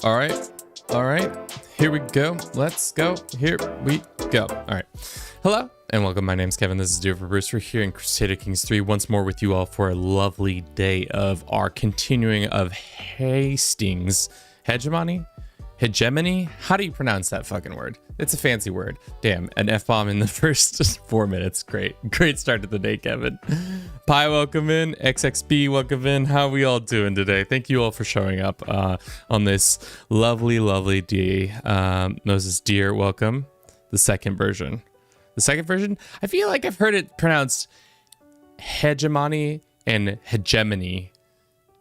All right. All right. Here we go. Let's go. Here we go. All right. Hello and welcome. My name's Kevin. This is Dear for Bruce. We're here in Crusader Kings 3 once more with you all for a lovely day of our continuing of Hæsteinn's Hegemony? Hegemony? How do you pronounce that fucking word? It's a fancy word. Damn, an F-bomb in the first 4 minutes. Great. Great start to the day, Kevin. Pi, welcome in. XXB, welcome in. How are we all doing today? Thank you all for showing up on this lovely, lovely day. Moses Deer, welcome. The second version. The second version? I feel like I've heard it pronounced hegemony and hegemony,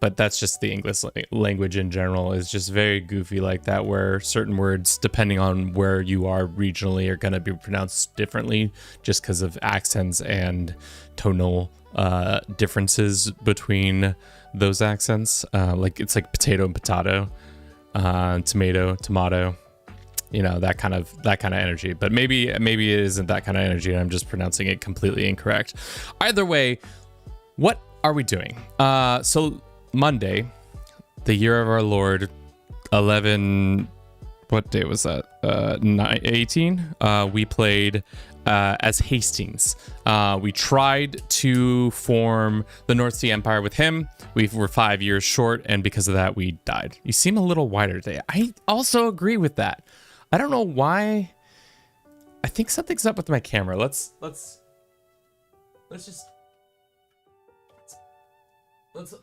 but that's just the English language in general is just very goofy like that, where certain words, depending on where you are regionally, are going to be pronounced differently just because of accents and tonal differences between those accents. Like it's like potato and potato, tomato, tomato, you know, that kind of energy. But maybe it isn't that kind of energy and I'm just pronouncing it completely incorrect. Either way, what are we doing? So Monday, the year of our Lord, 11, what day was that? 18? We played as Hastings. We tried to form the North Sea Empire with him. We were 5 years short, and because of that, we died. You seem a little wider today. I also agree with that. I don't know why. I think something's up with my camera. Let's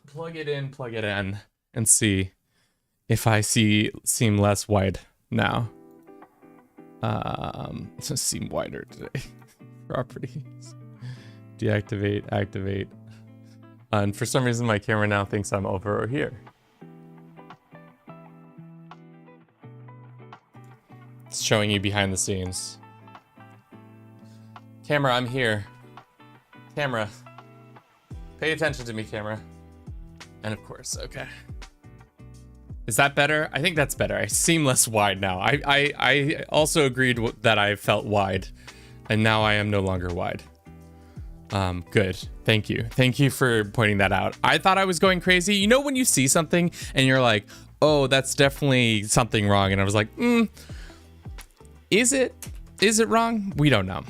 plug it in, and see if I seem less wide now. It seem wider today. Properties. Deactivate, activate. And for some reason, my camera now thinks I'm over here. It's showing you behind the scenes. Camera, I'm here. Camera. Pay attention to me, camera. And of course, okay. Is that better? I think that's better. I seem less wide now. I also agreed that I felt wide, and now I am no longer wide. Good. Thank you. Thank you for pointing that out. I thought I was going crazy. You know when you see something and you're like, oh, that's definitely something wrong. And I was like, is it wrong? We don't know.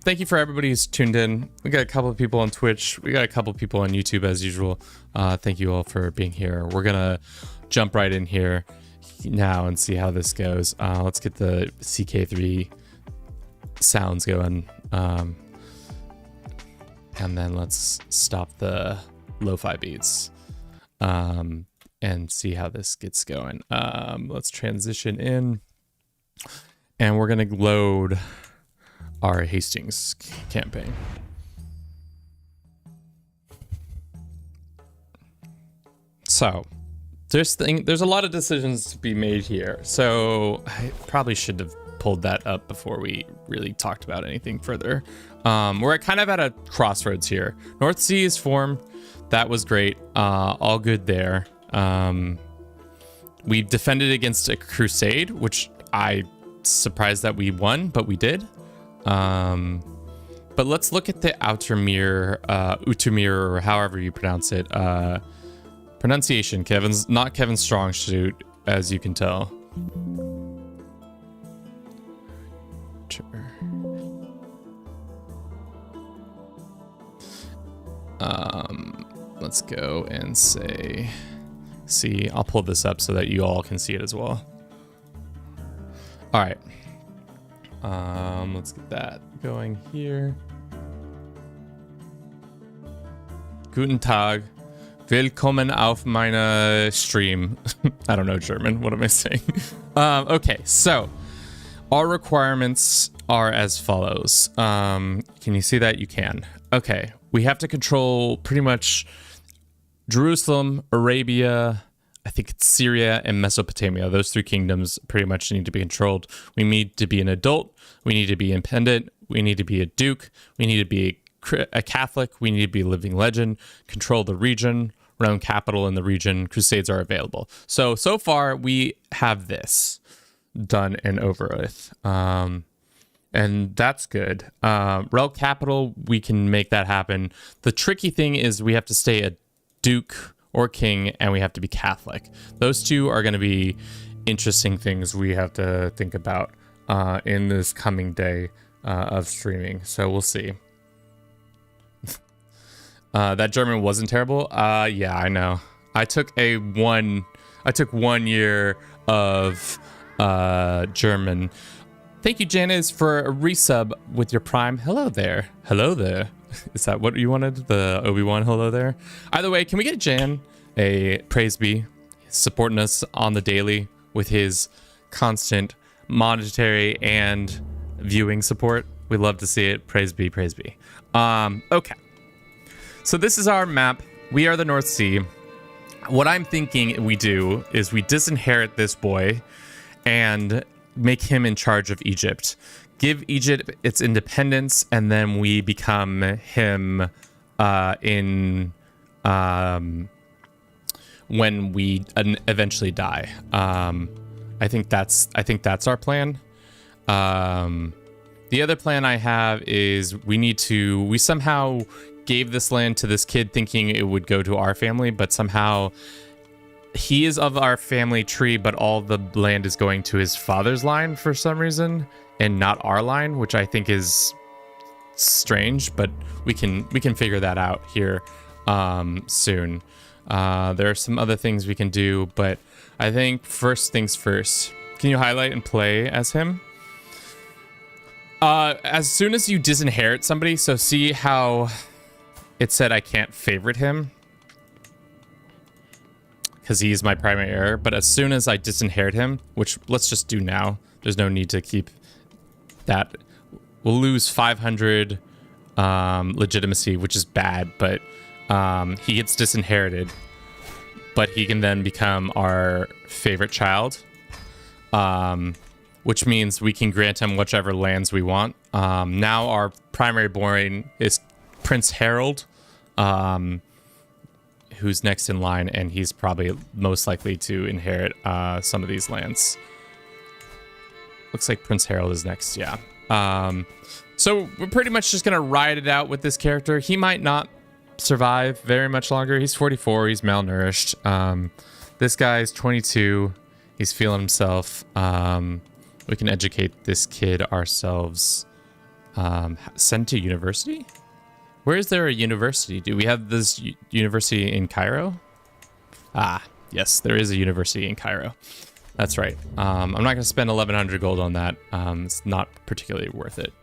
Thank you for everybody who's tuned in. We got a couple of people on Twitch. We got a couple of people on YouTube as usual. Thank you all for being here. We're gonna jump right in here now and see how this goes. Let's get the CK3 sounds going. And then let's stop the lo-fi beats and see how this gets going. Let's transition in and we're gonna load our Hastings campaign. So there's a lot of decisions to be made here. So I probably should have pulled that up before we really talked about anything further. We're kind of at a crossroads here. North Sea is formed. That was great. All good there. We defended against a crusade, which I surprised that we won, but we did. But let's look at the Outremer, or however you pronounce it. Pronunciation, not Kevin's strong suit, as you can tell. Sure. Let's go and see, I'll pull this up so that you all can see it as well. All right. Let's get that going here. Guten Tag. Willkommen auf meine Stream. I don't know German. What am I saying? Okay, so our requirements are as follows. Can you see that? You can. Okay, we have to control pretty much Jerusalem, Arabia, I think it's Syria and Mesopotamia. Those three kingdoms pretty much need to be controlled. We need to be an adult. We need to be independent. We need to be a duke. We need to be a Catholic. We need to be a living legend. Control the region. Rome capital in the region. Crusades are available. So far we have this done and over with. And that's good. Realm capital, we can make that happen. The tricky thing is we have to stay a duke or king, and we have to be Catholic. Those two are going to be interesting things we have to think about in this coming day of streaming. So we'll see. That German wasn't terrible. Yeah, I know. I took 1 year of German. Thank you, Janice, for a resub with your Prime. Hello there. Hello there. Is that what you wanted? The Obi-Wan hello there? Either way, can we get Jan a praise be, supporting us on the daily with his constant monetary and viewing support? We'd love to see it. Praise be, praise be. Okay. So this is our map. We are the North Sea. What I'm thinking we do is we disinherit this boy and make him in charge of Egypt. Give Egypt its independence, and then we become him when we eventually die. I think that's our plan. The other plan I have is we somehow gave this land to this kid thinking it would go to our family, but somehow he is of our family tree, but all the land is going to his father's line for some reason and not our line, which I think is strange, but we can figure that out here soon. There are some other things we can do, but I think first things first. Can you highlight and play as him? As soon as you disinherit somebody, so see how it said I can't favorite him because he's my primary heir, but as soon as I disinherit him, which let's just do now, there's no need to keep that. We'll lose 500 legitimacy, which is bad, but he gets disinherited, but he can then become our favorite child, which means we can grant him whichever lands we want. Now our primary born is Prince Harold, who's next in line, and he's probably most likely to inherit some of these lands. Looks like Prince Harold is next, yeah. So we're pretty much just gonna ride it out with this character. He might not survive very much longer. He's 44, he's malnourished. This guy's 22, he's feeling himself. We can educate this kid ourselves. Send to university? Where is there a university? Do we have this university in Cairo? Ah, yes, there is a university in Cairo. That's right. I'm not going to spend 1,100 gold on that. It's not particularly worth it.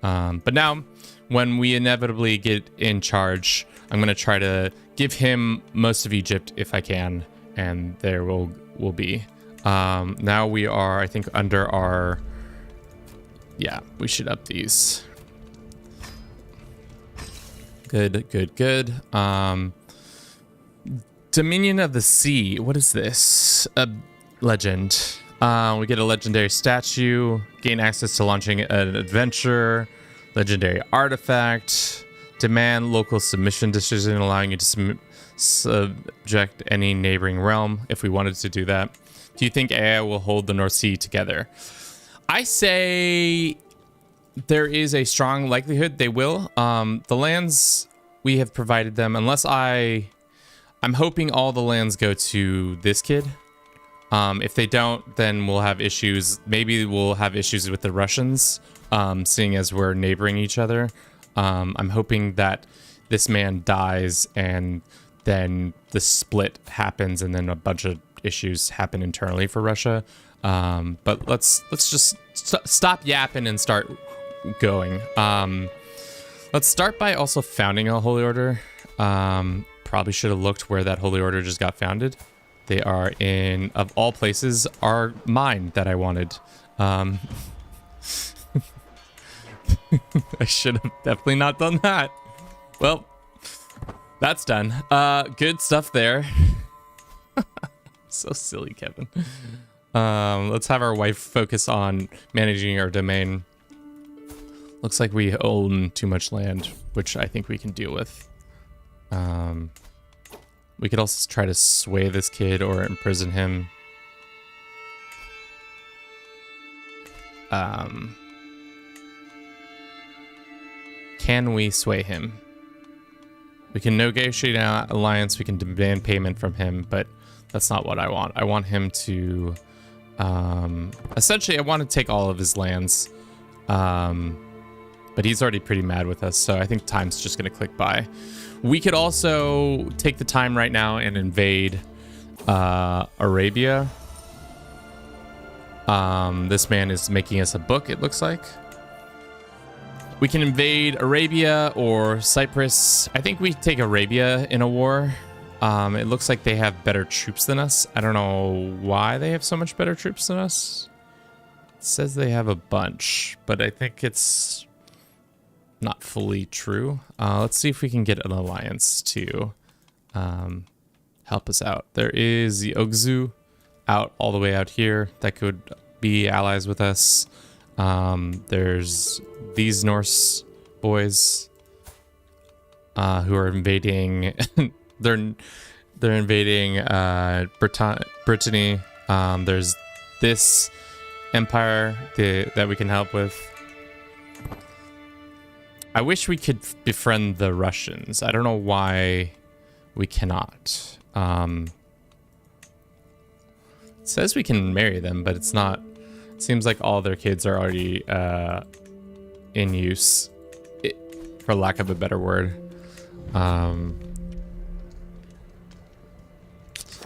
But now, when we inevitably get in charge, I'm going to try to give him most of Egypt if I can, and there will be. Now we are, I think, under our... Yeah, we should up these. Good, good, good. Dominion of the Sea. What is this? A legend. We get a legendary statue. Gain access to launching an adventure. Legendary artifact. Demand local submission decision, allowing you to subject any neighboring realm if we wanted to do that. Do you think AI will hold the North Sea together? I say there is a strong likelihood they will. The lands we have provided them, unless I'm hoping all the lands go to this kid. If they don't, then we'll have issues. Maybe we'll have issues with the Russians, seeing as we're neighboring each other. I'm hoping that this man dies and then the split happens and then a bunch of issues happen internally for Russia. But let's just stop yapping and start going. Let's start by also founding a holy order. Probably should have looked where that holy order just got founded. They are in, of all places, our mine that I wanted. I should have definitely not done that. Well, that's done. Good stuff there. So silly, Kevin. Let's have our wife focus on managing our domain. Looks like we own too much land, which I think we can deal with. We could also try to sway this kid or imprison him. Can we sway him? We can negotiate an alliance, we can demand payment from him, but that's not what I want. I want him to Essentially, I want to take all of his lands. But he's already pretty mad with us, so I think time's just going to click by. We could also take the time right now and invade Arabia. This man is making us a book, it looks like. We can invade Arabia or Cyprus. I think we take Arabia in a war. It looks like they have better troops than us. I don't know why they have so much better troops than us. It says they have a bunch, but I think it's not fully true. Let's see if we can get an alliance to help us out. There is the Ogzu out all the way out here that could be allies with us. There's these Norse boys who are invading. they're invading Brittany. There's this empire that we can help with. I wish we could befriend the Russians. I don't know why we cannot. It says we can marry them, but it's not. It seems like all their kids are already in use, for lack of a better word.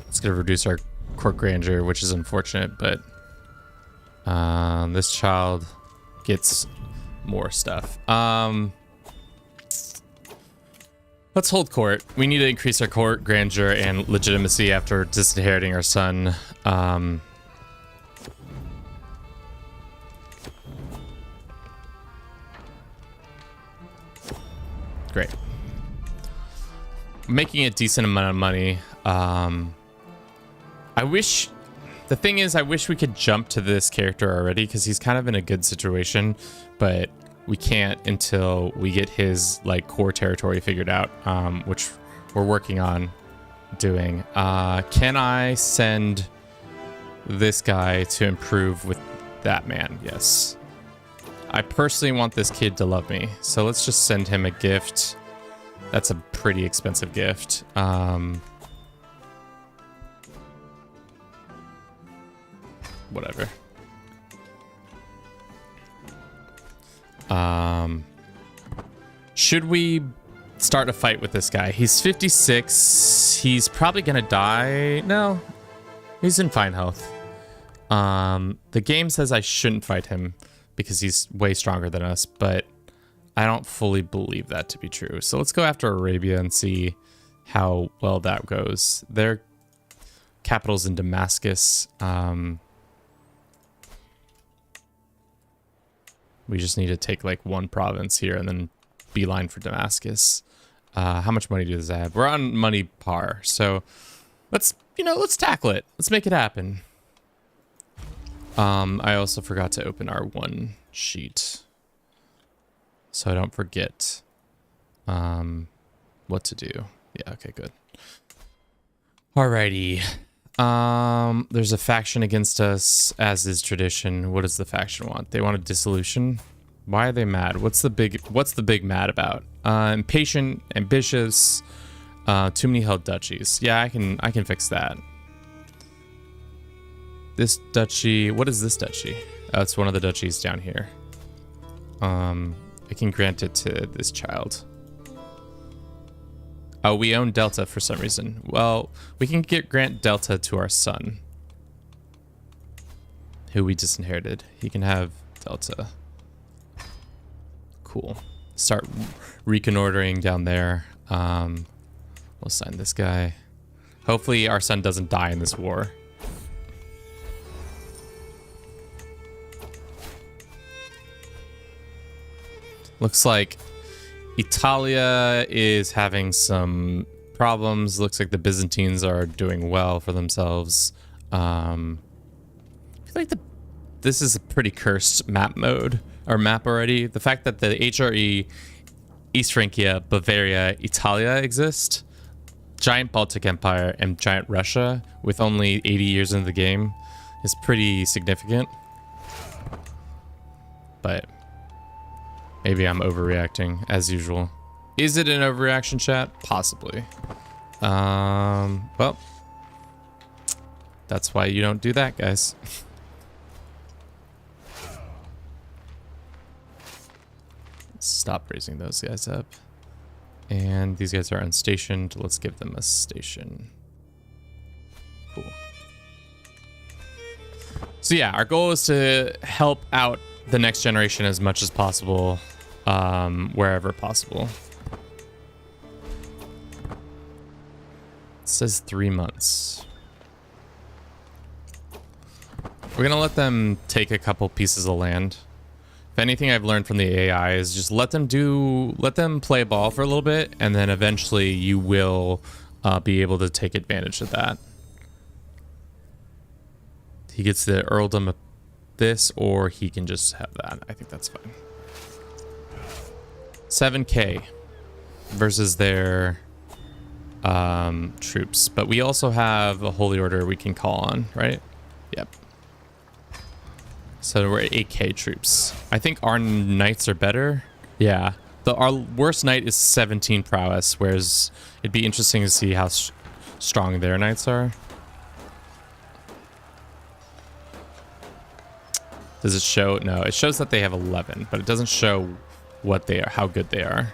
It's going to reduce our court grandeur, which is unfortunate, but this child gets more stuff. Let's hold court. We need to increase our court grandeur and legitimacy after disinheriting our son. Great. Making a decent amount of money. I wish... The thing is, I wish we could jump to this character already, because he's kind of in a good situation, but we can't until we get his like core territory figured out, which we're working on doing. Can I send this guy to improve with that man? Yes. I personally want this kid to love me, so let's just send him a gift. That's a pretty expensive gift. Whatever. Should we start a fight with this guy? He's 56. He's probably gonna die. No, he's in fine health. The game says I shouldn't fight him because he's way stronger than us, but I don't fully believe that to be true. So let's go after Arabia and see how well that goes. Their capital's in Damascus. We just need to take like one province here and then beeline for Damascus. How much money does that have? We're on money par, so let's tackle it. Let's make it happen. I also forgot to open our one sheet, so I don't forget what to do. Yeah, okay, good. Alrighty. There's a faction against us, as is tradition. What does the faction want? They want a dissolution. Why are they mad? What's the big mad about? Impatient, ambitious, too many held duchies. Yeah, I can fix that. This duchy, what is this duchy? Oh, it's one of the duchies down here. I can grant it to this child. Oh, we own Delta for some reason. Well, we can grant Delta to our son, who we disinherited. He can have Delta. Cool. Start reconnoitering down there. We'll sign this guy. Hopefully our son doesn't die in this war. Looks like Italia is having some problems. Looks like the Byzantines are doing well for themselves. I feel like this is a pretty cursed map mode, or map already. The fact that the HRE, East Francia, Bavaria, Italia exist, giant Baltic Empire, and giant Russia with only 80 years into the game is pretty significant. But maybe I'm overreacting, as usual. Is it an overreaction, chat? Possibly. Well, that's why you don't do that, guys. stop raising those guys up. And these guys are unstationed. Let's give them a station. Cool. So yeah, our goal is to help out the next generation as much as possible, wherever possible. It says 3 months. We're gonna let them take a couple pieces of land. If anything I've learned from the AI is just let them play ball for a little bit, and then eventually you will be able to take advantage of that. He gets the earldom of this, or he can just have that. I think that's fine. 7K versus their troops, but we also have a holy order we can call on, right? Yep. So we're 8K troops. I think our knights are better. Yeah. Our worst knight is 17 prowess, whereas it'd be interesting to see how strong their knights are. Does it show? No, it shows that they have 11, but it doesn't show what they are, how good they are.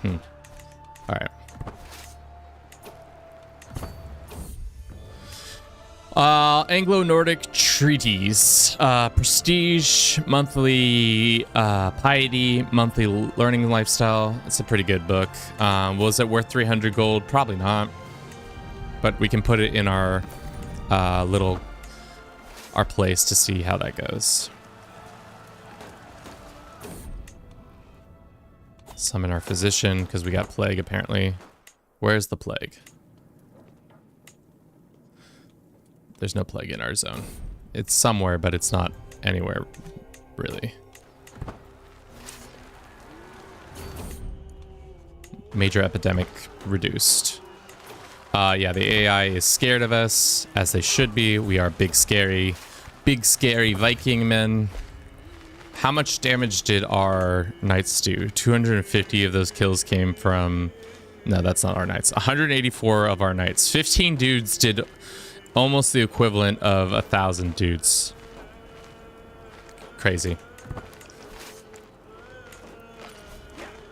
All right. Anglo-Nordic treaties, prestige, monthly piety, monthly learning lifestyle. It's a pretty good book. Was it worth 300 gold? Probably not. But we can put it in our our place to see how that goes. Summon our physician because we got plague apparently. Where's the plague? There's no plague in our zone. It's somewhere, but it's not anywhere, really. Major epidemic reduced. Yeah, the AI is scared of us, as they should be. We are big, scary Viking men. How much damage did our knights do? 250 of those kills came from... No, that's not our knights. 184 of our knights. 15 dudes did... almost the equivalent of 1,000 dudes. Crazy.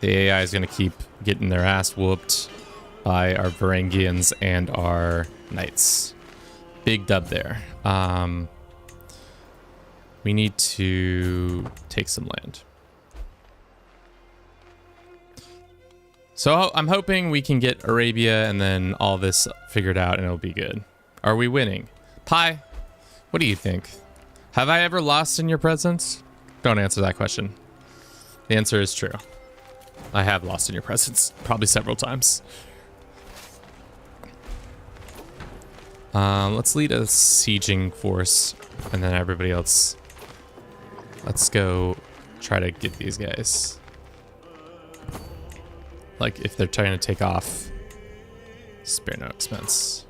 The AI is going to keep getting their ass whooped by our Varangians and our knights. Big dub there. We need to take some land. So I'm hoping we can get Arabia and then all this figured out and it'll be good. Are we winning? Pi, what do you think? Have I ever lost in your presence? Don't answer that question. The answer is true. I have lost in your presence, probably several times. Let's lead a sieging force, and then everybody else. Let's go try to get these guys. Like, if they're trying to take off, spare no expense.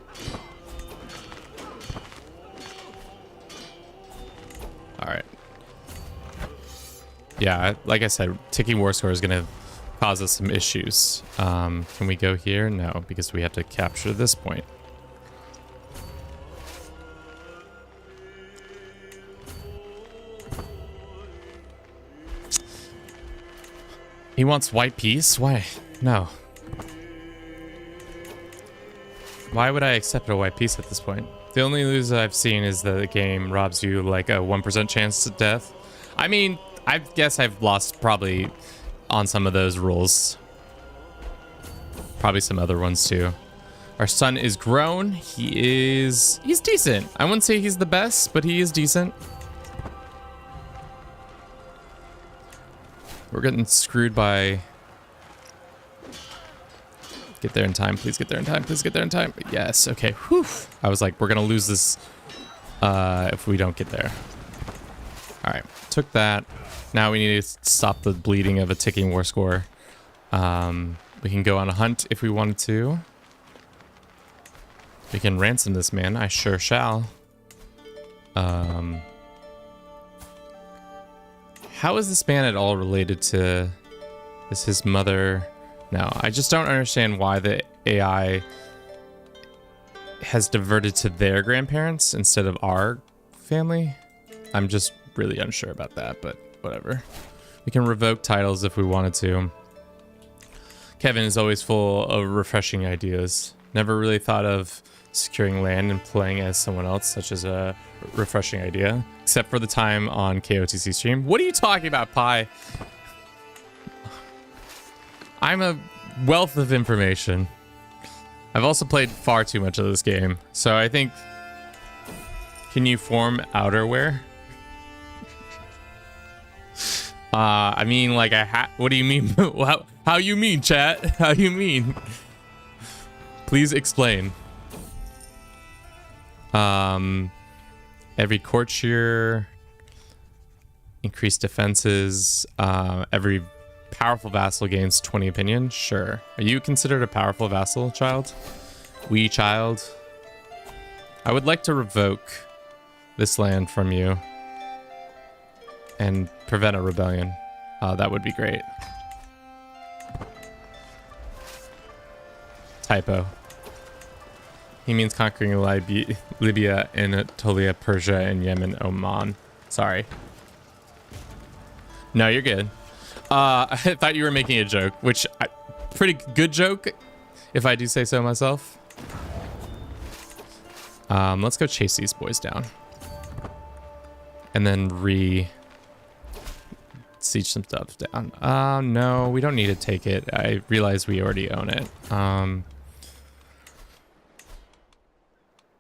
All right. Yeah, like I said, ticking war score is going to cause us some issues. Can we go here? No, because we have to capture this point. He wants white peace? Why? No. Why would I accept a white peace at this point? The only news I've seen is that the game robs you like a 1% chance of death. I mean, I guess I've lost probably on some of those rules. Probably some other ones too. Our son is grown. He's decent. I wouldn't say he's the best, but he is decent. We're getting screwed by... Get there in time. Please get there in time. Please get there in time. Yes. Okay. Whew. I was like, we're going to lose this if we don't get there. All right. Took that. Now we need to stop the bleeding of a ticking war score. We can go on a hunt if we wanted to. We can ransom this man. I sure shall. How is this man at all related to... Is his mother... No, I just don't understand why the AI has diverted to their grandparents instead of our family. I'm just really unsure about that, but whatever. We can revoke titles if we wanted to. Kevin is always full of refreshing ideas. Never really thought of securing land and playing as someone else, such as a refreshing idea, except for the time on KOTC stream. What are you talking about, Pi? I'm a wealth of information. I've also played far too much of this game, so I think... Can you form outerwear? I mean, like what do you mean? How you mean, chat? How you mean? Please explain. Every courtier, increased defenses, every powerful vassal gains 20 opinion. Sure. Are you considered a powerful vassal, child? Wee child. I would like to revoke this land from you and prevent a rebellion. That would be great. Typo. He means conquering Libya, Anatolia, Persia, and Yemen, Oman. Sorry. No, you're good. I thought you were making a joke, which pretty good joke, if I do say so myself. Let's go chase these boys down. And then siege some stuff down. No, we don't need to take it. I realize we already own it.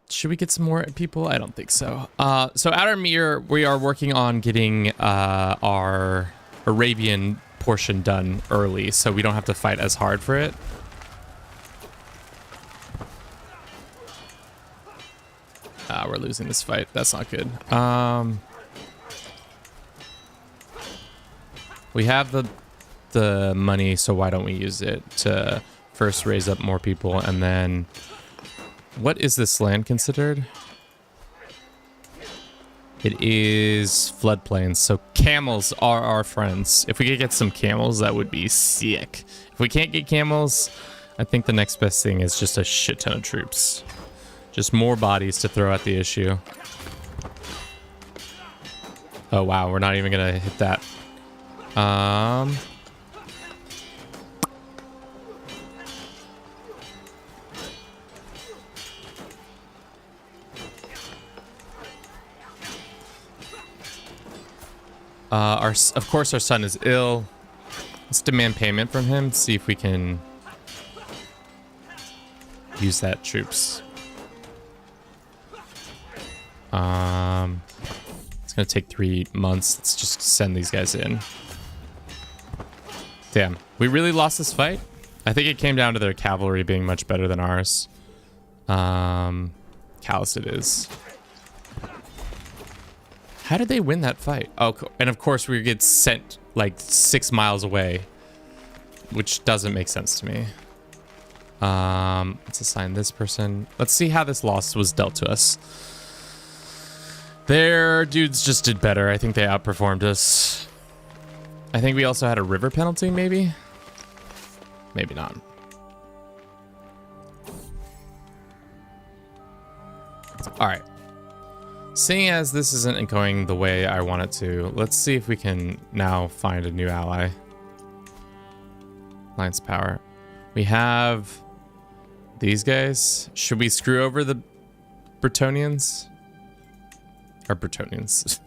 Should we get some more people? I don't think so. So Outremer, we are working on getting our Arabian portion done early, so we don't have to fight as hard for it. We're losing this fight. That's not good. We have the money, so why don't we use it to first raise up more people, and then... What is this land considered? It is floodplains, so camels are our friends. If we could get some camels, that would be sick. If we can't get camels, I think the next best thing is just a shit ton of troops. Just more bodies to throw at the issue. Oh wow, we're not even gonna hit that. Of course, our son is ill. Let's demand payment from him. See if we can use that troops. It's gonna take 3 months. Let's just send these guys in. Damn, we really lost this fight. I think it came down to their cavalry being much better than ours. Callous it is. How did they win that fight? Oh, and of course we get sent like 6 miles away, which doesn't make sense to me. Let's assign this person. Let's see how this loss was dealt to us. Their dudes just did better. I think they outperformed us. I think we also had a river penalty, maybe? Maybe not. All right. Seeing as this isn't going the way I want it to, let's see if we can now find a new ally. Alliance power. We have these guys. Should we screw over the Bretonians? Or Bretonians.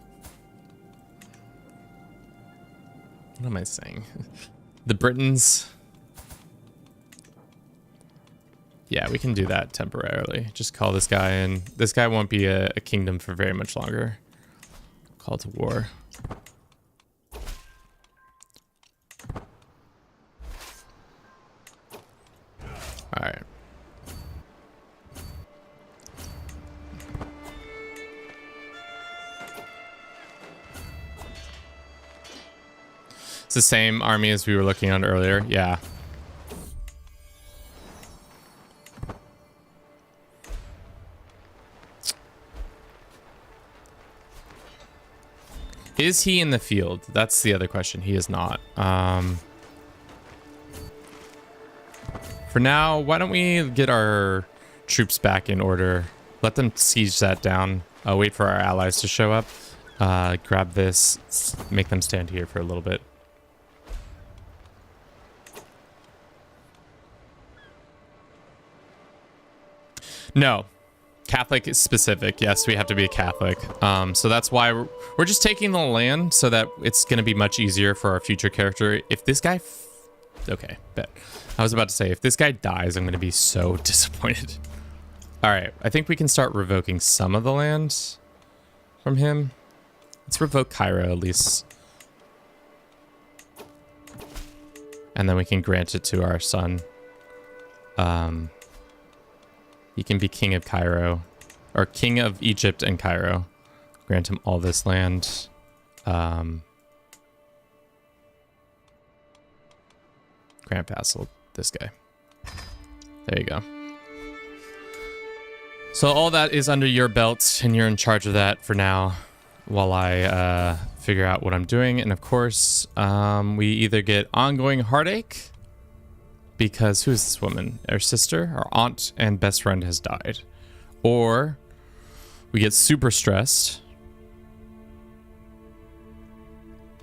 What am I saying? The Britons. Yeah, we can do that temporarily. Just call this guy in. This guy won't be a kingdom for very much longer. Call to war. All right. It's the same army as we were looking at earlier. Yeah. Is he in the field? That's the other question. He is not. For now, why don't we get our troops back in order? Let them siege that down. Wait for our allies to show up. grab this, make them stand here for a little bit. No, Catholic is specific. Yes, we have to be a Catholic. So that's why we're just taking the land so that it's going to be much easier for our future character. If this guy... Okay, bet. I was about to say, if this guy dies, I'm going to be so disappointed. All right, I think we can start revoking some of the land from him. Let's revoke Cairo at least. And then we can grant it to our son. He can be king of Cairo, or king of Egypt and Cairo. Grant him all this land. Grant vassal, this guy. There you go. So all that is under your belt, and you're in charge of that for now, while I figure out what I'm doing. And of course, we either get ongoing heartache, because who's this woman? Our sister, our aunt and best friend has died. Or we get super stressed.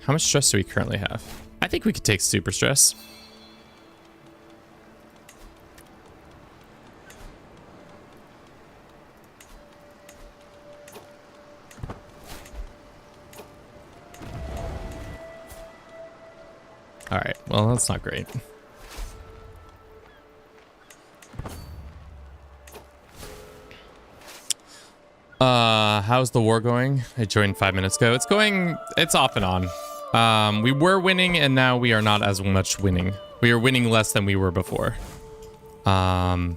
How much stress do we currently have? I think we could take super stress. All right, well, that's not great. How's the war going? I joined 5 minutes ago. It's off and on. We were winning and now we are not as much winning. We are winning less than we were before. And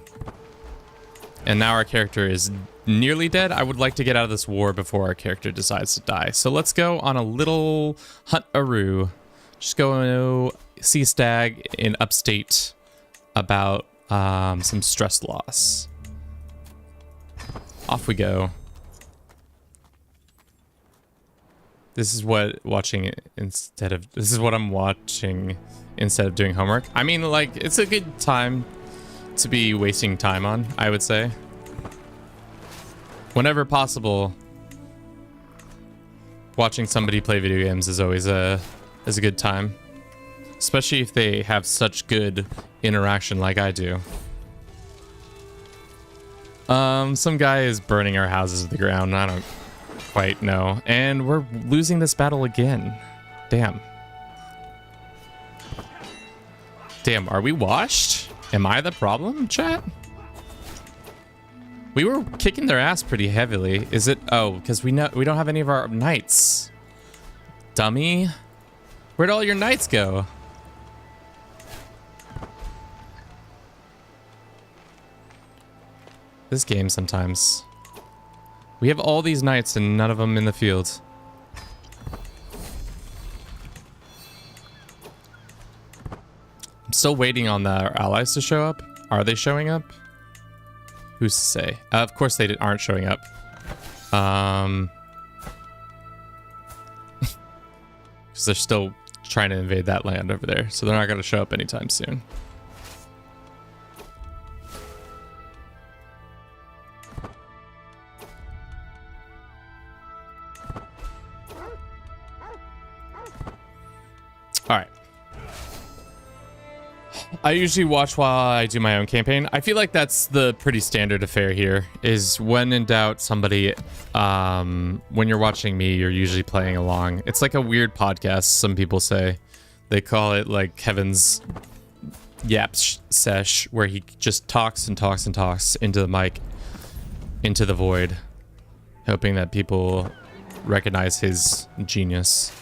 now our character is nearly dead. I would like to get out of this war before our character decides to die. So let's go on a little hunt-aroo. Just go see Stag in upstate about some stress loss. Off we go. This is what I'm watching instead of doing homework. I mean, like, it's a good time to be wasting time on, I would say. Whenever possible, watching somebody play video games is always a good time. Especially if they have such good interaction like I do. Some guy is burning our houses to the ground. I don't quite know. And we're losing this battle again. Damn. Damn, are we washed? Am I the problem, chat? We were kicking their ass pretty heavily. Is it? Oh, because we don't have any of our knights. Dummy. Where'd all your knights go? This game sometimes. We have all these knights and none of them in the field. I'm still waiting on our allies to show up. Are they showing up? Who's to say? Of course they aren't showing up. Because they're still trying to invade that land over there. So they're not going to show up anytime soon. All right. I usually watch while I do my own campaign. I feel like that's the pretty standard affair here, is when in doubt, somebody, when you're watching me, you're usually playing along. It's like a weird podcast, some people say. They call it like Kevin's yap sesh, where he just talks and talks and talks into the mic, into the void, hoping that people recognize his genius.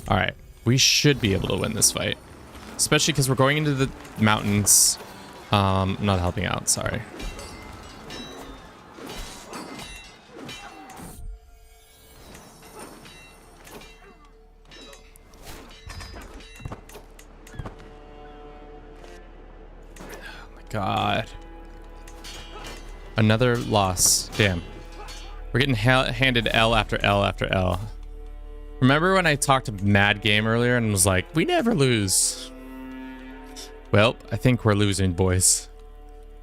All right, we should be able to win this fight. Especially because we're going into the mountains. I'm not helping out, sorry. Oh my god. Another loss. Damn. We're getting handed L after L after L. Remember when I talked to Mad Game earlier and was like, we never lose. Well, I think we're losing, boys.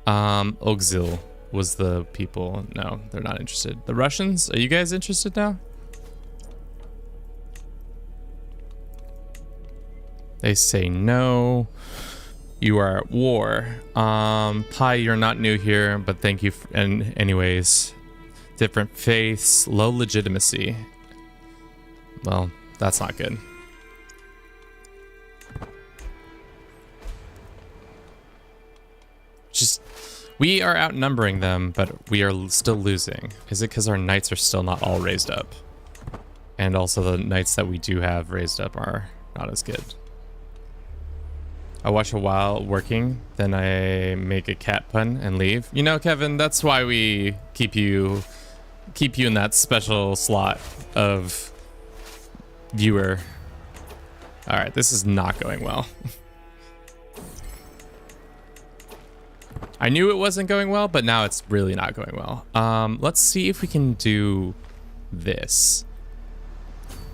Ogzil. was the people. No, they're not interested. The Russians, are you guys interested now? They say no. You are at war. Pi, you're not new here, but thank you. And anyways, different faiths, low legitimacy. Well, that's not good. Just, we are outnumbering them, but we are still losing. Is it because our knights are still not all raised up? And also the knights that we do have raised up are not as good. I watch a while working, then I make a cat pun and leave. You know, Kevin, that's why we keep you in that special slot of viewer. All right, this is not going well. I knew it wasn't going well, but now it's really not going well. Let's see if we can do this.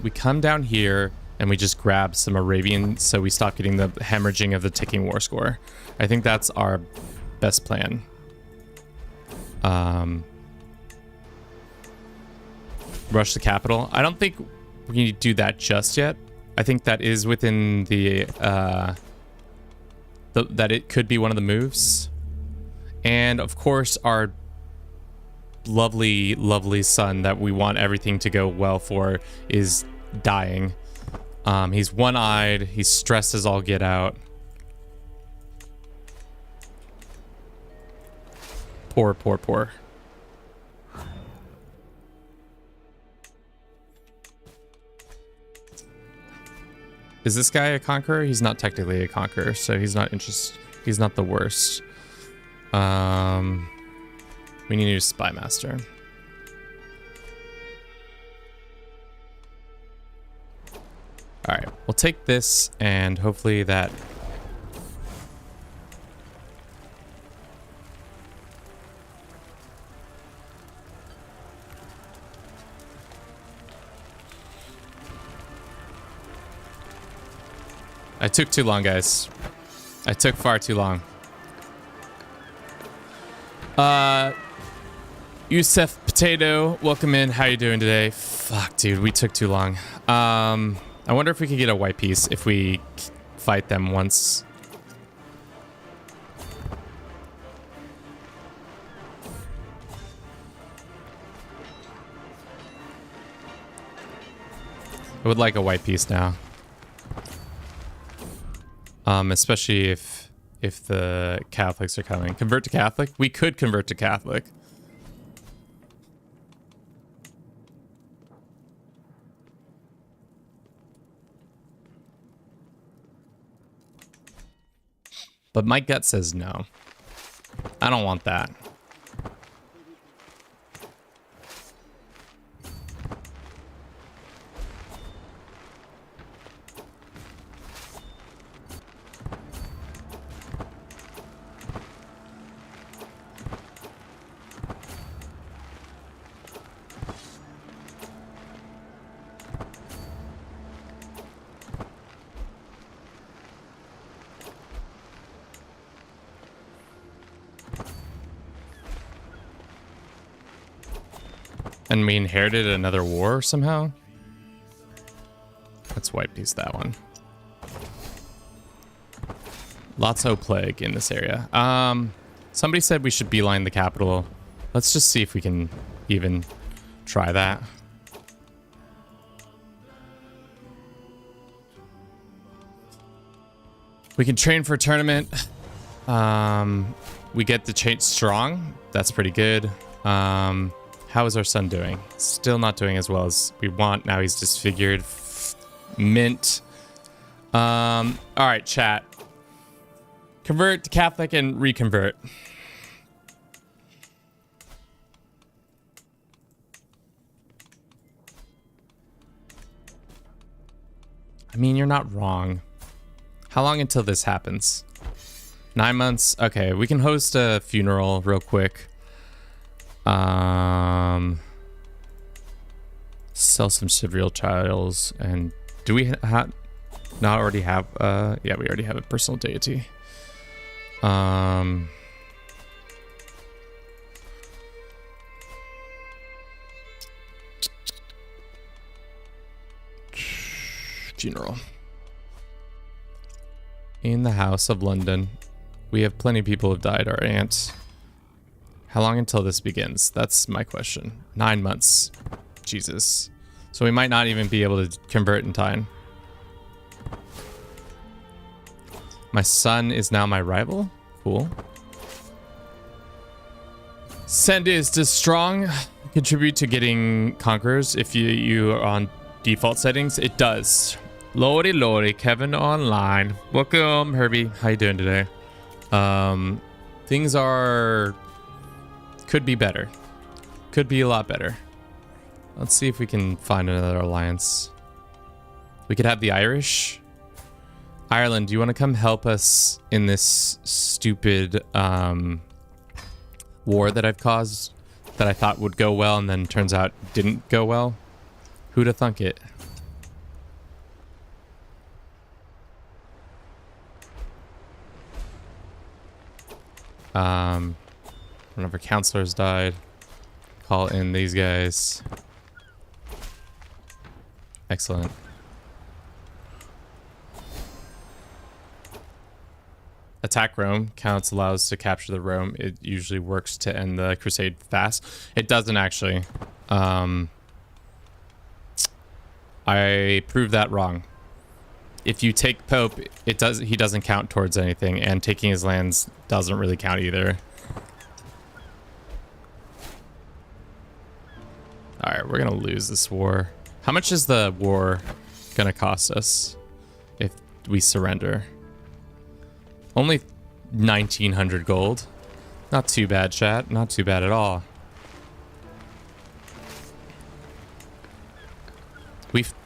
We come down here and we just grab some Arabian so we stop getting the hemorrhaging of the ticking war score. I think that's our best plan. Rush the capital. I don't think we do that just yet. I think that is within the that it could be one of the moves. And of course our lovely, lovely son that we want everything to go well for is dying. He's one-eyed. He's stressed as all get out. Poor, poor, poor. Is this guy a conqueror? He's not technically a conqueror, so he's not he's not the worst. We need a new spy master. All right, we'll take this and hopefully that. I took too long, guys. I took far too long. Yusef Potato, welcome in. How you doing today? Fuck, dude, we took too long. I wonder if we could get a white piece if we fight them once. I would like a white piece now. Especially if the Catholics are coming. Convert to Catholic? We could convert to Catholic. But my gut says no. I don't want that. And we inherited another war somehow? Let's white piece that one. Lots of plague in this area. Somebody said we should beeline the capital. Let's just see if we can even try that. We can train for a tournament. We get the change strong. That's pretty good. How is our son doing? Still not doing as well as we want. Now he's disfigured. Mint. All right, chat. Convert to Catholic and reconvert. I mean, you're not wrong. How long until this happens? 9 months? Okay, we can host a funeral real quick. Sell some civil tiles. And do we not already have yeah, we already have a personal deity. Funeral. In the House of London. We have plenty of people who've died. Our aunt. How long until this begins? That's my question. 9 months. Jesus. So we might not even be able to convert in time. My son is now my rival? Cool. Send is to strong. Contribute to getting conquerors if you are on default settings. It does. Lordy, Kevin online. Welcome, Herbie. How you doing today? Things are... could be better. Could be a lot better. Let's see if we can find another alliance. We could have the Irish. Ireland, do you want to come help us in this stupid war that I've caused that I thought would go well and then turns out didn't go well? Who'd have thunk it? One of our counselors died. Call in these guys. Excellent. Attack Rome. Counts allows to capture the Rome. It usually works to end the crusade fast. It doesn't actually. I proved that wrong. If you take Pope, he doesn't count towards anything, and taking his lands doesn't really count either. All right, we're gonna lose this war. How much is the war gonna cost us if we surrender? Only 1,900 gold. Not too bad, chat. Not too bad at all.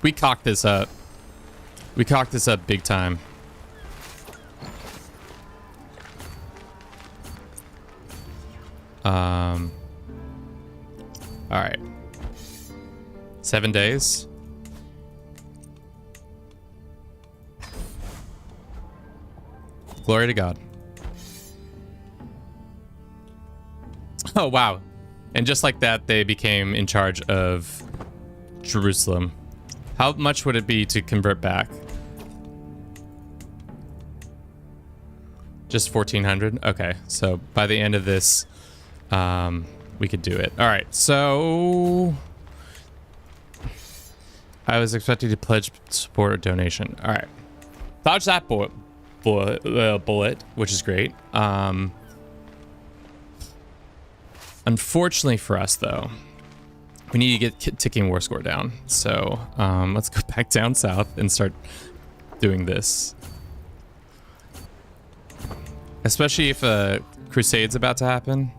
We cocked this up. We cocked this up big time. All right. 7 days. Glory to God. Oh, wow. And just like that, they became in charge of Jerusalem. How much would it be to convert back? Just 1,400? Okay, so by the end of this, we could do it. All right, so... I was expecting to pledge support or donation. All right. Dodge that bullet, which is great. Unfortunately for us, though, we need to get ticking war score down. So let's go back down south and start doing this. Especially if a crusade's about to happen.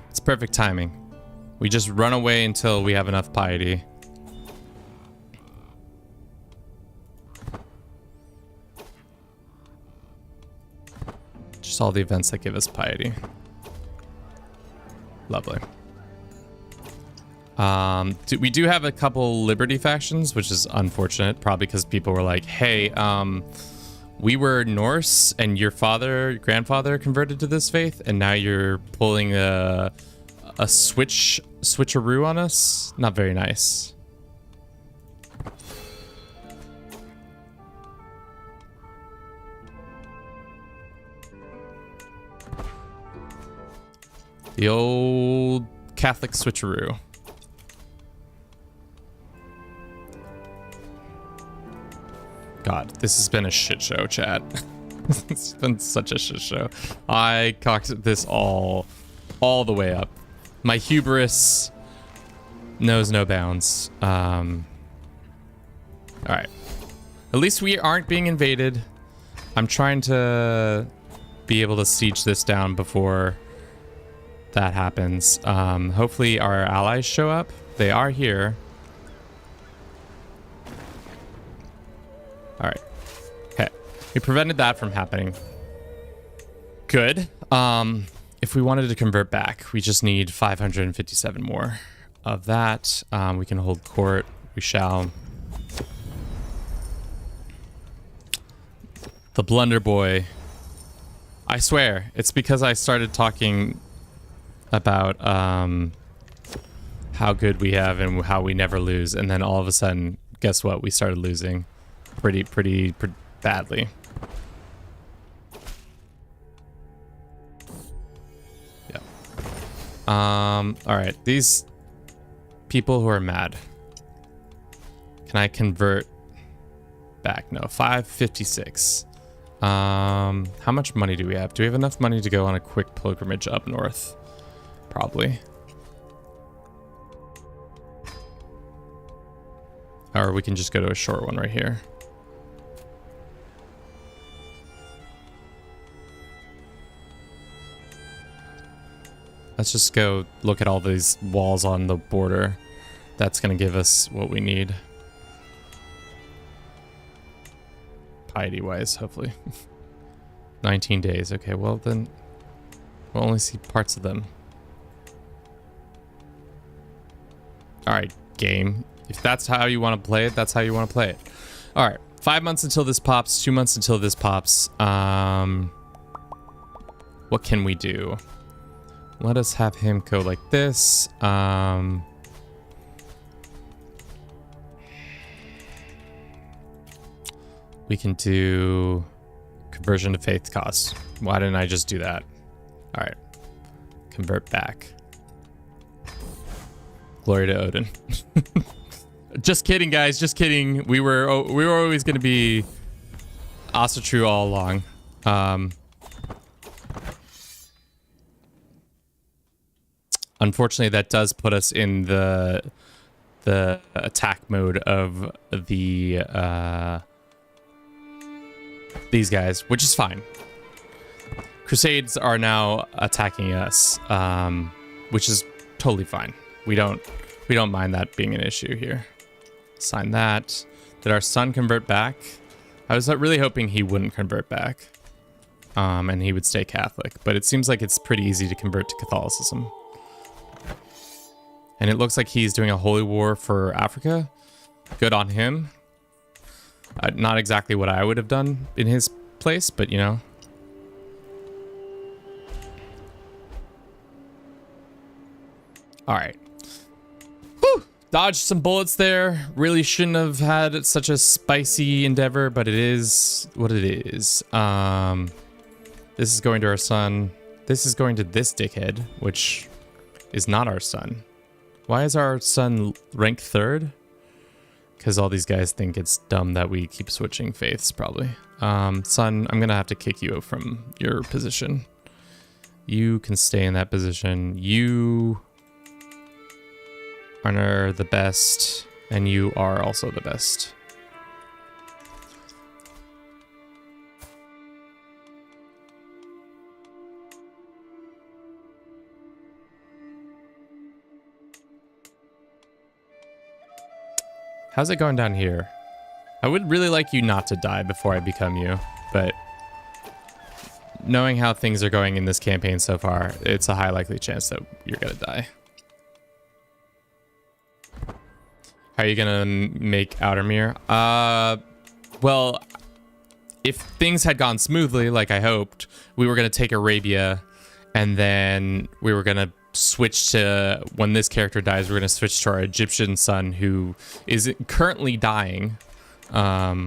It's perfect timing. We just run away until we have enough piety. Just all the events that give us piety. Lovely. We do have a couple Liberty factions, which is unfortunate, probably because people were like, hey, we were Norse and your grandfather converted to this faith, and now you're pulling a switcheroo on us. Not very nice. The old Catholic switcheroo. God, this has been a shit show, chat. It's been such a shit show. I cocked this all the way up. My hubris knows no bounds. All right. At least we aren't being invaded. I'm trying to be able to siege this down before that happens. Hopefully our allies show up. They are here. All right. Okay. We prevented that from happening. Good. If we wanted to convert back, we just need 557 more of that. We can hold court. We shall. The Blunder Boy. I swear, it's because I started talking about how good we have and how we never lose. And then all of a sudden, guess what? We started losing pretty badly. Yeah. All right. These people who are mad. Can I convert back? No, 556. How much money do we have? Do we have enough money to go on a quick pilgrimage up north? Probably. Or we can just go to a short one right here. Let's just go look at all these walls on the border. That's going to give us what we need. Piety-wise, hopefully. 19 days. Okay, well then we'll only see parts of them. Alright, game. If that's how you want to play it, that's how you want to play it. Alright, 5 months until this pops, 2 months until this pops. What can we do? Let us have him go like this. We can do conversion to faith costs. Why didn't I just do that? All right, convert back. Glory to Odin. Just kidding, guys. Just kidding. We were always going to be Asatru all along. Unfortunately, that does put us in the attack mode of the these guys, which is fine. Crusades are now attacking us, which is totally fine. We don't mind that being an issue here. Sign that. Did our son convert back? I was really hoping he wouldn't convert back, and he would stay Catholic. But it seems like it's pretty easy to convert to Catholicism. And it looks like he's doing a holy war for Africa. Good on him. Not exactly what I would have done in his place, but you know. All right. Whew. Dodged some bullets there. Really shouldn't have had such a spicy endeavor, but it is what it is. This is going to our son. This is going to this dickhead, which is not our son. Why is our son ranked 3rd? Because all these guys think it's dumb that we keep switching faiths, probably. Son, I'm going to have to kick you from your position. You can stay in that position. You are the best, and you are also the best. How's it going down here? I would really like you not to die before I become you, but knowing how things are going in this campaign so far, it's a high likely chance that you're gonna die. How are you gonna make Outremer? Well, if things had gone smoothly, like I hoped, we were gonna take Arabia, and then we were gonna switch to, when this character dies, we're going to switch to our Egyptian son, who is currently dying,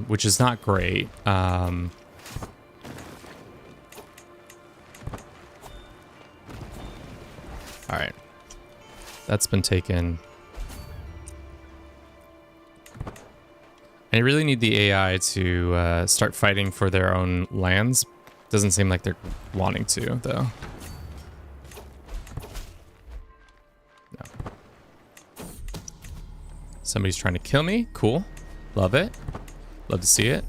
which is not great. All right, that's been taken. I really need the AI to start fighting for their own lands. Doesn't seem like they're wanting to, though. Somebody's trying to kill me. Cool. Love it. Love to see it.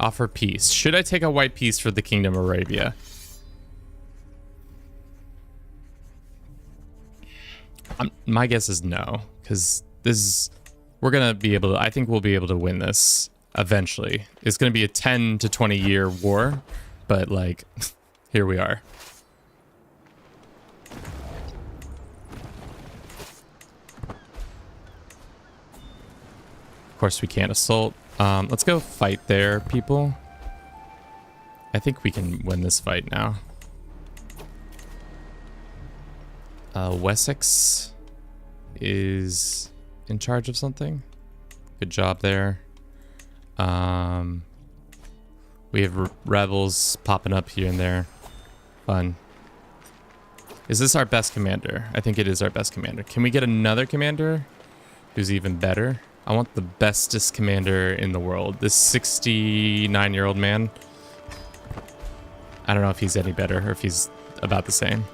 Offer peace. Should I take a white peace for the Kingdom of Arabia? My guess is no, because this is, we're going to be able to, I think we'll be able to win this eventually. It's going to be a 10 to 20 year war, but like, here we are. Of course we can't assault. Let's go fight there, people. I think we can win this fight now. Wessex is in charge of something. Good job there. We have rebels popping up here and there. Fun. Is this our best commander? I think it is our best commander. Can we get another commander who's even better? I want the bestest commander in the world. This 69-year-old man. I don't know if he's any better or if he's about the same.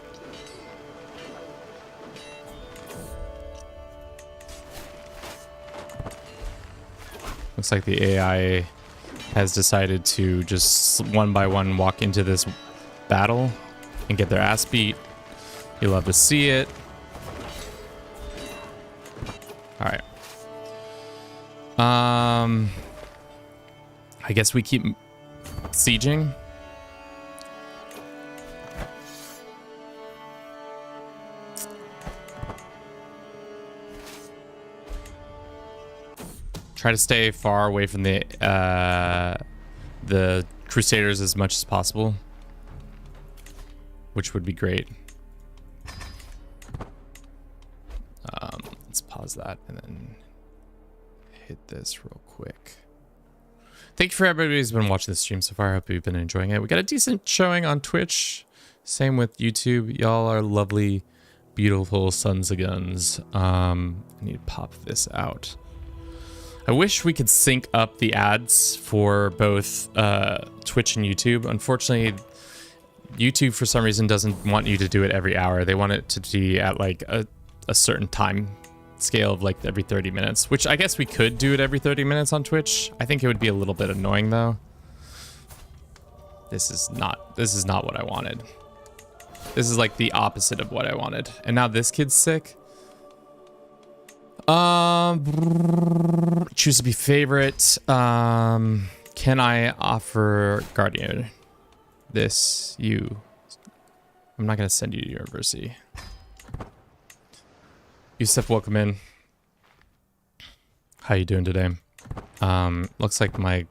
Looks like the AI has decided to just one by one walk into this battle and get their ass beat. You'll love to see it. All right. I guess we keep sieging. Try to stay far away from the Crusaders as much as possible, which would be great. Let's pause that and then hit this real quick. Thank you for everybody who's been watching this stream so far. I hope you've been enjoying it. We got a decent showing on Twitch. Same with YouTube. Y'all are lovely, beautiful sons of guns. I need to pop this out. I wish we could sync up the ads for both Twitch and YouTube. Unfortunately, YouTube for some reason doesn't want you to do it every hour. They want it to be at like a certain time scale of like every 30 minutes, which I guess we could do it every 30 minutes on Twitch. I think it would be a little bit annoying though. This is not what I wanted. This is like the opposite of what I wanted. And now this kid's sick. Choose to be favorite. Can I offer Guardian? This, you. I'm not gonna send you to university. Yusuf, welcome in. How you doing today? Looks like my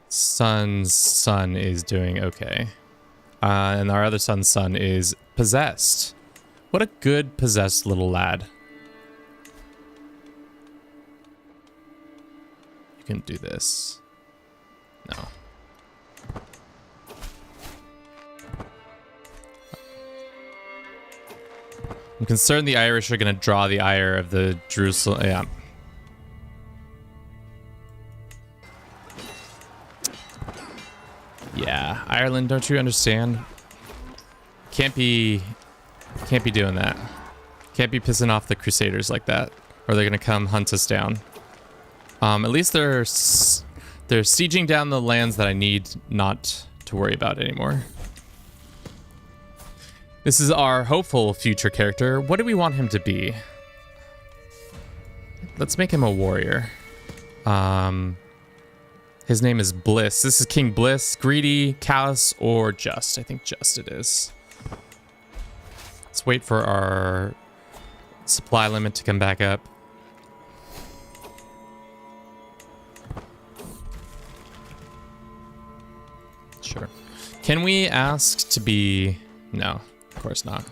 son's son is doing okay. And our other son's son is possessed. What a good possessed little lad. You can do this. No. I'm concerned the Irish are going to draw the ire of the Jerusalem. Yeah. Yeah, Ireland, don't you understand? Can't be doing that. Can't be pissing off the Crusaders like that, or they're going to come hunt us down. At least they're sieging down the lands that I need not to worry about anymore. This is our hopeful future character. What do we want him to be? Let's make him a warrior. His name is Bliss. This is King Bliss. Greedy, callous, or just. I think just it is. Let's wait for our supply limit to come back up. Sure. Can we ask to be... No. Of course not.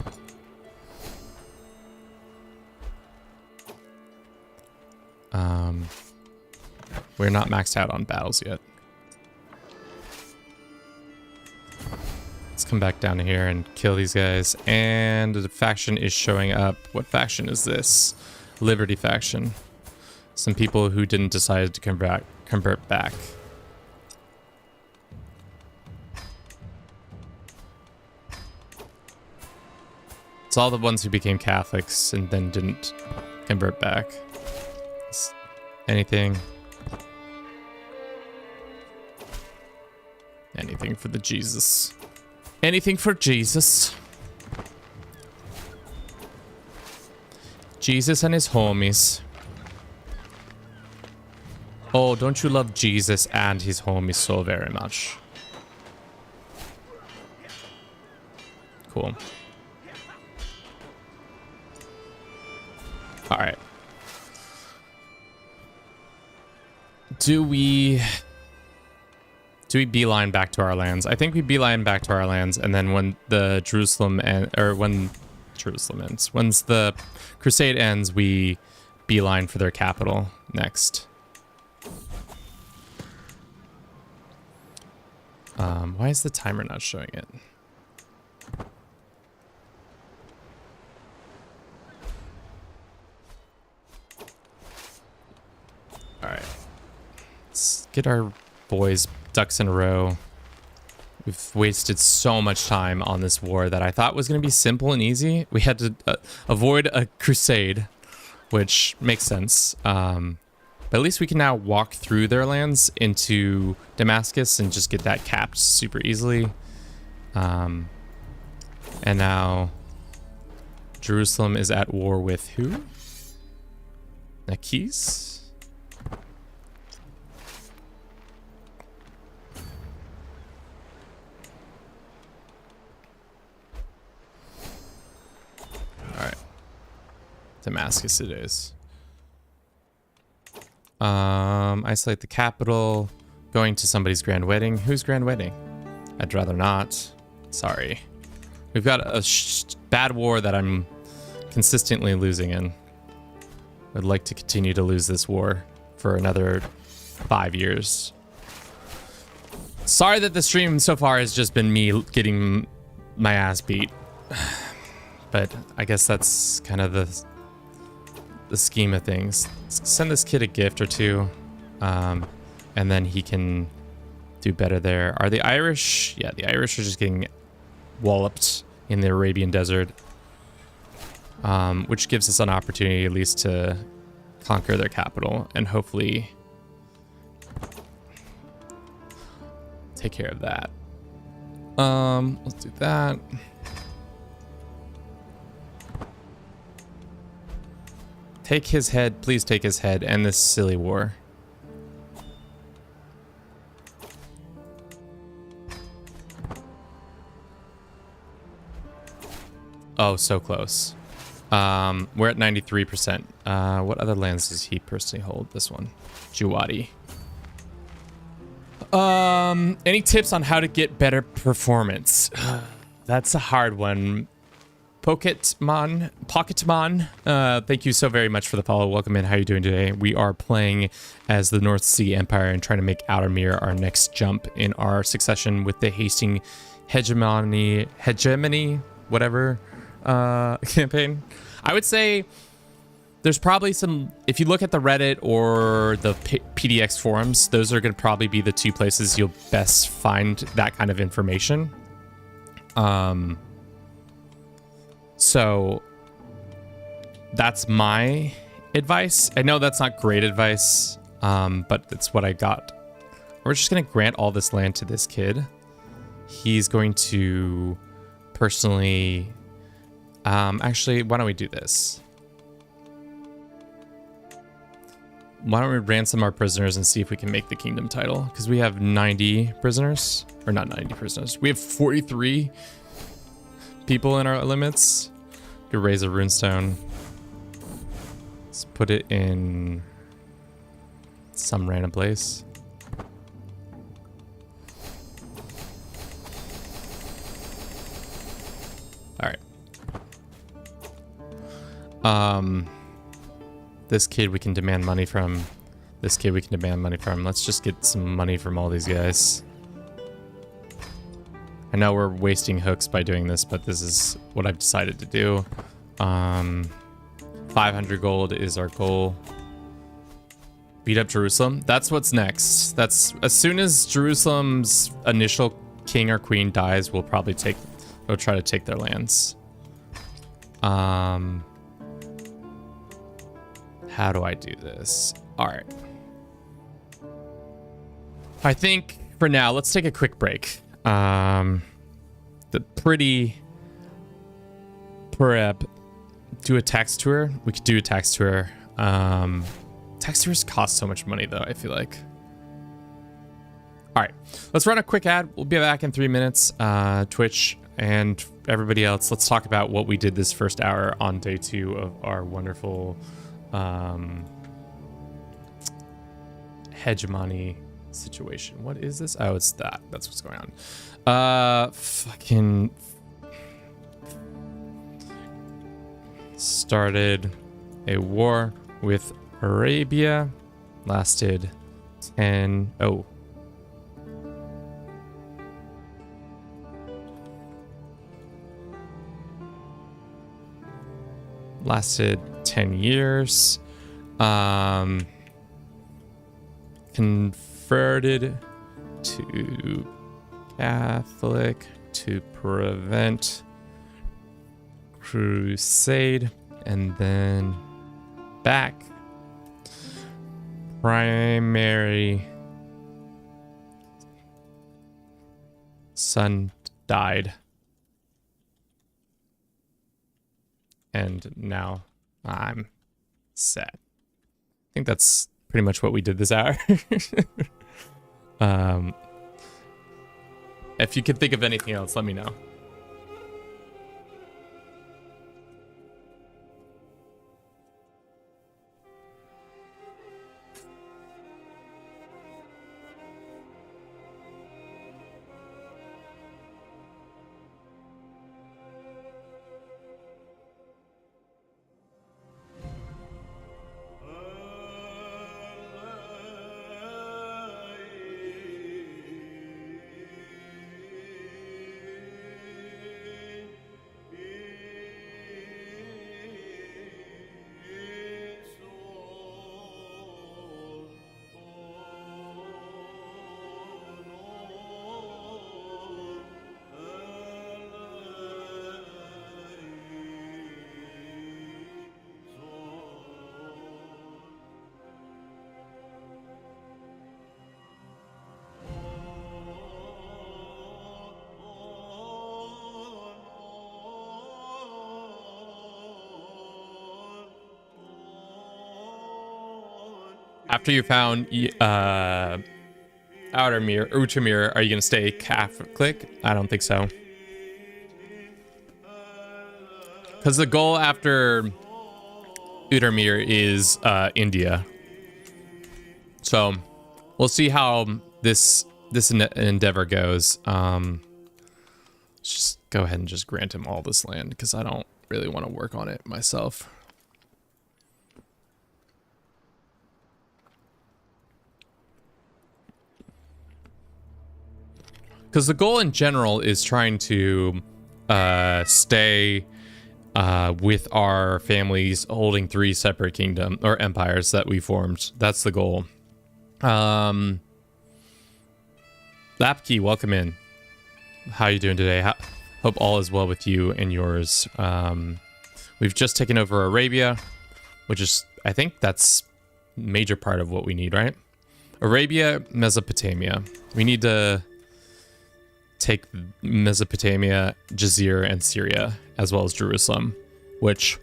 We're not maxed out on battles yet. Let's come back down here and kill these guys. And the faction is showing up. What faction is this? Liberty faction. Some people who didn't decide to convert back. It's all the ones who became Catholics and then didn't convert back. Anything. Anything for the Jesus. Anything for Jesus. Jesus and his homies. Oh, don't you love Jesus and his homies so very much? Cool. All right. Do we beeline back to our lands? I think we beeline back to our lands, and then when the Jerusalem when Jerusalem ends. Once the crusade ends, we beeline for their capital next. Why is the timer not showing it? All right. Let's get our boys ducks in a row. We've wasted so much time on this war that I thought was going to be simple and easy. We had to avoid a crusade, which makes sense. But at least we can now walk through their lands into Damascus and just get that capped super easily. And now Jerusalem is at war with who? Nakis? All right. Damascus it is. Isolate the capital. Going to somebody's grand wedding. Whose grand wedding? I'd rather not. Sorry. We've got a bad war that I'm consistently losing in. I'd like to continue to lose this war for another 5 years. Sorry that the stream so far has just been me getting my ass beat. But I guess that's kind of the scheme of things. Send this kid a gift or two, and then he can do better there. Are the Irish? Yeah, the Irish are just getting walloped in the Arabian desert, which gives us an opportunity at least to conquer their capital and hopefully take care of that. Let's do that. Take his head, please take his head, end this silly war. Oh, so close. We're at 93%. What other lands does he personally hold? This one. Juwadi. Any tips on how to get better performance? That's a hard one. Pocketmon, thank you so very much for the follow. Welcome in. How are you doing today? We are playing as the North Sea Empire and trying to make Outremer our next jump in our succession with the Hæsteinn Hegemony, whatever, campaign. I would say there's probably some, if you look at the Reddit or the PDX forums, those are going to probably be the two places you'll best find that kind of information. So that's my advice. I know that's not great advice, but it's what I got. We're just going to grant all this land to this kid. He's going to personally... actually, why don't we do this? Why don't we ransom our prisoners and see if we can make the kingdom title? Because we have 90 prisoners. Or not 90 prisoners. We have 43 people in our limits. Could raise a runestone. Let's put it in some random place. All right. This kid we can demand money from. This kid we can demand money from. Let's just get some money from all these guys. I know we're wasting hooks by doing this, but this is what I've decided to do. 500 gold is our goal. Beat up Jerusalem. That's what's next. That's as soon as Jerusalem's initial king or queen dies, we'll probably we'll try to take their lands. How do I do this? All right. I think for now, let's take a quick break. The pretty prep, do a tax tour. We could do a tax tour. Tax tours cost so much money though, I feel like. All right, let's run a quick ad. We'll be back in 3 minutes. Twitch and everybody else, let's talk about what we did this first hour on day 2 of our wonderful hegemony situation. What is this? Oh, it's that. That's what's going on. Fucking started a war with Arabia, lasted 10, oh. Lasted 10 years. Converted to Catholic to prevent Crusade, and then back. Primary son died. And now I'm sad. I think that's pretty much what we did this hour. If you could think of anything else, let me know. After you found Outremer, are you going to stay Catholic? I don't think so. Because the goal after Outremer is India. So we'll see how this endeavor goes. Let's just go ahead and just grant him all this land because I don't really want to work on it myself. Because the goal in general is trying to stay with our families holding 3 separate kingdom or empires that we formed. That's the goal. Lapkey, welcome in. How you doing today? Hope all is well with you and yours. We've just taken over Arabia, which is, I think that's a major part of what we need, right? Arabia, Mesopotamia. We need to take Mesopotamia, Jazeera, and Syria, as well as Jerusalem, which,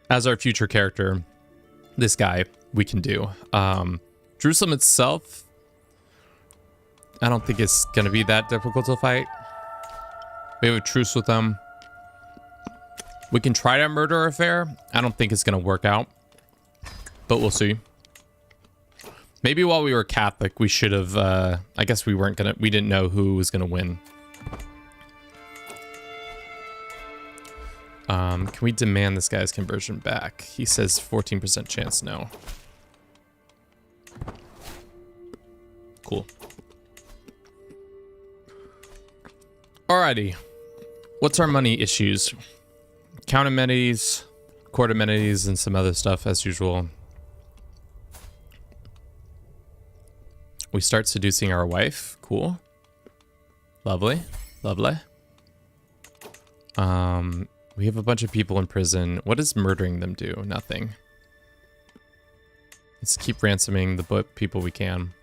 as our future character, this guy, we can do. Jerusalem itself, I don't think it's going to be that difficult to fight. We have a truce with them. We can try to murder affair. I don't think it's going to work out, but we'll see. Maybe while we were Catholic, we should have, I guess we didn't know who was gonna win. Can we demand this guy's conversion back? He says 14% chance, no. Cool. Alrighty. What's our money issues? Count amenities, court amenities, and some other stuff as usual. We start seducing our wife. Cool. Lovely. Lovely. We have a bunch of people in prison. What does murdering them do? Nothing. Let's keep ransoming the people we can.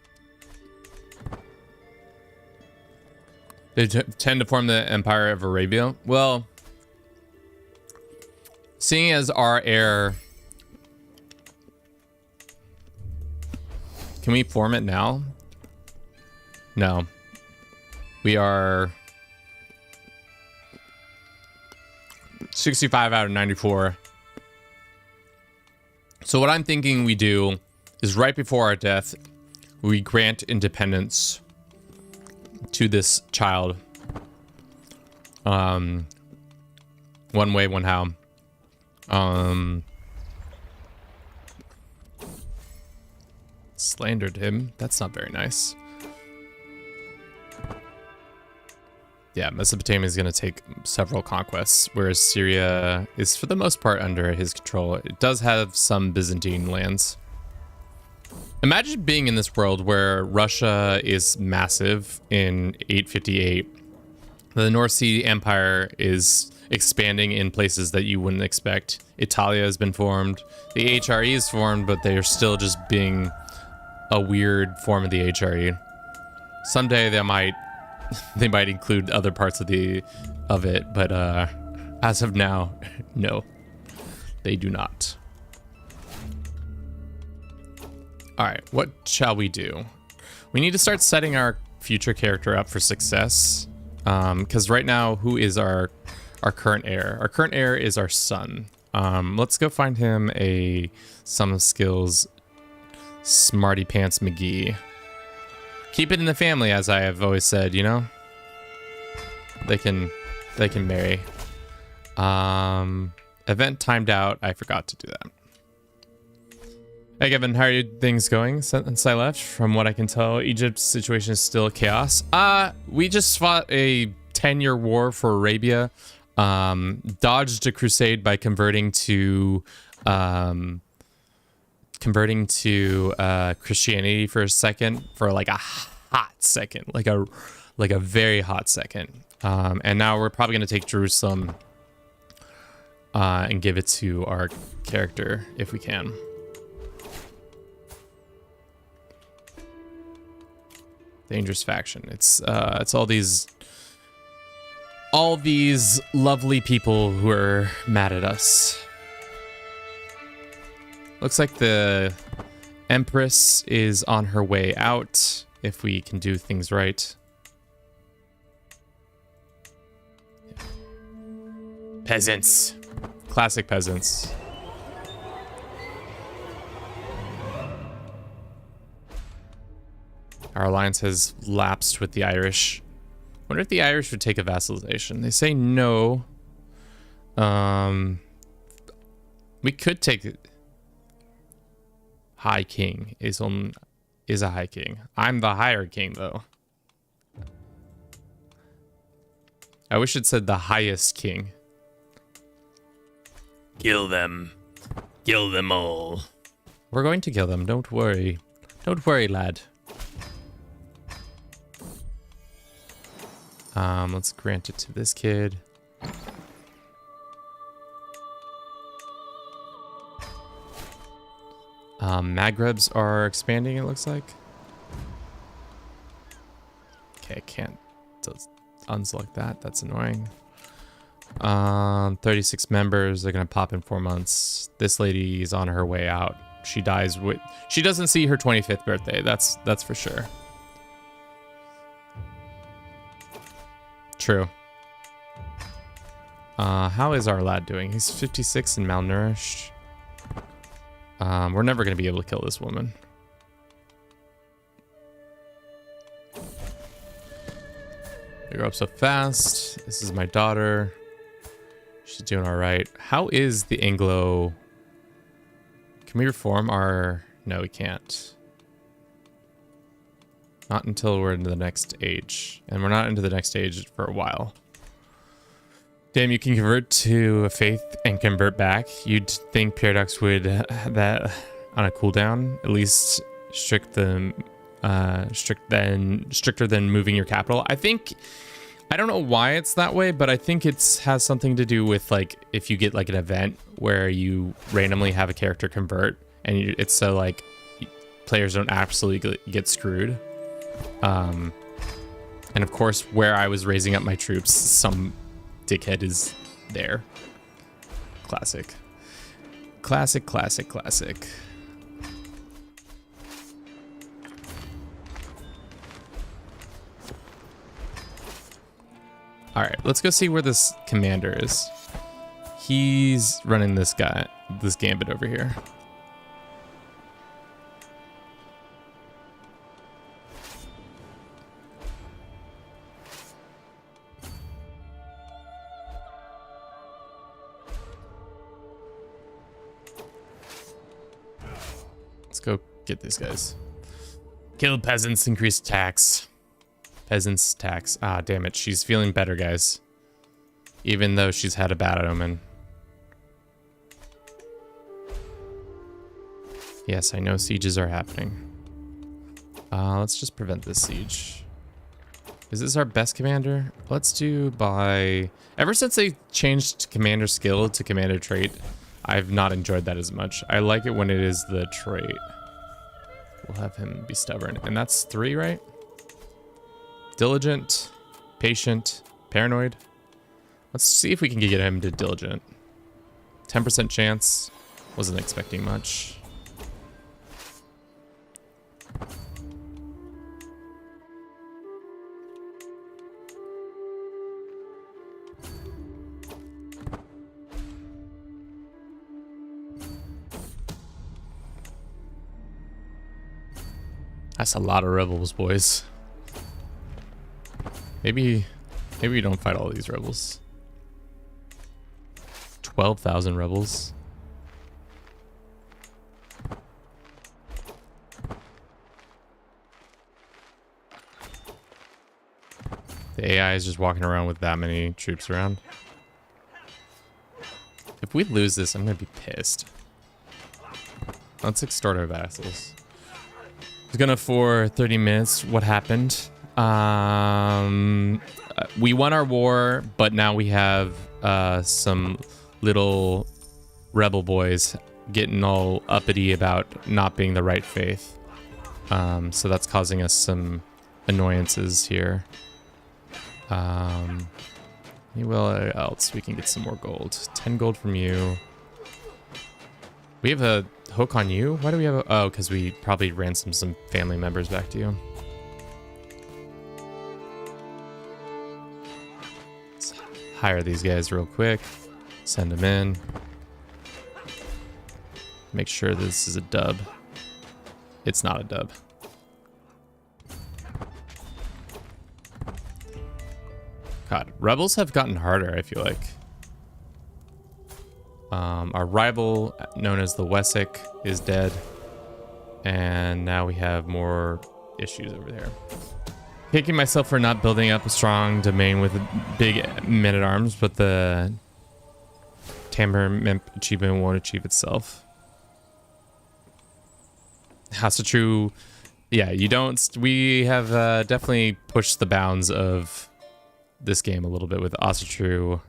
They tend to form the Empire of Arabia. Well, seeing as our heir... Can we form it now? No. We are 65 out of 94. So what I'm thinking we do is right before our death, we grant independence to this child. One One way, one how. Slandered him. That's not very nice. Yeah, Mesopotamia is going to take several conquests, whereas Syria is for the most part under his control. It does have some Byzantine lands. Imagine being in this world where Russia is massive in 858. The North Sea Empire is expanding in places that you wouldn't expect. Italia has been formed. The HRE is formed, but they are still just being a weird form of the HRE. Someday they might include other parts of it, but as of now, no, they do not. All right, what shall we do? We need to start setting our future character up for success, because right now, who is our current heir? Our current heir is our son. Let's go find him some skills Smarty Pants McGee. Keep it in the family, as I have always said, you know? They can marry. Event timed out. I forgot to do that. Hey, Kevin, how are things going since I left? From what I can tell, Egypt's situation is still chaos. We just fought a 10-year war for Arabia. Dodged a crusade by converting to Christianity for a second, for like a hot second, like a very hot second. And now we're probably gonna take Jerusalem and give it to our character if we can. Dangerous faction. It's all these lovely people who are mad at us. Looks like the Empress is on her way out, if we can do things right. Peasants. Classic peasants. Our alliance has lapsed with the Irish. Wonder if the Irish would take a vassalization. They say no. We could take it. High King is a High King. I'm the higher king, though. I wish it said the highest king. Kill them. Kill them all. We're going to kill them. Don't worry. Don't worry, lad. Let's grant it to this kid. Maghrebs are expanding, it looks like. Okay, I can't unselect that. That's annoying. 36 members. They're gonna pop in 4 months. This lady is on her way out. She dies with. She doesn't see her 25th birthday. That's for sure. True. How is our lad doing? He's 56 and malnourished. We're never gonna be able to kill this woman. They grow up so fast. This is my daughter. She's doing all right. How is the Anglo? Can we reform our? No, we can't. Not until we're into the next age, and we're not into the next age for a while. Damn, you can convert to a faith and convert back. You'd think Paradox would have that on a cooldown, at least stricter than moving your capital. I don't know why it's that way, but I think it has something to do with like if you get like an event where you randomly have a character convert, and it's so like players don't absolutely get screwed. And of course, where I was raising up my troops, some dickhead is there. Classic. Classic, classic, classic. All right, let's go see where this commander is. He's running this gambit over here. go get these guys. Kill peasants, increase tax. Peasants tax. Ah, damn it. She's feeling better, guys. Even though she's had a bad omen. Yes, I know sieges are happening. Let's just prevent this siege. Is this our best commander? Let's do by... Ever since they changed commander skill to commander trait, I've not enjoyed that as much. I like it when it is the trait. We'll have him be stubborn. And that's 3, right? Diligent, patient, paranoid. Let's see if we can get him to diligent. 10% chance. Wasn't expecting much. That's a lot of rebels, boys. Maybe we don't fight all these rebels. 12,000 rebels. The AI is just walking around with that many troops around. If we lose this, I'm gonna be pissed. Let's extort our vassals. I was gonna for 30 minutes. What happened? We won our war, but now we have some little rebel boys getting all uppity about not being the right faith. So that's causing us some annoyances here. Anywhere else we can get some more gold. 10 gold from you. We have a hook on you? Why do we have a... Oh, because we probably ransomed some family members back to you. Let's hire these guys real quick. Send them in. Make sure this is a dub. It's not a dub. God, rebels have gotten harder, I feel like. Our rival, known as the Wessex, is dead. And now we have more issues over there. Kicking myself for not building up a strong domain with big men-at-arms, but the Tamper achievement won't achieve itself. That's a true... Yeah, you don't... We have definitely pushed the bounds of this game a little bit with Asatru,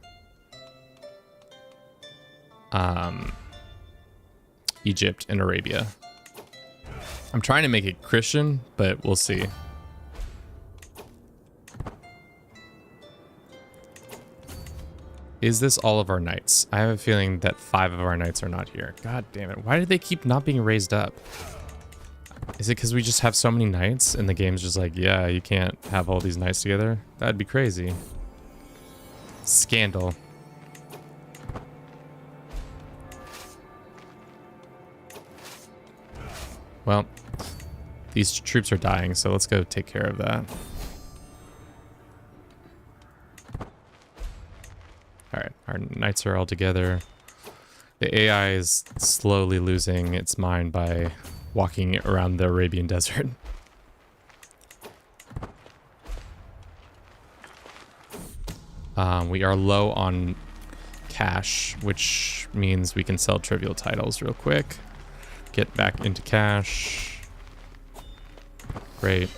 Egypt, and Arabia. I'm trying to make it Christian, but we'll see. Is this all of our knights? I have a feeling that 5 of our knights are not here. God damn it. Why do they keep not being raised up? Is it because we just have so many knights and the game's just like, yeah, you can't have all these knights together? That'd be crazy. Scandal. Well, these troops are dying, so let's go take care of that. Alright, our knights are all together. The AI is slowly losing its mind by walking around the Arabian desert. We are low on cash, which means we can sell trivial titles real quick. Get back into cash. Great.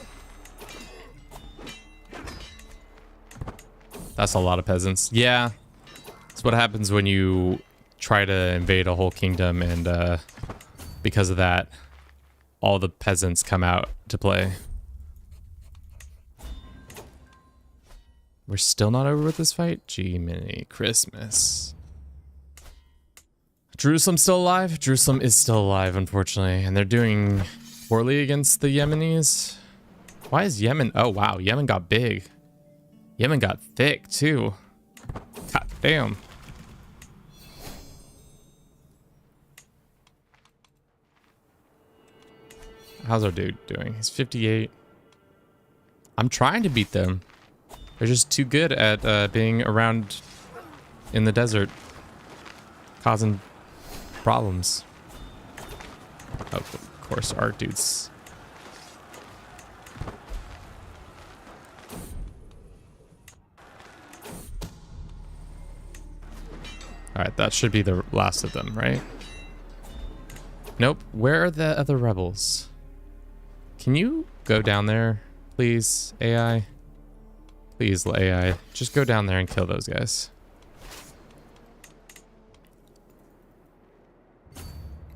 That's a lot of peasants. Yeah. That's what happens when you try to invade a whole kingdom, and because of that, all the peasants come out to play. We're still not over with this fight? Gee, mini Christmas. Jerusalem's still alive? Jerusalem is still alive, unfortunately. And they're doing poorly against the Yemenis. Why is Yemen... Oh, wow. Yemen got big. Yemen got thick, too. God damn. How's our dude doing? He's 58. I'm trying to beat them. They're just too good at being around in the desert, causing problems. Oh, course, our dudes. Alright, that should be the last of them, right? Nope. Where are the other rebels? Can you go down there, please, AI? Please, AI. Just go down there and kill those guys.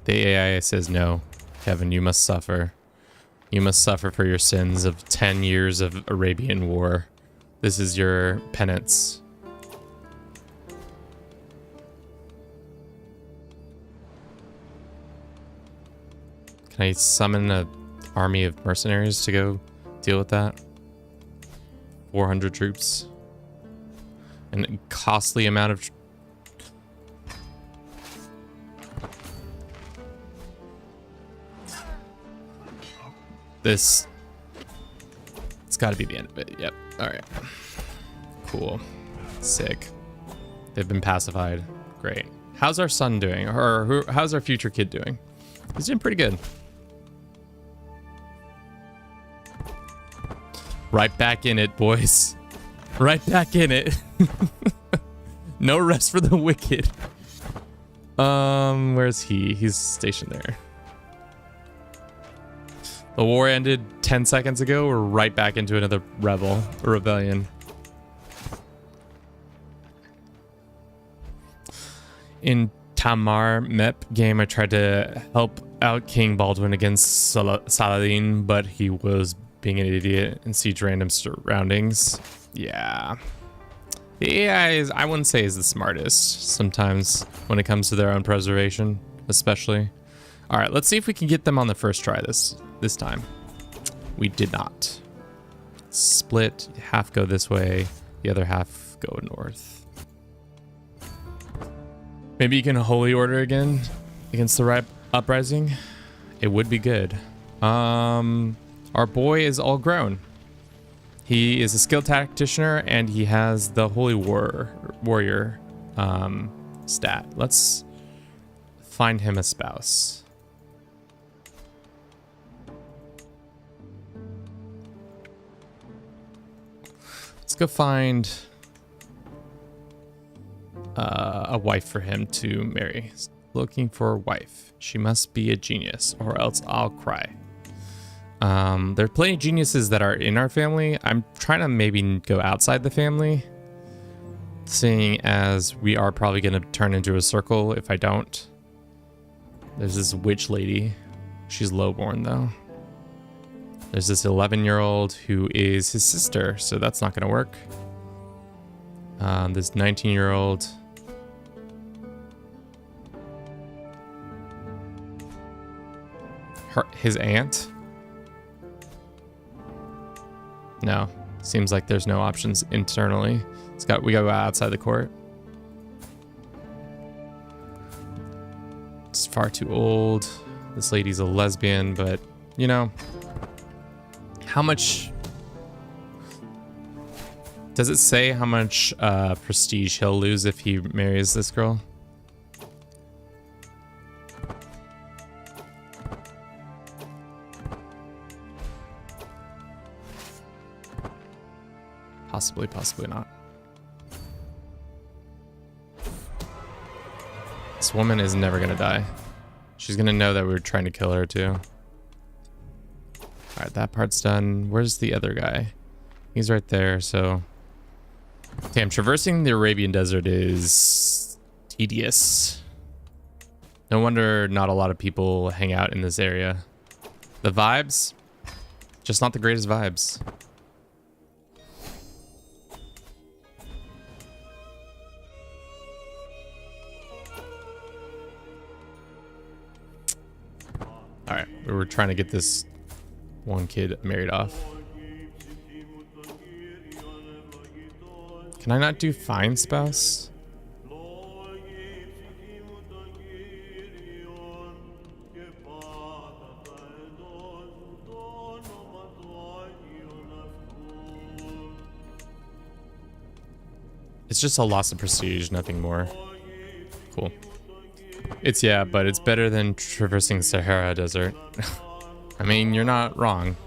The AI says no. Kevin, you must suffer. You must suffer for your sins of 10 years of Arabian War. This is your penance. Can I summon an army of mercenaries to go deal with that? 400 troops. And a costly amount of... This... It's gotta be the end of it. Yep. Alright. Cool. Sick. They've been pacified. Great. How's our son doing? Or how's our future kid doing? He's doing pretty good. Right back in it, boys. Right back in it. No rest for the wicked. Where's he? He's stationed there. The war ended 10 seconds ago. We're right back into another rebellion. In Tamar Mep game, I tried to help out King Baldwin against Saladin, but he was being an idiot and siege random surroundings. Yeah. The AI is, I wouldn't say, is the smartest sometimes when it comes to their own preservation, especially. All right, let's see if we can get them on the first try this time. We did not. Split, half go this way, the other half go north. Maybe you can holy order again against the uprising. It would be good. Our boy is all grown. He is a skilled tacticianer and he has the holy warrior stat. Let's find him a spouse. Let's go find a wife for him to marry. Looking for a wife. She must be a genius or else I'll cry. There are plenty of geniuses that are in our family. I'm trying to maybe go outside the family, seeing as we are probably going to turn into a circle if I don't. There's this witch lady. She's lowborn though. There's this 11-year-old who is his sister, so that's not going to work. This 19-year-old. His aunt? No. Seems like there's no options internally. We gotta go outside the court. It's far too old. This lady's a lesbian, but you know, how much does it say how much prestige he'll lose if he marries this girl? Possibly, possibly not. This woman is never gonna die. She's gonna know that we were trying to kill her too. Alright, that part's done. Where's the other guy? He's right there, so... Damn, traversing the Arabian desert is tedious. No wonder not a lot of people hang out in this area. The vibes? Just not the greatest vibes. Alright, we were trying to get this one kid married off. Can I not do find spouse? It's just a loss of prestige, nothing more. Cool. Yeah, but it's better than traversing Sahara Desert. I mean, you're not wrong.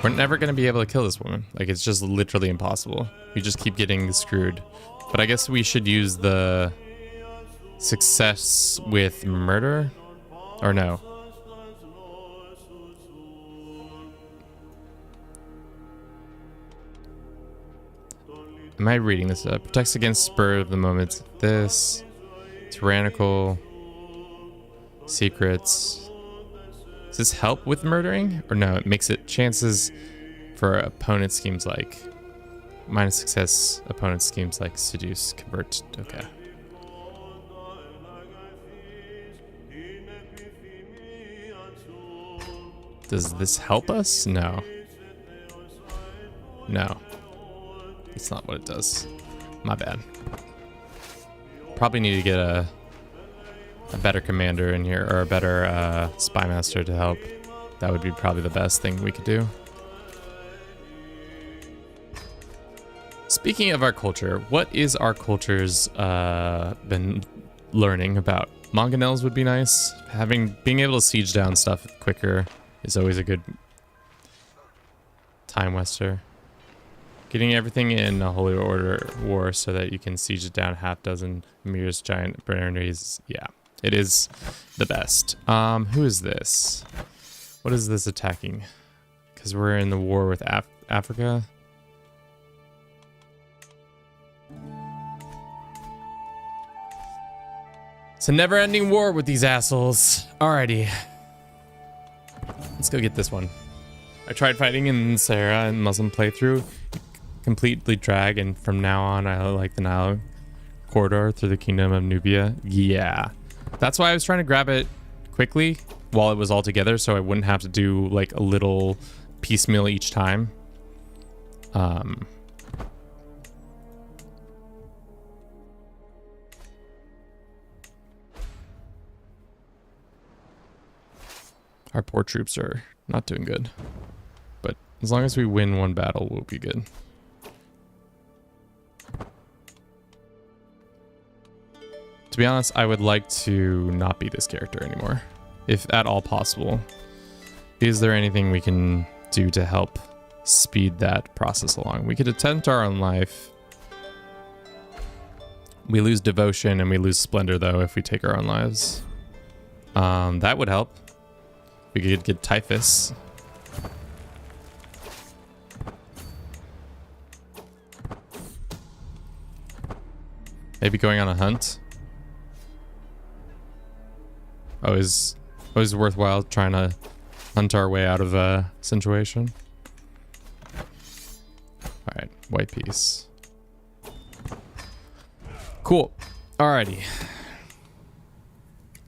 We're never going to be able to kill this woman. Like, it's just literally impossible. We just keep getting screwed. But I guess we should use the success with murder? Or no? Am I reading this up? Protects against spur of the moment. This. Tyrannical. Secrets. Does this help with murdering? Or no, it makes it chances for opponent schemes like minus success, opponent schemes like seduce, convert. Okay. Does this help us? No. No. It's not what it does. My bad. Probably need to get a better commander in here, or a better spy master to help. That would be probably the best thing we could do. Speaking of our culture, what is our culture's been learning about? Mangonels would be nice. Being able to siege down stuff quicker is always a good time waster. Getting everything in a holy order war so that you can siege it down half dozen Amir's giant granaries. Yeah, it is the best. Who is this? What is this attacking? Because we're in the war with Africa. It's a never-ending war with these assholes. Alrighty. Let's go get this one. I tried fighting in Sahara and Muslim playthrough. Completely drag, and from now on I like the Nile corridor through the kingdom of Nubia. Yeah. That's why I was trying to grab it quickly while it was all together so I wouldn't have to do like a little piecemeal each time. Our poor troops are not doing good. But as long as we win one battle, we'll be good. To be honest, I would like to not be this character anymore, if at all possible. Is there anything we can do to help speed that process along? We could attempt our own life. We lose devotion and we lose splendor, though, if we take our own lives. That would help. We could get typhus. Maybe going on a hunt. Always worthwhile trying to hunt our way out of a situation. Alright, white piece. Cool. Alrighty.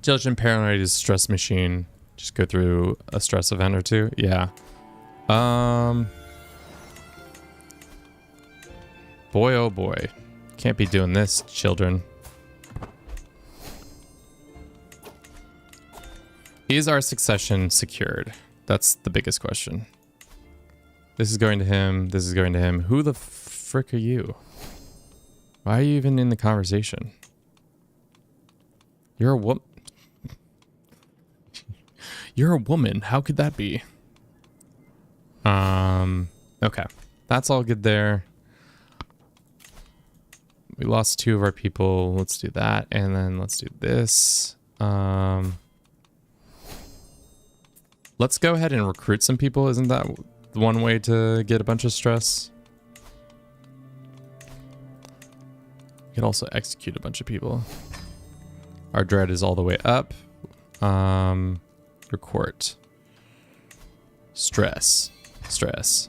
Diligent Paranoid is stress machine. Just go through a stress event or two. Yeah. Boy, oh boy. Can't be doing this, children. Is our succession secured? That's the biggest question. This is going to him. This is going to him. Who the frick are you? Why are you even in the conversation? You're a woman. You're a woman. How could that be? Okay. That's all good there. We lost 2 of our people. Let's do that. And then let's do this. Let's go ahead and recruit some people. Isn't that one way to get a bunch of stress? We could also execute a bunch of people. Our dread is all the way up. Record. Stress. Stress.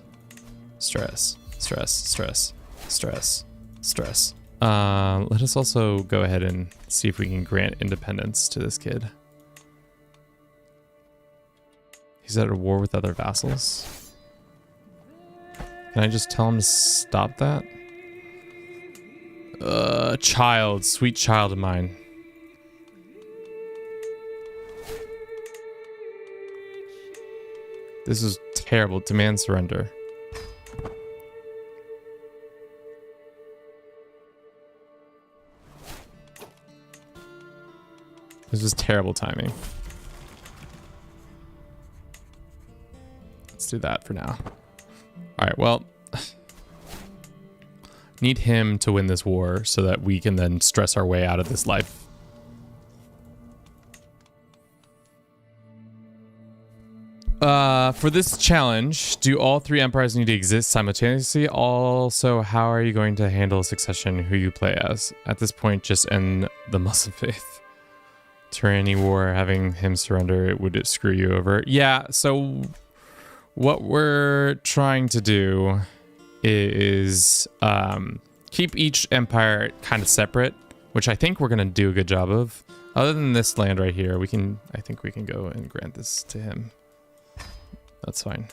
Stress. Stress. Stress. Stress. Stress. Let us also go ahead and see if we can grant independence to this kid. He's at a war with other vassals. Can I just tell him to stop that? Child, sweet child of mine. This is terrible. Demand surrender. This was terrible timing. Let's do that for now. All right, well, need him to win this war so that we can then stress our way out of this life. For this challenge, do all 3 empires need to exist simultaneously? Also, how are you going to handle succession, who you play as? At this point, just end the Muslim faith. Tyranny war, having him surrender, would it screw you over? Yeah, so what we're trying to do is keep each empire kind of separate, which I think we're going to do a good job of. Other than this land right here, I think we can go and grant this to him. That's fine.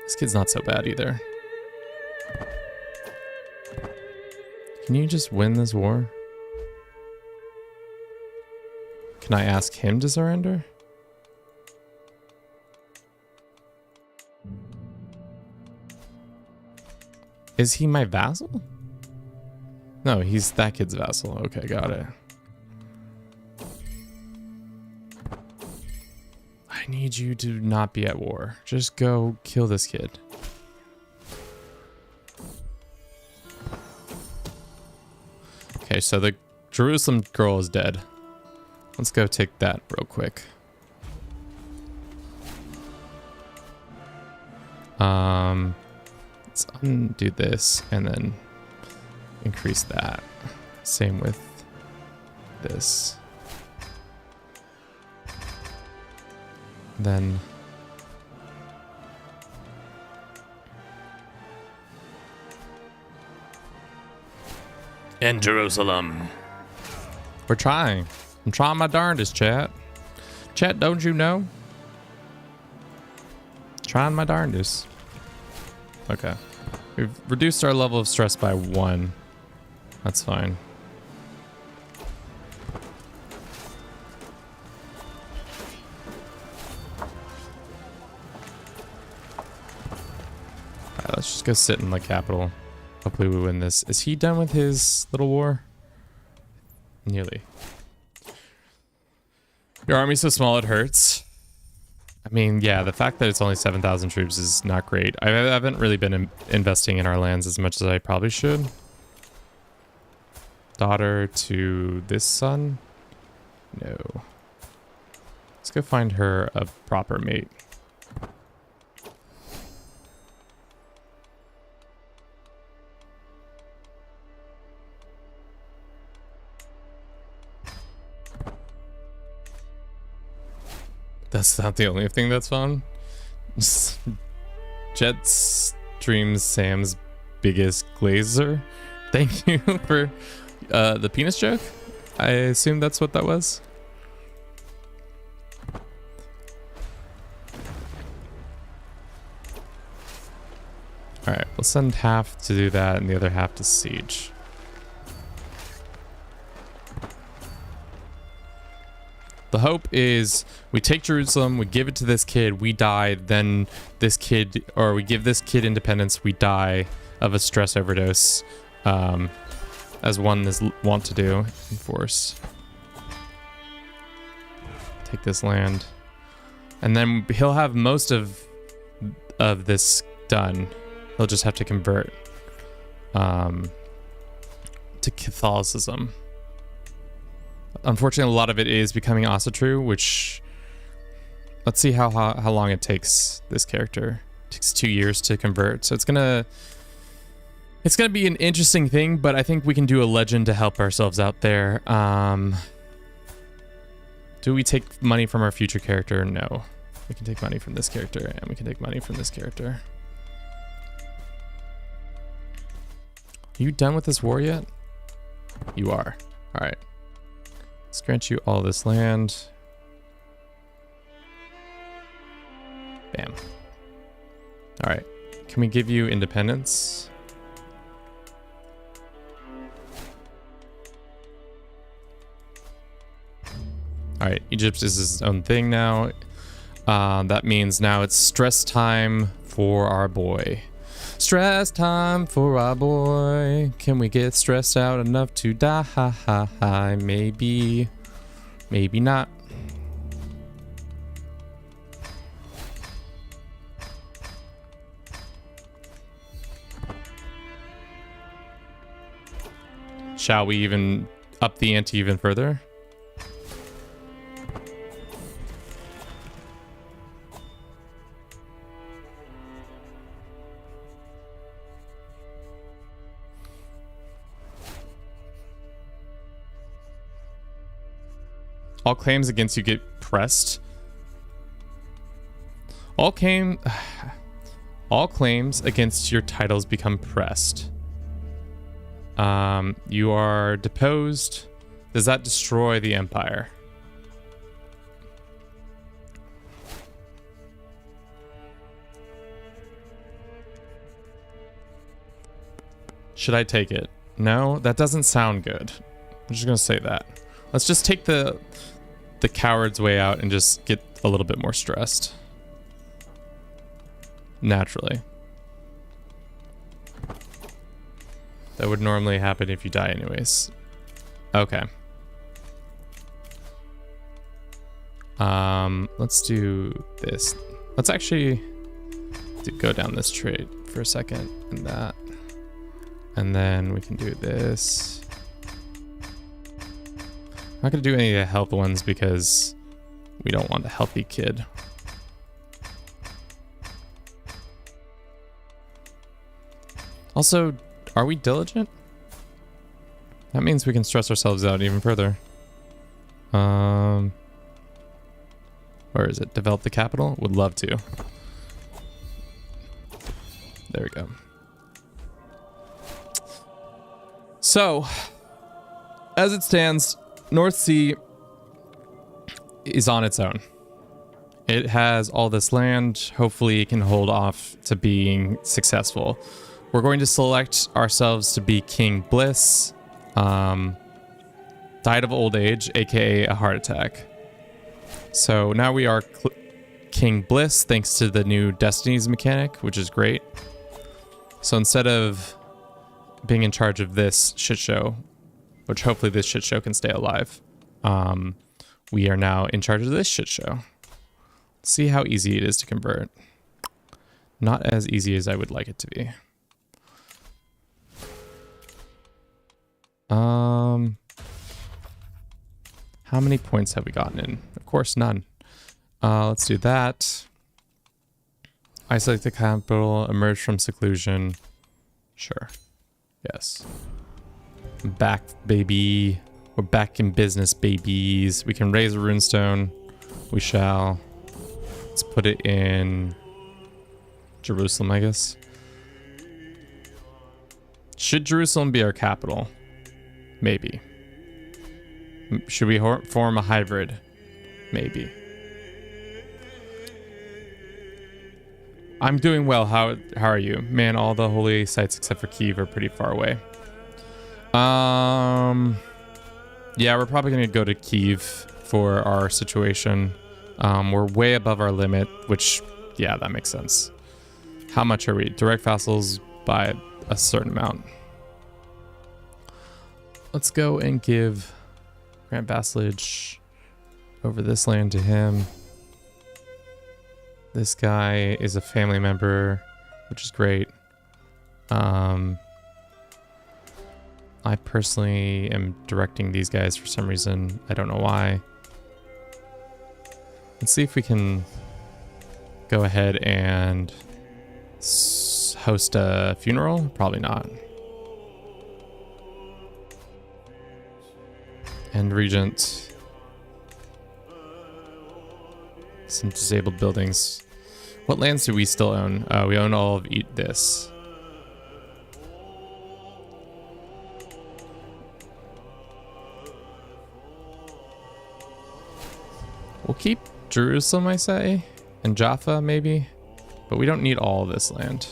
This kid's not so bad either. Can you just win this war? Can I ask him to surrender? Is he my vassal? No, he's that kid's vassal. Okay, got it. I need you to not be at war. Just go kill this kid. Okay, so the Jerusalem girl is dead. Let's go take that real quick. Let's undo this and then increase that. Same with this. Then in Jerusalem. We're trying. I'm trying my darndest, chat. Chat, don't you know? Trying my darndest. Okay. We've reduced our level of stress by 1. That's fine. Alright, let's just go sit in the capital. Hopefully we win this. Is he done with his little war? Nearly. Your army's so small it hurts. I mean, yeah, the fact that it's only 7,000 troops is not great. I haven't really been investing in our lands as much as I probably should. Daughter to this son? No. Let's go find her a proper mate. That's not the only thing that's fun. Jet streams Sam's biggest glazer. Thank you for the penis joke. I assume that's what that was. Alright, we'll send half to do that and the other half to siege. The hope is we take Jerusalem, we give it to this kid, we die, then this kid, or we give this kid independence, we die of a stress overdose, as one is wont to do, enforce. Take this land. And then he'll have most of this done. He'll just have to convert to Catholicism. Unfortunately, a lot of it is becoming also true, which let's see how long it takes this character. It takes 2 years to convert, so it's gonna be an interesting thing, but I think we can do a legend to help ourselves out there. Do we take money from our future character? No. We can take money from this character, and we can take money from this character. Are you done with this war yet? You are. All right. Let's grant you all this land. Bam. All right. Can we give you independence? All right. Egypt is its own thing now. That means now it's stress time for our boy. Stress time for our boy. Can we get stressed out enough to die? Maybe. Maybe not. Shall we even up the ante even further? All claims against you get pressed. All claims against your titles become pressed. You are deposed. Does that destroy the empire? Should I take it? No, that doesn't sound good. I'm just gonna say that. Let's just take the coward's way out and just get a little bit more stressed. Naturally. That would normally happen if you die anyways. Okay. Let's do this. Let's actually go down this trade for a second and that. And then we can do this. I'm not gonna do any of the health ones because we don't want a healthy kid. Also, are we diligent? That means we can stress ourselves out even further. Where is it? Develop the capital? Would love to. There we go. So, as it stands, North Sea is on its own. It has all this land. Hopefully it can hold off to being successful. We're going to select ourselves to be King Bliss. Died of old age, aka a heart attack. So now we are King Bliss thanks to the new Destinies mechanic, which is great. So instead of being in charge of this shit show, which hopefully this shit show can stay alive, we are now in charge of this shit show. Let's see how easy it is to convert. Not as easy as I would like it to be. How many points have we gotten in? Of course, none. Let's do that. Isolate the capital, emerge from seclusion. Sure. Yes. I'm back, baby. We're back in business, babies. We can raise a runestone. We shall. Let's put it in Jerusalem, I guess. Should Jerusalem be our capital? Maybe. Should we form a hybrid? Maybe. I'm doing well. How are you? Man, all the holy sites except for Kyiv are pretty far away. Yeah, we're probably going to go to Kyiv for our situation. We're way above our limit, which, yeah, that makes sense. How much are we? Direct vassals by a certain amount. Let's go and give grant vassalage over this land to him. This guy is a family member, which is great. I personally am directing these guys for some reason. I don't know why. Let's see if we can go ahead and host a funeral. Probably not. And regent. Some disabled buildings. What lands do we still own? We own all of this. We'll keep Jerusalem, I say, and Jaffa maybe, but we don't need all of this land.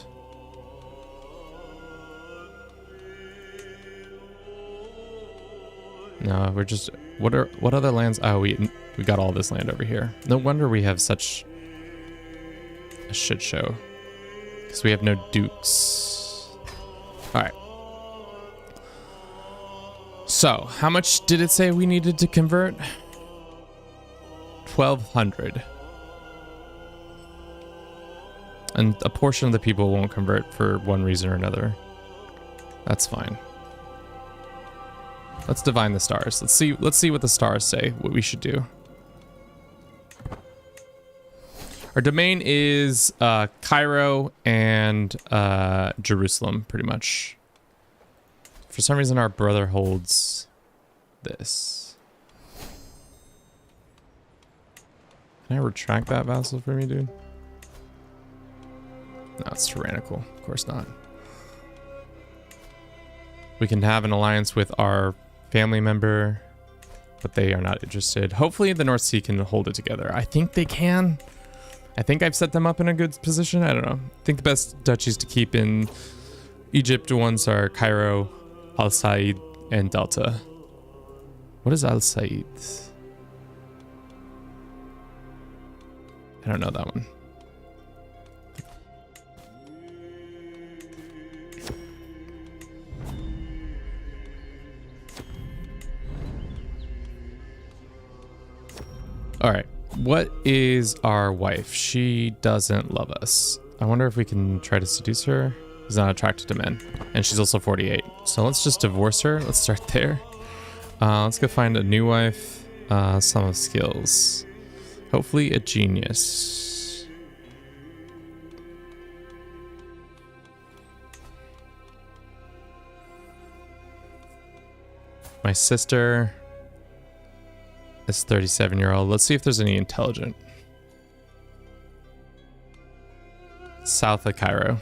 No, we're just, what other lands? Oh, we got all this land over here. No wonder we have such a shit show. Because we have no dukes. All right. So, how much did it say we needed to convert? 1,200. And a portion of the people won't convert for one reason or another. That's fine. Let's divine the stars. Let's see what the stars say, what we should do. Our domain is Cairo and Jerusalem, pretty much. For some reason, our brother holds this. Can I retract that vassal for me, dude? No, it's tyrannical. Of course not. We can have an alliance with our family member, but they are not interested. Hopefully, the North Sea can hold it together. I think they can. I think I've set them up in a good position. I don't know. I think the best duchies to keep in Egypt ones are Cairo, Al Said, and Delta. What is Al Said? I don't know that one. All right. What is our wife? She doesn't love us. I wonder if we can try to seduce her. She's not attracted to men. And she's also 48. So let's just divorce her. Let's start there. Let's go find a new wife. Some of skills. Hopefully a genius. My sister... this 37-year-old. Let's see if there's any intelligent. South of Cairo.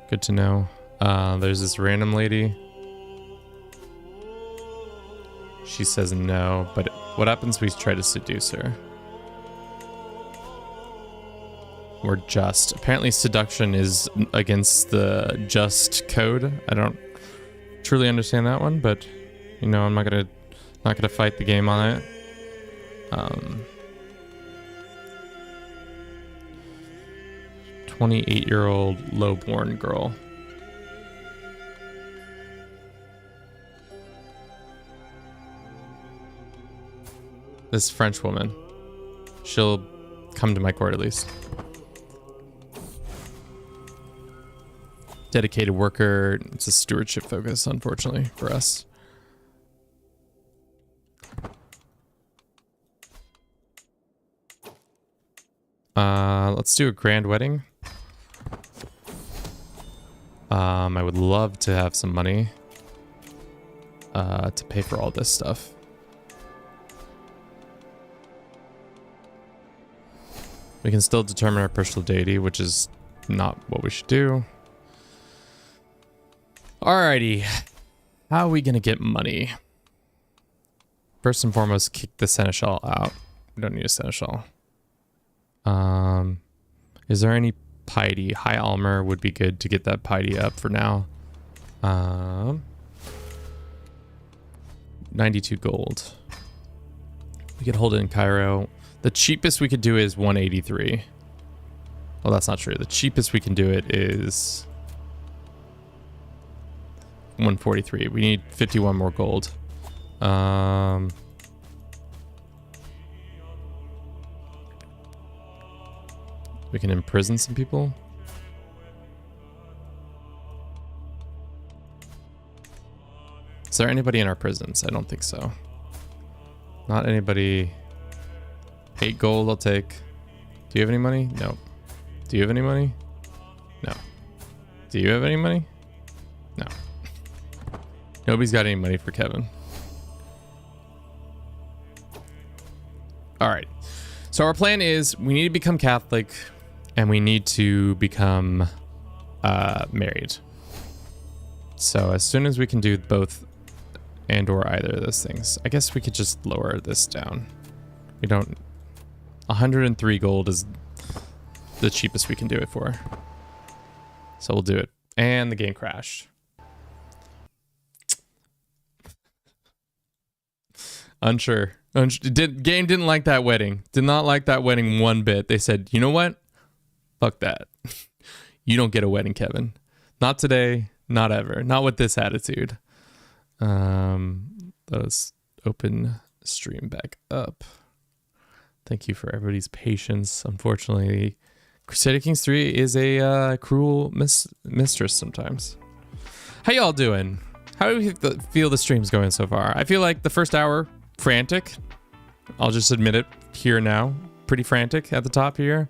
Good to know. There's this random lady. She says no, but what happens if we try to seduce her? We're just. Apparently seduction is against the just code. I don't truly understand that one, but you know, I'm not gonna fight the game on it. 28-year-old lowborn girl. This French woman. She'll come to my court at least. Dedicated worker. It's a stewardship focus, unfortunately, for us. Let's do a grand wedding. I would love to have some money to pay for all this stuff. We can still determine our personal deity, which is not what we should do. Alrighty. How are we gonna get money? First and foremost, kick the seneschal out. We don't need a seneschal. Is there any piety? High Almer would be good to get that piety up for now. 92 gold. We could hold it in Cairo. The cheapest we could do is 183. Well, that's not true. The cheapest we can do it is 143. We need 51 more gold. We can imprison some people. Is there anybody in our prisons? I don't think so. Not anybody. 8 gold I'll take. Do you have any money? No. Do you have any money? No. Do you have any money? No. Nobody's got any money for Kevin. All right. So our plan is we need to become Catholic and we need to become married. So as soon as we can do both and or either of those things, I guess we could just lower this down. We don't... 103 gold is the cheapest we can do it for. So we'll do it. And the game crashed. Unsure. Game didn't like that wedding. Did not like that wedding one bit. They said, you know what? Fuck that. You don't get a wedding, Kevin. Not today, not ever. Not with this attitude. Let's open stream back up. Thank you for everybody's patience. Unfortunately, Crusader Kings 3 is a cruel mistress sometimes. How y'all doing? How do we feel the stream's going so far? I feel like the first hour, frantic. I'll just admit it here now. Pretty frantic at the top here.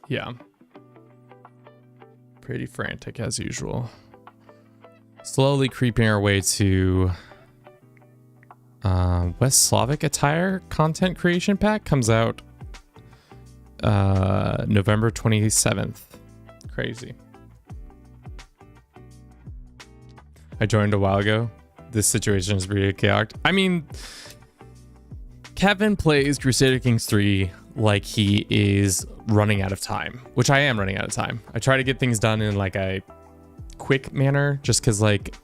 Yeah. Pretty frantic as usual. Slowly creeping our way to West Slavic Attire Content Creation Pack comes out November 27th. Crazy. I joined a while ago. This situation is really chaotic. I mean, Kevin plays Crusader Kings 3 like he is running out of time, which I am running out of time. I try to get things done in like a quick manner just because, like,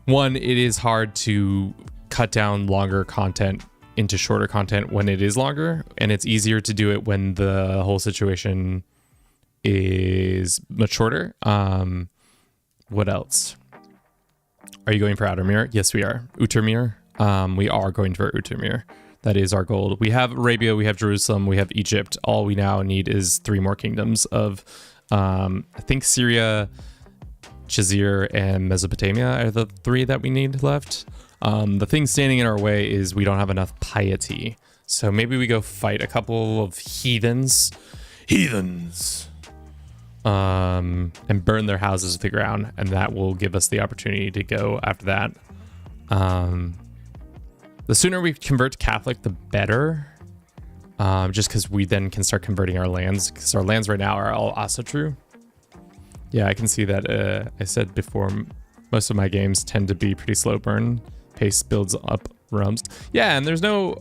one, it is hard to cut down longer content into shorter content when it is longer, and it's easier to do it when the whole situation is much shorter. What else? Are you going for Outremer? Yes, we are. Outremer. We are going for Outremer. That is our goal. We have Arabia, we have Jerusalem, we have Egypt. All we now need is 3 more kingdoms of, I think Syria, Chazir, and Mesopotamia are the 3 that we need left. The thing standing in our way is we don't have enough piety. So maybe we go fight a couple of heathens. And burn their houses to the ground, and that will give us the opportunity to go after that. The sooner we convert to Catholic, the better. Just because we then can start converting our lands, because our lands right now are all Asatru. Yeah, I can see that. I said before, most of my games tend to be pretty slow burn. Pace builds up realms. Yeah, and there's no,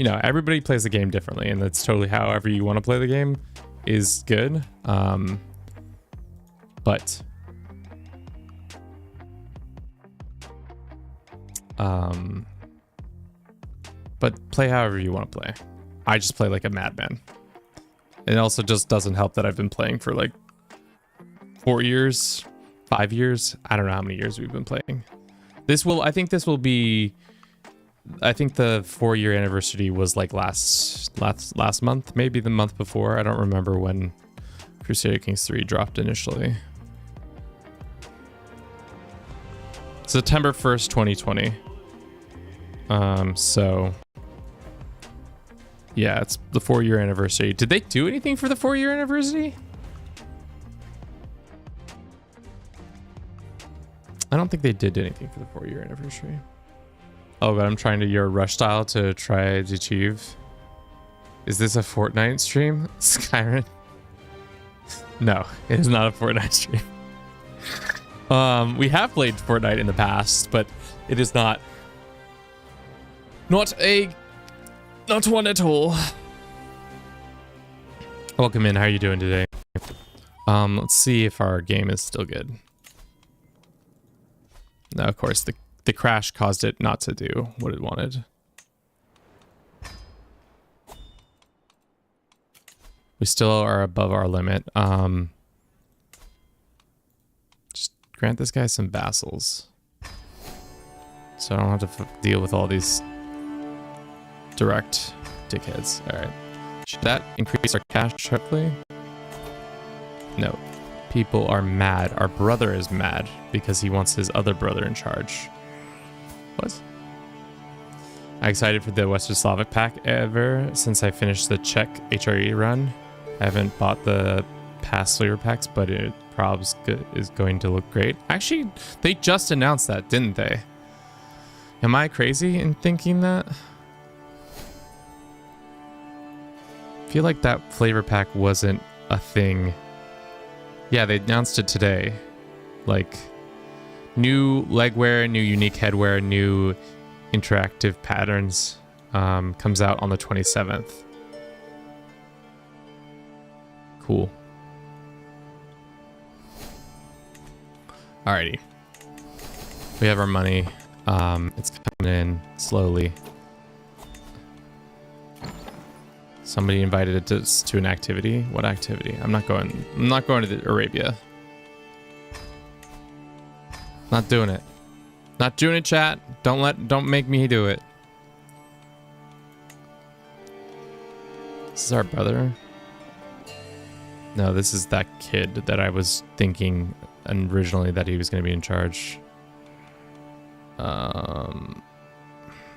everybody plays the game differently, and that's totally however you want to play the game is good. But play however you want to play. I just play like a madman. It also just doesn't help that I've been playing for like 4 years, 5 years. I don't know how many years we've been playing. I think the 4-year anniversary was like last month, maybe the month before. I don't remember when Crusader Kings 3 dropped initially. September 1st, 2020. So yeah, it's the 4-year anniversary. Did they do anything for the 4-year anniversary? I don't think they did anything for the 4-year anniversary. Oh, but I'm trying to your rush style to try to achieve. Is this a Fortnite stream, Skyrim? No, it is not a Fortnite stream. We have played Fortnite in the past, but it is not one at all. Welcome in. How are you doing today? Let's see if our game is still good. No, of course, the crash caused it not to do what it wanted. We still are above our limit. Just grant this guy some vassals, so I don't have to deal with all these direct dickheads. All right. Should that increase our cash, hopefully? No. People are mad. Our brother is mad because he wants his other brother in charge. What? I'm excited for the Western Slavic pack ever since I finished the Czech HRE run. I haven't bought the past flavor packs, but it probably is going to look great. Actually, they just announced that, didn't they? Am I crazy in thinking that? I feel like that flavor pack wasn't a thing. Yeah, they announced it today. Like, new legwear, new unique headwear, new interactive patterns comes out on the 27th. Cool. Alrighty. We have our money. It's coming in slowly. Somebody invited us to an activity. What activity? I'm not going to Arabia. Not doing it. Not doing it, chat. Don't make me do it. This is our brother. No, this is that kid that I was thinking originally that he was going to be in charge.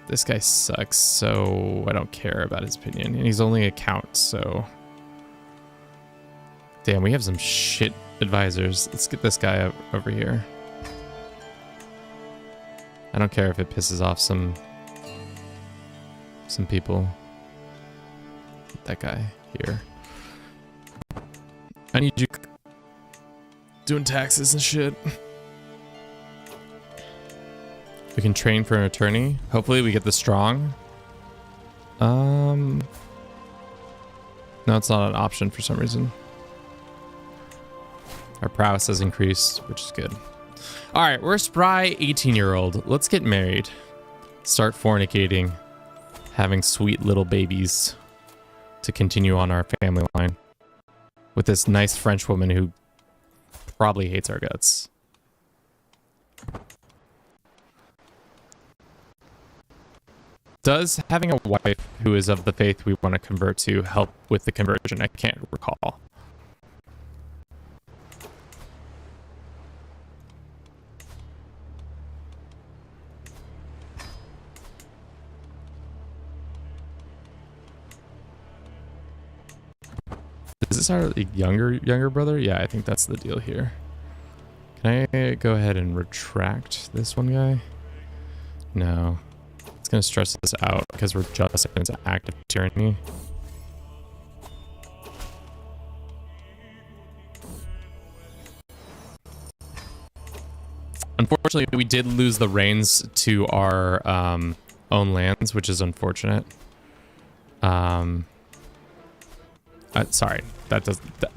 This guy sucks, so I don't care about his opinion. And he's only a count, so... Damn, we have some shit advisors. Let's get this guy over here. I don't care if it pisses off some people. Get that guy here. I need you doing taxes and shit. We can train for an attorney. Hopefully we get the strong. No, it's not an option for some reason. Our prowess has increased, which is good. All right, we're a spry 18-year-old. Let's get married. Start fornicating. Having sweet little babies to continue on our family line. With this nice French woman who probably hates our guts. Does having a wife who is of the faith we want to convert to help with the conversion? I can't recall. Is this our younger brother? Yeah, I think that's the deal here. Can I go ahead and retract this one guy? No. It's going to stress us out because we're just into active tyranny. Unfortunately, we did lose the reins to our own lands, which is unfortunate. Sorry, that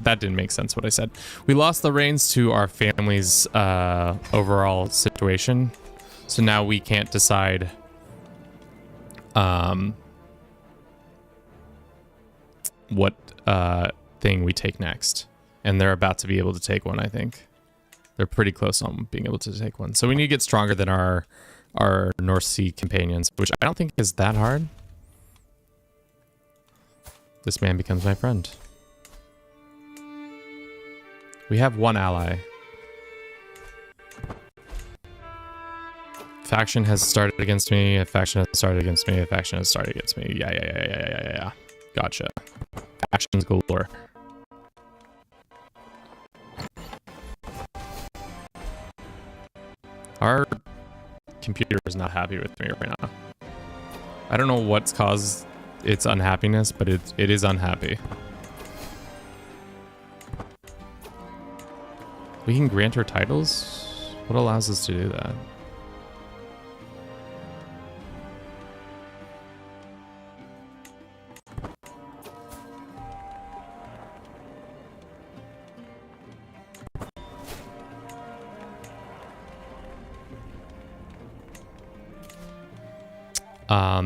didn't make sense what I said. We lost the reins to our family's overall situation, so now we can't decide what thing we take next. And they're about to be able to take one, I think. They're pretty close on being able to take one. So we need to get stronger than our North Sea companions, which I don't think is that hard. This man becomes my friend. We have one ally. Faction has started against me. A faction has started against me. A faction has started against me. Yeah. Gotcha. Factions galore. Our computer is not happy with me right now. I don't know what's caused its unhappiness, but it is unhappy. We can grant her titles? What allows us to do that?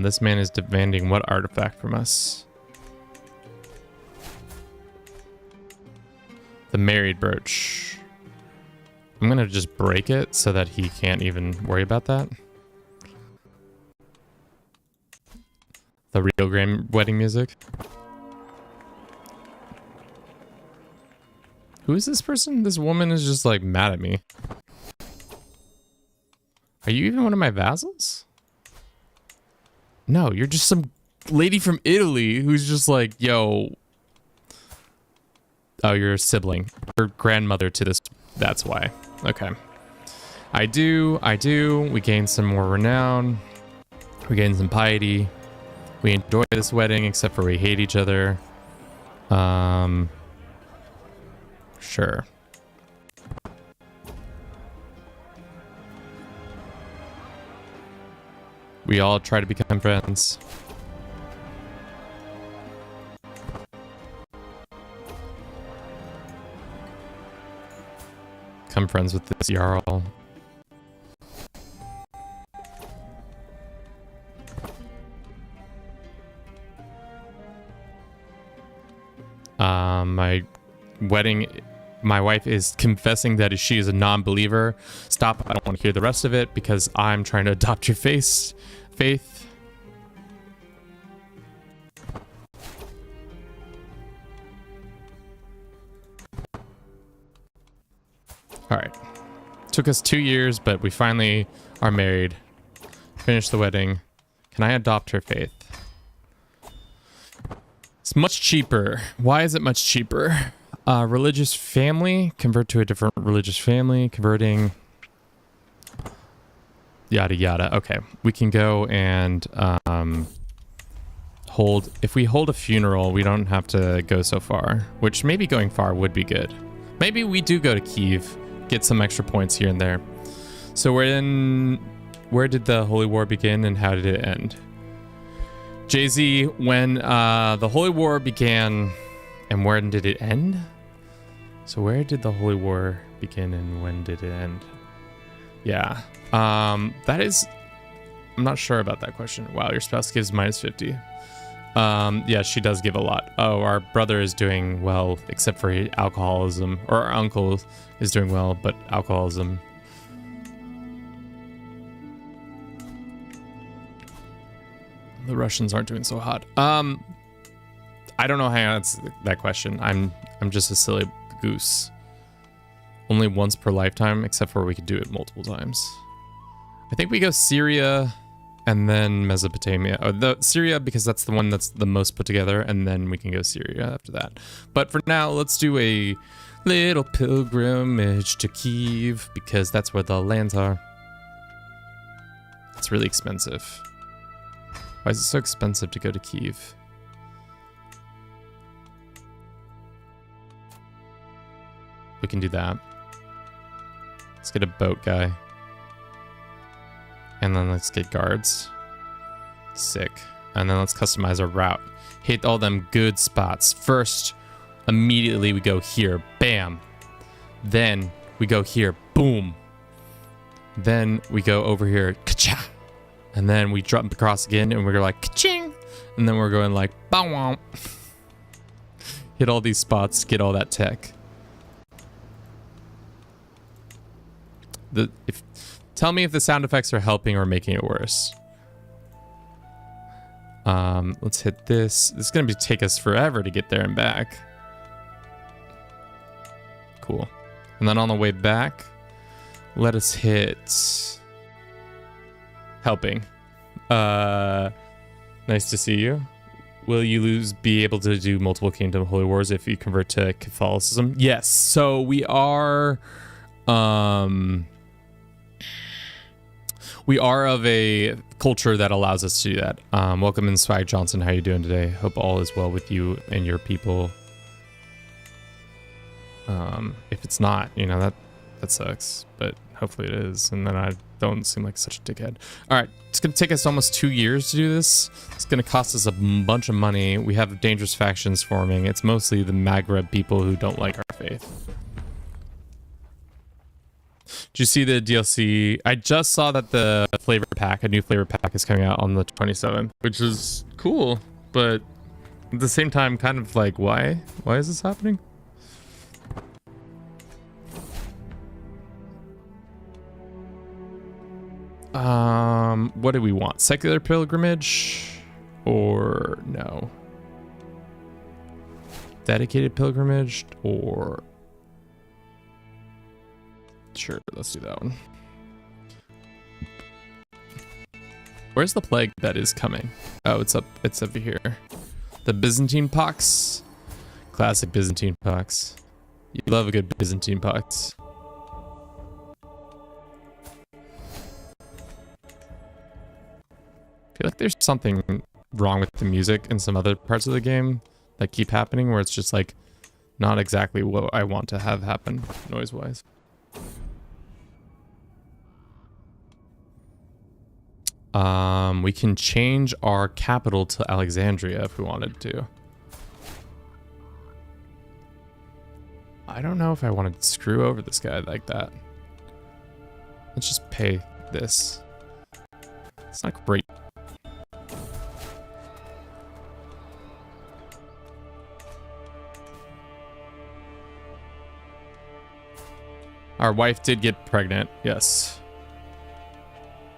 This man is demanding what artifact from us? The married brooch. I'm gonna just break it so that he can't even worry about that. The real grand wedding music. Who is this person? This woman is just like mad at me. Are you even one of my vassals? No, you're just some lady from Italy who's just like, yo. Oh, you're a sibling. You're grandmother to this. That's why. Okay. I do. We gain some more renown. We gain some piety. We enjoy this wedding, except for we hate each other. Sure. We all try to become friends. Become friends with this Jarl. wedding. My wife is confessing that she is a non-believer. Stop. I don't want to hear the rest of it because I'm trying to adopt your faith. All right. Took us 2 years, but we finally are married. Finished the wedding. Can I adopt her faith? It's much cheaper. Why is it much cheaper? Religious family. Convert to a different religious family. Converting. Yada, yada. Okay. We can go and hold... If we hold a funeral, we don't have to go so far. Which maybe going far would be good. Maybe we do go to Kyiv. Get some extra points here and there. So we're in... Where did the Holy War begin and how did it end? Jay-Z, when the Holy War began, and when did it end? So where did the Holy War begin and when did it end? Yeah, that is, I'm not sure about that question. Wow, your spouse gives -50. Yeah, she does give a lot. Oh, our brother is doing well, except for alcoholism, or our uncle is doing well, but alcoholism. The Russians aren't doing so hot. I don't know how to answer that question. I'm just a silly goose. Only once per lifetime, except for we could do it multiple times. I think we go Syria and then Mesopotamia. Oh, the Syria because that's the one that's the most put together, and then we can go Syria after that. But for now, let's do a little pilgrimage to Kyiv because that's where the lands are. It's really expensive. Why is it so expensive to go to Kyiv? We can do that. Let's get a boat guy. And then let's get guards. Sick. And then let's customize our route. Hit all them good spots. First, immediately we go here. Bam. Then we go here. Boom. Then we go over here. Ka-cha. And then we jump across again and we're like, ka-ching! And then we're going like, bow-wow. Hit all these spots, get all that tech. Tell me if the sound effects are helping or making it worse. Let's hit this. This is going to take us forever to get there and back. Cool. And then on the way back, let us hit... Helping. Nice to see you. Will you be able to do multiple Kingdom Holy Wars if you convert to Catholicism? Yes. So we are of a culture that allows us to do that. Welcome in Swag Johnson. How you doing today? Hope all is well with you and your people. If it's not, you know, that sucks, but hopefully it is, and then I don't seem like such a dickhead. All right, it's gonna take us almost 2 years to do this. It's gonna cost us a bunch of money. We have dangerous factions forming. It's mostly the Maghreb people who don't like our faith. Did you see the DLC? I just saw that the flavor pack, a new flavor pack, is coming out on the 27th, which is cool, but at the same time, kind of like, why? Why is this happening? What do we want? Secular pilgrimage or no? Dedicated pilgrimage or... Sure, let's do that one. Where's the plague that is coming? Oh, it's over here. The Byzantine pox. Classic Byzantine pox. You love a good Byzantine pox. I feel like there's something wrong with the music in some other parts of the game that keep happening where it's just like not exactly what I want to have happen noise-wise. We can change our capital to Alexandria if we wanted to. I don't know if I want to screw over this guy like that. Let's just pay this. It's not great. Our wife did get pregnant. Yes.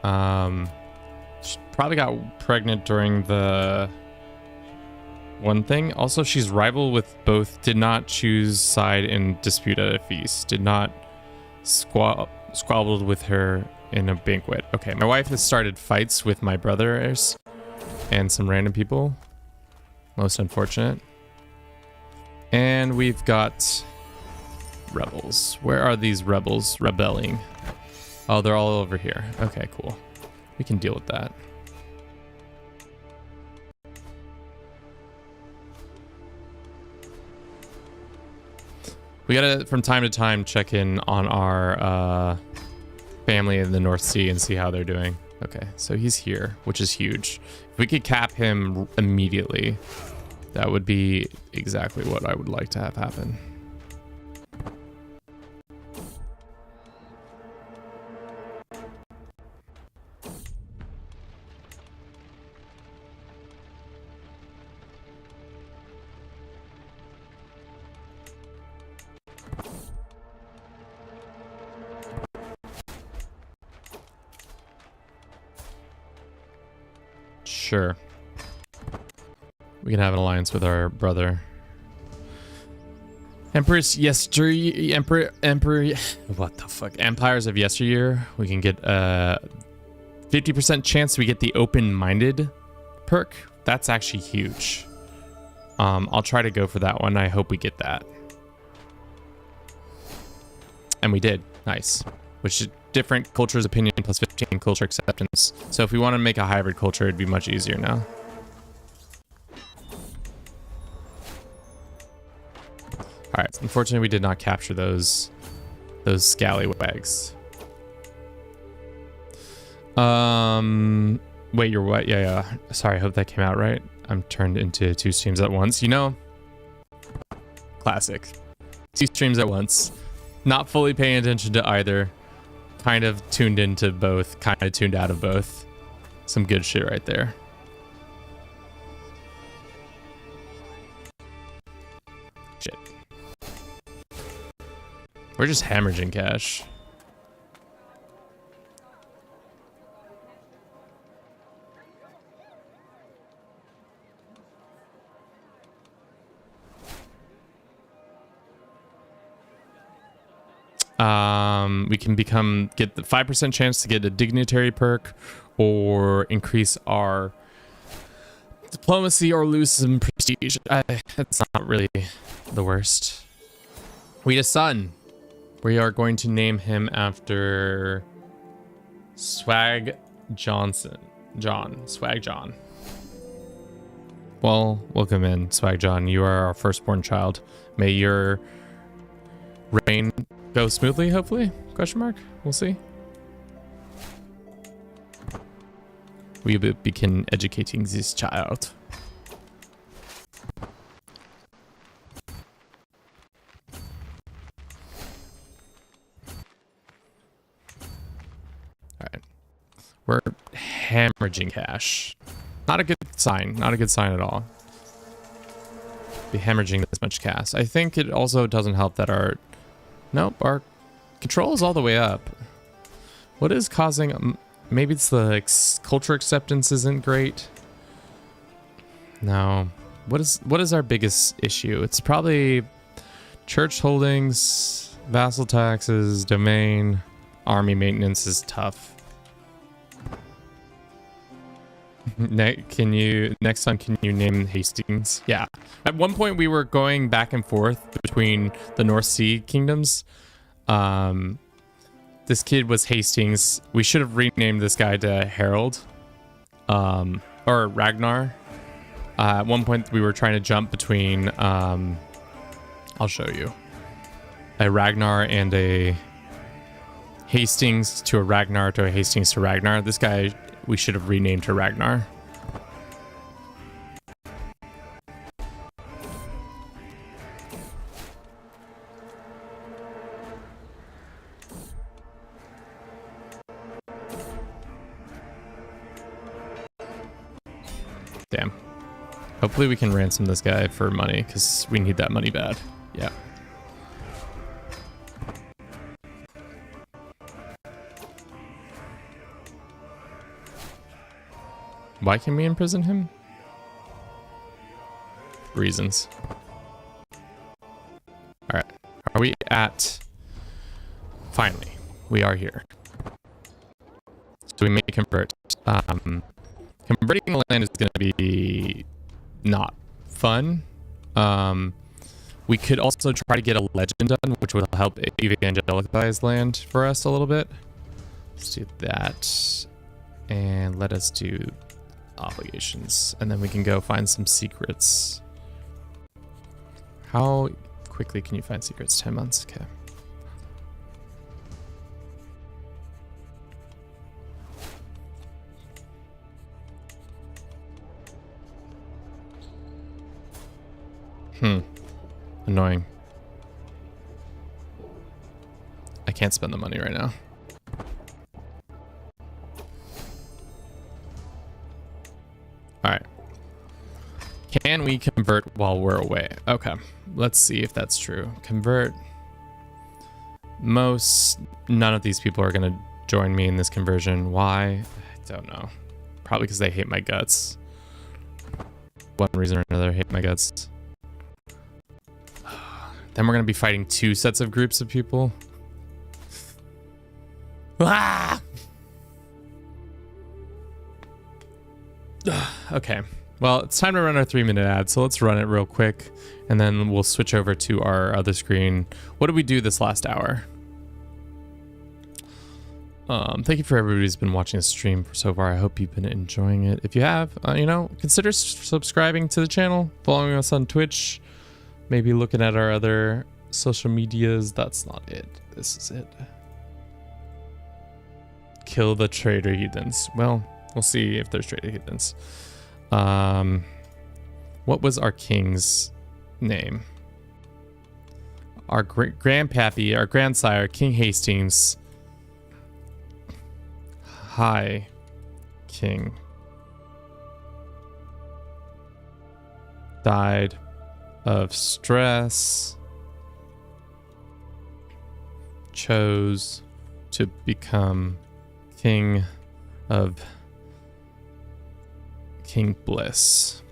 She probably got pregnant during the one thing. Also, she's rival with both. Did not choose side in dispute at a feast. Did not squabbled with her in a banquet. Okay, my wife has started fights with my brothers and some random people. Most unfortunate. And we've got rebels. Where are these rebels rebelling? Oh, they're all over here. Okay, cool. We can deal with that. We gotta, from time to time, check in on our family in the North Sea and see how they're doing. Okay, so he's here, which is huge. If we could cap him immediately, that would be exactly what I would like to have happen. Sure. We can have an alliance with our brother. Emperors yesteryear, what the fuck? Empires of yesteryear. We can get a 50% chance we get the open-minded perk. That's actually huge. I'll try to go for that one. I hope we get that. And we did. Nice. Which is different culture's opinion plus 15 culture acceptance. So if we want to make a hybrid culture, it'd be much easier now. All right. Unfortunately, we did not capture those scallywags. Wait, you're what? Yeah. Sorry, I hope that came out right. I'm turned into 2 streams at once. You know, classic. 2 streams at once. Not fully paying attention to either. Kind of tuned into both. Kind of tuned out of both. Some good shit right there. Shit. We're just hemorrhaging cash. We can get the 5% chance to get a dignitary perk or increase our diplomacy or lose some prestige. That's not really the worst. We had a son. We are going to name him after Swag John. Well, welcome in, Swag John. You are our firstborn child. May your reign go smoothly, hopefully? Question mark? We'll see. We will begin educating this child. Alright. We're hemorrhaging cash. Not a good sign. Not a good sign at all. Be hemorrhaging this much cash. I think it also doesn't help that our control is all the way up. What is causing... maybe it's the culture acceptance isn't great. No. What is our biggest issue? It's probably church holdings, vassal taxes, domain, army maintenance is tough. Next time, can you name Hastings? Yeah. At one point, we were going back and forth between the North Sea kingdoms. This kid was Hastings. We should have renamed this guy to Harold, or Ragnar. At one point, we were trying to jump between. I'll show you. A Ragnar and a Hastings to a Ragnar to a Hastings to Ragnar. This guy we should have renamed to Ragnar. Damn. Hopefully we can ransom this guy for money, because we need that money bad. Yeah. Why can we imprison him? Reasons. All right. Are we at... Finally, we are here. So we may convert. Converting the land is going to be not fun. We could also try to get a legend done, which will help evangelicize land for us a little bit. Let's do that. And let us do obligations. And then we can go find some secrets. How quickly can you find secrets? 10 months? Okay. Annoying. I can't spend the money right now. Alright. Can we convert while we're away? Okay. Let's see if that's true. Convert. None of these people are going to join me in this conversion. Why? I don't know. Probably because they hate my guts. One reason or another, hate my guts. Then we're going to be fighting 2 sets of groups of people. Ah! Okay. Well, it's time to run our 3-minute ad, so let's run it real quick, and then we'll switch over to our other screen. What did we do this last hour? Thank you for everybody who's been watching the stream so far. I hope you've been enjoying it. If you have, consider subscribing to the channel, following us on Twitch, maybe looking at our other social medias. That's not it. This is it. Kill the traitor heathens. Well, we'll see if there's traitor heathens. What was our king's name? Our grandpappy, our grandsire, King Hæsteinn. High King. Died of stress. Chose to become king of King Bliss.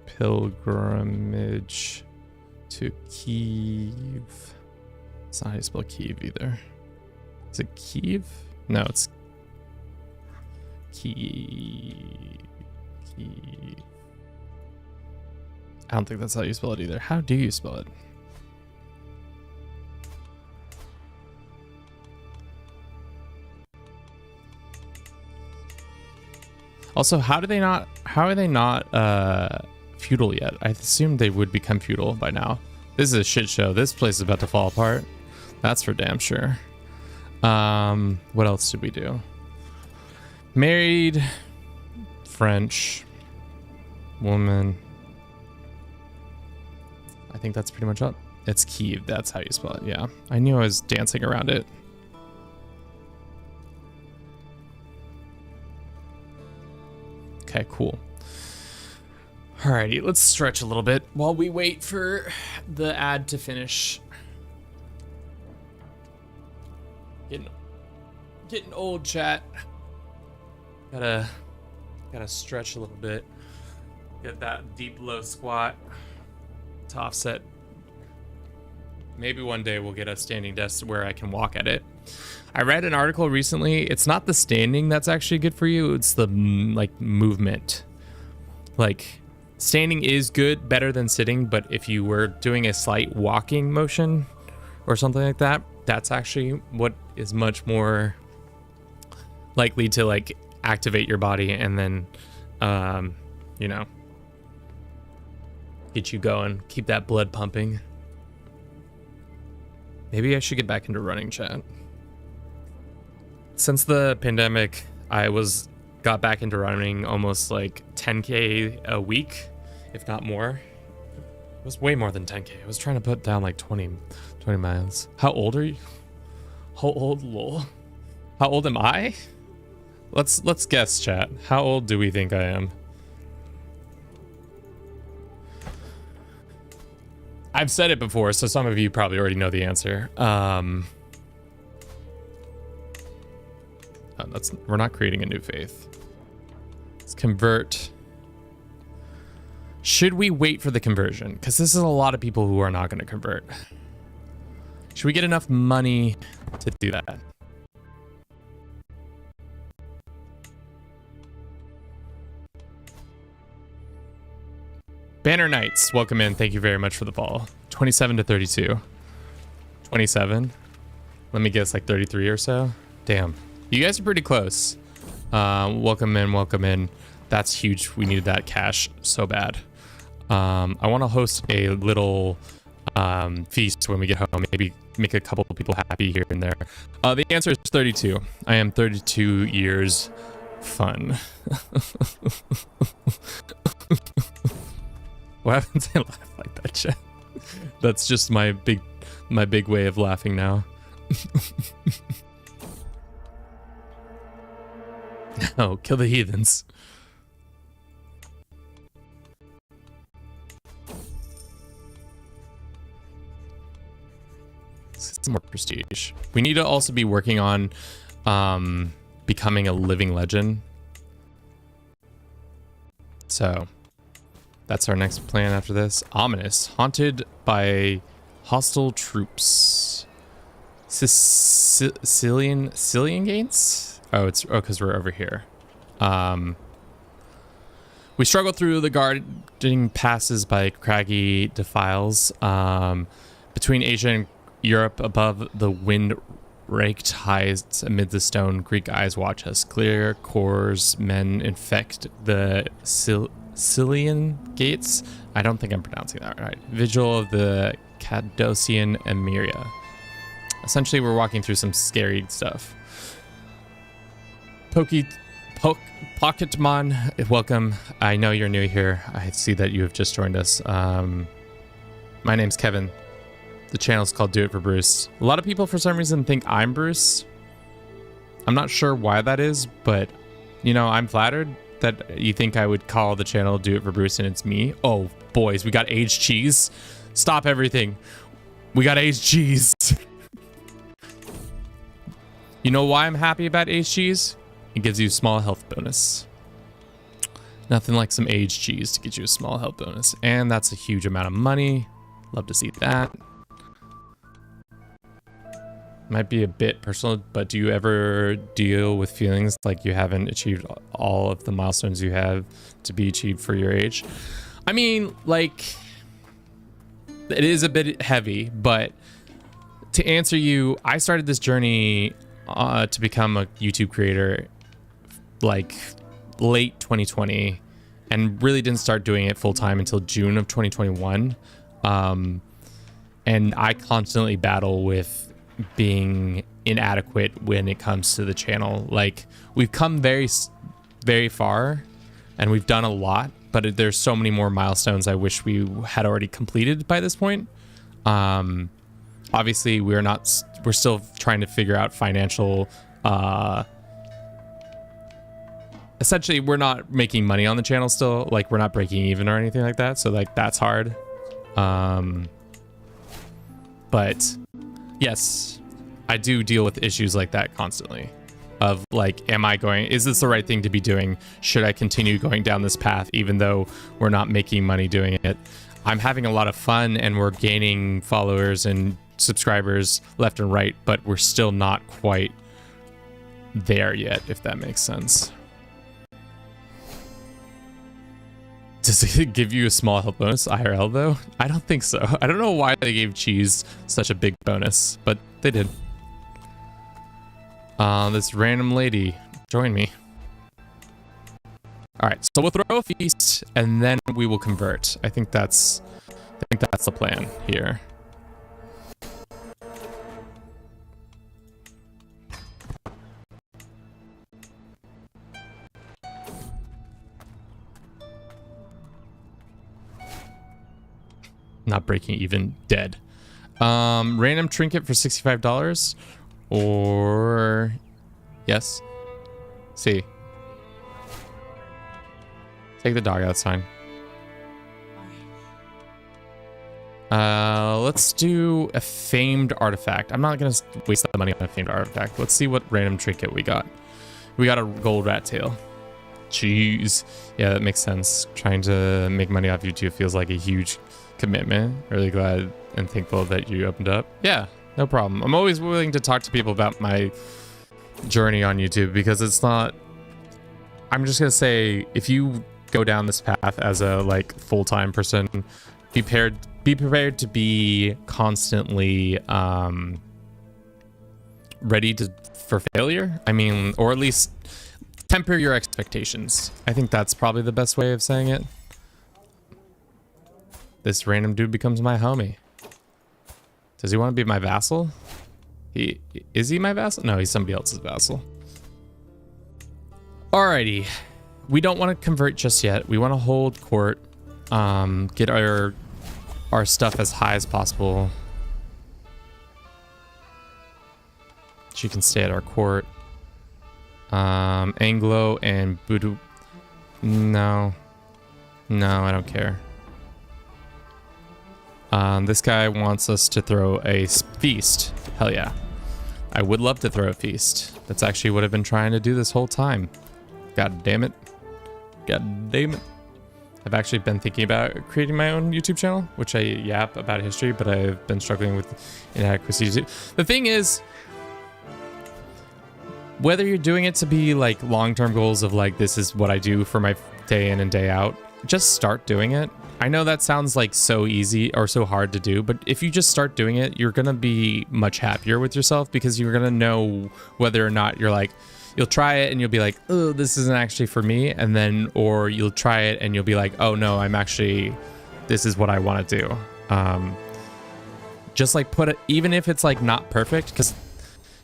Pilgrimage to Kiev. It's not how you spell Kiev either. Is it Kiev? No, it's Kiev. I don't think that's how you spell it either. How do you spell it? Also, how are they not feudal yet? I assumed they would become feudal by now. This is a shit show. This place is about to fall apart. That's for damn sure. What else did we do? Married French woman. I think that's pretty much up. It's Kiev. That's how you spell it. Yeah. I knew I was dancing around it. Okay, cool. Alrighty, let's stretch a little bit while we wait for the ad to finish. Getting old, chat. Gotta stretch a little bit. Get that deep low squat to offset. Maybe one day we'll get a standing desk where I can walk at it. I read an article recently. It's not the standing that's actually good for you. It's the movement. Like, standing is good, better than sitting. But if you were doing a slight walking motion or something like that, that's actually what is much more likely to like activate your body and then, get you going, keep that blood pumping. Maybe I should get back into running, chat. Since the pandemic, I got back into running almost like 10K a week, if not more. It was way more than 10K. I was trying to put down like 20 miles. How old are you? How old, lol? How old am I? Let's guess, chat. How old do we think I am? I've said it before, so some of you probably already know the answer. we're not creating a new faith. Let's convert. Should we wait for the conversion? Because this is a lot of people who are not going to convert. Should we get enough money to do that? Banner Knights, welcome in. Thank you very much for the follow. 27 to 32. 27. Let me guess, like 33 or so. Damn. You guys are pretty close. Welcome in, welcome in. That's huge. We needed that cash so bad. I want to host a little feast when we get home. Maybe make a couple of people happy here and there. The answer is 32. I am 32 years fun. What happens when I laugh like that, chat? That's just my big way of laughing now. No, kill the heathens. Some more prestige. We need to also be working on becoming a living legend. So that's our next plan after this. Ominous. Haunted by hostile troops. Sicilian gates? Oh, it's because we're over here. We struggle through the guarding passes by craggy defiles. Between Asia and Europe, above the wind-raked heights, amid the stone, Greek eyes watch us. Clear cores, men infect the Sicilian gates. I don't think I'm pronouncing that right. Vigil of the Cadocian Emiria. Essentially, we're walking through some scary stuff. Pocketmon, welcome. I know you're new here. I see that you have just joined us. My name's Kevin. The channel's called Do It for Bruce. A lot of people, for some reason, think I'm Bruce. I'm not sure why that is, but, you know, I'm flattered that you think I would call the channel Do It for Bruce and it's me. Oh, boys, we got aged cheese. Stop everything. We got aged cheese. You know why I'm happy about aged cheese? It gives you a small health bonus. Nothing like some aged cheese to get you a small health bonus. And that's a huge amount of money. Love to see that. Might be a bit personal, but do you ever deal with feelings like you haven't achieved all of the milestones you have to be achieved for your age? I mean, like, it is a bit heavy, but to answer you, I started this journey to become a YouTube creator like late 2020 and really didn't start doing it full time until June of 2021. And I constantly battle with being inadequate when it comes to the channel. Like, we've come very far and we've done a lot, but there's so many more milestones I wish we had already completed by this point. Obviously we're still trying to figure out financial, essentially we're not making money on the channel still. Like, we're not breaking even or anything like that. So like, that's hard. But yes, I do deal with issues like that constantly of like, is this the right thing to be doing? Should I continue going down this path even though we're not making money doing it? I'm having a lot of fun and we're gaining followers and subscribers left and right, but we're still not quite there yet, if that makes sense. Does it give you a small health bonus IRL though? I don't think so. I don't know why they gave cheese such a big bonus, but they did. This random lady, join me. All right, so we'll throw a feast and then we will convert. I think that's the plan here. Not breaking even, dead. Random trinket for $65 or yes. See. Take the dog outside. Let's do a famed artifact. I'm not gonna waste the money on a famed artifact. Let's see what random trinket we got. We got a gold rat tail. Jeez. Yeah, that makes sense. Trying to make money off YouTube feels like a huge commitment. Really glad and thankful that you opened up. Yeah, no problem. I'm always willing to talk to people about my journey on YouTube because it's not... I'm just gonna say, if you go down this path as a like full-time person, be prepared to be constantly ready for failure. I mean, or at least temper your expectations. I think that's probably the best way of saying it. This random dude becomes my homie. Does he want to be my vassal? Is he my vassal? No, he's somebody else's vassal. Alrighty. We don't want to convert just yet. We want to hold court. Get our stuff as high as possible. She can stay at our court. Anglo and Budu. No, I don't care. This guy wants us to throw a feast. Hell yeah. I would love to throw a feast. That's actually what I've been trying to do this whole time. God damn it. God damn it. I've actually been thinking about creating my own YouTube channel, which I yap about history, but I've been struggling with inadequacy. The thing is, whether you're doing it to be like long-term goals of like, this is what I do for my day in and day out, just start doing it. I know that sounds like so easy or so hard to do, but if you just start doing it, you're going to be much happier with yourself because you're going to know whether or not you're like, you'll try it and you'll be like, oh, this isn't actually for me. And then, or you'll try it and you'll be like, oh no, this is what I want to do. Just like put it, even if it's like not perfect, because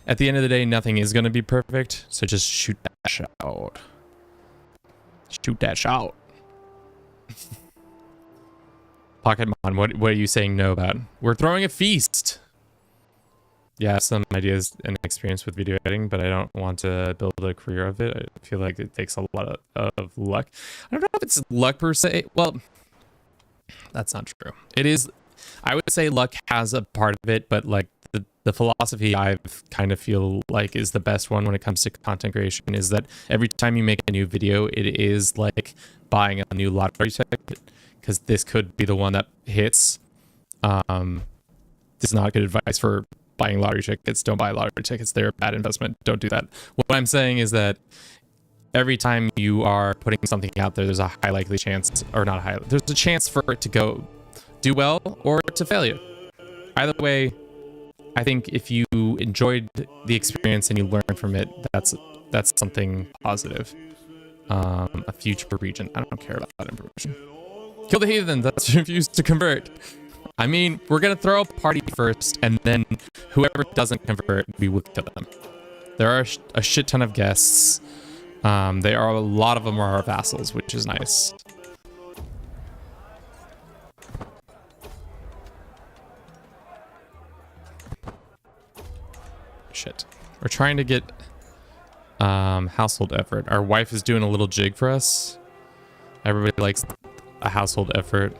at the end of the day, nothing is going to be perfect. So just shoot that shot. Shoot that shot. Pocket Mon, what are you saying no about? We're throwing a feast. Yeah, some ideas and experience with video editing, but I don't want to build a career of it. I feel like it takes a lot of luck. I don't know if it's luck per se. Well, that's not true. It is. I would say luck has a part of it, but like the philosophy I kind of feel like is the best one when it comes to content creation is that every time you make a new video, it is like buying a new lottery ticket, because this could be the one that hits. This is not good advice for buying lottery tickets. Don't buy lottery tickets. They're a bad investment. Don't do that. What I'm saying is that every time you are putting something out there, there's a high likely chance, or not high, there's a chance for it to do well or to fail. Either way, I think if you enjoyed the experience and you learned from it, that's something positive. A future region. I don't care about that information. Kill the heathen that's refused to convert. I mean, we're gonna throw a party first, and then whoever doesn't convert, we will kill them. There are a shit ton of guests. A lot of them are our vassals, which is nice. Shit. We're trying to get household effort. Our wife is doing a little jig for us. Everybody likes a household effort.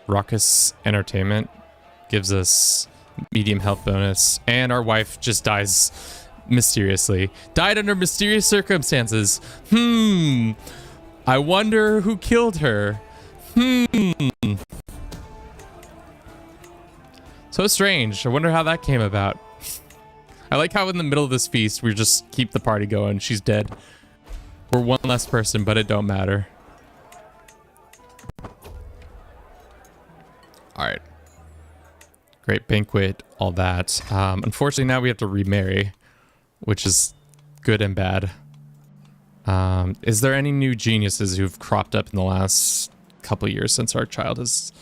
Raucous entertainment gives us medium health bonus, and our wife just dies mysteriously. Died under mysterious circumstances. I wonder who killed her. So strange. I wonder how that came about. I like how in the middle of this feast, we just keep the party going. She's dead. We're one less person, but it don't matter. All right. Great banquet, all that. Unfortunately, now we have to remarry, which is good and bad. Is there any new geniuses who've cropped up in the last couple years since our child has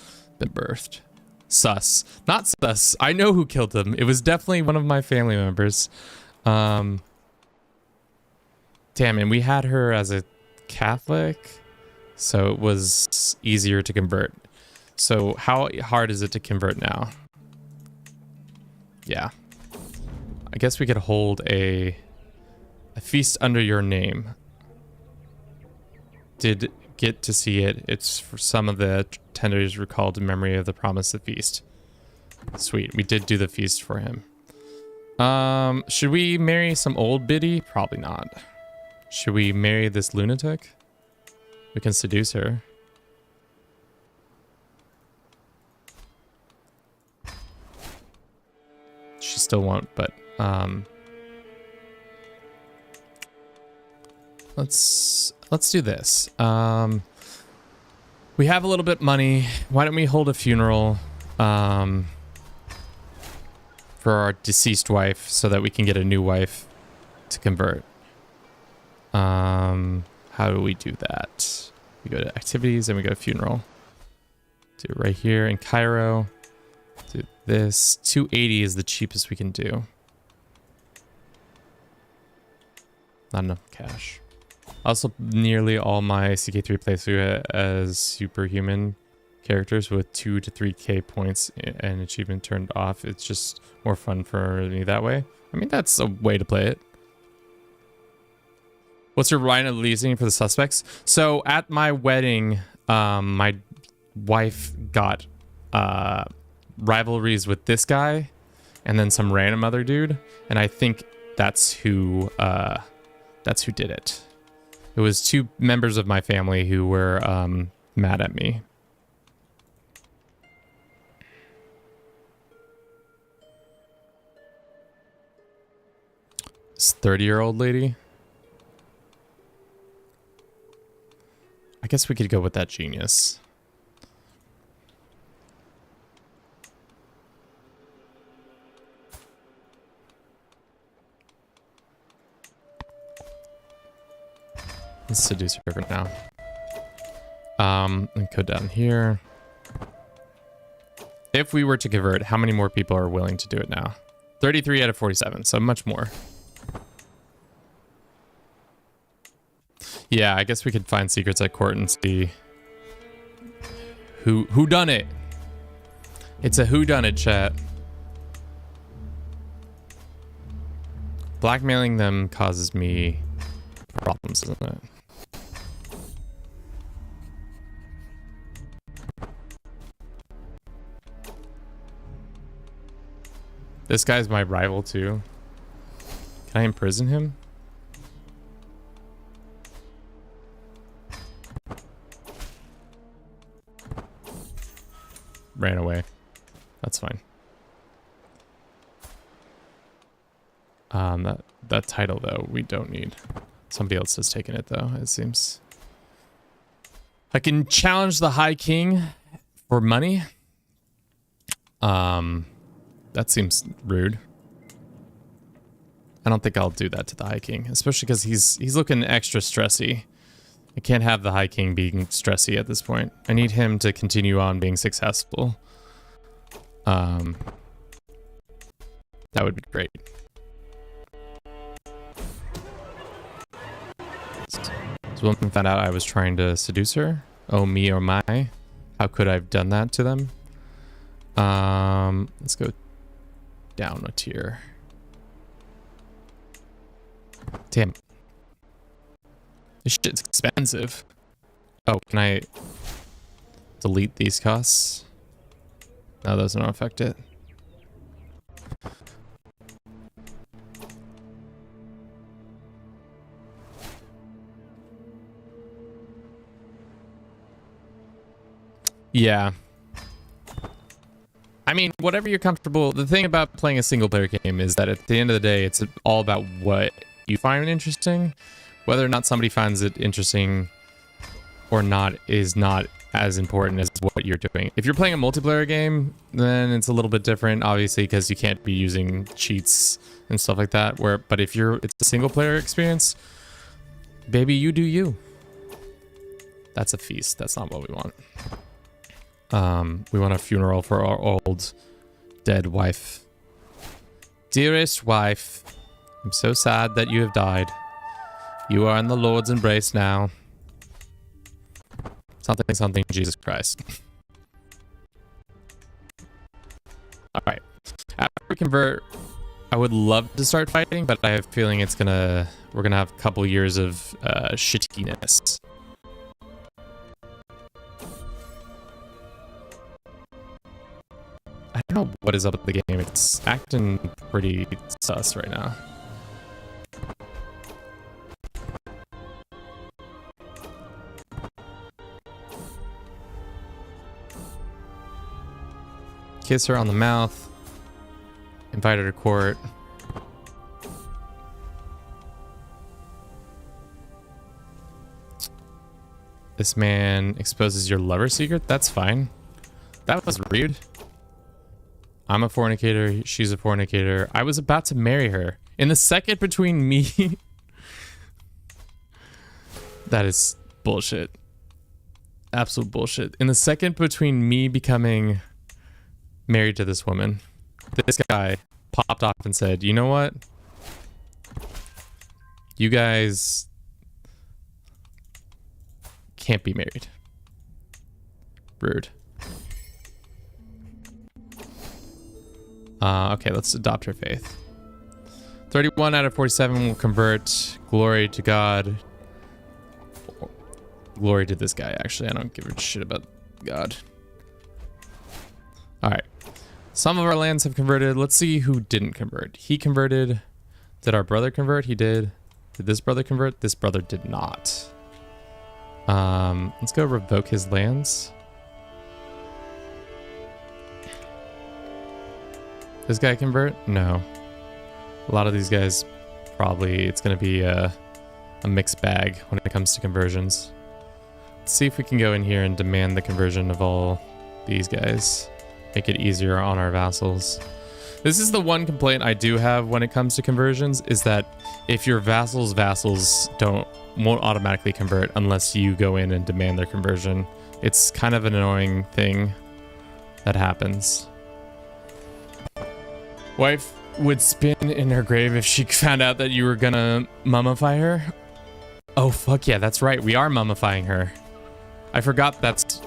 been birthed? Sus. Not sus. I know who killed him. It was definitely one of my family members. Damn, and we had her as a Catholic, so it was easier to convert. So how hard is it to convert now? Yeah. I guess we could hold a feast under your name. Did get to see it. It's for some of the tenders recalled in memory of the promise of feast. Sweet. We did do the feast for him. Should we marry some old biddy? Probably not. Should we marry this lunatic? We can seduce her. She still won't, but let's do this. We have a little bit money. Why don't we hold a funeral for our deceased wife so that we can get a new wife to convert? How do we do that? We go to activities and we go to funeral. Do it right here in Cairo. Do this. 280 is the cheapest we can do. Not enough cash. Also, nearly all my CK3 playthrough as superhuman characters with 2 to 3k points and achievement turned off. It's just more fun for me that way. I mean, that's a way to play it. What's your right of leasing for the suspects? So at my wedding, my wife got rivalries with this guy and then some random other dude, and I think that's who did it. It was 2 members of my family who were mad at me. This 30-year-old lady. I guess we could go with that genius. Let's seduce her for now. And go down here. If we were to convert, how many more people are willing to do it now? 33 out of 47, so much more. Yeah, I guess we could find secrets at court and see who done it. It's a who done it, chat. Blackmailing them causes me problems, isn't it? This guy's my rival too. Can I imprison him? Ran away. That's fine. That title though, we don't need. Somebody else has taken it though, it seems. I can challenge the High King for money. That seems rude. I don't think I'll do that to the High King, especially because he's looking extra stressy. I can't have the High King being stressy at this point. I need him to continue on being successful. That would be great. This woman found out I was trying to seduce her. Oh, me or my. How could I have done that to them? Let's go down a tier. Damn. This shit's expensive. Oh, can I delete these costs? No, those don't affect it. Yeah. I mean, whatever you're comfortable. The thing about playing a single player game is that at the end of the day, it's all about what you find interesting. Whether or not somebody finds it interesting or not is not as important as what you're doing. If you're playing a multiplayer game, then it's a little bit different, obviously, because you can't be using cheats and stuff like that. But if it's a single player experience, baby, you do you. That's a feast. That's not what we want. We want a funeral for our old dead wife. Dearest wife, I'm so sad that you have died. You are in the Lord's embrace now. Something, something, Jesus Christ. Alright. After we convert, I would love to start fighting, but I have a feeling we're gonna have a couple years of shittiness. I don't know what is up with the game. It's acting pretty sus right now. Kiss her on the mouth. Invite her to court. This man exposes your lover secret? That's fine. That was rude. I'm a fornicator. She's a fornicator. I was about to marry her. In the second between me... That is bullshit. Absolute bullshit. In the second between me becoming married to this woman, this guy popped off and said, you know what? You guys can't be married. Rude. Okay, let's adopt her faith. 31 out of 47 will convert. Glory to God. Glory to this guy, actually. I don't give a shit about God. Alright. Some of our lands have converted. Let's see who didn't convert. He converted. Did our brother convert? He did. Did this brother convert? This brother did not. Let's go revoke his lands. This guy convert? No. A lot of these guys, probably, it's going to be a mixed bag when it comes to conversions. Let's see if we can go in here and demand the conversion of all these guys. Make it easier on our vassals. This is the one complaint I do have when it comes to conversions, is that if your vassals' won't automatically convert unless you go in and demand their conversion. It's kind of an annoying thing that happens. Wife would spin in her grave if she found out that you were gonna mummify her. Oh, fuck yeah, that's right. We are mummifying her. I forgot that's,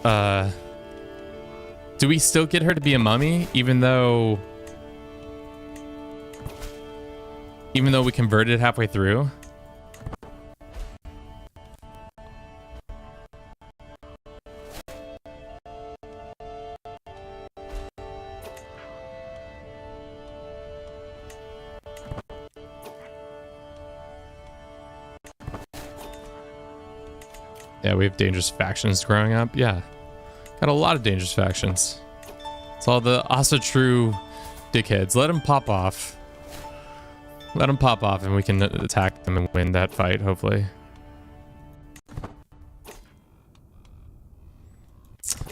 do we still get her to be a mummy even though we converted halfway through? Yeah, we have dangerous factions growing up. Yeah, got a lot of dangerous factions. It's all the also true dickheads. Let them pop off. Let them pop off and we can attack them and win that fight, hopefully.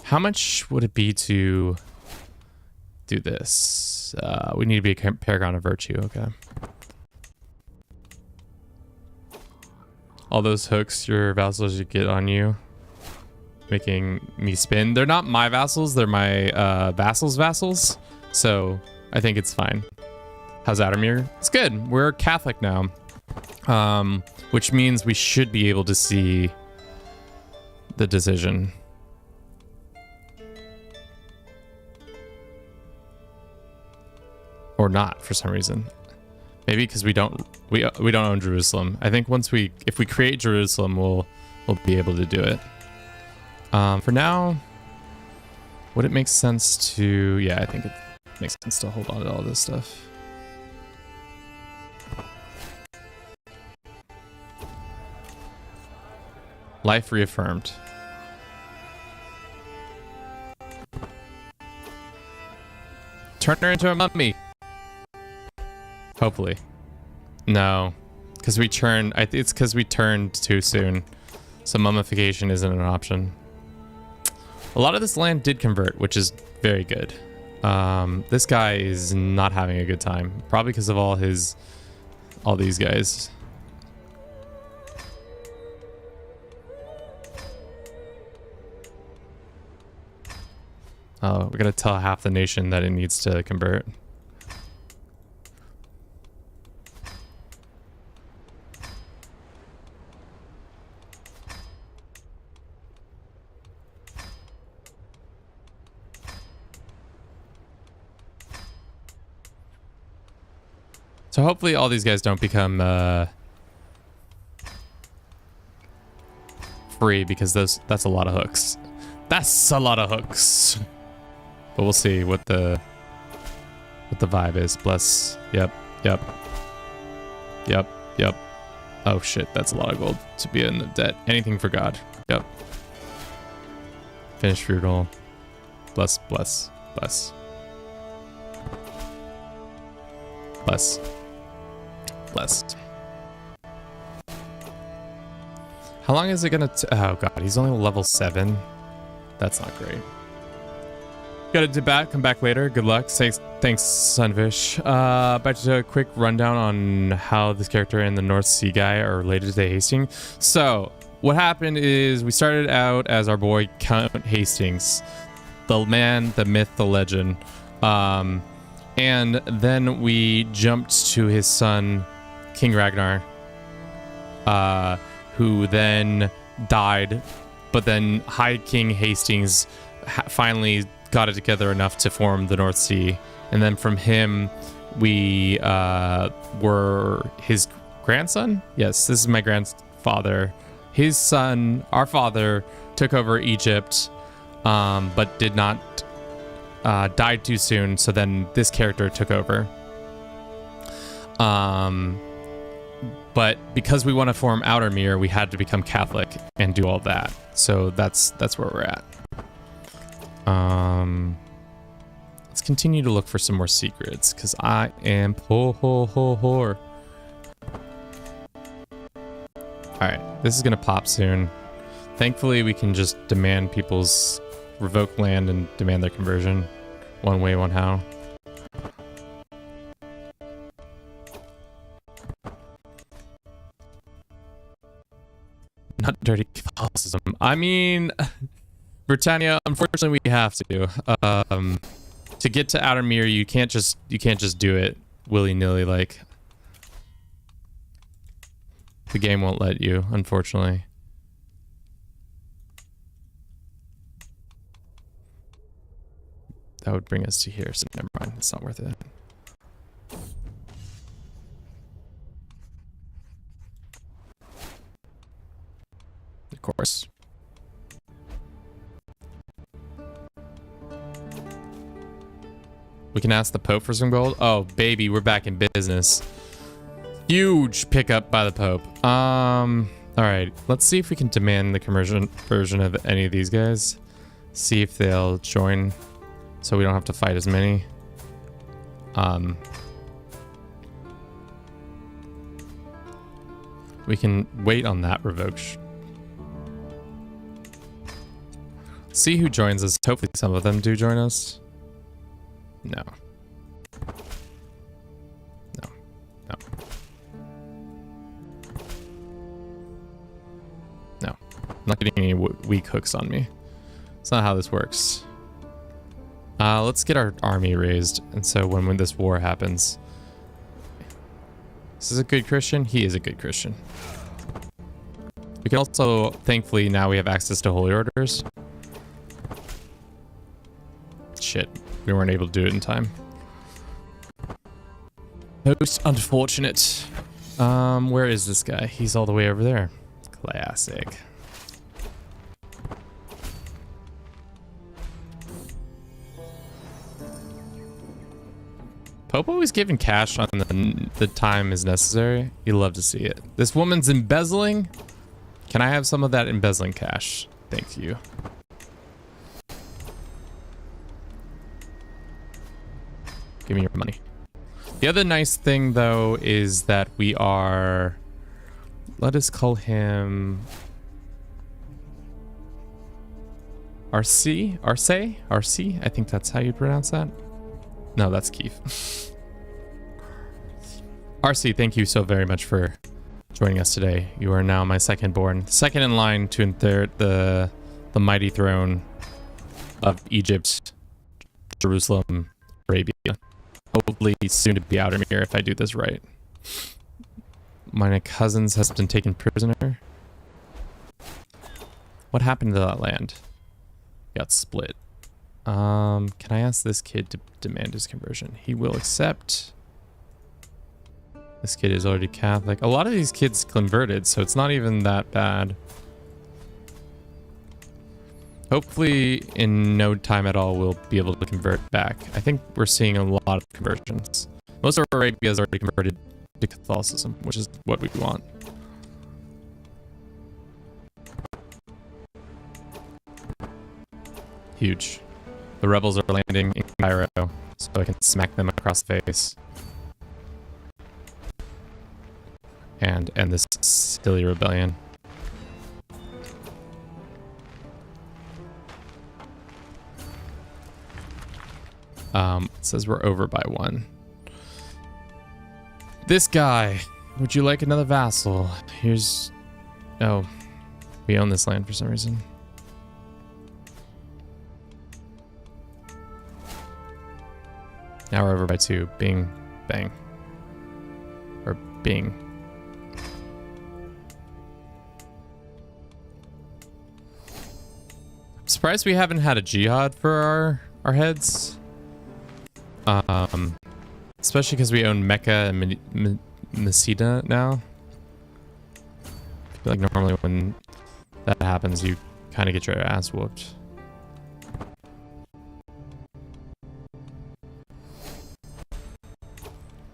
How much would it be to do this? We need to be a paragon of virtue, okay. All those hooks your vassals should get on you, making me spin. They're not my vassals, they're my vassals. So I think it's fine. How's Outremer? It's good. We're Catholic now, which means we should be able to see the decision. Or not for some reason. Maybe because we don't own Jerusalem. I think if we create Jerusalem, we'll be able to do it. For now, would it make sense to? Yeah, I think it makes sense to hold on to all this stuff. Life reaffirmed. Turn her into a mummy. Hopefully. No, because we turned. It's because we turned too soon, so mummification isn't an option. A lot of this land did convert, which is very good. This guy is not having a good time, probably because of all these guys. Oh, we're gonna tell half the nation that it needs to convert. So hopefully all these guys don't become free, because that's a lot of hooks. That's a lot of hooks. But we'll see what the what the vibe is. Bless. Yep. Yep. Yep. Yep. Oh shit, that's a lot of gold to be in the debt. Anything for God. Yep. Finish feudal. Bless. Bless. Bless. Bless. Blessed. How long is it gonna oh god, he's only level 7. That's not great. Gotta dip back, come back later. Good luck. Thanks, Sunfish. Back to a quick rundown on how this character and the North Sea guy are related to Hastings. So, what happened is we started out as our boy Count Hastings. The man, the myth, the legend. And then we jumped to his son, King Ragnar, who then died, but then High King Hastings finally got it together enough to form the North Sea. And then from him, we were his grandson? Yes, this is my grandfather. His son, our father, took over Egypt, but did not died too soon, so then this character took over. But because we want to form Outremer, we had to become Catholic and do all that. So that's where we're at. Let's continue to look for some more secrets, because I am poor. Alright, this is gonna pop soon. Thankfully, we can just demand people's revoke land and demand their conversion. One way, one how. Not dirty Catholicism. I mean, Britannia, unfortunately we have to. To get to Outremer, you can't just do it willy-nilly, like. The game won't let you, unfortunately. That would bring us to here, so never mind. It's not worth it. Of course. We can ask the Pope for some gold. Oh, baby, we're back in business. Huge pickup by the Pope. All right, let's see if we can demand the conversion version of any of these guys. See if they'll join, so we don't have to fight as many. We can wait on that revoke. See who joins us. Hopefully some of them do join us. No. No. No. No. I'm not getting any weak hooks on me. That's not how this works. Let's get our army raised, and so when this war happens... This is a good Christian? He is a good Christian. We can also, thankfully, now we have access to holy orders. Shit, we weren't able to do it in time. Most unfortunate. Where is this guy? He's all the way over there. Classic. Pope always giving cash on the time is necessary. You love to see it. This woman's embezzling. Can I have some of that embezzling cash? Thank you. Give me your money. The other nice thing, though, is that we are... Let us call him... RC? Arce? RC? I think that's how you pronounce that. No, that's Keith. RC, thank you so very much for joining us today. You are now my second born. Second in line to inherit the mighty throne of Egypt, Jerusalem, Arabia. Hopefully soon to be Outremer if I do this right. My cousins has been taken prisoner. What happened to that land? Got split. Can I ask this kid to demand his conversion? He will accept. This kid is already Catholic. A lot of these kids converted, so it's not even that bad. Hopefully in no time at all we'll be able to convert back. I think we're seeing a lot of conversions. Most of Arabia is already converted to Catholicism, which is what we want. Huge. The rebels are landing in Cairo, so I can smack them across the face. And end this silly rebellion. It says we're over by 1. This guy, would you like another vassal? Here's... Oh, we own this land for some reason. Now we're over by 2. Bing, bang. Or bing. I'm surprised we haven't had a jihad for our heads. Especially because we own Mecca and Masjid now. I feel like normally when that happens, you kind of get your ass whooped.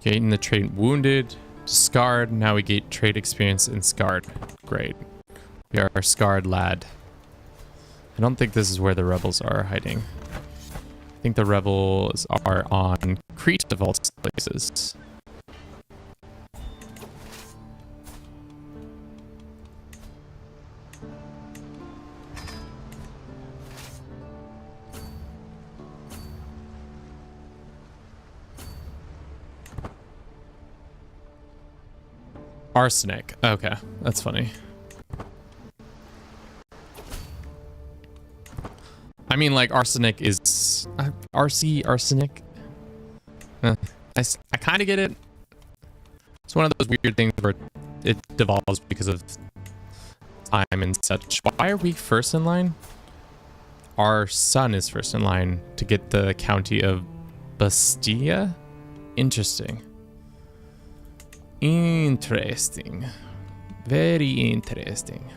Gain the trait wounded, scarred. Now we get trade experience in scarred. Great. We are a scarred lad. I don't think this is where the rebels are hiding. I think the rebels are on Crete of all places. Arsenic. Okay, that's funny. I mean, like, arsenic is... arsenic? I kind of get it. It's one of those weird things where it devolves because of time and such. Why are we first in line? Our son is first in line to get the county of Bastia? Interesting. Interesting. Very interesting.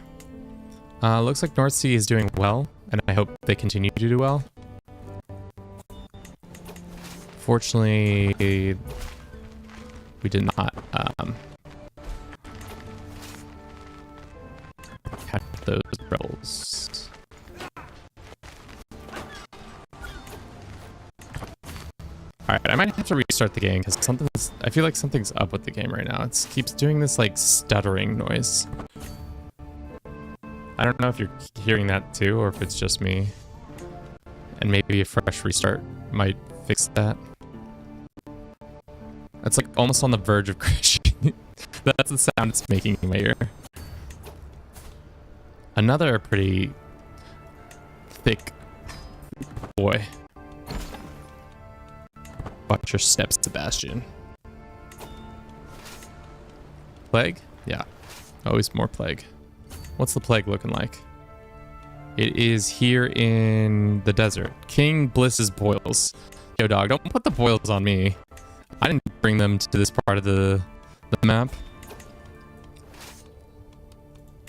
Looks like North Sea is doing well, and I hope they continue to do well. Fortunately, we did not catch those rebels. Alright, I might have to restart the game because I feel like something's up with the game right now. It keeps doing this like stuttering noise. I don't know if you're hearing that too, or if it's just me. And maybe a fresh restart might fix that. It's like almost on the verge of crashing. That's the sound it's making in my ear. Another pretty thick boy. Watch your steps, Sebastian. Plague? Yeah. Always more plague. What's the plague looking like? It is here in the desert. King Bliss's boils. Yo, dog, don't put the boils on me. I didn't bring them to this part of the map.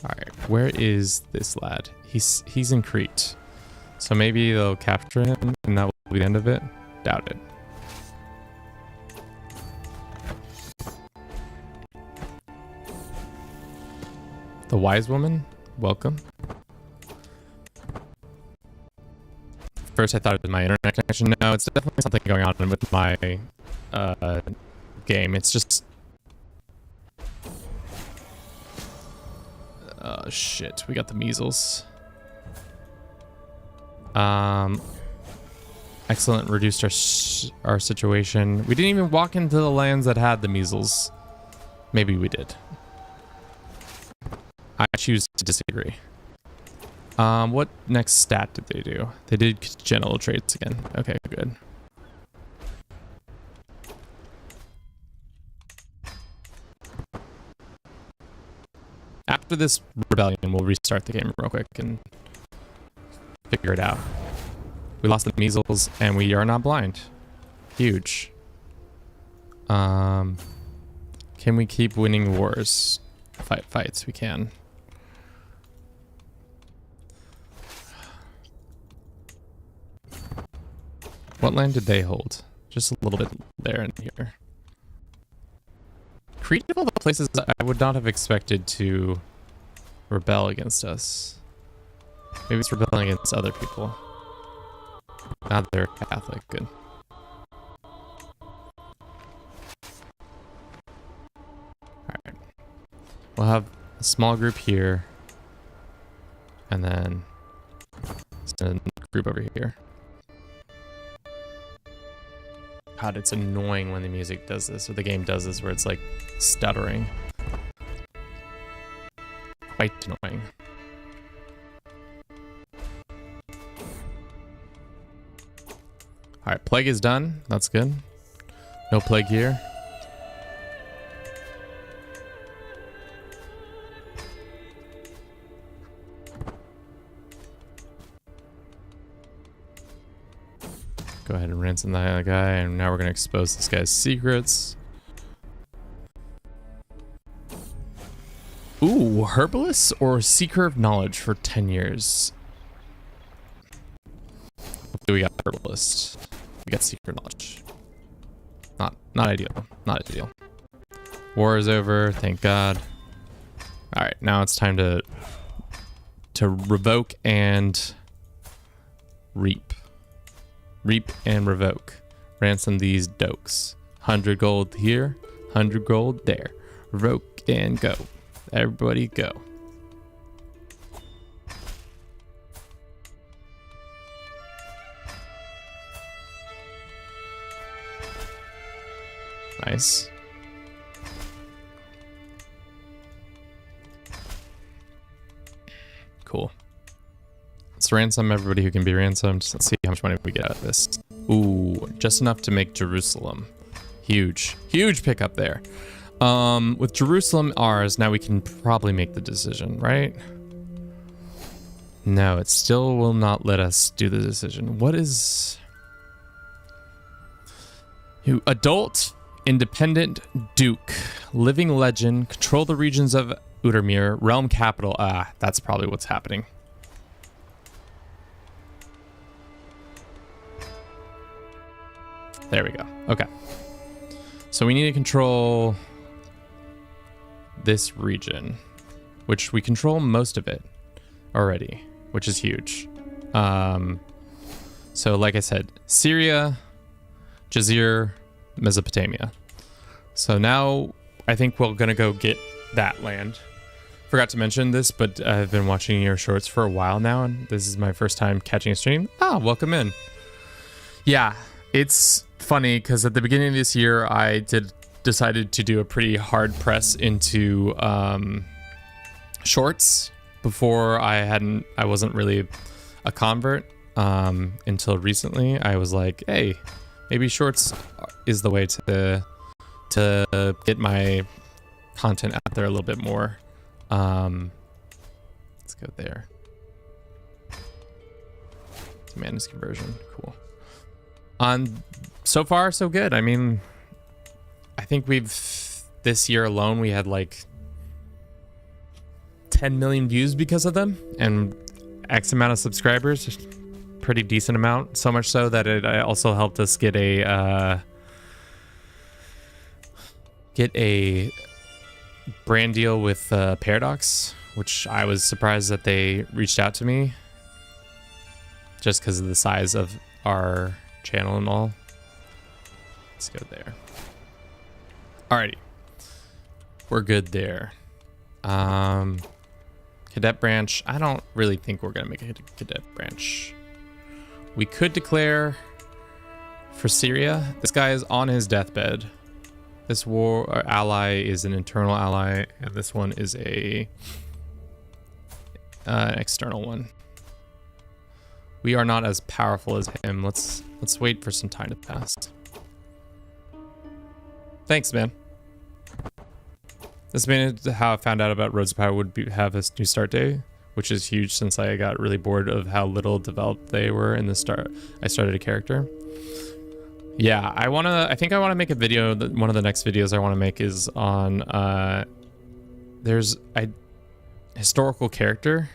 Alright, where is this lad? He's in Crete. So maybe they'll capture him and that will be the end of it? Doubt it. The wise woman, welcome. First I thought it was my internet connection. No, it's definitely something going on with my game. It's just... Oh shit, we got the measles. Excellent, reduced our situation. We didn't even walk into the lands that had the measles. Maybe we did. I choose to disagree. What next stat did they do? They did genital traits again. Okay, good. After this rebellion, we'll restart the game real quick and figure it out. We lost the measles and we are not blind. Huge. Can we keep winning wars? Fights, we can. What land did they hold? Just a little bit there and here. Crete of all the places I would not have expected to rebel against us. Maybe it's rebelling against other people. Now they're Catholic. Good. Alright. We'll have a small group here. And then a group over here. God, it's annoying when the music does this, or the game does this, where it's like stuttering. Quite annoying. Alright, plague is done. That's good. No plague here. Go ahead and ransom the other guy, and now we're going to expose this guy's secrets. Ooh, herbalist or seeker of knowledge for 10 years. We got herbalist. We got seeker of knowledge. Not ideal. Not ideal. War is over, thank God. All right, now it's time to revoke and reap. Reap and revoke. Ransom these dokes. 100 gold here, 100 gold there. Revoke and go. Everybody go. Nice. Cool. Let's ransom everybody who can be ransomed. Let's see how much money we get out of this. Ooh, just enough to make Jerusalem. Huge. Huge pickup there. With Jerusalem ours, now we can probably make the decision, right? No, it still will not let us do the decision. What is... Adult, independent, duke, living legend, control the regions of Outremer, realm capital. Ah, that's probably what's happening. There we go. Okay. So we need to control this region, which we control most of it already, which is huge. So like I said, Syria, Jazeera, Mesopotamia. So now I think we're going to go get that land. Forgot to mention this, but I've been watching your shorts for a while now, and this is my first time catching a stream. Ah, welcome in. Yeah, it's funny because at the beginning of this year, I decided to do a pretty hard press into shorts. Before I wasn't really a convert until recently. I was like, hey, maybe shorts is the way to get my content out there a little bit more. Let's go there. Manus conversion, cool. So far so good. I mean, I think this year alone we had like 10 million views because of them, and X amount of subscribers, pretty decent amount. So much so that it also helped us get a brand deal with Paradox, which I was surprised that they reached out to me just because of the size of our channel and all. Let's go there. Alrighty, we're good there. Cadet branch. I don't really think we're gonna make a cadet branch. We could declare for Syria. This guy is on his deathbed. This war ally is an internal ally, and this one is an external one. We are not as powerful as him. Let's wait for some time to pass. Thanks, man. This is how I found out about Roads of Power would have a new start day, which is huge since I got really bored of how little developed they were in the start. I started a character. Yeah, I think I want to make a video. One of the next videos I want to make is on there's a historical character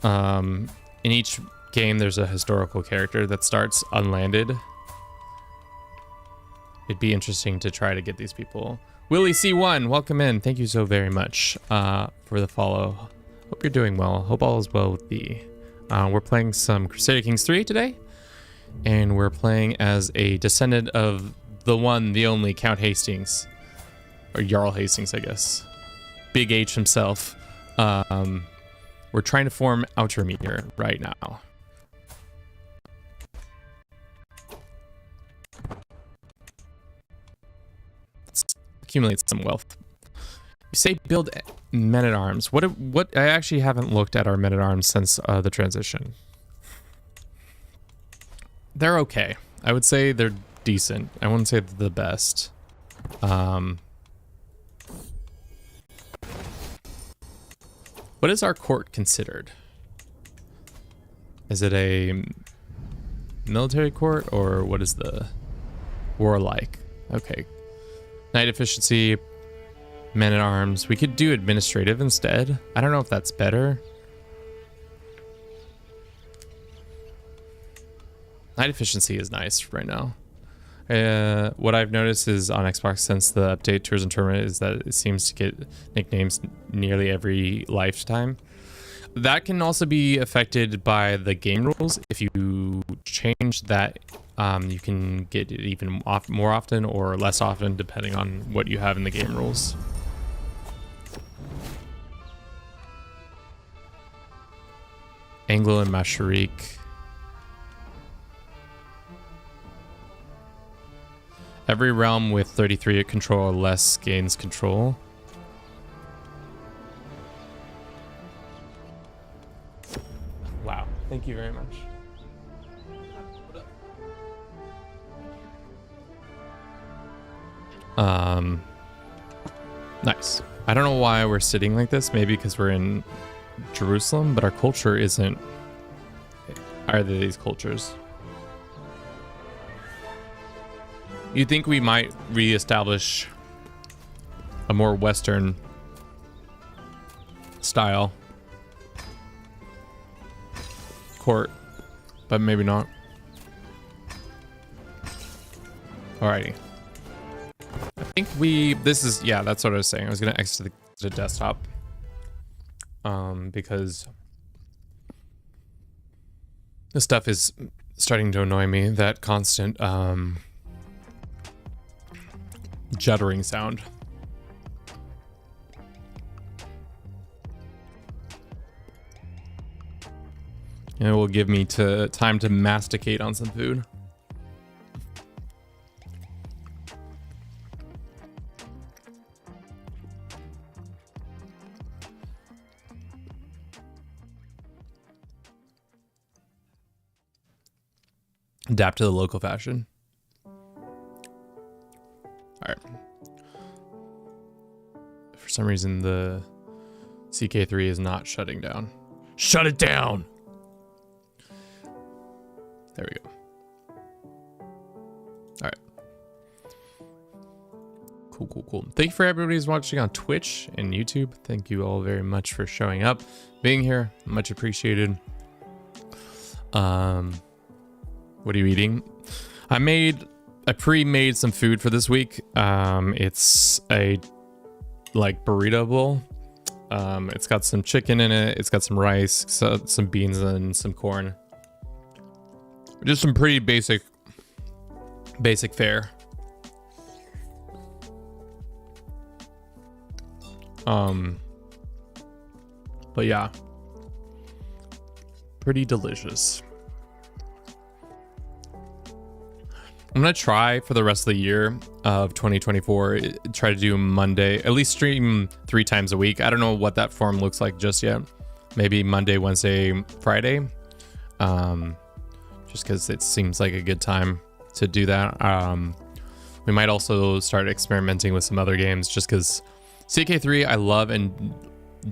in each game there's a historical character that starts unlanded. It'd be interesting to try to get these people. Willie C1, welcome in. Thank you so very much for the follow. Hope you're doing well. Hope all is well with thee. We're playing some Crusader Kings 3 today, and we're playing as a descendant of the one, the only Count Hastings, or Jarl Hastings, I guess. Big H himself. We're trying to form Outremer right now. Let's accumulate some wealth. You say build men-at-arms. What? I actually haven't looked at our men-at-arms since the transition. They're okay. I would say they're decent. I wouldn't say they're the best. What is our court considered? Is it a military court, or what is the warlike? Okay. Knight efficiency, men at arms. We could do administrative instead. I don't know if that's better. Knight efficiency is nice right now. What I've noticed is on Xbox since the update Tours and Tournament is that it seems to get nicknames nearly every lifetime. That can also be affected by the game rules. If you change that, you can get it even more often or less often depending on what you have in the game rules. Anglo and Mashariq. Every realm with 33 control or less gains control. Wow, thank you very much. Nice. I don't know why we're sitting like this. Maybe because we're in Jerusalem, but our culture isn't either of these cultures. You'd think we might reestablish a more Western style court, but maybe not. Alrighty. I think yeah, that's what I was saying. I was gonna exit the desktop because this stuff is starting to annoy me. That constant juddering sound. And it will give me time to masticate on some food. Adapt to the local fashion. All right. For some reason, the CK3 is not shutting down. Shut it down! There we go. All right. Cool. Thank you for everybody who's watching on Twitch and YouTube. Thank you all very much for showing up, being here. Much appreciated. What are you eating? I pre-made some food for this week. It's a burrito bowl. It's got some chicken in it. It's got some rice, some beans, and some corn. Just some pretty basic fare. But yeah, pretty delicious. I'm gonna try for the rest of the year of 2024, try to do Monday, at least stream 3 times a week. I don't know what that form looks like just yet. Maybe Monday, Wednesday, Friday. Just because it seems like a good time to do that. We might also start experimenting with some other games just because CK3 I love and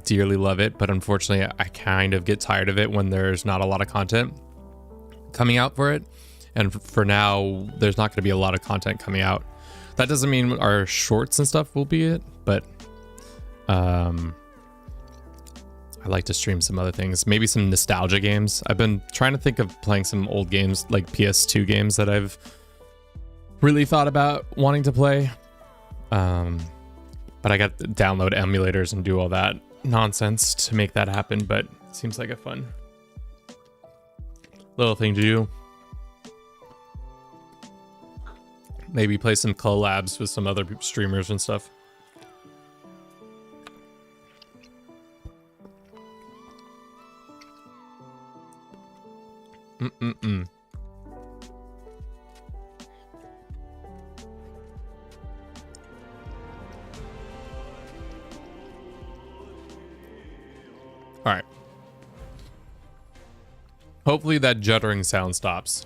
dearly love it, but unfortunately I kind of get tired of it when there's not a lot of content coming out for it. And for now, there's not going to be a lot of content coming out. That doesn't mean our shorts and stuff will be it, but I I like to stream some other things, maybe some nostalgia games. I've been trying to think of playing some old games, like PS2 games that I've really thought about wanting to play. But I got to download emulators and do all that nonsense to make that happen, but it seems like a fun little thing to do. Maybe play some collabs with some other streamers and stuff. All right. Hopefully that juddering sound stops.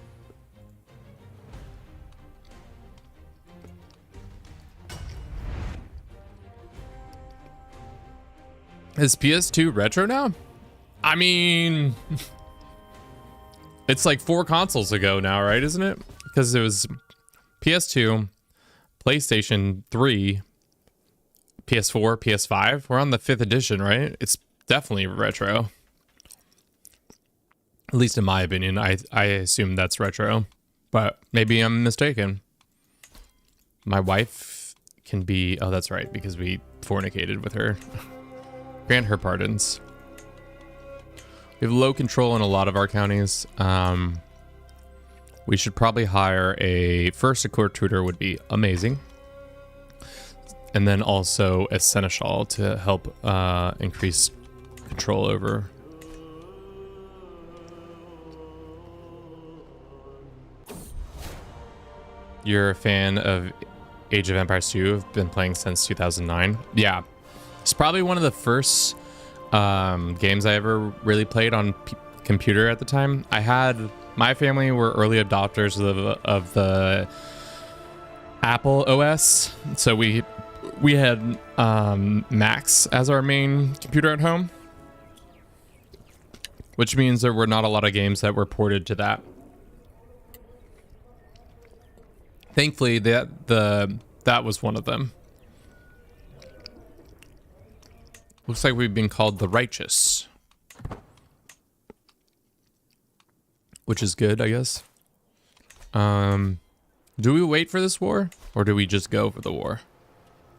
Is PS2 retro now? I mean, it's like 4 consoles ago now, right? Isn't it? Because it was PS2, PlayStation 3, PS4, PS5. We're on the 5th edition, right? It's definitely retro. At least in my opinion, I assume that's retro, but maybe I'm mistaken. My wife can be, oh, that's right, because we fornicated with her. Grant her pardons. We have low control in a lot of our counties. We should probably hire a court tutor would be amazing. And then also a seneschal to help increase control over. You're a fan of Age of Empires 2? I've been playing since 2009. Yeah. It's probably one of the first games I ever really played on computer at the time. My family were early adopters of the Apple OS. So we had Macs as our main computer at home, which means there were not a lot of games that were ported to that. Thankfully, that was one of them. Looks like we've been called the righteous, which is good, I guess. Do we wait for this war, or do we just go for the war?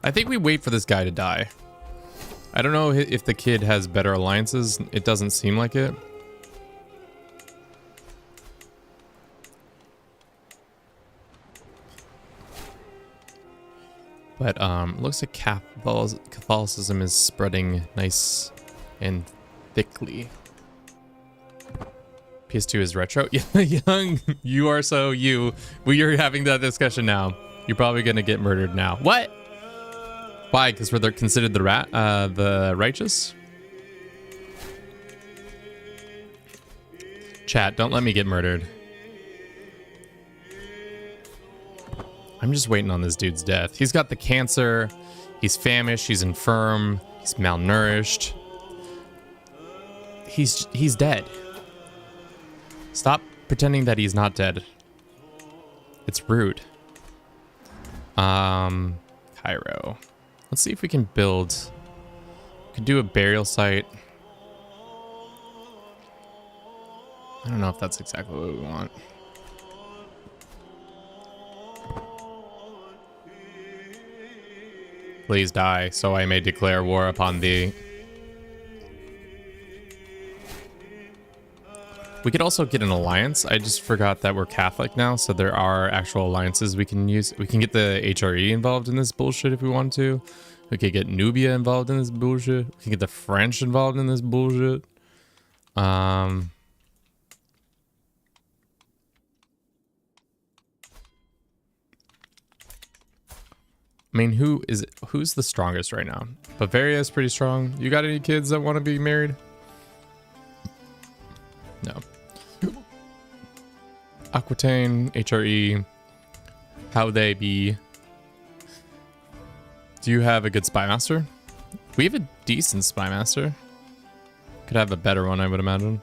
I think we wait for this guy to die. I don't know if the kid has better alliances. It doesn't seem like it. But looks like Catholicism is spreading nice and thickly. PS2 is retro. Young, you are so you. We are having that discussion now. You're probably gonna get murdered now. What? Why? Because they're considered the righteous. Chat, don't let me get murdered. I'm just waiting on this dude's death. He's got the cancer. He's famished. He's infirm. He's malnourished. He's dead. Stop pretending that he's not dead. It's rude. Cairo. Let's see if we can build. We could do a burial site. I don't know if that's exactly what we want. Please die, so I may declare war upon thee. We could also get an alliance. I just forgot that we're Catholic now, so there are actual alliances we can use. We can get the HRE involved in this bullshit if we want to. We could get Nubia involved in this bullshit. We can get the French involved in this bullshit. I mean, who's the strongest right now? Bavaria is pretty strong. You got any kids that want to be married? No. Aquitaine, HRE, how they be? Do you have a good spy master? We have a decent spy master. Could have a better one, I would imagine.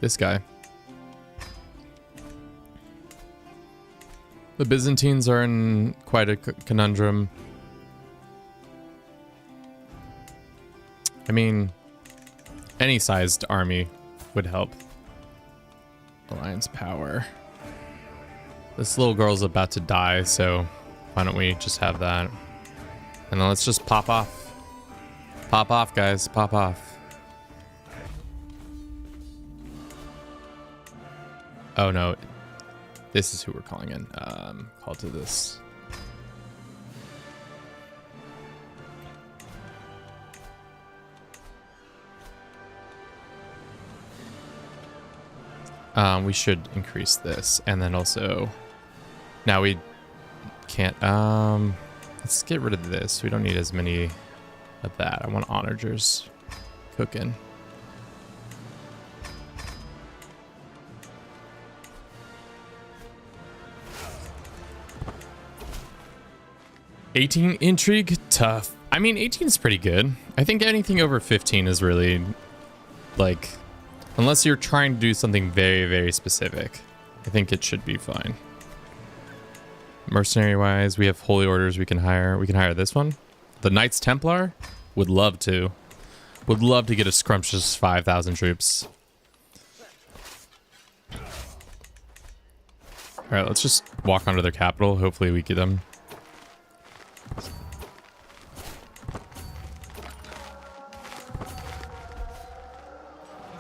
This guy. The Byzantines are in quite a conundrum. I mean, any sized army would help. Alliance power. This little girl's about to die, so why don't we just have that? And then let's just pop off. Pop off, guys. Pop off. Oh, no. This is who we're calling in. Call to this. We should increase this, and then also now we can't let's get rid of this. We don't need as many of that. I want onagers cooking. $18 intrigue, tough. I mean, 18 is pretty good. I think anything over 15 is really, like, unless you're trying to do something very, very specific, I think it should be fine. Mercenary wise, we have holy orders we can hire. We can hire this one. The Knights Templar would love to. Would love to get a scrumptious 5,000 troops. All right, let's just walk onto their capital. Hopefully we get them.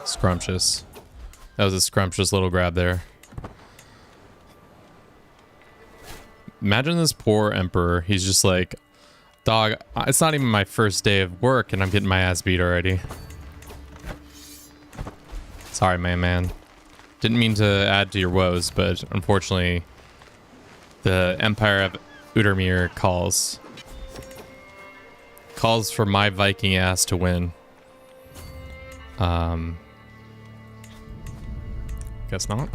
Scrumptious. That was a scrumptious little grab there. Imagine this poor emperor. He's just like, dog, it's not even my first day of work and I'm getting my ass beat already. Sorry, my man. Didn't mean to add to your woes, but unfortunately, the Empire of Outremer calls. Calls for my Viking ass to win. Guess not.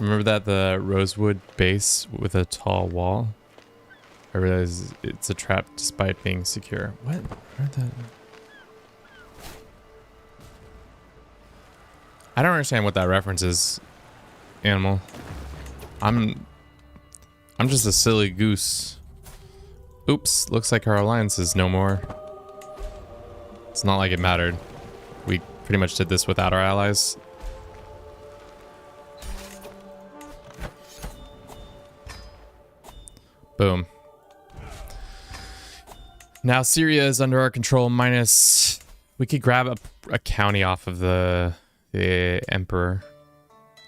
Remember that the rosewood base with a tall wall? I realize it's a trap despite being secure. What? Where'd that... I don't understand what that reference is, animal. I'm just a silly goose. Oops, looks like our alliance is no more. It's not like it mattered. We pretty much did this without our allies. Boom. Now Syria is under our control minus... We could grab a county off of the emperor.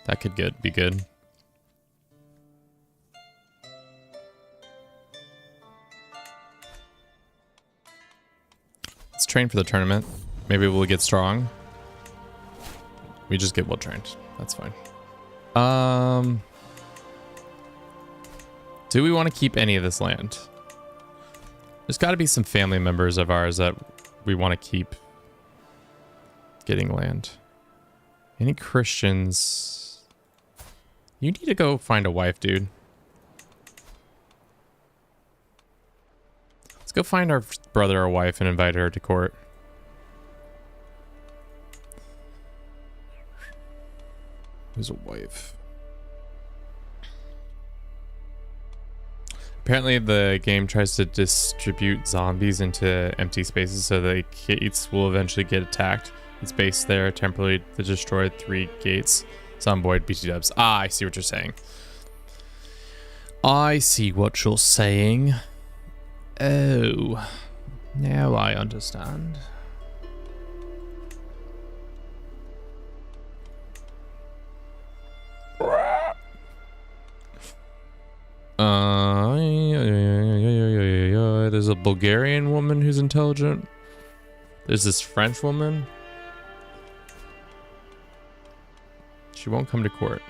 That could be good. Let's train for the tournament. Maybe we'll get strong. We just get well trained. That's fine. Do we want to keep any of this land? There's got to be some family members of ours that we want to keep getting land. Any Christians? You need to go find a wife, dude. Let's go find our brother or wife and invite her to court. Who's a wife? Apparently the game tries to distribute zombies into empty spaces so the gates will eventually get attacked. It's based there, temporarily destroyed 3 gates. Zomboid, BT dubs. Ah, I see what you're saying. I see what you're saying. Oh, now I understand. There's a Bulgarian woman who's intelligent. There's this French woman. She won't come to court.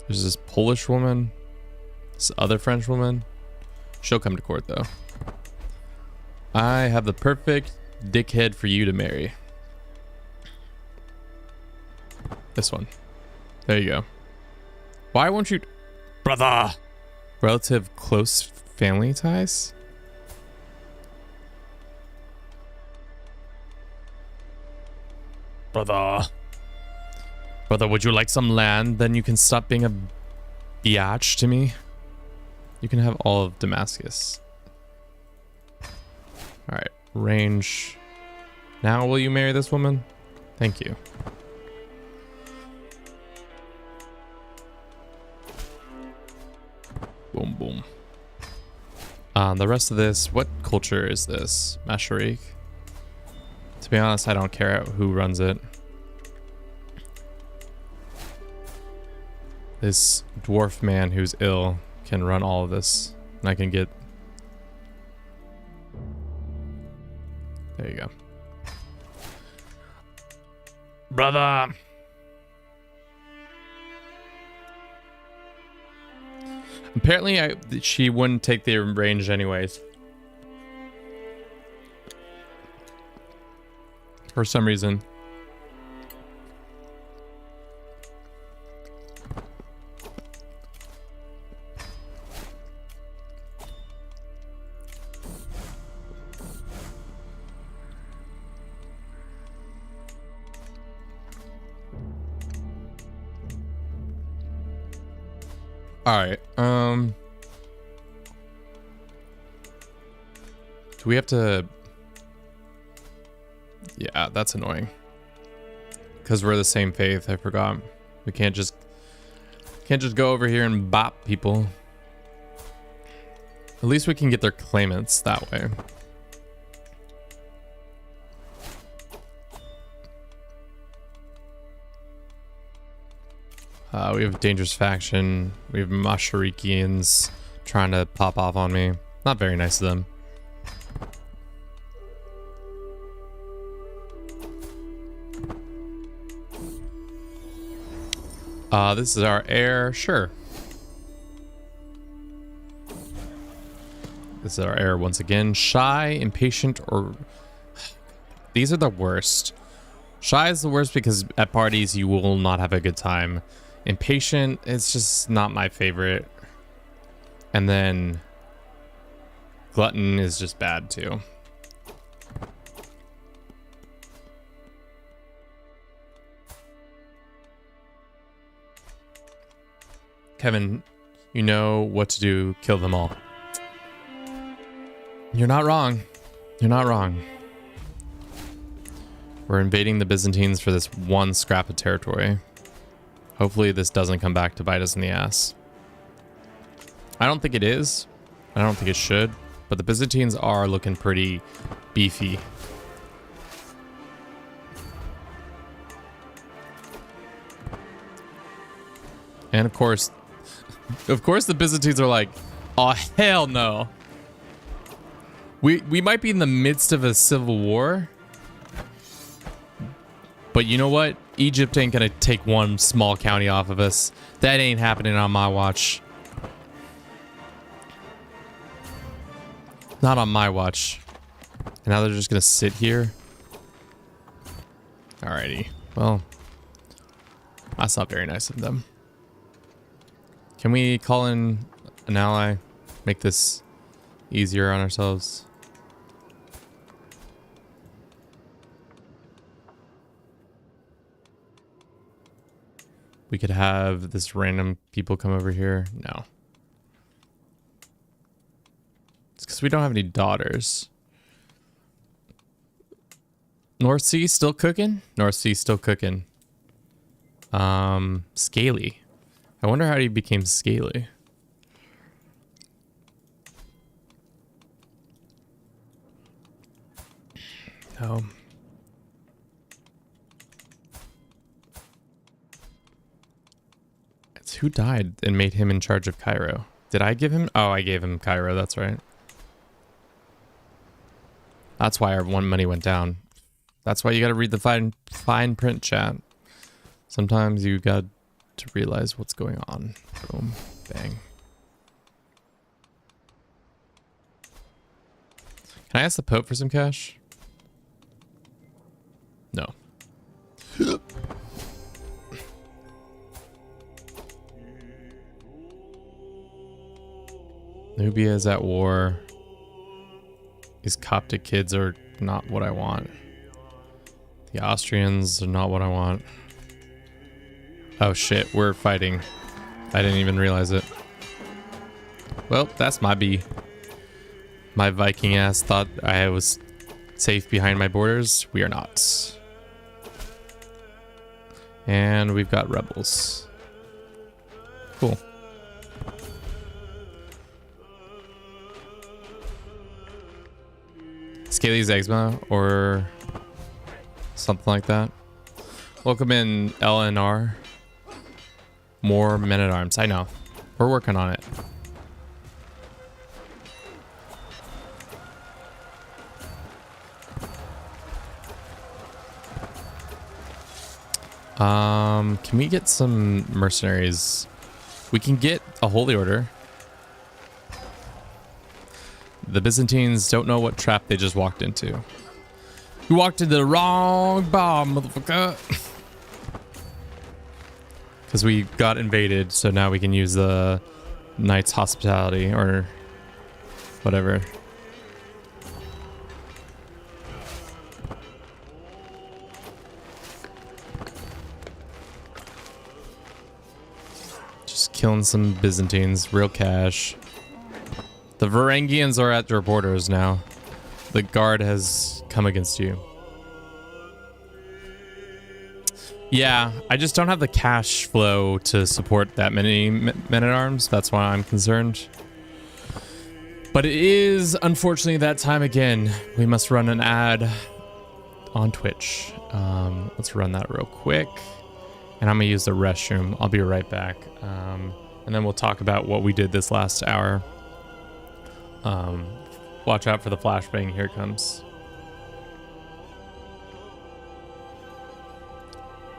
There's this Polish woman. This other French woman. She'll come to court though. I have the perfect dickhead for you to marry. This one. There you go. Why won't you... Brother! Relative close family ties? Brother. Brother, would you like some land? Then you can stop being a biatch to me. You can have all of Damascus. All right, range. Now will you marry this woman? Thank you. Boom, boom. The rest of this, what culture is this? Masharik? To be honest, I don't care who runs it. This dwarf man who's ill can run all of this. And I can get... There you go. Brother! Apparently, she wouldn't take the range anyways. For some reason. All right. Do we have to... Yeah, that's annoying. Because we're the same faith, I forgot. We can't just go over here and bop people. At least we can get their claimants that way. We have dangerous faction. We have Masharikians trying to pop off on me. Not very nice of them. This is our heir. Sure. This is our heir once again. Shy, impatient, or... These are the worst. Shy is the worst because at parties you will not have a good time. Impatient, it's just not my favorite. And then glutton is just bad too. Kevin, you know what to do. Kill them all. You're not wrong. You're not wrong. We're invading the Byzantines for this one scrap of territory. Hopefully this doesn't come back to bite us in the ass. I don't think it is. I don't think it should. But the Byzantines are looking pretty beefy. And of course the Byzantines are like, oh hell no. We might be in the midst of a civil war. But you know what? Egypt ain't gonna take one small county off of us. That ain't happening on my watch. Not on my watch. And now they're just gonna sit here. Alrighty. Well, that's not very nice of them. Can we call in an ally? Make this easier on ourselves? We could have this random people come over here. No. It's because we don't have any daughters. North Sea still cooking? North Sea still cooking. Scaly. I wonder how he became scaly. No. It's who died and made him in charge of Cairo. Did I give him? Oh, I gave him Cairo. That's right. That's why our money went down. That's why you got to read the fine print, chat. Sometimes you got to realize what's going on. Boom, bang. Can I ask the Pope for some cash? No. Nubia is at war. These Coptic kids are not what I want. The Austrians are not what I want. Oh shit, we're fighting. I didn't even realize it. Well, that's my B. My Viking ass thought I was safe behind my borders. We are not. And we've got rebels. Cool. Scaly's eczema or something like that. Welcome in LNR. More men-at-arms. I know. We're working on it. Can we get some mercenaries? We can get a holy order. The Byzantines don't know what trap they just walked into. You walked into the wrong bomb, motherfucker. Because we got invaded, so now we can use the knight's hospitality or whatever. Just killing some Byzantines, real cash. The Varangians are at your borders now. The guard has come against you. Yeah, I just don't have the cash flow to support that many men-at-arms. That's why I'm concerned. But it is, unfortunately, that time again. We must run an ad on Twitch. Let's run that real quick. And I'm going to use the restroom. I'll be right back. And then we'll talk about what we did this last hour. Watch out for the flashbang. Here it comes.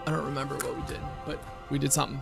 I don't remember what we did, but we did something.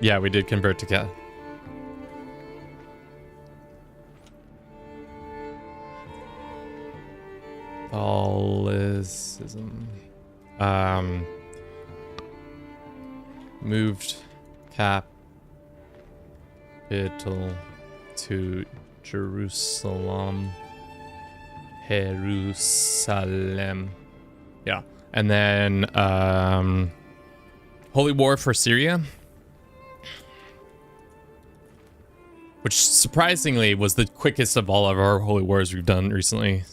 Yeah, we did convert to cat. Catholicism. Moved capital to Jerusalem. Jerusalem. Yeah. And then Holy War for Syria. Which surprisingly was the quickest of all of our holy wars we've done recently.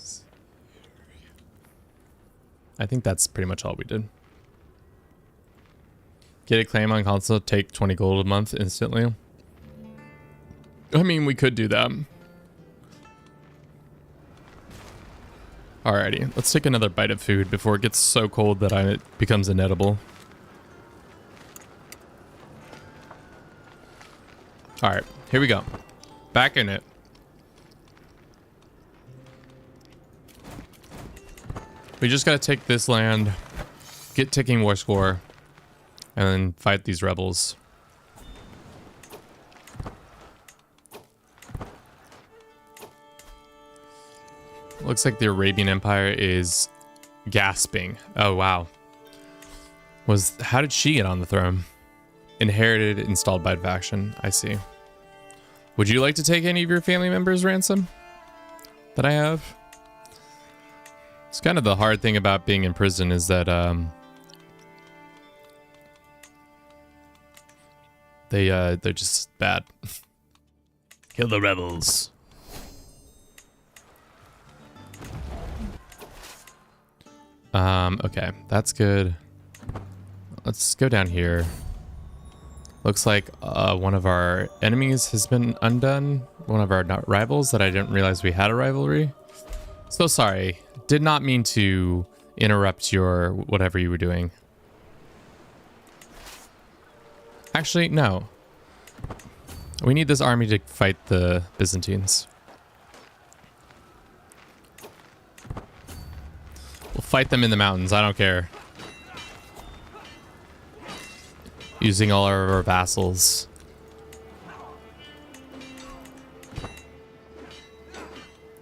I think that's pretty much all we did. Get a claim on console, take 20 gold a month instantly. I mean, we could do that. Alrighty, let's take another bite of food before it gets so cold that it becomes inedible. Alright, here we go. Back in it. We just gotta take this land, get ticking war score, and then fight these rebels. Looks like the Arabian Empire is gasping. Oh, wow. How did she get on the throne? Inherited, installed by faction. I see. Would you like to take any of your family members ransom that I have? It's kind of the hard thing about being in prison is that they're just bad. Kill the rebels. Okay, that's good. Let's go down here. Looks like one of our enemies has been undone. One of our rivals that I didn't realize we had a rivalry. So sorry. Did not mean to interrupt your whatever you were doing. Actually, no. We need this army to fight the Byzantines. We'll fight them in the mountains. I don't care. Using all our vassals.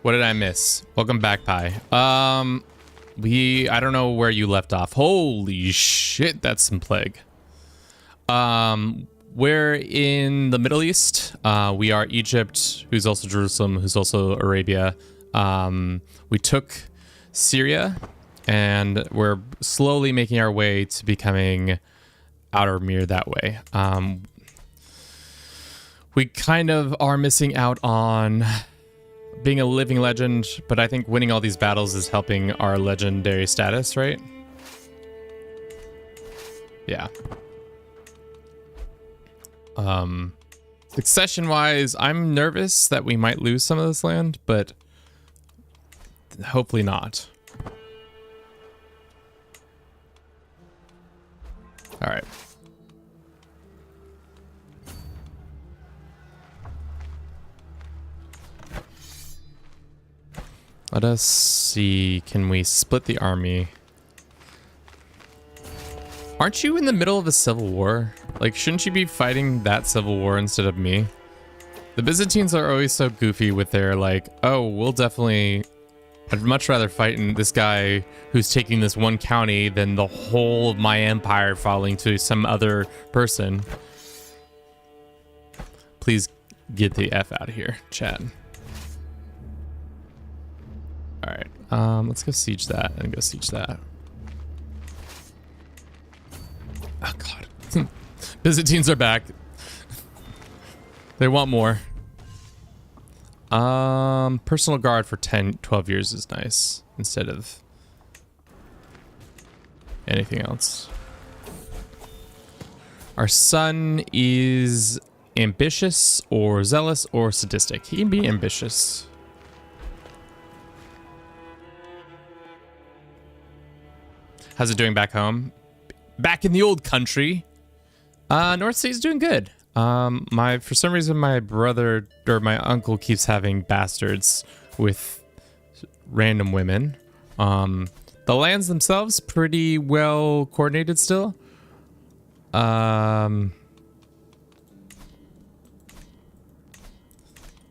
What did I miss? Welcome back, Pi. I don't know where you left off. Holy shit, that's some plague. We're in the Middle East. We are Egypt, who's also Jerusalem, who's also Arabia. We took Syria, and we're slowly making our way to becoming Outremer that way. We kind of are missing out on being a living legend, but I think winning all these battles is helping our legendary status, right? Yeah. Succession-wise, I'm nervous that we might lose some of this land, but hopefully not. All right. Let us see. Can we split the army? Aren't you in the middle of a civil war? Like, shouldn't you be fighting that civil war instead of me? The Byzantines are always so goofy with their like, oh, we'll definitely... I'd much rather fight in this guy who's taking this one county than the whole of my empire falling to some other person. Please get the F out of here, chat. All right, let's go siege that and go siege that. Oh God, Byzantines are back. They want more. Personal guard for 12 years is nice instead of anything else. Our son is ambitious or zealous or sadistic. He can be ambitious. How's it doing back home? Back in the old country. North Sea's doing good. For some reason my brother or my uncle keeps having bastards with random women. The lands themselves pretty well coordinated still. I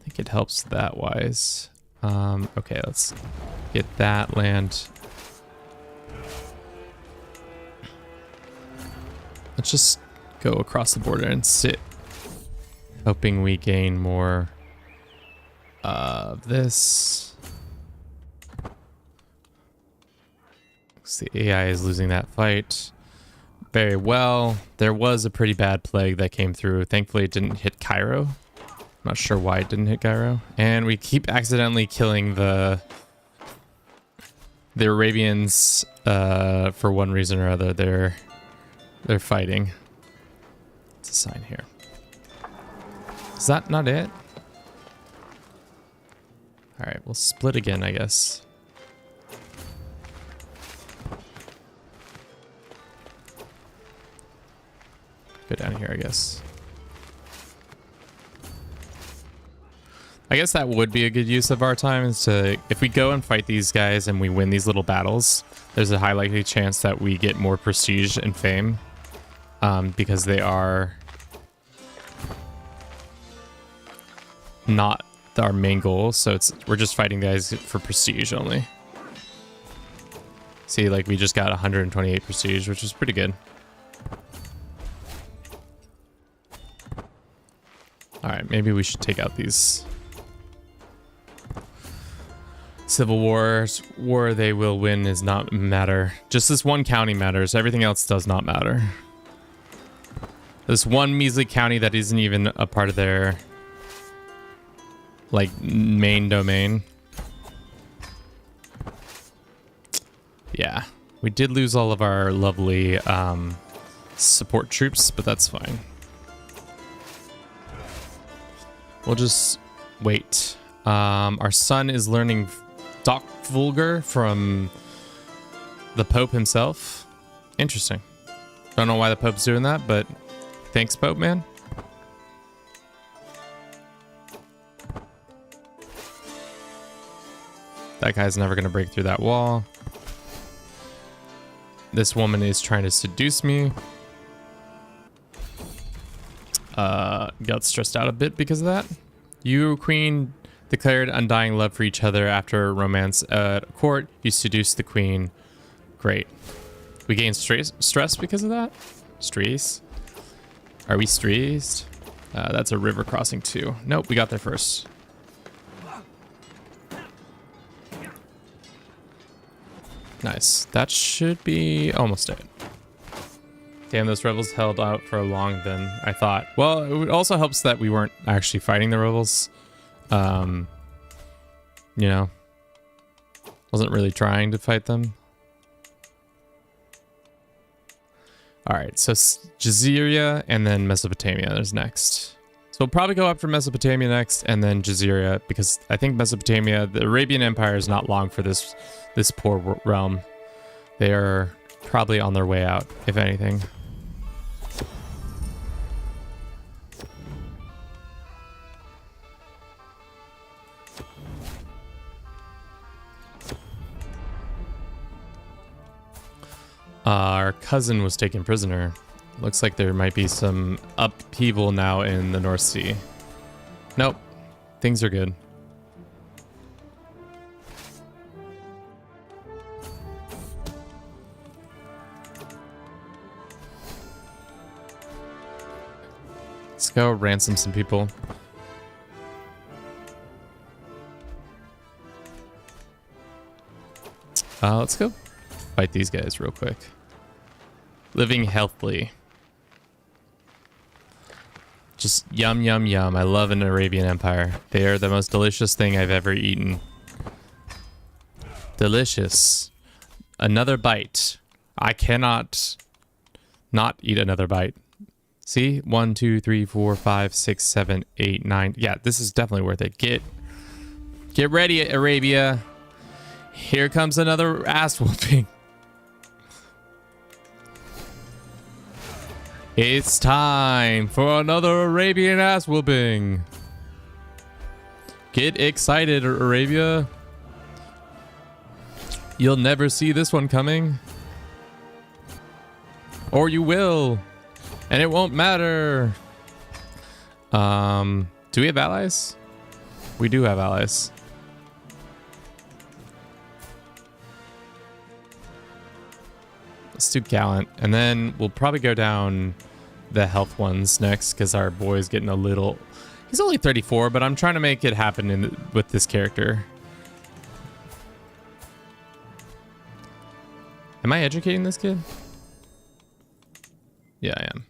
think it helps that wise. Okay, let's get that land. Let's just go across the border and sit, hoping we gain more of this. The AI is losing that fight very well. There was a pretty bad plague that came through. Thankfully, it didn't hit Cairo. I'm not sure why it didn't hit Cairo. And we keep accidentally killing the Arabians for one reason or other. They're fighting. It's a sign here. Is that not it? All right, we'll split again, I guess. Go down here, I guess. I guess that would be a good use of our time is to, if we go and fight these guys and we win these little battles, there's a high likely chance that we get more prestige and fame. because they are not our main goal. So we're just fighting guys for prestige only. See, like we just got 128 prestige, which is pretty good. All right, maybe we should take out these civil wars. War they will win is not matter. Just this one county matters. Everything else does not matter. This one measly county that isn't even a part of their like main domain. Yeah, we did lose all of our lovely support troops, but that's fine. We'll just wait. Our son is learning Doc Vulgar from the Pope himself. Interesting. Don't know why the Pope's doing that, but thanks, Pope man. That guy's never gonna break through that wall. This woman is trying to seduce me. Got stressed out a bit because of that. You, queen, declared undying love for each other after romance at court. You seduced the queen. Great. We gained stress because of that? Stress? Are we stressed? That's a river crossing too. Nope, we got there first. Nice. That should be almost it. Damn, those rebels held out for long then, I thought. Well, it also helps that we weren't actually fighting the rebels. You know, wasn't really trying to fight them. All right, so Jazeera and then Mesopotamia is next. So we'll probably go after Mesopotamia next and then Jazeera, because I think Mesopotamia, the Arabian Empire is not long for this poor realm. They are probably on their way out, if anything. Our cousin was taken prisoner. Looks like there might be some upheaval now in the North Sea. Nope. Things are good. Let's go ransom some people. Let's go fight these guys real quick. Living healthily. Just yum, yum, yum. I love an Arabian Empire. They are the most delicious thing I've ever eaten. Delicious. Another bite. I cannot not eat another bite. See? 1, 2, 3, 4, 5, 6, 7, 8, 9. Yeah, this is definitely worth it. Get ready, Arabia. Here comes another ass whooping. It's time for another Arabian ass whooping. Get excited, Arabia. You'll never see this one coming. Or you will. And it won't matter. Do we have allies? We do have allies. Let's do Gallant. And then we'll probably go down the health ones next, because our boy's getting a little... He's only 34, but I'm trying to make it happen with this character. Am I educating this kid? Yeah, I am.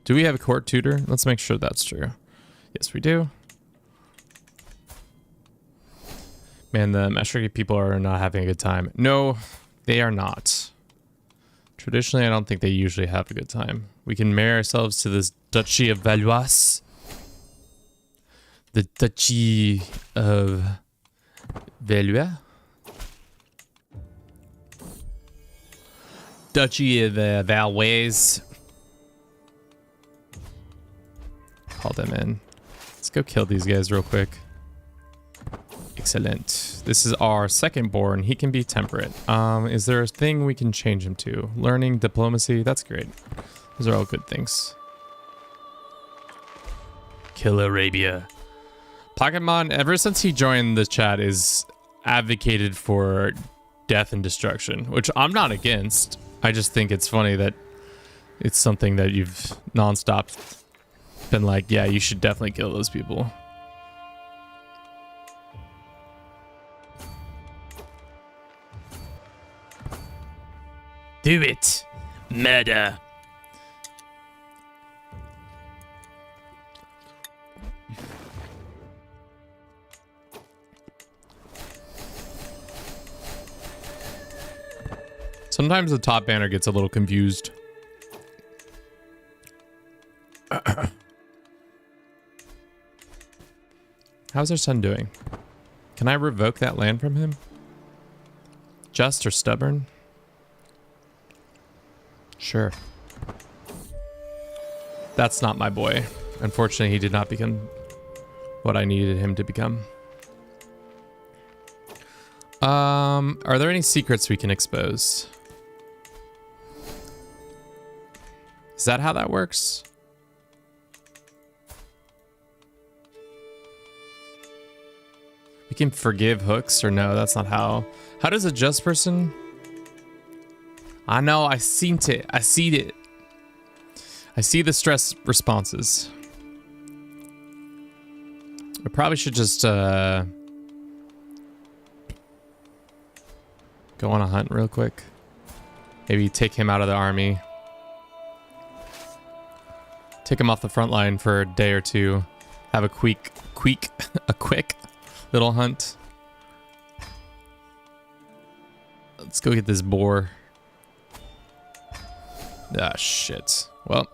Do we have a court tutor? Let's make sure that's true. Yes, we do. Man, the Maastrichti people are not having a good time. No, they are not. Traditionally, I don't think they usually have a good time. We can marry ourselves to this Duchy of Valois. The Duchy of Valois. Duchy of Valois. Call them in. Let's go kill these guys real quick. Excellent. This is our second born. He can be temperate. Is there a thing we can change him to? Learning, diplomacy. That's great. Those are all good things. Kill Arabia. Pokemon, ever since he joined the chat, is advocated for death and destruction, which I'm not against. I just think it's funny that it's something that you've nonstop been like, yeah, you should definitely kill those people. Do it. Murder. Sometimes the top banner gets a little confused. How's our son doing? Can I revoke that land from him? Just or stubborn? Sure. That's not my boy. Unfortunately, he did not become what I needed him to become. Are there any secrets we can expose? Is that how that works? We can forgive hooks, or no, that's not how. How does a just person? I know, I seen it. I see it. I see the stress responses. I probably should just go on a hunt real quick. Maybe take him out of the army. Take him off the front line for a day or two. Have a quick little hunt. Let's go get this boar. Ah, shit. Well,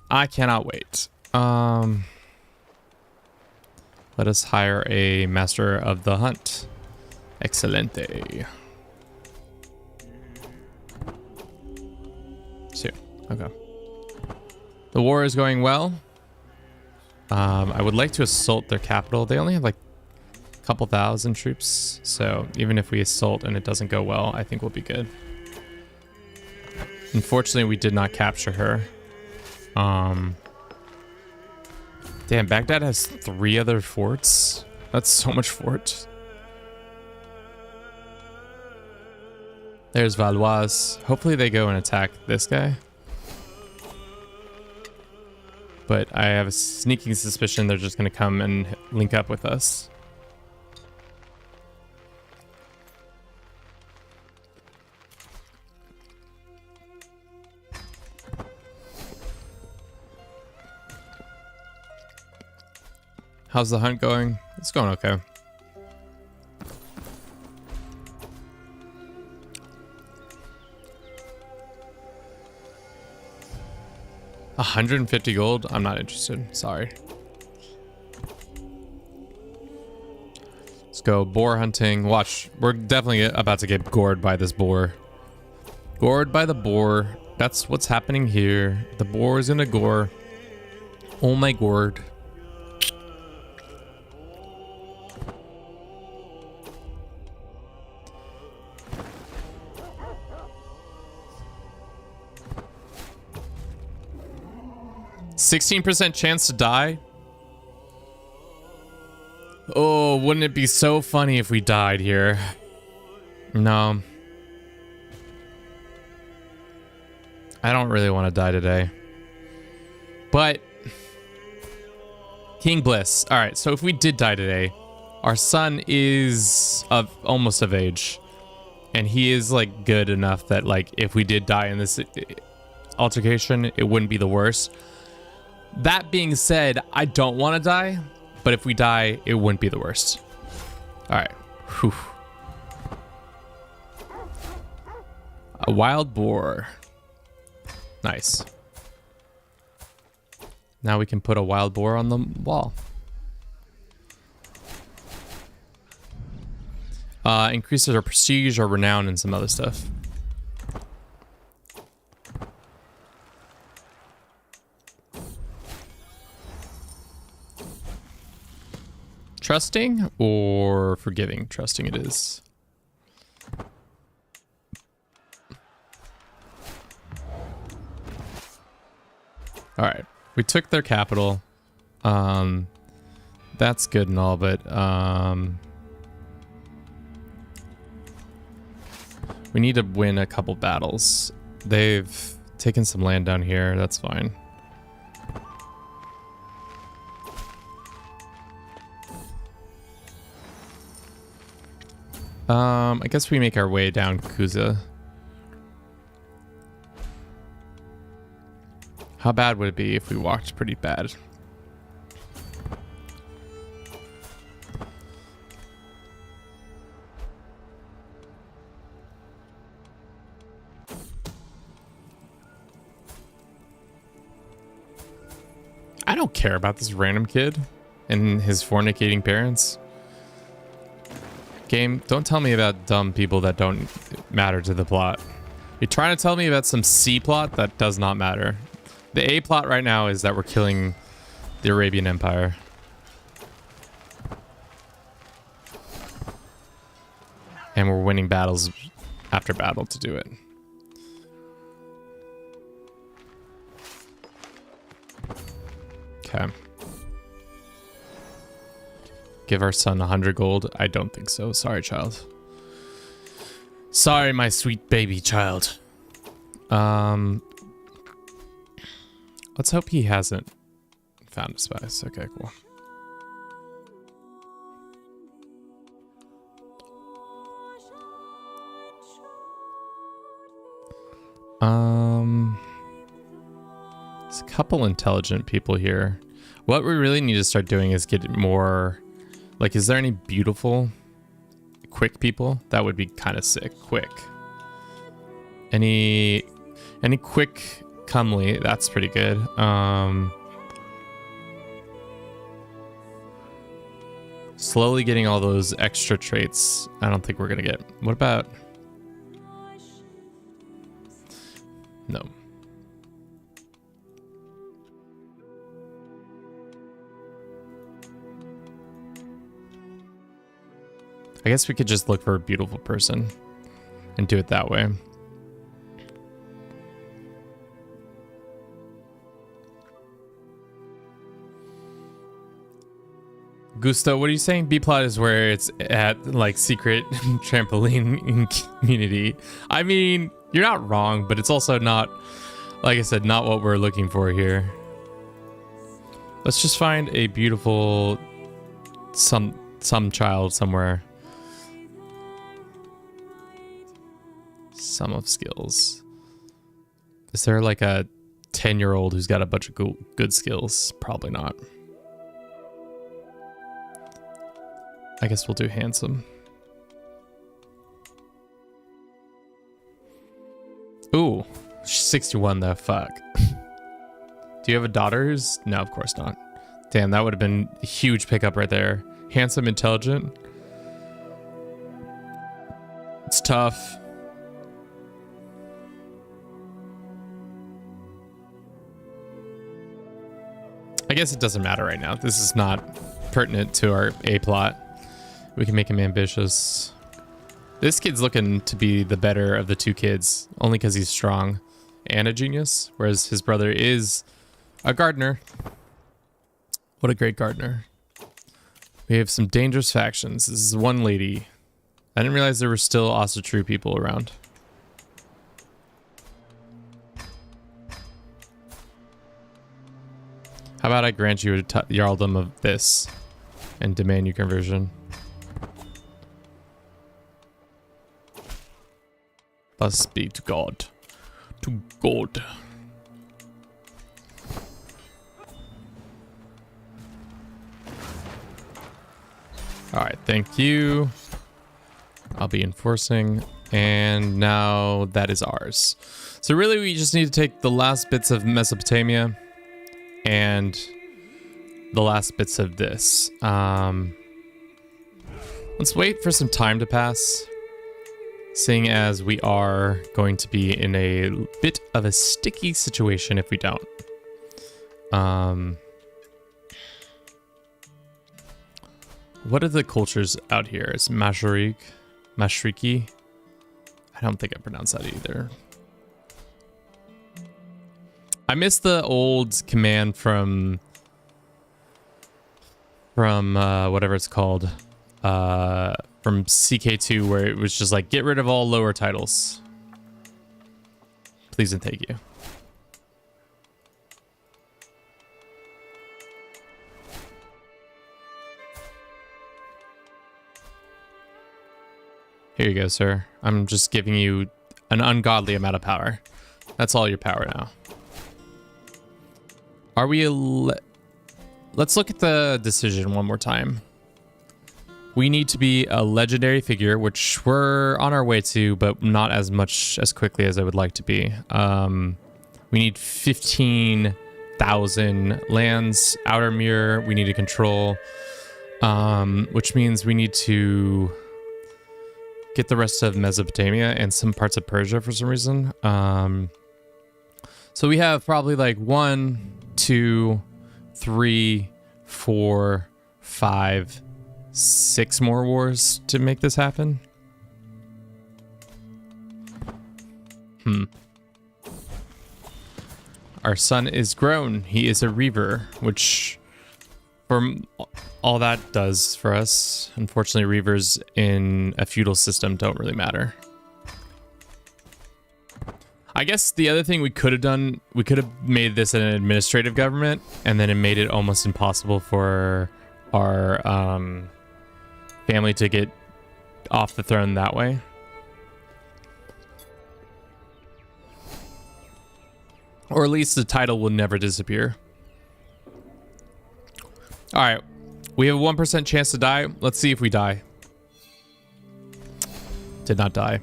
I cannot wait. Let us hire a master of the hunt. Excelente. So, okay. The war is going well. I would like to assault their capital. They only have like a couple thousand troops. So even if we assault and it doesn't go well, I think we'll be good. Unfortunately, we did not capture her. Damn, Baghdad has 3 other forts. That's so much fort. There's Valois. Hopefully they go and attack this guy. But I have a sneaking suspicion they're just going to come and link up with us. How's the hunt going? It's going okay. $150 gold? I'm not interested. Sorry. Let's go boar hunting. Watch. We're definitely about to get gored by this boar. Gored by the boar. That's what's happening here. The boar is in a gore. Oh my gourd. %16 chance to die? Oh, wouldn't it be so funny if we died here? No. I don't really want to die today. But King Bliss. All right, so if we did die today, our son is almost of age. And he is like good enough that like if we did die in this altercation, it wouldn't be the worst. That being said, I don't want to die, but if we die, it wouldn't be the worst. All right. Whew. A wild boar. Nice. Now we can put a wild boar on the wall. Increases our prestige, our renown, and some other stuff. Trusting or forgiving? Trusting it is. All right, we took their capital. That's good and all, but we need to win a couple battles. They've taken some land down here. That's fine. I guess we make our way down Kuza. How bad would it be if we walked pretty bad? I don't care about this random kid and his fornicating parents. Game, don't tell me about dumb people that don't matter to the plot. You're trying to tell me about some C plot that does not matter. The A plot right now is that we're killing the Arabian Empire. And we're winning battles after battle to do it. Okay. Give our son 100 gold? I don't think so. Sorry, child. Sorry, my sweet baby child. Let's hope he hasn't found a spice. Okay, cool. There's a couple intelligent people here. What we really need to start doing is get more... Like, is there any beautiful, quick people? That would be kind of sick. Quick. Any quick, comely? That's pretty good. Slowly getting all those extra traits. I don't think we're gonna get. What about? No. I guess we could just look for a beautiful person and do it that way. Gusto, what are you saying? B-plot is where it's at, like, secret trampoline community. I mean, you're not wrong, but it's also not, like I said, not what we're looking for here. Let's just find a beautiful some child somewhere. Sum of skills. Is there like a 10-year-old who's got a bunch of good skills? Probably not. I guess we'll do handsome. Ooh, she's 61 though, fuck. Do you have a daughter who's... No, of course not. Damn, that would have been a huge pickup right there. Handsome, intelligent. It's tough. I guess it doesn't matter right now. This is not pertinent to our A plot. We can make him ambitious. This kid's looking to be the better of the two kids, only because he's strong and a genius, whereas his brother is a gardener. What a great gardener. We have some dangerous factions. This is one lady. I didn't realize there were still also true people around. How about I grant you a jarldom of this and demand your conversion? Thus be to God. To God. Alright, thank you. I'll be enforcing. And now that is ours. So really we just need to take the last bits of Mesopotamia and the last bits of this. Let's wait for some time to pass, seeing as we are going to be in a bit of a sticky situation if we don't. What are the cultures out here? It's Mashriki. I don't think I pronounced that either. I miss the old command from whatever it's called, from CK2, where it was just like, get rid of all lower titles. Please and thank you. Here you go, sir. I'm just giving you an ungodly amount of power. That's all your power now. Are we let's look at the decision one more time. We need to be a legendary figure, which we're on our way to, but not as much as quickly as I would like to be. We need 15,000 lands. Outremer, we need to control, which means we need to get the rest of Mesopotamia and some parts of Persia for some reason. So we have probably like 1, 2, 3, 4, 5, 6 more wars to make this happen. Our son is grown. He is a reaver, which for all that does for us, unfortunately, reavers in a feudal system don't really matter. I guess the other thing we could have done, we could have made this an administrative government, and then it made it almost impossible for our family to get off the throne that way. Or at least the title will never disappear. All right, we have a 1% chance to die. Let's see if we die. Did not die.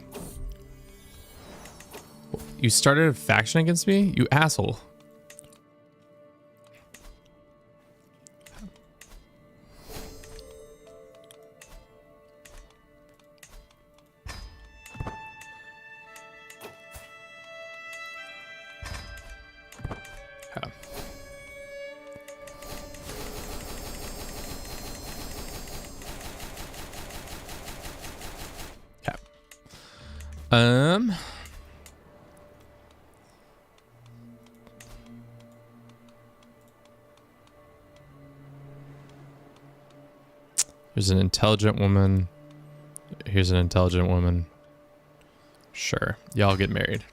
You started a faction against me? You asshole. Here's an intelligent woman. Here's an intelligent woman. Sure, y'all get married.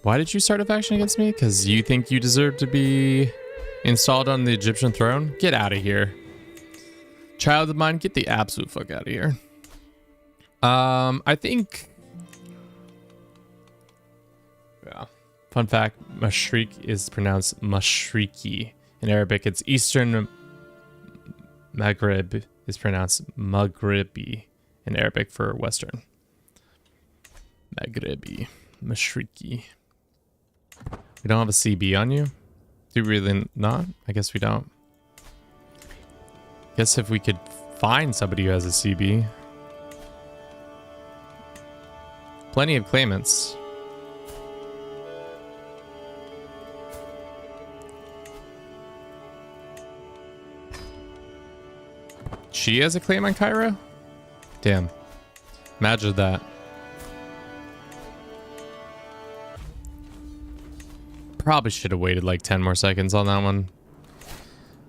Why did you start a faction against me? Because you think you deserve to be installed on the Egyptian throne? Get out of here. Child of mine, get the absolute fuck out of here. I think... Yeah. Fun fact, Mashriq is pronounced Mashriki. In Arabic, it's Eastern Maghreb is pronounced Maghribi in Arabic for Western. Maghribi. Mashriki. We don't have a CB on you? Do we really not? I guess we don't. Guess if we could find somebody who has a CB. Plenty of claimants. She has a claim on Cairo? Damn. Imagine that. Probably should have waited like 10 more seconds on that one.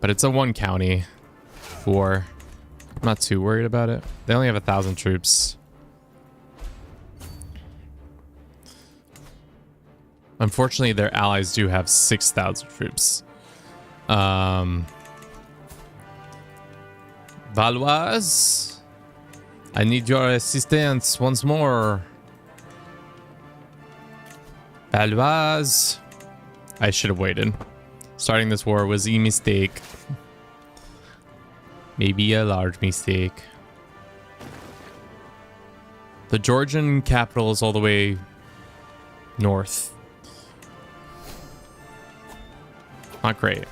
But it's a 1 county war. I'm not too worried about it. They only have 1,000 troops. Unfortunately, their allies do have 6,000 troops. Valois, I need your assistance once more. Valois. I should have waited. Starting this war was a mistake. Maybe a large mistake. The Georgian capital is all the way north. Not great.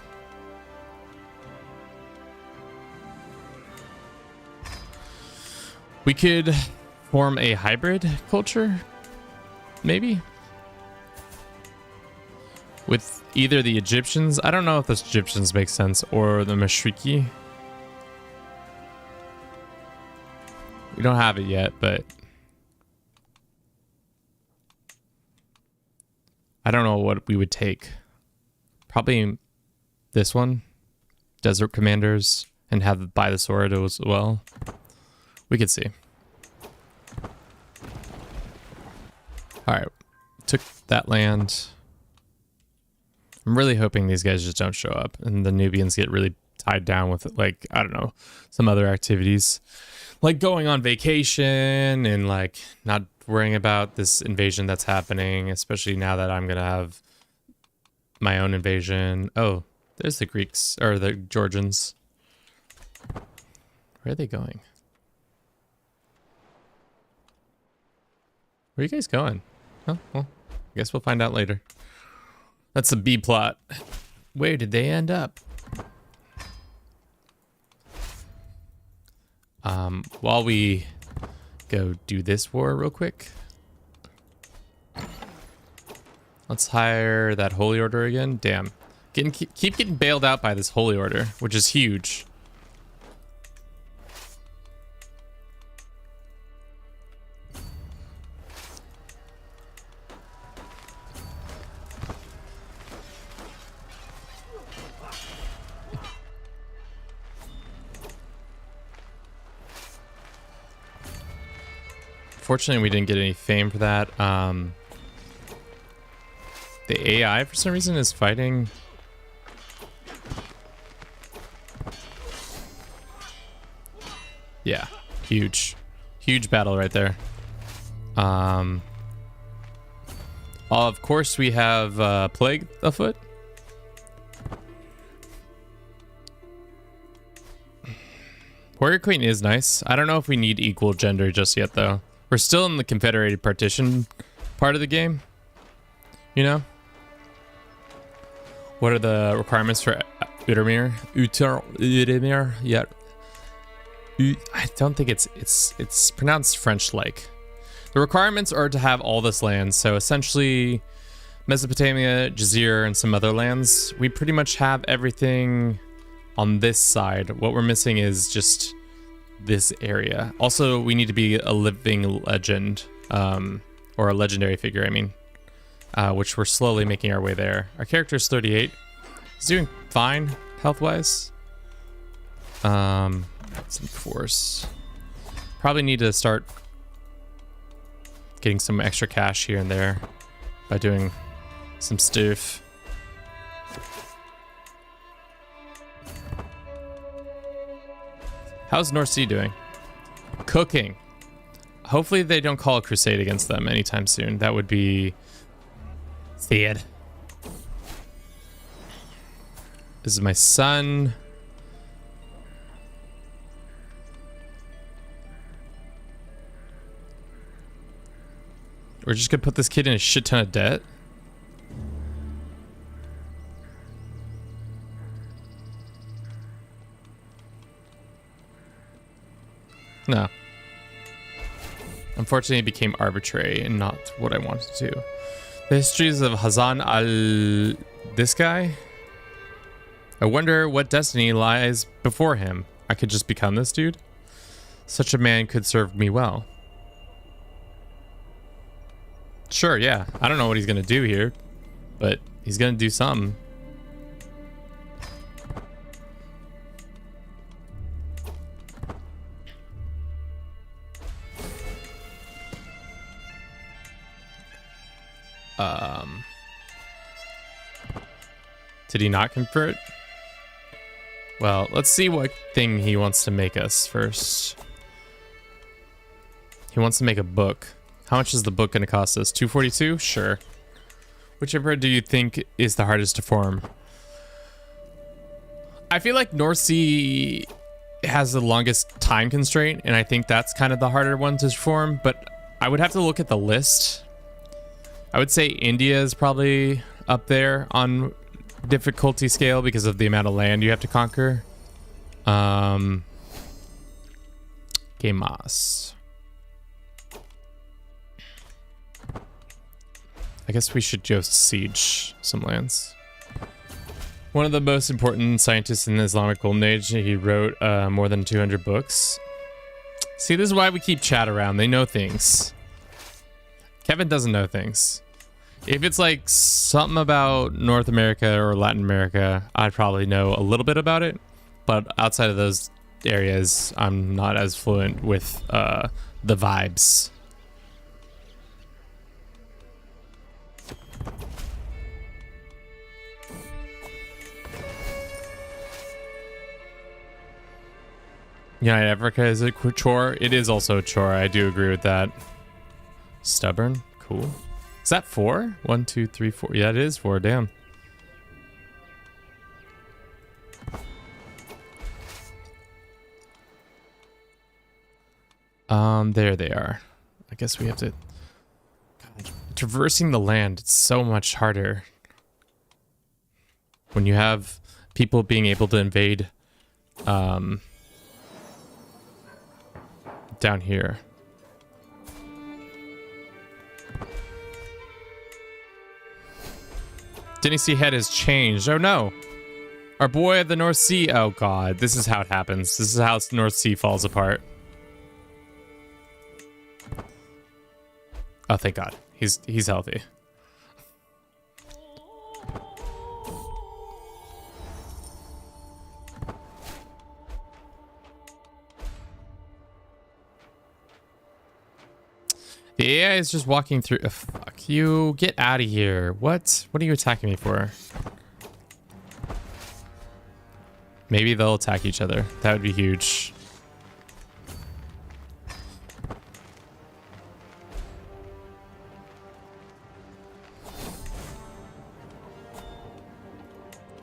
We could form a hybrid culture, maybe, with either the Egyptians. I don't know if the Egyptians make sense, or the Mashriki. We don't have it yet, but I don't know what we would take. Probably this one, Desert Commanders, and have buy the sword as well. We could see. All right, took that land. I'm really hoping these guys just don't show up and the Nubians get really tied down with, like, I don't know, some other activities. Like going on vacation and, like, not worrying about this invasion that's happening, especially now that I'm going to have my own invasion. Oh, there's the Greeks, or the Georgians. Where are they going? Where are you guys going? Oh, well, I guess we'll find out later. That's the B plot. Where did they end up? While we go do this war real quick, let's hire that Holy Order again. Damn. Keep getting bailed out by this Holy Order, which is huge. Fortunately, we didn't get any fame for that. The AI, for some reason, is fighting. Yeah, huge battle right there. Of course, we have plague afoot. Warrior Queen is nice. I don't know if we need equal gender just yet, though. We're still in the Confederated Partition part of the game, you know? What are the requirements for Outremer? Outremer, yeah. I don't think it's pronounced French-like. The requirements are to have all this land, so essentially Mesopotamia, Jazeera, and some other lands. We pretty much have everything on this side. What we're missing is just this area. Also, we need to be a living legend, or a legendary figure, I mean, which we're slowly making our way there. Our character's 38. He's doing fine, health-wise. Some force. Probably need to start getting some extra cash here and there by doing some stuff. How's North Sea doing? Cooking. Hopefully they don't call a crusade against them anytime soon. That would be sad. This is my son. We're just gonna put this kid in a shit ton of debt. No. Unfortunately, it became arbitrary and not what I wanted to. The histories of Hassan this guy? I wonder what destiny lies before him. I could just become this dude? Such a man could serve me well. Sure, yeah. I don't know what he's gonna do here, but he's gonna do something. Did he not convert? Well, let's see what thing he wants to make us first. He wants to make a book. How much is the book going to cost us? 242? Sure. Whichever do you think is the hardest to form? I feel like North Sea has the longest time constraint, and I think that's kind of the harder one to form, but I would have to look at the list. I would say India is probably up there on difficulty scale because of the amount of land you have to conquer. Gemas. I guess we should just siege some lands. One of the most important scientists in the Islamic Golden Age, he wrote more than 200 books. See, this is why we keep chat around. They know things. Kevin doesn't know things. If it's like something about North America or Latin America, I'd probably know a little bit about it. But outside of those areas, I'm not as fluent with the vibes. United Africa is a chore. It is also a chore. I do agree with that. Stubborn. Cool. Is that 4? 1, 2, 3, 4. Yeah, it is 4. Damn. There they are. I guess we have to... God, traversing the land, it's so much harder. When you have people being able to invade, down here. Dynasty head has changed. Oh no. Our boy of the North Sea. Oh god. This is how it happens. This is how the North Sea falls apart. Oh, thank god. He's healthy. The AI is just walking through. Oh, fuck you. Get out of here. What? What are you attacking me for? Maybe they'll attack each other. That would be huge.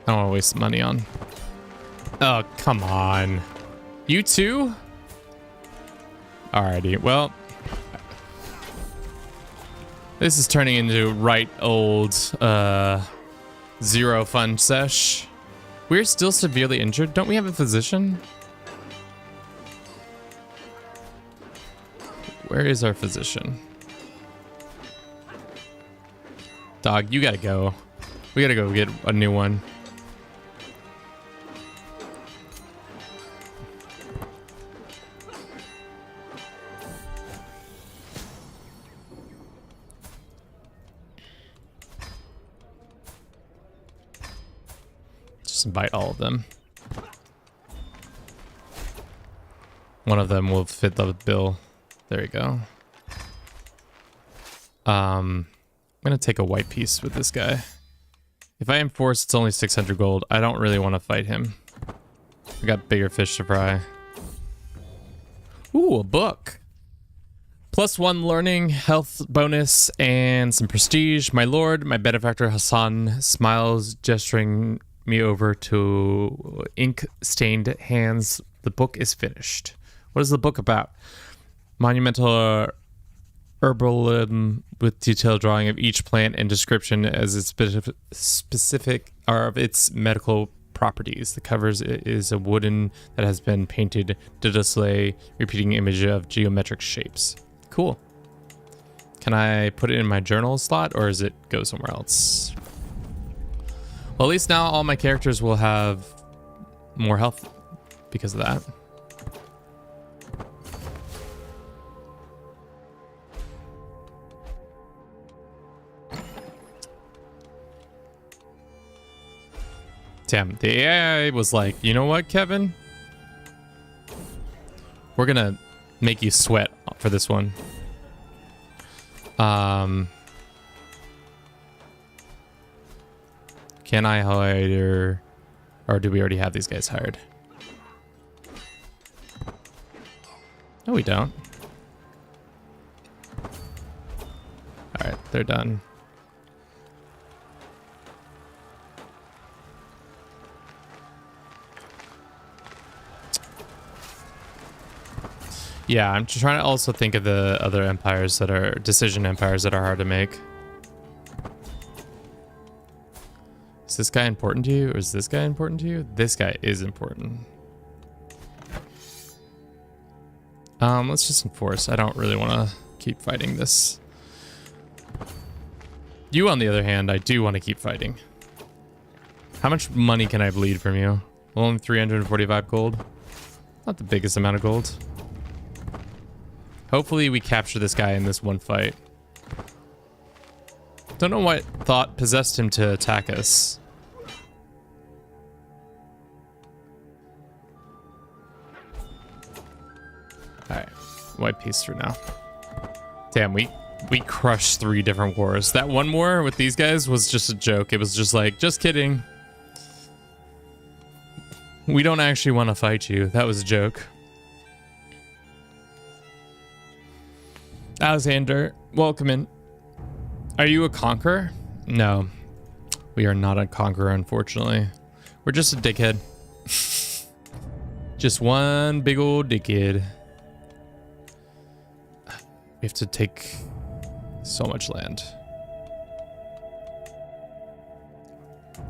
I don't want to waste money on. Oh, come on. You too? Alrighty. Well, this is turning into right old zero fun sesh. We're still severely injured. Don't we have a physician? Where is our physician? Dog, you gotta go. We gotta go get a new one. Invite all of them. One of them will fit the bill. There you go. I'm gonna take a white piece with this guy. If I enforce, it's only 600 gold. I don't really want to fight him. We got bigger fish to fry. Ooh, a book. +1 learning, health bonus, and some prestige. My lord, my benefactor Hassan smiles, gesturing me over to ink-stained hands. The book is finished. What is the book about? Monumental herbalism with detailed drawing of each plant and description as its specific or of its medical properties. The cover is a wooden that has been painted to display repeating image of geometric shapes. Cool. Can I put it in my journal slot or does it go somewhere else? Well, at least now all my characters will have more health because of that. Damn, the AI was like, you know what, Kevin? We're gonna make you sweat for this one. Can I hire, or do we already have these guys hired? No, we don't. All right, they're done. Yeah, I'm trying to also think of the other empires that are decision empires that are hard to make. Is this guy important to you, or is this guy important to you? This guy is important. Let's just enforce. I don't really want to keep fighting this. You, on the other hand, I do want to keep fighting. How much money can I bleed from you? Only 345 gold. Not the biggest amount of gold. Hopefully we capture this guy in this one fight. Don't know what thought possessed him to attack us. Alright, white piece for now. Damn, we crushed 3 different wars. That one war with these guys was just a joke. It was just like, just kidding. We don't actually want to fight you. That was a joke. Alexander, welcome in. Are you a conqueror? No, we are not a conqueror, unfortunately. We're just a dickhead. Just one big old dickhead. We have to take so much land.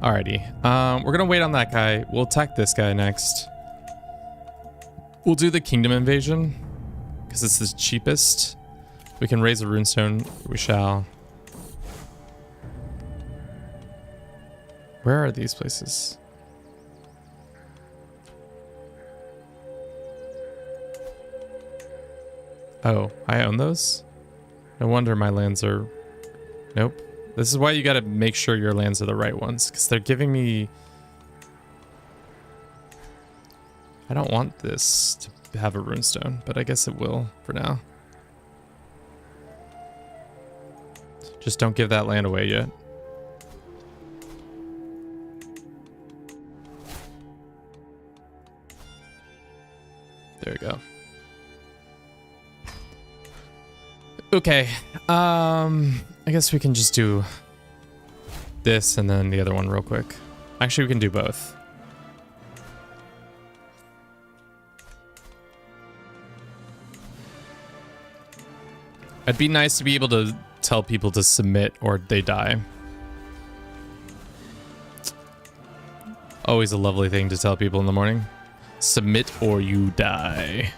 Alrighty, we're gonna wait on that guy. We'll attack this guy next. We'll do the kingdom invasion because it's the cheapest. We can raise a runestone. We shall. Where are these places? Oh, I own those? No wonder my lands are... Nope. This is why you gotta make sure your lands are the right ones, because they're giving me... I don't want this to have a runestone, but I guess it will for now. Just don't give that land away yet. There we go. Okay, I guess we can just do this and then the other one real quick. Actually, we can do both. It'd be nice to be able to tell people to submit or they die. Always a lovely thing to tell people in the morning. Submit or you die.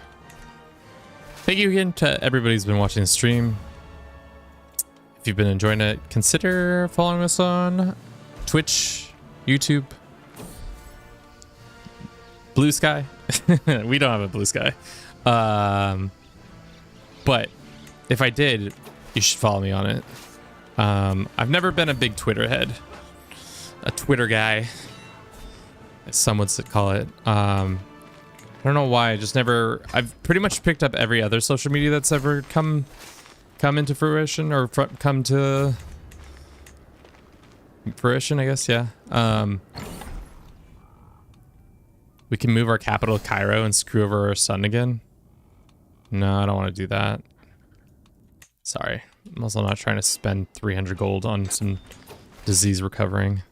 Thank you again to everybody who's been watching the stream. If you've been enjoying it, consider following us on Twitch, YouTube, Blue Sky. We don't have a Blue Sky. But if I did, you should follow me on it. I've never been a big Twitter head. A Twitter guy, as some would call it. I don't know why. I just never... I've pretty much picked up every other social media that's ever come into fruition, or come to fruition, I guess. Yeah. We can move our capital to Cairo and screw over our sun again. No, I don't want to do that. Sorry. I'm also not trying to spend 300 gold on some disease recovering.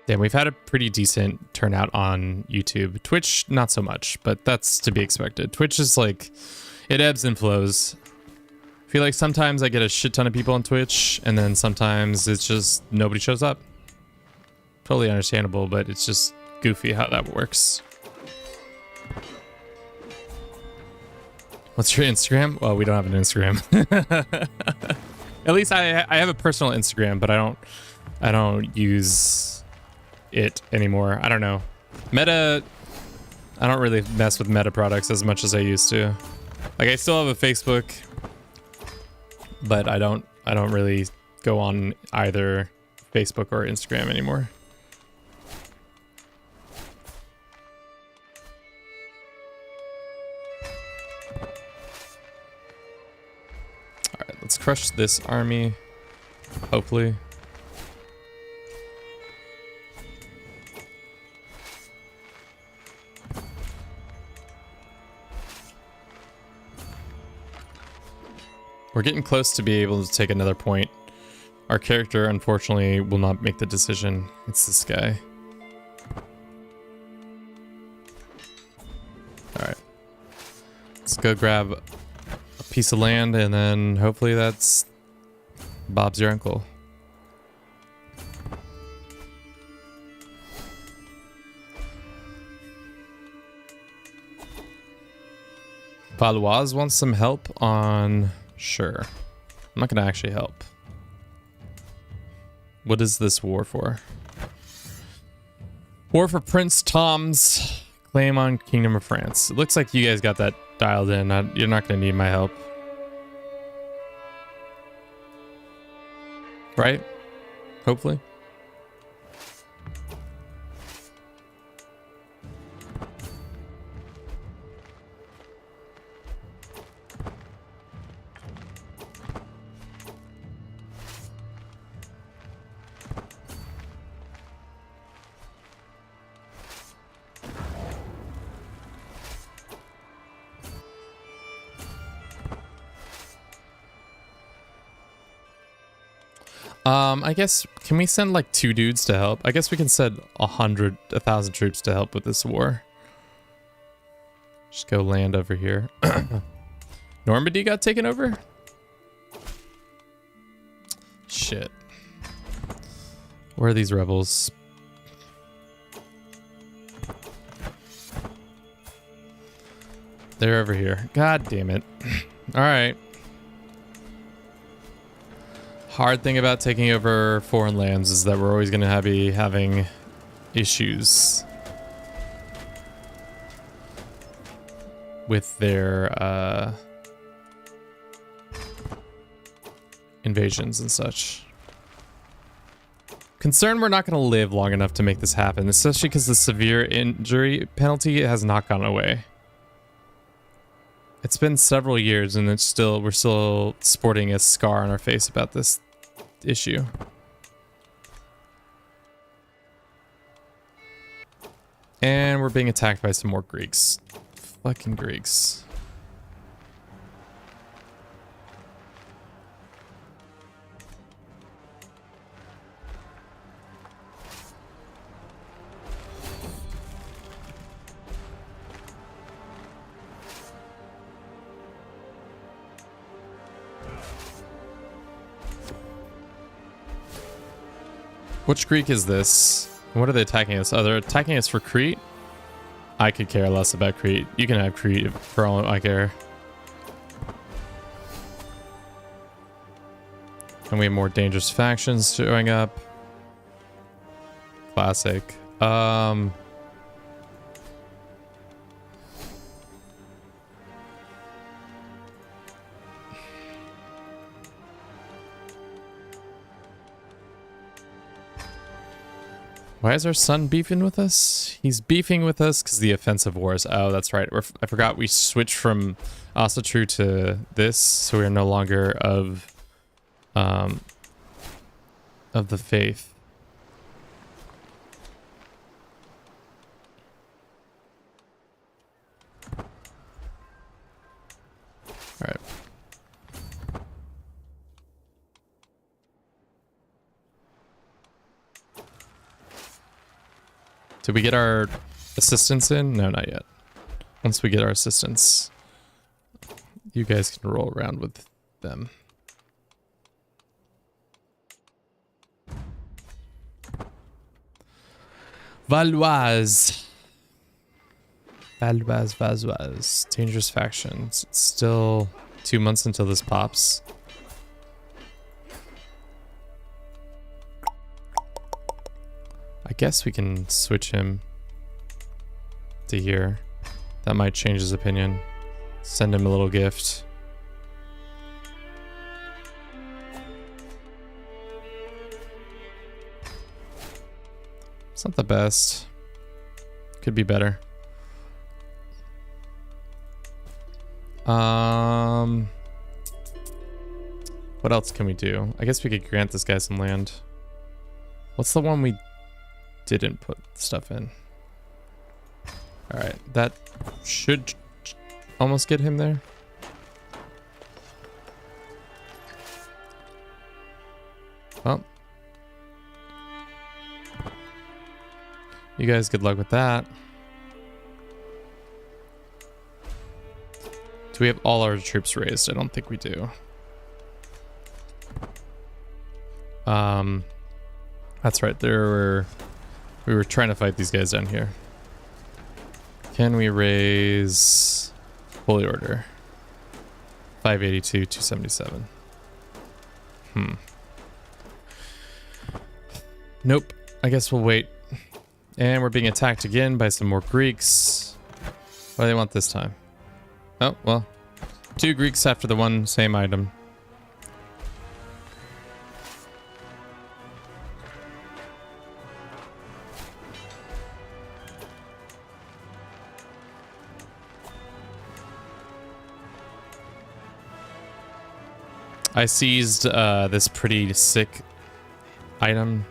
Damn, we've had a pretty decent turnout on YouTube. Twitch, not so much, but that's to be expected. Twitch is like, it ebbs and flows. I feel like sometimes I get a shit ton of people on Twitch, and then sometimes it's just nobody shows up. Totally understandable, but it's just goofy how that works. What's your Instagram? Well, we don't have an Instagram. At least I have a personal Instagram, but I don't use it anymore. I don't know. Meta, I don't really mess with Meta products as much as I used to. Like, I still have a Facebook, but I don't really go on either Facebook or Instagram anymore. All right, let's crush this army, hopefully. We're getting close to be able to take another point. Our character, unfortunately, will not make the decision. It's this guy. Alright. Let's go grab a piece of land, and then hopefully that's Bob's your uncle. Valois wants some help on... Sure. I'm not gonna actually help. What is this war for? War for Prince Tom's Claim on Kingdom of France. It looks like you guys got that dialed in. You're not going to need my help. Right? Hopefully. I guess, can we send like 2 dudes to help? I guess we can send 1,000 troops to help with this war. Just go land over here. Normandy got taken over? Shit. Where are these rebels? They're over here. God damn it. All right. Hard thing about taking over foreign lands is that we're always going to be having issues with their invasions and such. Concerned we're not going to live long enough to make this happen, especially because the severe injury penalty has not gone away. It's been several years and we're still sporting a scar on our face about this issue. And we're being attacked by some more Greeks. Fucking Greeks. Which Greek is this? What are they attacking us? Oh, they're attacking us for Crete? I could care less about Crete. You can have Crete for all I care. And we have more dangerous factions showing up. Classic. Why is our son beefing with us? He's beefing with us because the offensive wars. Oh, that's right. I forgot we switched from Asatru to this, so we are no longer of the faith. All right. Did we get our assistants in? No, not yet. Once we get our assistants, you guys can roll around with them. Valois. Dangerous factions. It's still 2 months until this pops. I guess we can switch him to here. That might change his opinion. Send him a little gift. It's not the best. Could be better. What else can we do? I guess we could grant this guy some land. What's the one we didn't put stuff in? All right, that should almost get him there. Well, you guys, good luck with that. Do we have all our troops raised? I don't think we do. That's right. We were trying to fight these guys down here. Can we raise Holy Order? 582, 277. Nope. I guess we'll wait And we're being attacked again by some more Greeks. What do they want this time? Oh, well. 2 Greeks after the one same item. I seized this pretty sick item.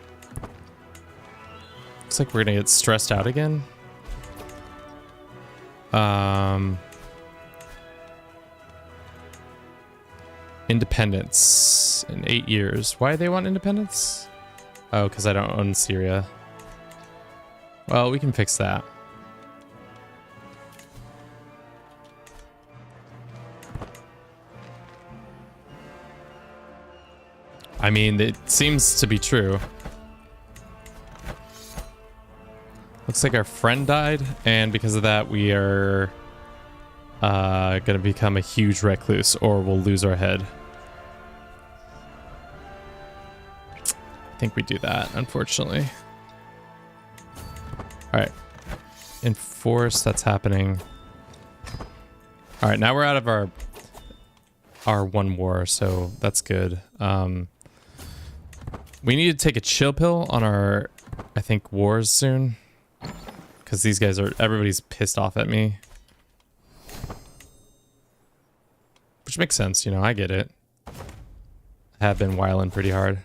Looks like we're gonna get stressed out again. Independence in 8 years. Why do they want independence? Oh, because I don't own Syria. Well, we can fix that. I mean, it seems to be true. Looks like our friend died, and because of that, we are gonna become a huge recluse, or we'll lose our head. I think we do that, unfortunately. All right, enforce. That's happening. All right, now we're out of our one war, so that's good. We need to take a chill pill on our, I think, wars soon. Because these guys are, everybody's pissed off at me. Which makes sense, you know, I get it. I have been whiling pretty hard.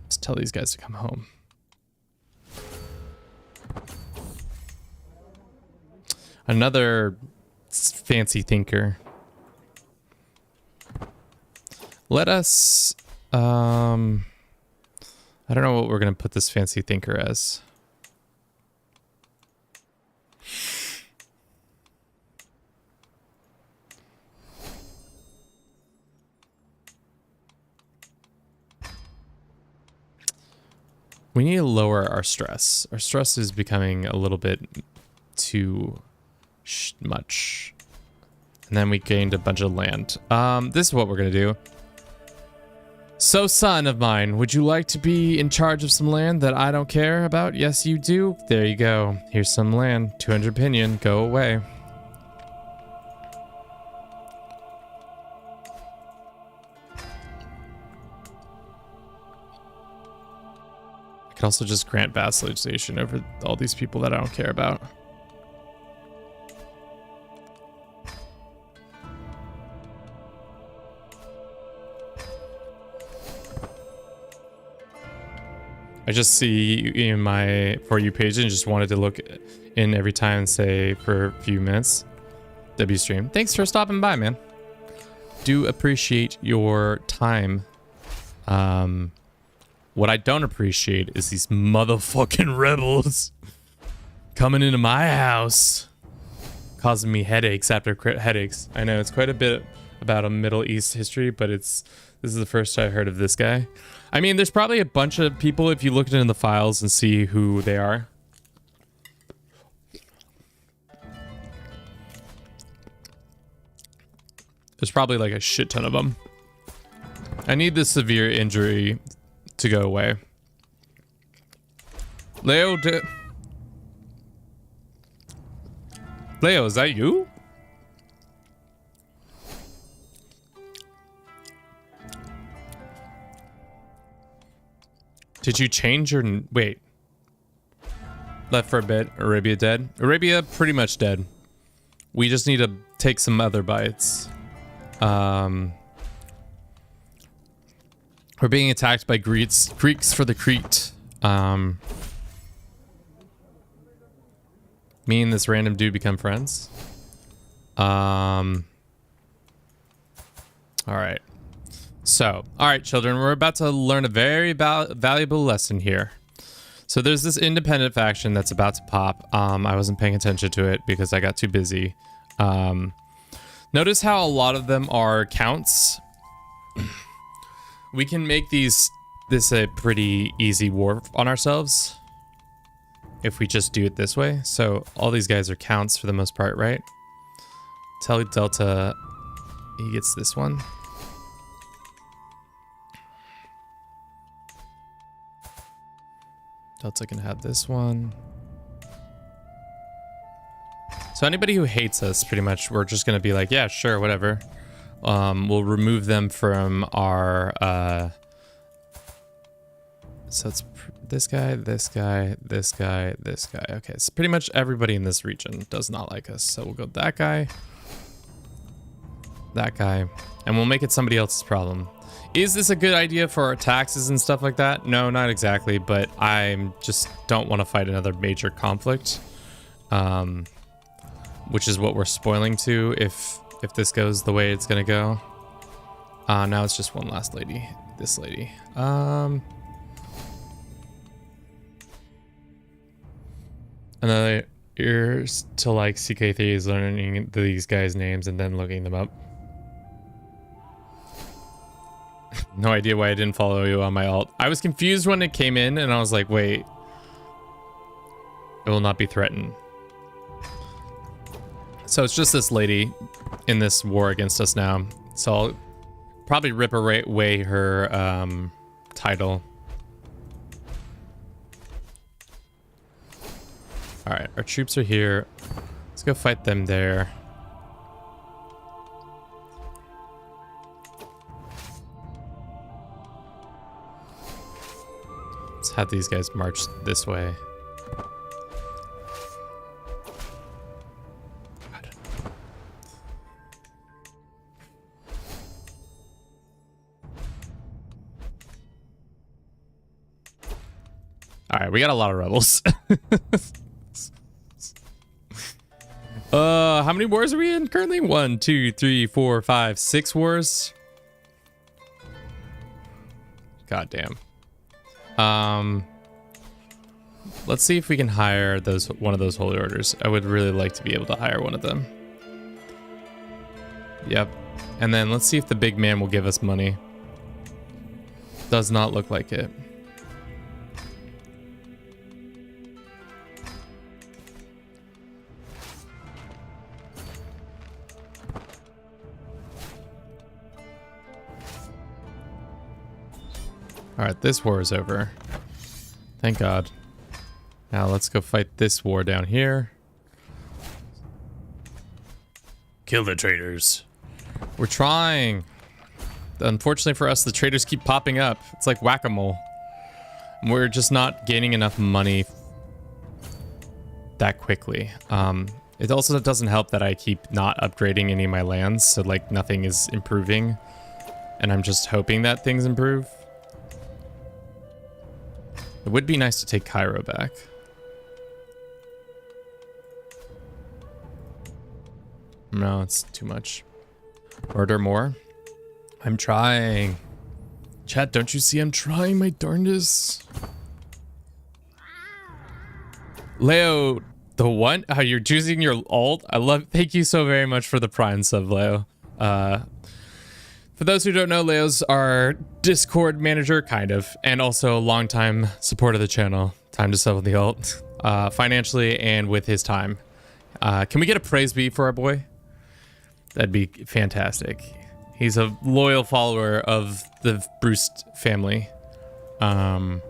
Let's tell these guys to come home. Another fancy thinker. Let us, I don't know what we're going to put this fancy thinker as. We need to lower our stress. Our stress is becoming a little bit too much. And then we gained a bunch of land. This is what we're going to do. So, son of mine, would you like to be in charge of some land that I don't care about? Yes, you do. There you go. Here's some land. 200 opinion. Go away. I could also just grant vassalization over all these people that I don't care about. I just see in my For You page and just wanted to look in every time and say for a few minutes. W stream. Thanks for stopping by, man. Do appreciate your time. What I don't appreciate is these motherfucking rebels coming into my house, causing me headaches after headaches. I know it's quite a bit about a Middle East history, but this is the first I heard of this guy. I mean, there's probably a bunch of people if you look in the files and see who they are. There's probably like a shit ton of them. I need this severe injury to go away. Leo, Leo, is that you? Did you change your... Wait. Left for a bit. Arabia dead. Arabia pretty much dead. We just need to take some other bites. We're being attacked by Greeks for the Crete. Me and this random dude become friends. All right. So, all right, children, we're about to learn a very valuable lesson here. So there's this independent faction that's about to pop. I wasn't paying attention to it because I got too busy. Notice how a lot of them are counts. We can make this a pretty easy war on ourselves if we just do it this way. So all these guys are counts for the most part, right? Tell Delta he gets this one. Delta can have this one. So anybody who hates us, pretty much, we're just going to be like, yeah, sure, whatever. We'll remove them from our... So it's this guy, this guy, this guy, this guy. Okay, so pretty much everybody in this region does not like us. So we'll go that guy, and we'll make it somebody else's problem. Is this a good idea for our taxes and stuff like that? No, not exactly, but I just don't want to fight another major conflict, which is what we're spoiling to if this goes the way it's gonna go. Now it's just one last lady, this lady. Another ears to like CK3 is learning these guys' names and then looking them up. No idea why I didn't follow you on my alt. I was confused when it came in and I was like, wait. It will not be threatened. So it's just this lady in this war against us now. So I'll probably rip away her title. Alright, our troops are here. Let's go fight them there. Let's have these guys march this way. God. Alright, we got a lot of rebels. How many wars are we in currently? 1, 2, 3, 4, 5, 6 wars. God damn. Let's see if we can hire one of those holy orders. I would really like to be able to hire one of them. Yep. And then let's see if the big man will give us money. Does not look like it. Alright, this war is over. Thank God. Now let's go fight this war down here. Kill the traitors. We're trying. Unfortunately for us, the traitors keep popping up. It's like whack-a-mole. We're just not gaining enough money that quickly. It also doesn't help that I keep not upgrading any of my lands, so like nothing is improving. And I'm just hoping that things improve. It would be nice to take Cairo back. No, it's too much. Order more. I'm trying. Chat, don't you see I'm trying my darndest? Leo, the one? Oh, you're choosing your alt? I love. Thank you so very much for the Prime sub, Leo. For those who don't know, Leo's our Discord manager, kind of, and also a longtime supporter of the channel. Time to sell the alt, financially and with his time. Can we get a praise beat for our boy? That'd be fantastic. He's a loyal follower of the Bruce family. Let's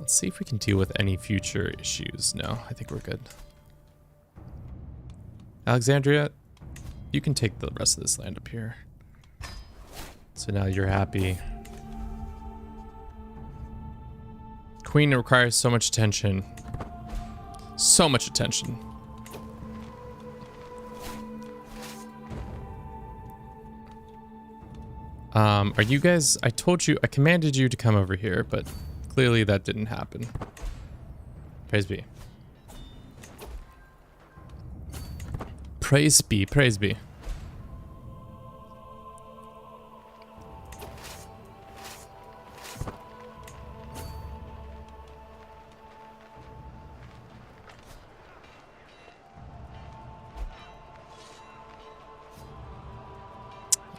see if we can deal with any future issues. No, I think we're good. Alexandria, you can take the rest of this land up here. So now you're happy. Queen requires so much attention. So much attention. Are you guys... I told you... I commanded you to come over here, but clearly that didn't happen. Praise be. Praise be. Praise be.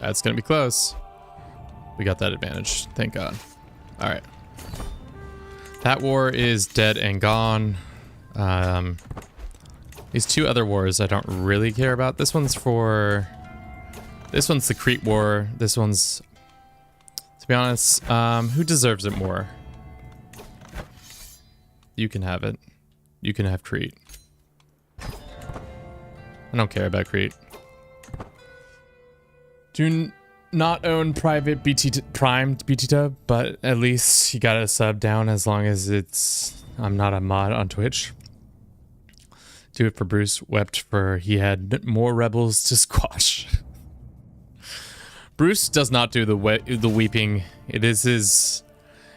That's gonna be close. We got that advantage, thank God. All right, that war is dead and gone. These two other wars I don't really care about. This one's the Crete War. This one's, to be honest, who deserves it more? You can have it. You can have Crete. I don't care about Crete. Do not own private primed BT tub, but at least you got a sub down as long as it's... I'm not a mod on Twitch. Do it for Bruce. Wept for he had more rebels to squash. Bruce does not do the weeping. It is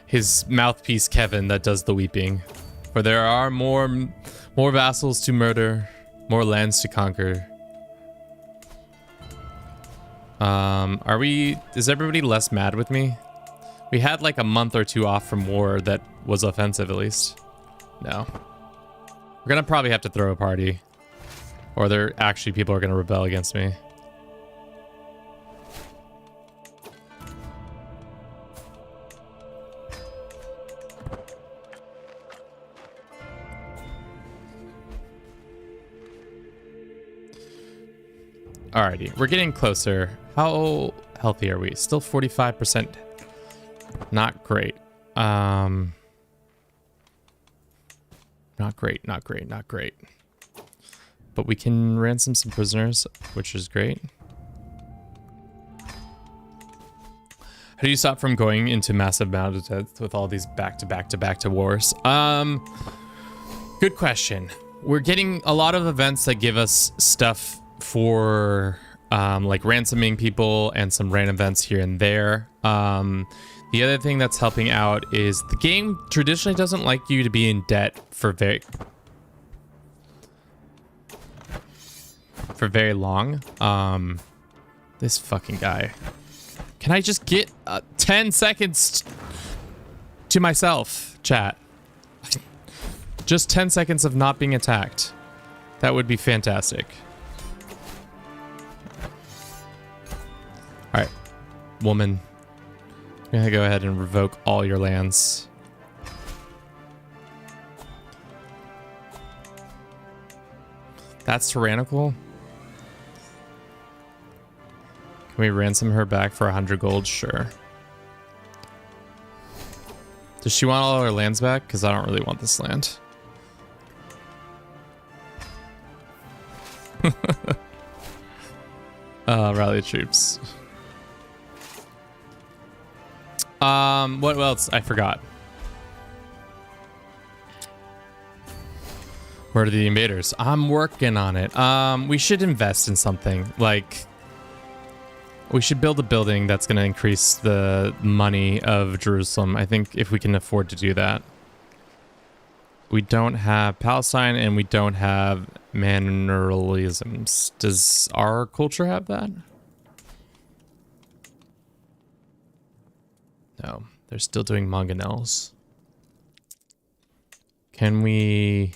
his mouthpiece Kevin that does the weeping. For there are more vassals to murder, more lands to conquer. Is everybody less mad with me? We had like a month or two off from war that was offensive at least. No. We're gonna probably have to throw a party. Or people are gonna rebel against me. Alrighty, we're getting closer. How healthy are we? Still 45%. Not great. Not great, not great, not great. But we can ransom some prisoners, which is great. How do you stop from going into massive amount of death with all these back-to-back-to-back-to wars? Good question. We're getting a lot of events that give us stuff for like ransoming people and some random events here and there. The other thing that's helping out is the game traditionally doesn't like you to be in debt for very long. This fucking guy. Can I just get 10 seconds to myself, chat? Just 10 seconds of not being attacked. That would be fantastic. All right, woman. I'm gonna go ahead and revoke all your lands. That's tyrannical. Can we ransom her back for 100 gold? Sure. Does she want all her lands back? Because I don't really want this land. Rally troops. What else? I forgot. Where are the invaders? I'm working on it. We should invest in something. Like, we should build a building that's going to increase the money of Jerusalem. I think if we can afford to do that. We don't have Palestine and we don't have manneralisms. Does our culture have that? No, they're still doing mangonels. Can we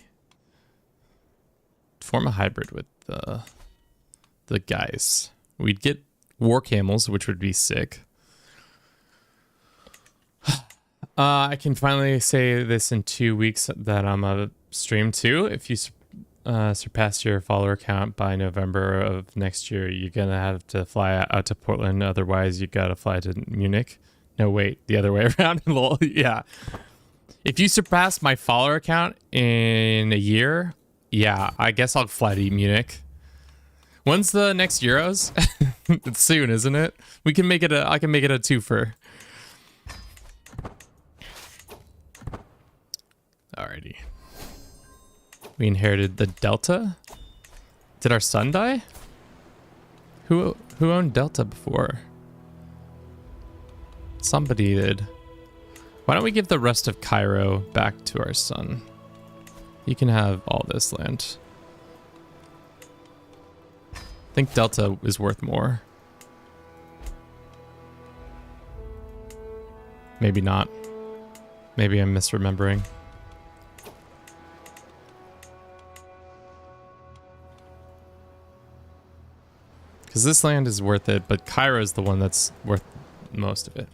form a hybrid with the guys? We'd get war camels, which would be sick. I can finally say this in 2 weeks that I'm a stream too. If you surpass your follower count by November of next year, you're gonna have to fly out to Portland. Otherwise, you gotta fly to Munich. No, wait, the other way around. Yeah. If you surpass my follower count in a year, yeah, I guess I'll fly to Munich. When's the next Euros? It's soon, isn't it? We can make it I can make it a twofer. Alrighty. We inherited the Delta. Did our son die? Who owned Delta before? Somebody did. Why don't we give the rest of Cairo back to our son? He can have all this land. I think Delta is worth more. Maybe not. Maybe I'm misremembering. Because this land is worth it, but Cairo is the one that's worth most of it.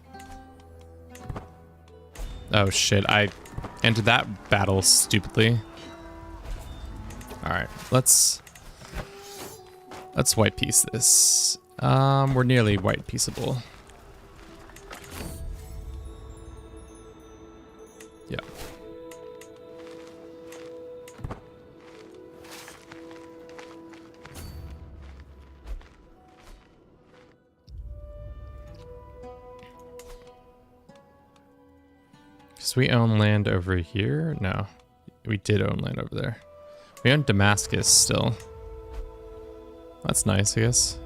Oh shit, I entered that battle stupidly. Alright, let's white piece this. We're nearly white pieceable. Yeah. So we own land over here? No. We did own land over there. We own Damascus still. That's nice, I guess.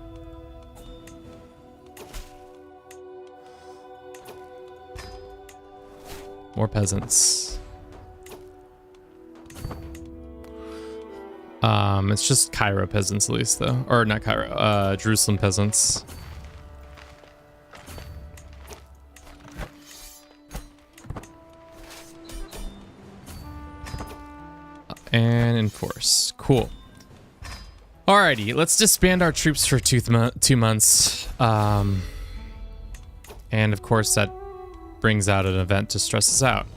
More peasants. It's just Cairo peasants at least though. Or not Cairo, Jerusalem peasants. And enforce. Cool. Alrighty, let's disband our troops for 2 months. And of course that brings out an event to stress us out.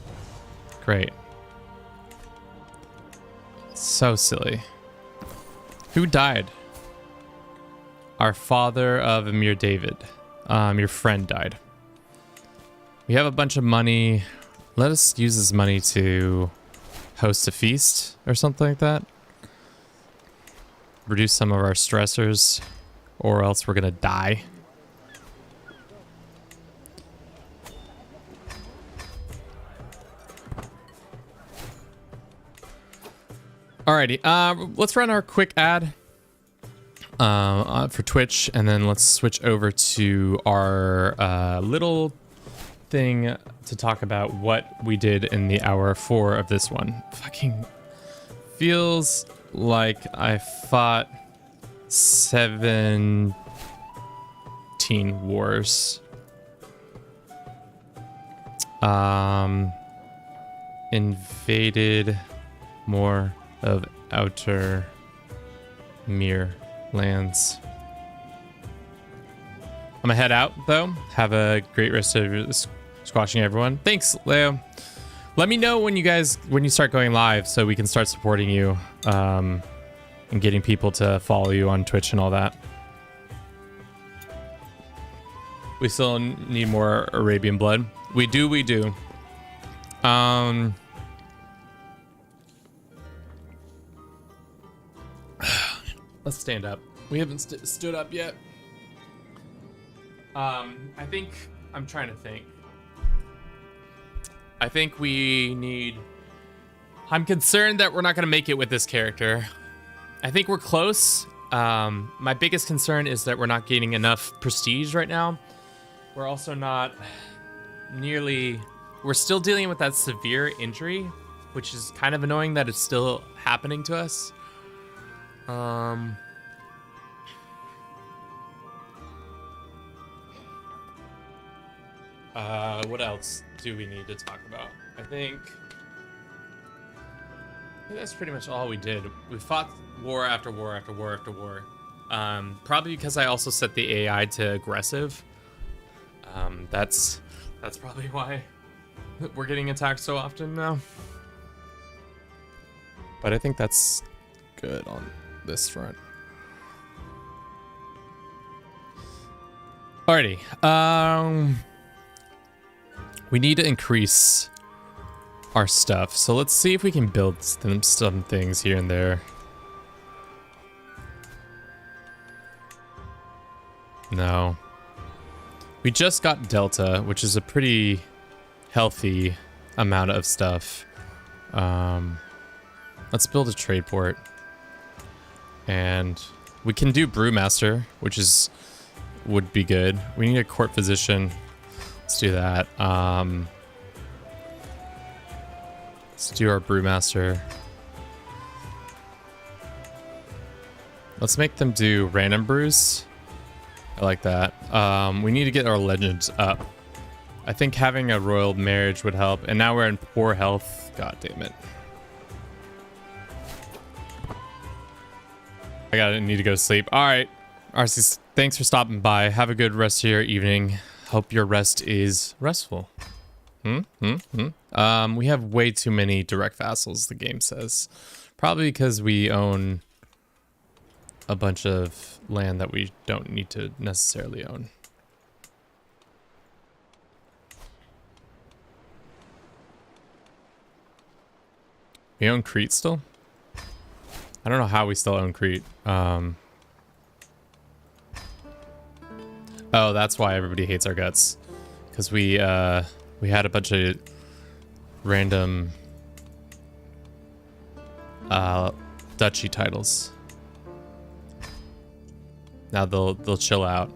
Great. So silly. Who died? Our father of Emir David. Your friend died. We have a bunch of money. Let us use this money to host a feast or something like that. Reduce some of our stressors, or else we're gonna die. Alrighty, let's run our quick ad for Twitch, and then let's switch over to our little thing to talk about what we did in the hour 4 of this one. Fucking feels like I fought 17 wars. Invaded more of Outremer lands. I'm gonna head out though. Have a great rest of your squashing everyone. Thanks, Leo. Let me know when you start going live so we can start supporting you and getting people to follow you on Twitch and all that. We still need more Arabian blood. We do. Let's stand up. We haven't stood up yet. I think I'm trying to think. I think we need... I'm concerned that we're not going to make it with this character. I think we're close. My biggest concern is that we're not gaining enough prestige right now. We're also not nearly... We're still dealing with that severe injury, which is kind of annoying that it's still happening to us. What else do we need to talk about? I think that's pretty much all we did. We fought war after war after war after war. Probably because I also set the AI to aggressive. That's probably why we're getting attacked so often now. But I think that's good on this front. Alrighty. We need to increase our stuff. So let's see if we can build some things here and there. No. We just got Delta, which is a pretty healthy amount of stuff. Let's build a trade port. And we can do Brewmaster, which would be good. We need a court physician. Let's do that. Let's do our Brewmaster. Let's make them do random brews. I like that. We need to get our legends up. I think having a royal marriage would help. And now we're in poor health. God damn it. I need to go to sleep. All right. RC, thanks for stopping by. Have a good rest of your evening. Hope your rest is restful. We have way too many direct vassals, the game says. Probably because we own a bunch of land that we don't need to necessarily own. We own Crete still? I don't know how we still own Crete. Oh, that's why everybody hates our guts. Because we had a bunch of random duchy titles. Now they'll chill out.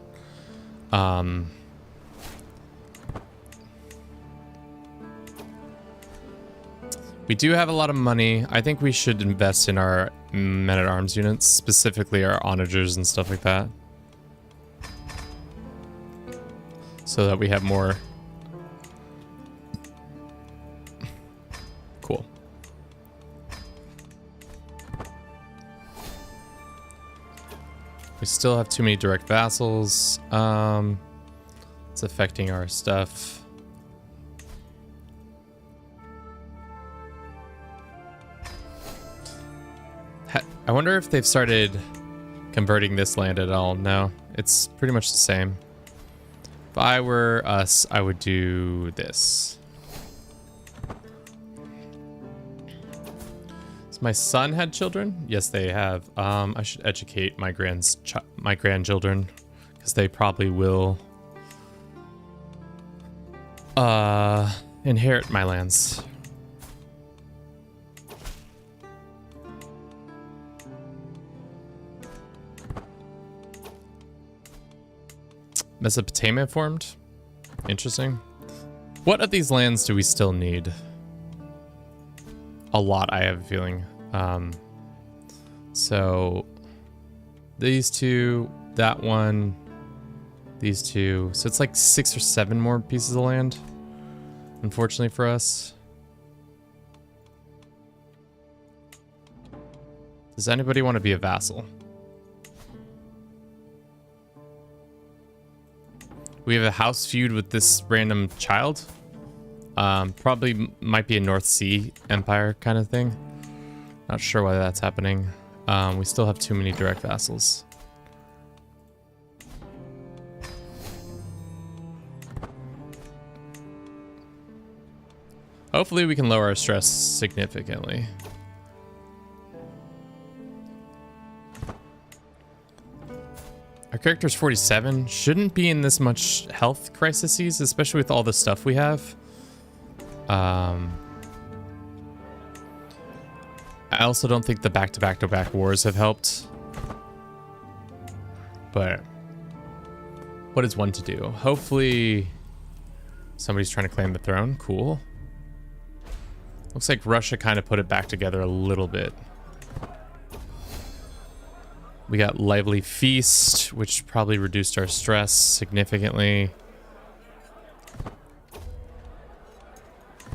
We do have a lot of money. I think we should invest in our men-at-arms units, specifically our onagers and stuff like that, so that we have more. Cool. We still have too many direct vassals. It's affecting our stuff. I wonder if they've started converting this land at all. No, it's pretty much the same. If I were us, I would do this. Has my son had children? Yes, they have. I should educate my grandchildren, because they probably will inherit my lands. Mesopotamia formed? Interesting. What of these lands do we still need? A lot, I have a feeling. So these two, that one, these two. So it's like 6 or 7 more pieces of land, unfortunately for us. Does anybody want to be a vassal? We have a house feud with this random child. Probably might be a North Sea Empire kind of thing. Not sure why that's happening. We still have too many direct vassals. Hopefully we can lower our stress significantly. Our character's 47, shouldn't be in this much health crises, especially with all the stuff we have. I also don't think the back-to-back-to-back wars have helped. But what is one to do? Hopefully somebody's trying to claim the throne. Cool. Looks like Russia kind of put it back together a little bit. We got Lively Feast, which probably reduced our stress significantly.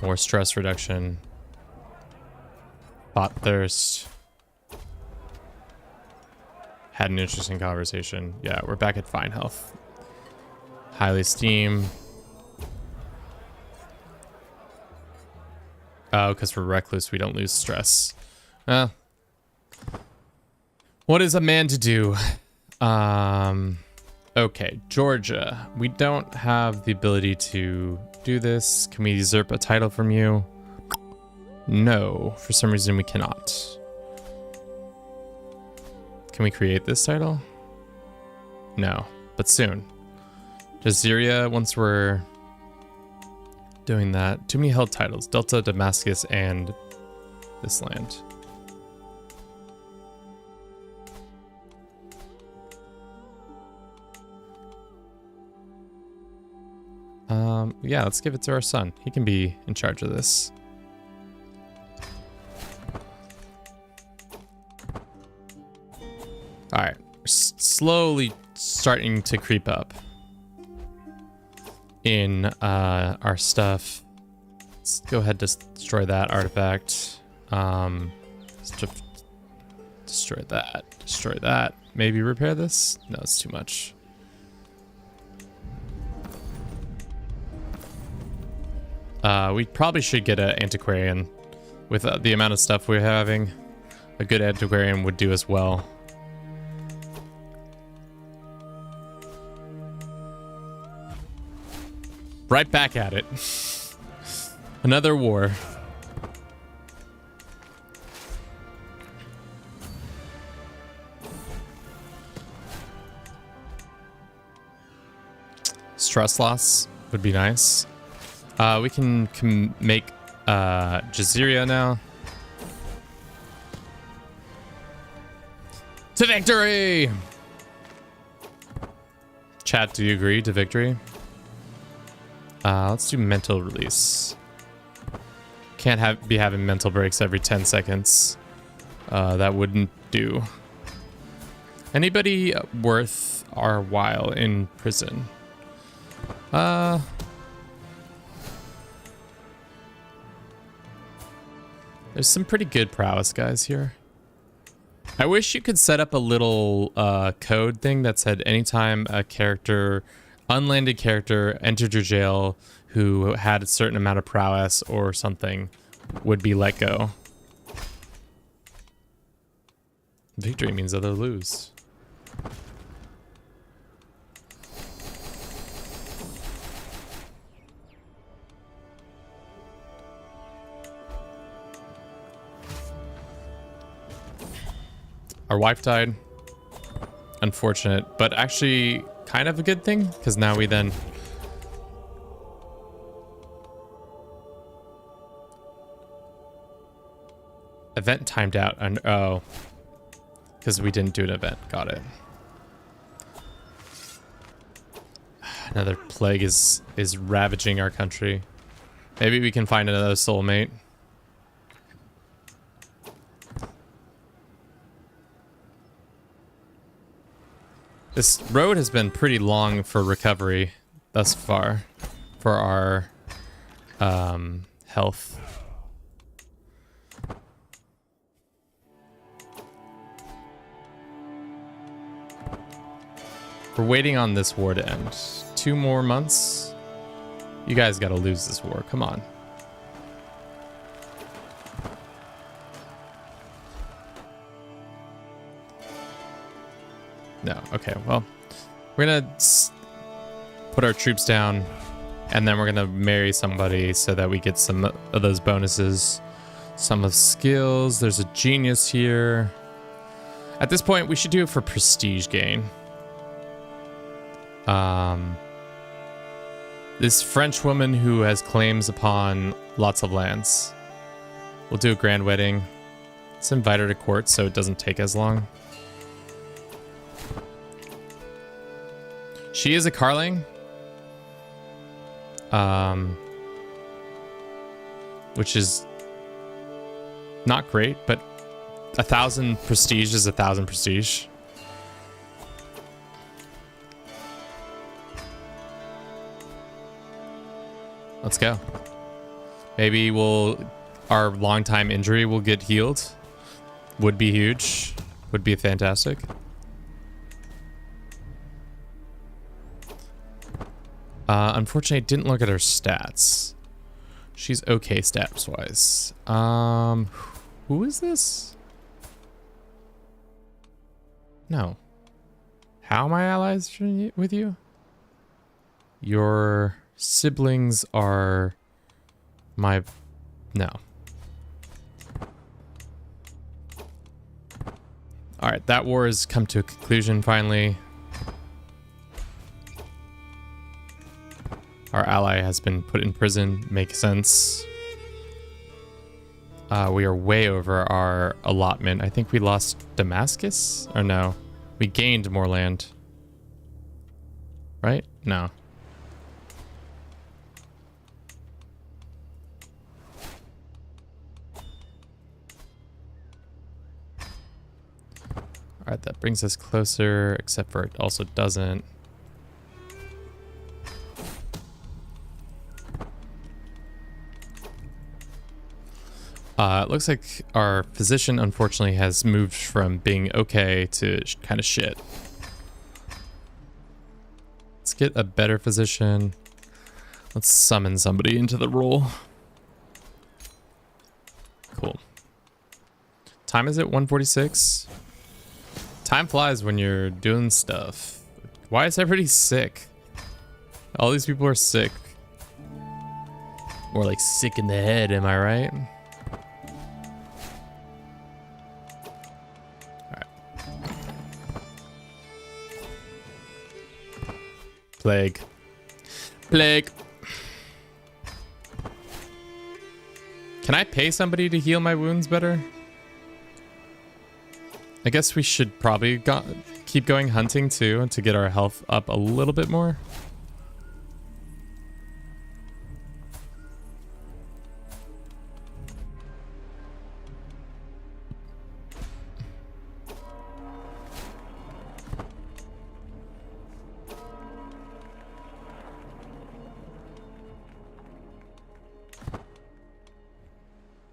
More stress reduction. Bought Thirst. Had an interesting conversation. Yeah, we're back at fine health. Highly Esteem. Oh, because we're recluse, we don't lose stress. What is a man to do? Okay, Georgia. We don't have the ability to do this. Can we usurp a title from you? No, for some reason we cannot. Can we create this title? No, but soon. Jazeera, once we're doing that. Too many held titles. Delta, Damascus, and this land. Yeah, let's give it to our son. He can be in charge of this. All right, we're slowly starting to creep up in our stuff. Let's go ahead and destroy that artifact. Destroy that. Destroy that. Maybe repair this? No, it's too much. We probably should get an antiquarian. With the amount of stuff we're having, a good antiquarian would do as well. Right back at it. Another war. Stress loss would be nice. We can make Jazeera now. To victory! Chat, do you agree to victory? Let's do mental release. Can't be having mental breaks every 10 seconds. That wouldn't do. Anybody worth our while in prison? There's some pretty good prowess guys here. I wish you could set up a little code thing that said anytime a character, unlanded character, entered your jail who had a certain amount of prowess or something would be let go. Victory means other lose. Our wife died. Unfortunate, but actually kind of a good thing, because now we then... Event timed out. And oh. Because we didn't do an event. Got it. Another plague is ravaging our country. Maybe we can find another soulmate. This road has been pretty long for recovery thus far for our health. We're waiting on this war to end. 2 more months? You guys gotta lose this war. Come on. No. Okay, well, we're gonna put our troops down, and then we're gonna marry somebody so that we get some of those bonuses. Some of skills. There's a genius here. At this point, we should do it for prestige gain. This French woman who has claims upon lots of lands. We'll do a grand wedding. Let's invite her to court so it doesn't take as long. She is a Carling. Which is not great, but 1,000 prestige is 1,000 prestige. Let's go. Maybe our long-time injury will get healed. Would be huge. Would be fantastic. Unfortunately, I didn't look at her stats. She's okay stats-wise. Who is this? No. How am I allies with you? Your siblings are my... No. Alright, that war has come to a conclusion finally. Our ally has been put in prison. Makes sense. We are way over our allotment. I think we lost Damascus? Or no? We gained more land. Right? No. Alright, that brings us closer, except for it also doesn't. It looks like our position, unfortunately, has moved from being okay to kind of shit. Let's get a better position. Let's summon somebody into the role. Cool. Time is at 1:46. Time flies when you're doing stuff. Why is everybody sick? All these people are sick. More like sick in the head, am I right? Plague. Plague. Can I pay somebody to heal my wounds better? I guess we should probably keep going hunting too to get our health up a little bit more.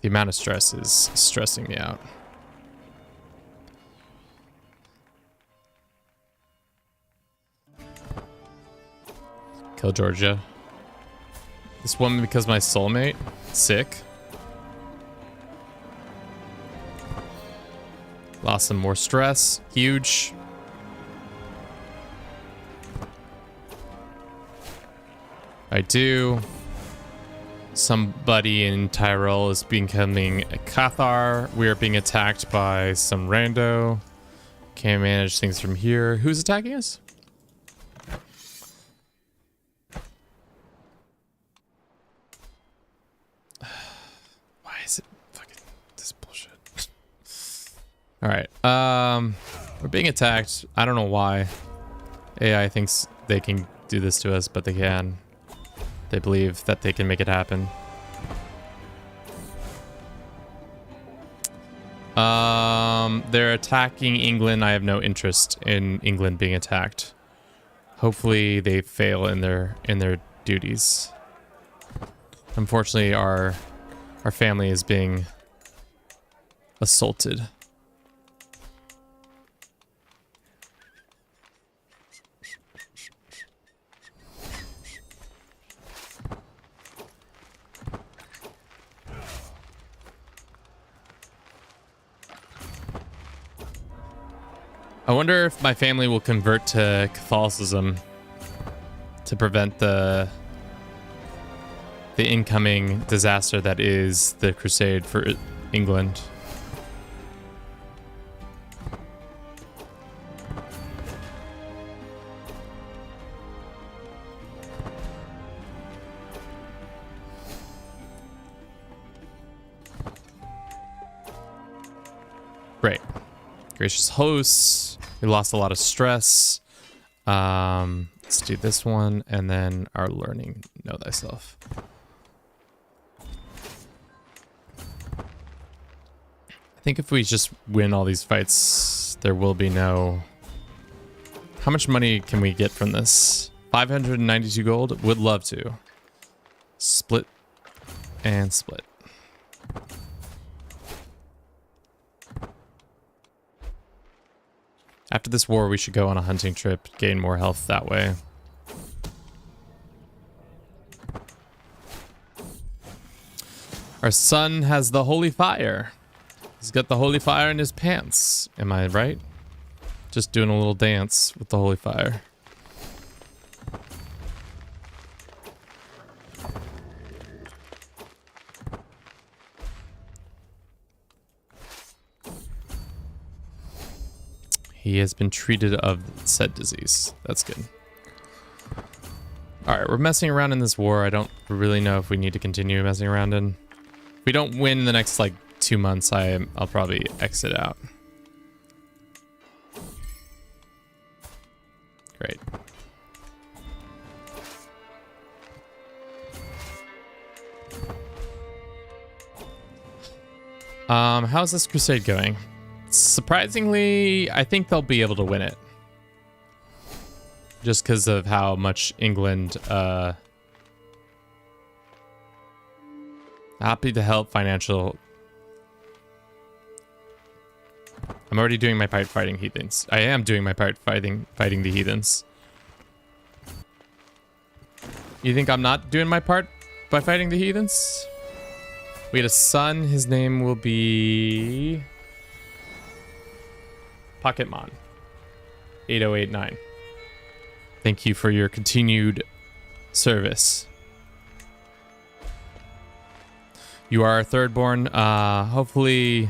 The amount of stress is stressing me out. Kill Georgia. This woman becomes my soulmate. Sick. Lost some more stress. Huge. I do. Somebody in Tyrol is becoming a Cathar. We are being attacked by some rando. Can't manage things from here. Who's attacking us? Why is it fucking this bullshit? All right. We're being attacked. I don't know why. AI thinks they can do this to us, but they can. They believe that they can make it happen. They're attacking England. I have no interest in England being attacked. Hopefully they fail in their duties. Unfortunately, our family is being assaulted. I wonder if my family will convert to Catholicism to prevent the incoming disaster that is the crusade for England. Great. Gracious hosts. We lost a lot of stress. Let's do this one and then our learning. Know thyself. I think if we just win all these fights, there will be no... How much money can we get from this? 592 gold? Would love to. Split and split. After this war, we should go on a hunting trip, gain more health that way. Our son has the holy fire. He's got the holy fire in his pants. Am I right? Just doing a little dance with the holy fire. He has been treated of said disease. That's good. All right, we're messing around in this war. I don't really know if we need to continue messing around in. If we don't win in the next like 2 months, I'll probably exit out. Great. How's this crusade going? Surprisingly, I think they'll be able to win it. Just because of how much England, happy to help financial. I'm already doing my part fighting heathens. I am doing my part fighting the heathens. You think I'm not doing my part by fighting the heathens? We had a son. His name will be... Pocketmon 8089. Thank you for your continued service. You are our third born. Hopefully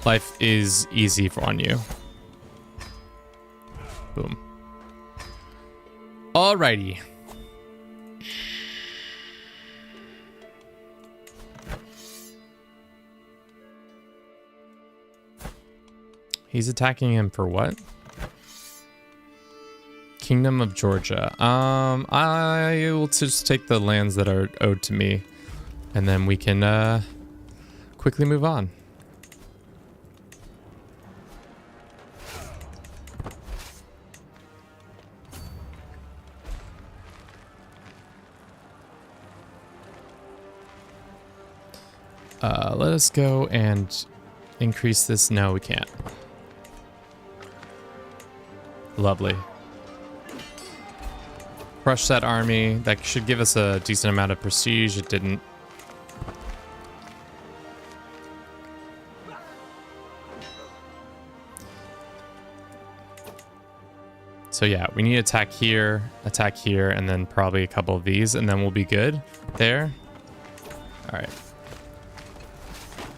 life is easy on you. Boom. Alrighty. He's attacking him for what? Kingdom of Georgia. I will just take the lands that are owed to me, and then we can quickly move on. Let us go and increase this. No, we can't. Lovely. Crush that army. That should give us a decent amount of prestige. It didn't. So yeah, we need to attack here, and then probably a couple of these, and then we'll be good there. All right.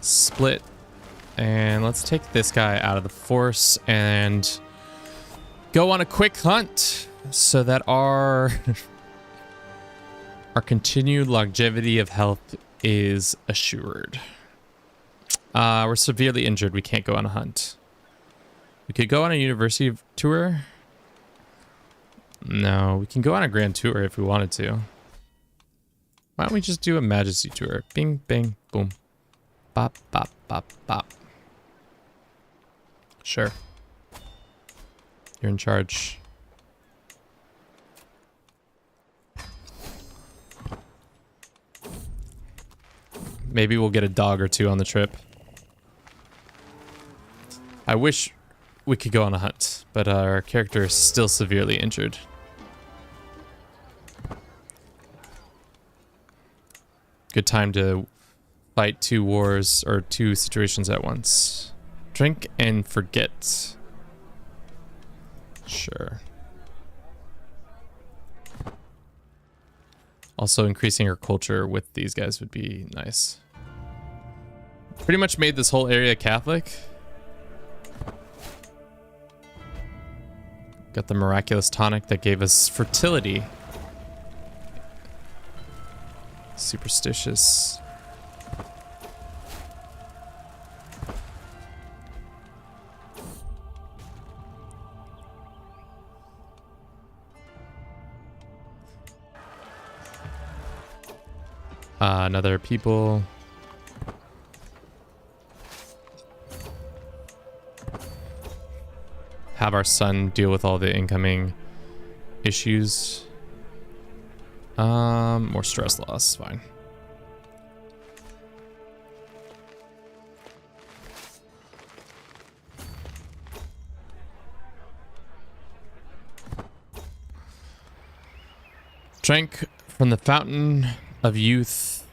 Split. And let's take this guy out of the force and go on a quick hunt so that our continued longevity of health is assured. We're severely injured. We can't go on a hunt. We could go on a university tour. No, we can go on a grand tour if we wanted to. Why don't we just do a majesty tour? Bing, bang, boom. Bop, bop, bop, bop. Sure. You're in charge. Maybe we'll get a dog or two on the trip. I wish we could go on a hunt, but our character is still severely injured. Good time to fight two wars or two situations at once. Drink and forget. Sure. Also, increasing our culture with these guys would be nice. Pretty much made this whole area Catholic. Got the miraculous tonic that gave us fertility. Superstitious. Another people. Have our son deal with all the incoming issues. More stress loss, fine. Drink from the fountain of youth,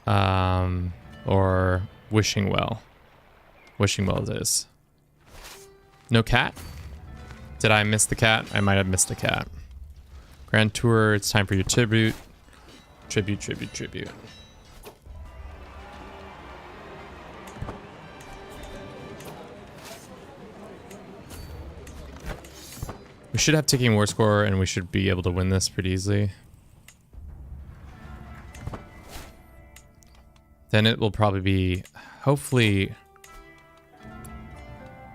or wishing well. Wishing well it is. No cat? Did I miss the cat? I might have missed a cat. Grand Tour, it's time for your tribute. Tribute, tribute, tribute. We should have ticking war score and we should be able to win this pretty easily. Then it will probably be, hopefully,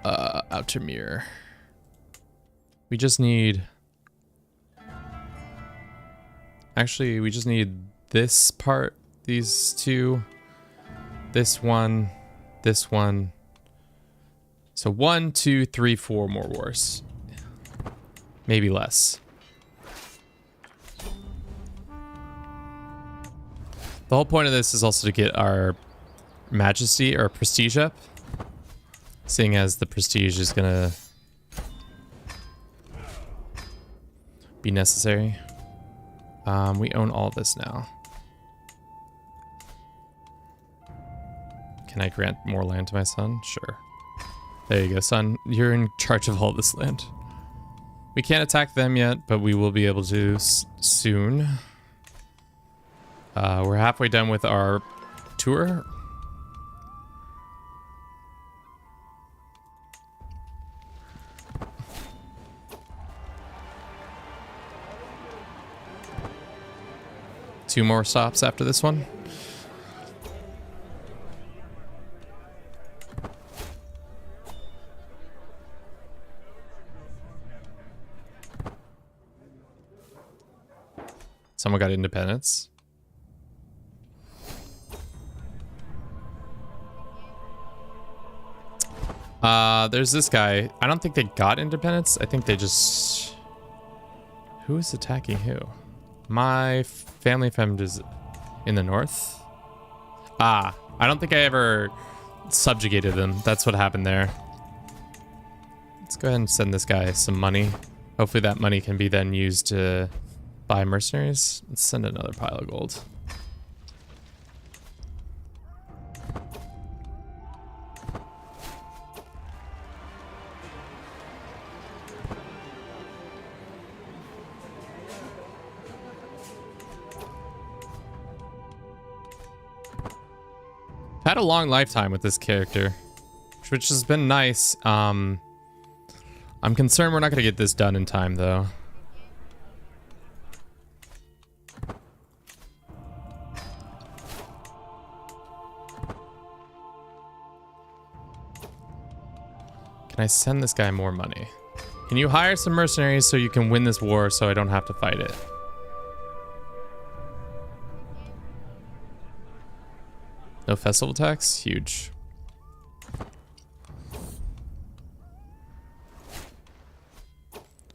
Outremer. We just need... Actually, we just need this part, these two, this one, this one. So 1, 2, 3, 4 more wars. Maybe less. The whole point of this is also to get our majesty or prestige up, seeing as the prestige is gonna be necessary. We own all this now. Can I grant more land to my son? Sure. There you go, son. You're in charge of all this land. We can't attack them yet, but we will be able to soon. We're halfway done with our tour. Two more stops after this one. Someone got independence. There's this guy. I don't think they got independence. I think they just... Who is attacking who? My family friend is in the north. I don't think I ever subjugated them. That's what happened there. Let's go ahead and send this guy some money. Hopefully that money can be then used to buy mercenaries. Let's send another pile of gold. Had a long lifetime with this character, which has been nice. I'm concerned we're not going to get this done in time, though. Can I send this guy more money? Can you hire some mercenaries so you can win this war so I don't have to fight it? No festival tax? Huge.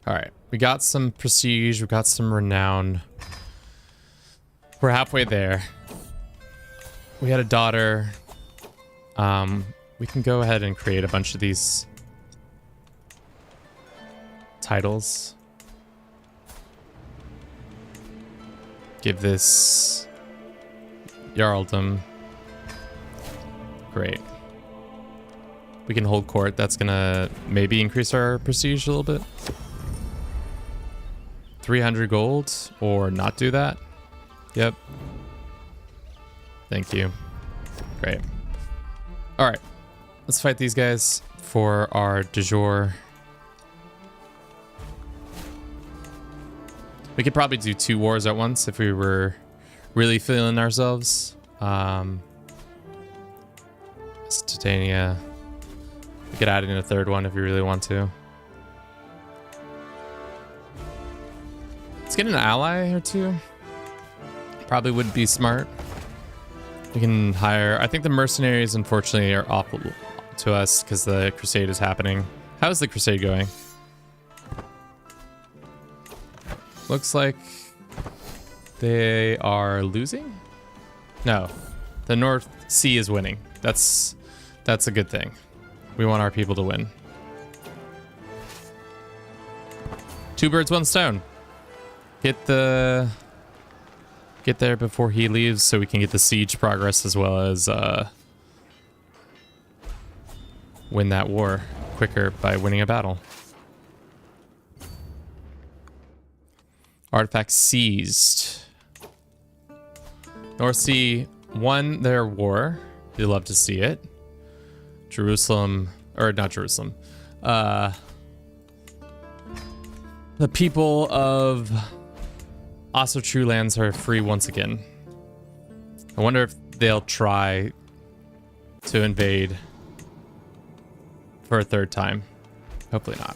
Alright, we got some prestige, we got some renown. We're halfway there. We had a daughter. We can go ahead and create a bunch of these titles. Give this Jarldom. Great. We can hold court. That's gonna maybe increase our prestige a little bit. 300 gold or not do that. Yep. Thank you. Great. All right. Let's fight these guys for our du jour. We could probably do 2 wars at once if we really feeling ourselves. Titania. We could add in a 3rd one if you really want to. Let's get an ally or 2. Probably would be smart. We can hire... I think the mercenaries, unfortunately, are awful to us because the crusade is happening. How is the crusade going? Looks like they are losing? No. The North Sea is winning. That's a good thing. We want our people to win. 2 birds, 1 stone. Get there before he leaves so we can get the siege progress as well as win that war quicker by winning a battle. Artifact seized. North Sea won their war. You'd love to see it. Jerusalem, or not Jerusalem. The people of Also True Lands are free once again. I wonder if they'll try to invade for a 3rd time. Hopefully not.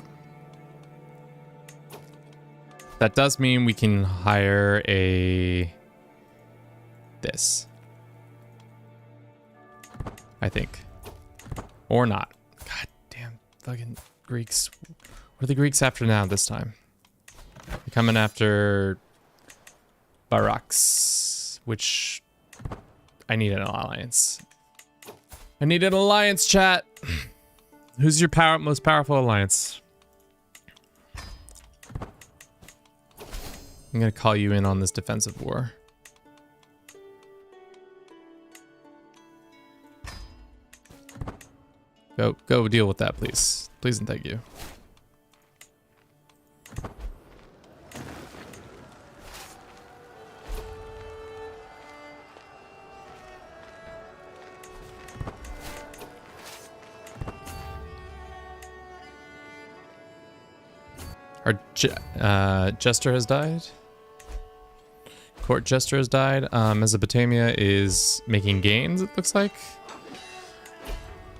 That does mean we can hire this. I think. Or not. God damn fucking Greeks. What are the Greeks after now this time? They're coming after Barracks, which I need an alliance. I need an alliance, chat. Who's your most powerful alliance? I'm gonna call you in on this defensive war. Go deal with that, please. Please and thank you. Our jester has died. Court jester has died. Mesopotamia is making gains, it looks like.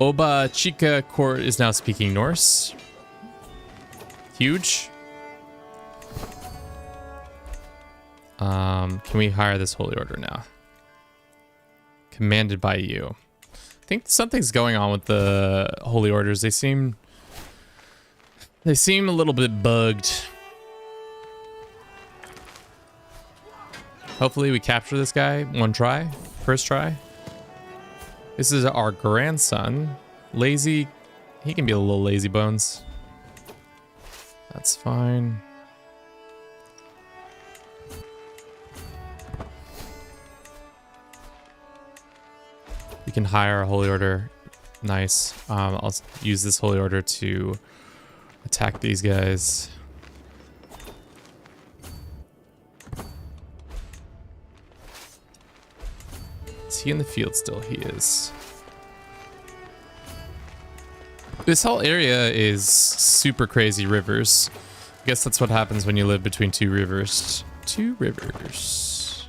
Oba Chica court is now speaking Norse. Huge. Can we hire this holy order now? Commanded by you. I think something's going on with the holy orders. They seem a little bit bugged. Hopefully we capture this guy one try, first try. This is our grandson. Lazy, he can be a little lazy bones. That's fine. We can hire a holy order. Nice. I'll use this holy order to attack these guys. Is he in the field still? He is. This whole area is super crazy rivers. I guess that's what happens when you live between two rivers. Two rivers.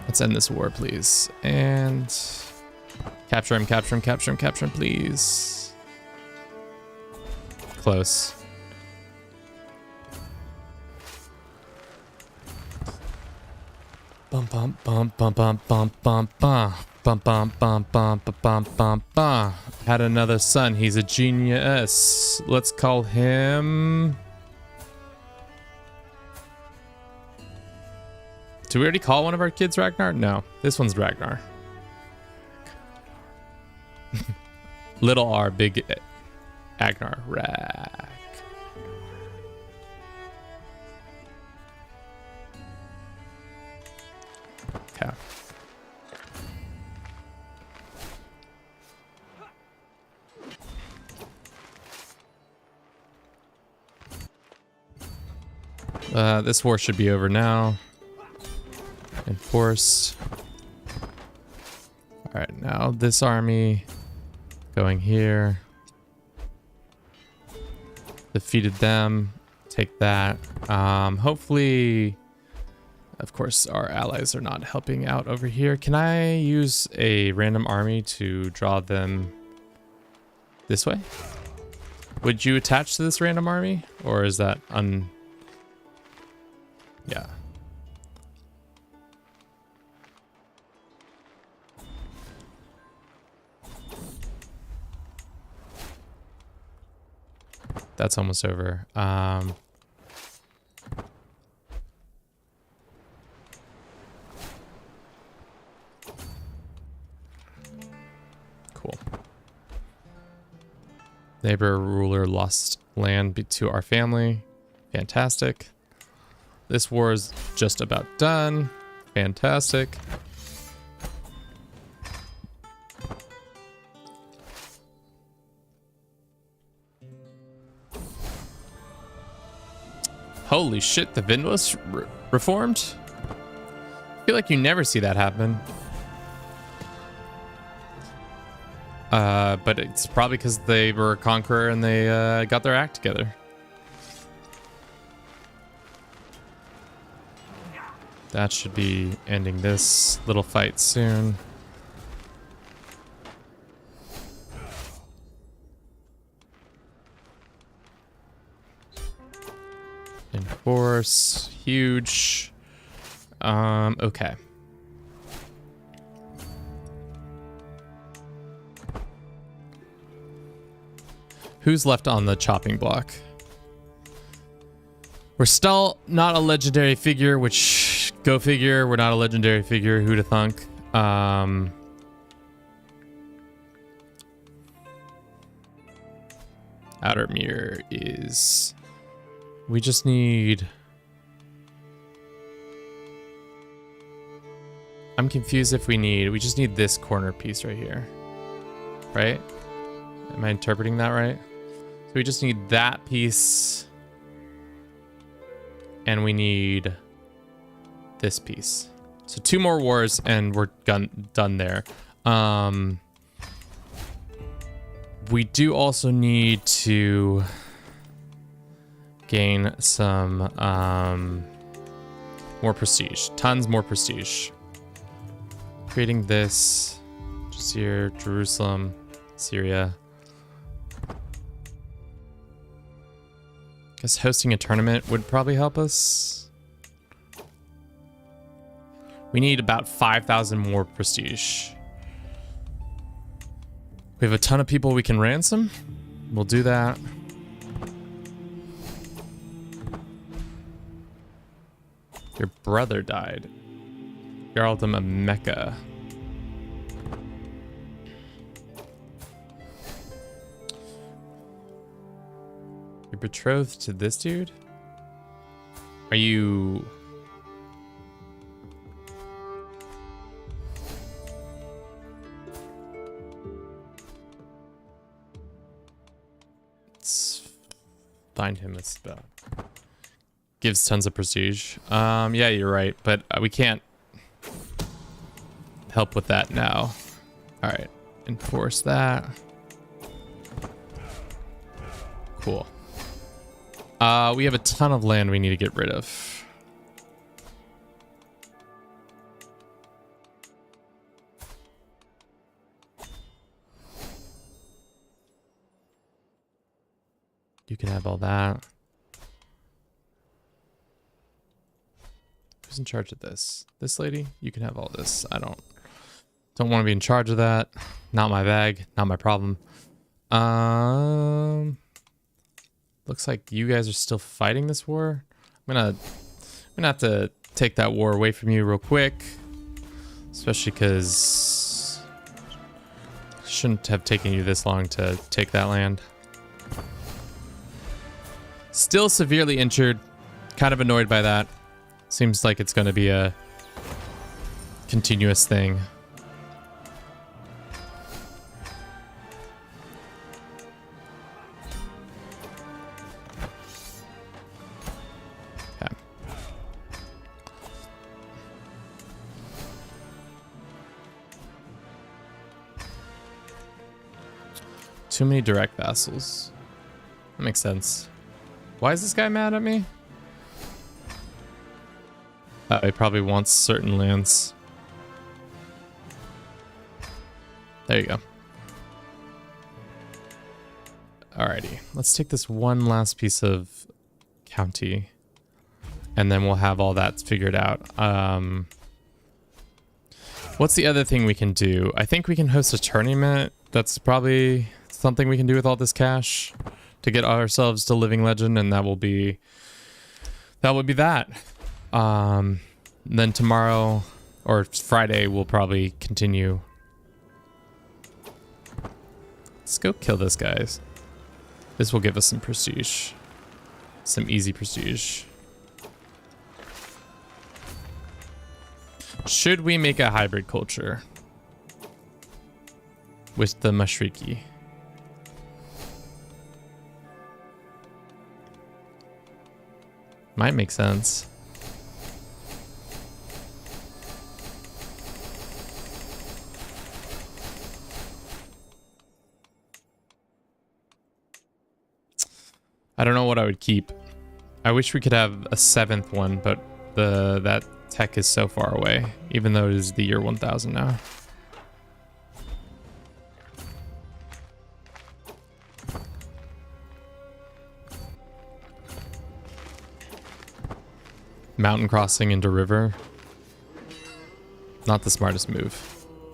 Let's end this war, please. And capture him, capture him, capture him, capture him, please. Close. Bum bum bum bum bum bum bum bum bum bum bum bum bum bum bum. Had another son. He's a genius. Let's call him. Did we already call one of our kids Ragnar? No, this one's Ragnar. Little R, big Agnar. Rag. Okay. This war should be over now. Enforce. All right, now this army going here. Defeated them. Take that. Hopefully, of course, our allies are not helping out over here. Can I use a random army to draw them this way? Would you attach to this random army? Or is that Yeah. That's almost over. Cool. Neighbor ruler lost land to our family. Fantastic. This war is just about done. Fantastic. Holy shit, the Vind was reformed? I feel like you never see that happen. But it's probably because they were a conqueror and they got their act together. That should be ending this little fight soon. Enforce, huge. Okay. Who's left on the chopping block? We're still not a legendary figure, which, go figure, we're not a legendary figure. Who to thunk? Outremer is... We just need... I'm confused if we just need this corner piece right here. Right? Am I interpreting that right? So we just need that piece. And we need this piece. So 2 more wars and we're done there. We do also need to gain some more prestige. Tons more prestige. Creating this. Just here, Jerusalem, Syria. Guess hosting a tournament would probably help us. We need about 5,000 more prestige. We have a ton of people we can ransom. We'll do that. Your brother died. Jarldom of Mecca. You're betrothed to this dude? Are you... Let's find him a spell. Gives tons of prestige. Yeah, you're right, but we can't help with that now. All right, enforce that. Cool. We have a ton of land we need to get rid of. You can have all that. Who's in charge of this? This lady? You can have all this. I don't want to be in charge of that. Not my bag. Not my problem. Looks like you guys are still fighting this war. I'm gonna have to take that war away from you real quick, especially because shouldn't have taken you this long to take that land. Still severely injured. Kind of annoyed by that. Seems like it's going to be a continuous thing. Okay. Too many direct vassals. That makes sense. Why is this guy mad at me? He probably wants certain lands. There you go. Alrighty, let's take this one last piece of county, and then we'll have all that figured out. What's the other thing we can do? I think we can host a tournament. That's probably something we can do with all this cash to get ourselves to Living Legend, and that would be that. Then tomorrow or Friday we'll probably continue. Let's go kill this guy. This will give us some prestige. Some easy prestige. Should we make a hybrid culture with the Mashriki? Might make sense. I don't know what I would keep. I wish we could have a 7th one, but that tech is so far away, even though it is the year 1000 now. Mountain crossing into river. Not the smartest move.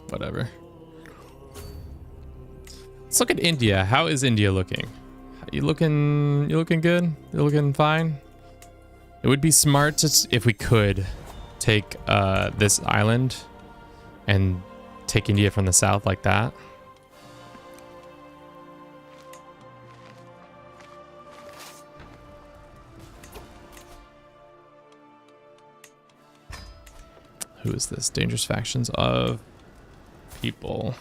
Whatever. Let's look at India. How is India looking? You looking good? You looking fine? It would be smart to, if we could, take this island and take India from the south like that. Who is this? Dangerous factions of people.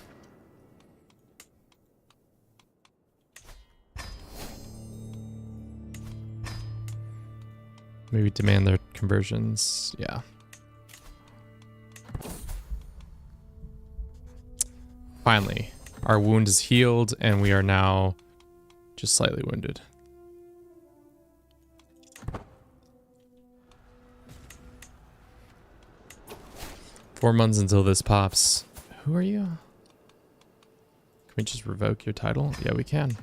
Maybe demand their conversions. Yeah. Finally, our wound is healed and we are now just slightly wounded. Four months until this pops. Who are you? Can we just revoke your title? Yeah, we can.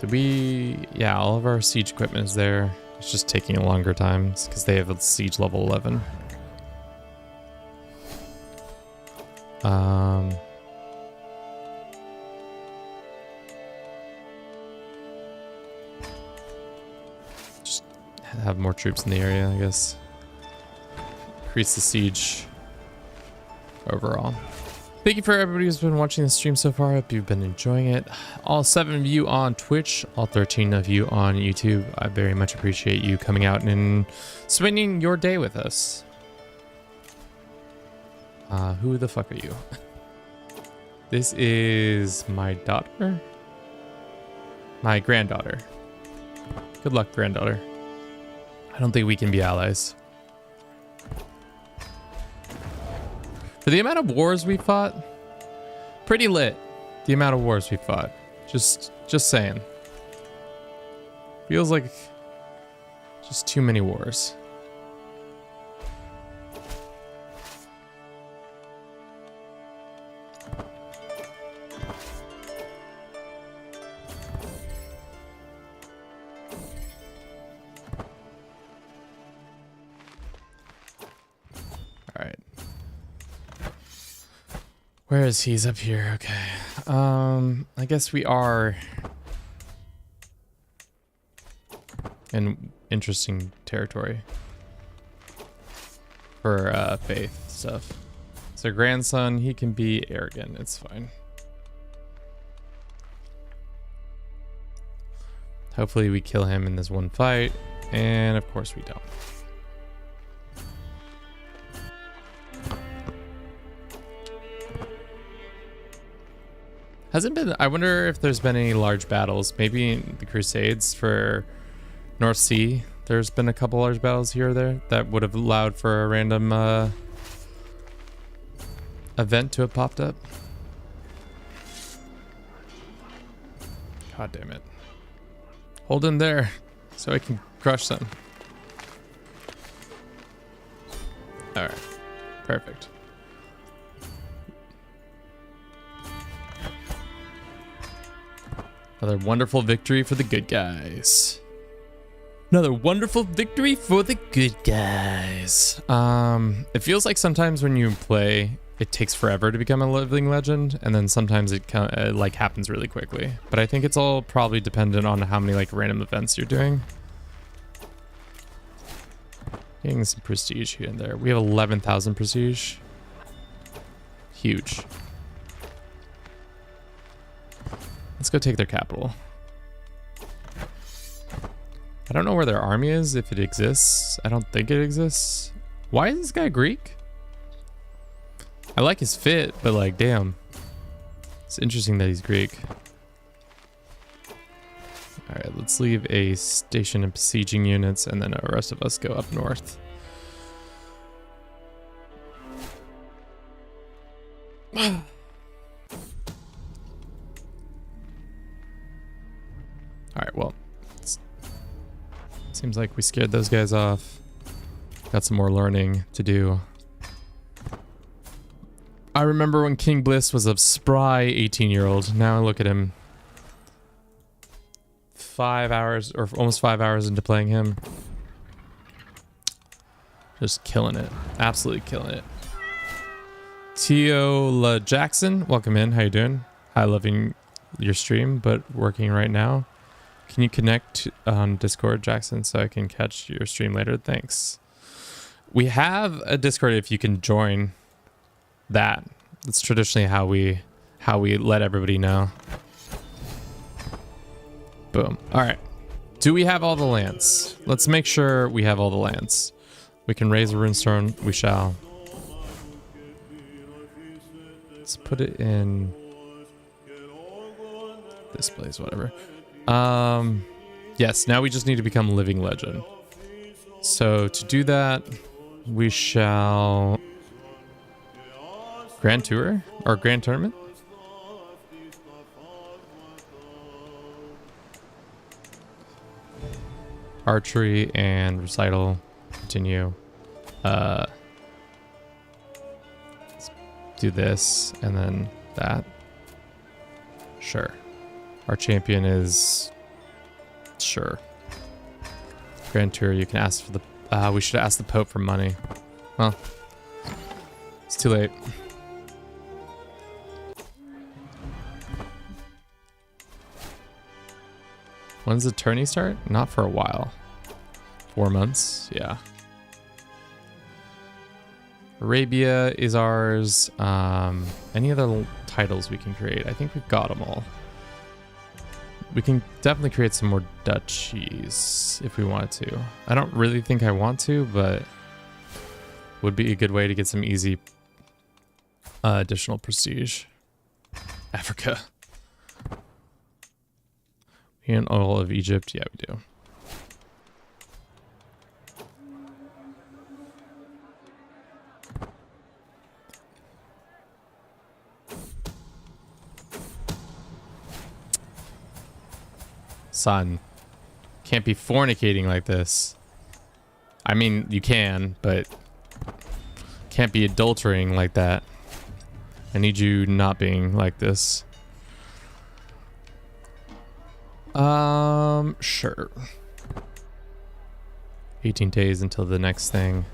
Did we... Yeah, all of our siege equipment is there. It's just taking a longer time because they have a siege level 11. Just have more troops in the area, I guess. Increase the siege overall. Thank you for everybody who's been watching the stream so far. I hope you've been enjoying it. All 7 of you on Twitch, all 13 of you on YouTube. I very much appreciate you coming out and spending your day with us. Who the fuck are you? This is my daughter? My granddaughter. Good luck, granddaughter. I don't think we can be allies. For the amount of wars we fought, pretty lit. The amount of wars we fought. Just saying. Feels like just too many wars. Where is he? He's up here. Okay. I guess we are in interesting territory for faith stuff. So grandson, he can be arrogant. It's fine. Hopefully we kill him in this one fight, and of course we don't. Hasn't been. I wonder if there's been any large battles. Maybe in the Crusades for North Sea. There's been a couple large battles here or there that would have allowed for a random event to have popped up. God damn it. Hold him there so I can crush them. Alright. Perfect. Another wonderful victory for the good guys. Another wonderful victory for the good guys. It feels like sometimes when you play, it takes forever to become a living legend, and then sometimes it like happens really quickly. But I think it's all probably dependent on how many like random events you're doing. Getting some prestige here and there. We have 11,000 prestige. Huge. Let's go take their capital. I don't know where their army is, if it exists. I don't think it exists. Why is this guy Greek? I like his fit, but like, damn. It's interesting that he's Greek. Alright, let's leave a station of besieging units, and then the rest of us go up north. Alright, well, seems like we scared those guys off. Got some more learning to do. I remember when King Bliss was a spry 18-year-old. Now look at him. 5 hours, or almost 5 hours into playing him. Just killing it. Absolutely killing it. Tiola Jackson, welcome in. How you doing? Hi, loving your stream, but working right now. Can you connect on Discord, Jackson, so I can catch your stream later? Thanks. We have a Discord if you can join that. That's traditionally how we let everybody know. Boom. All right. Do we have all the lands? Let's make sure we have all the lands. We can raise a runestone. We shall. Let's put it in this place, whatever. Yes, now we just need to become living legend. So to do that, we shall Grand Tour or Grand Tournament. Archery and recital continue. Let's do this and then that. Sure. Our champion is Sure. Grand Tour, you can ask for the... we should ask the Pope for money. Well, it's too late. When's the tourney start? Not for a while. 4 months, yeah. Arabia is ours. Any other titles we can create? I think we've got them all. We can definitely create some more duchies if we wanted to. I don't really think I want to, but would be a good way to get some easy additional prestige. Africa. And all of Egypt. Yeah, we do. Son, can't be fornicating like this. I mean, you can, but can't be adulterating like that. I need you not being like this. Sure. 18 days until the next thing.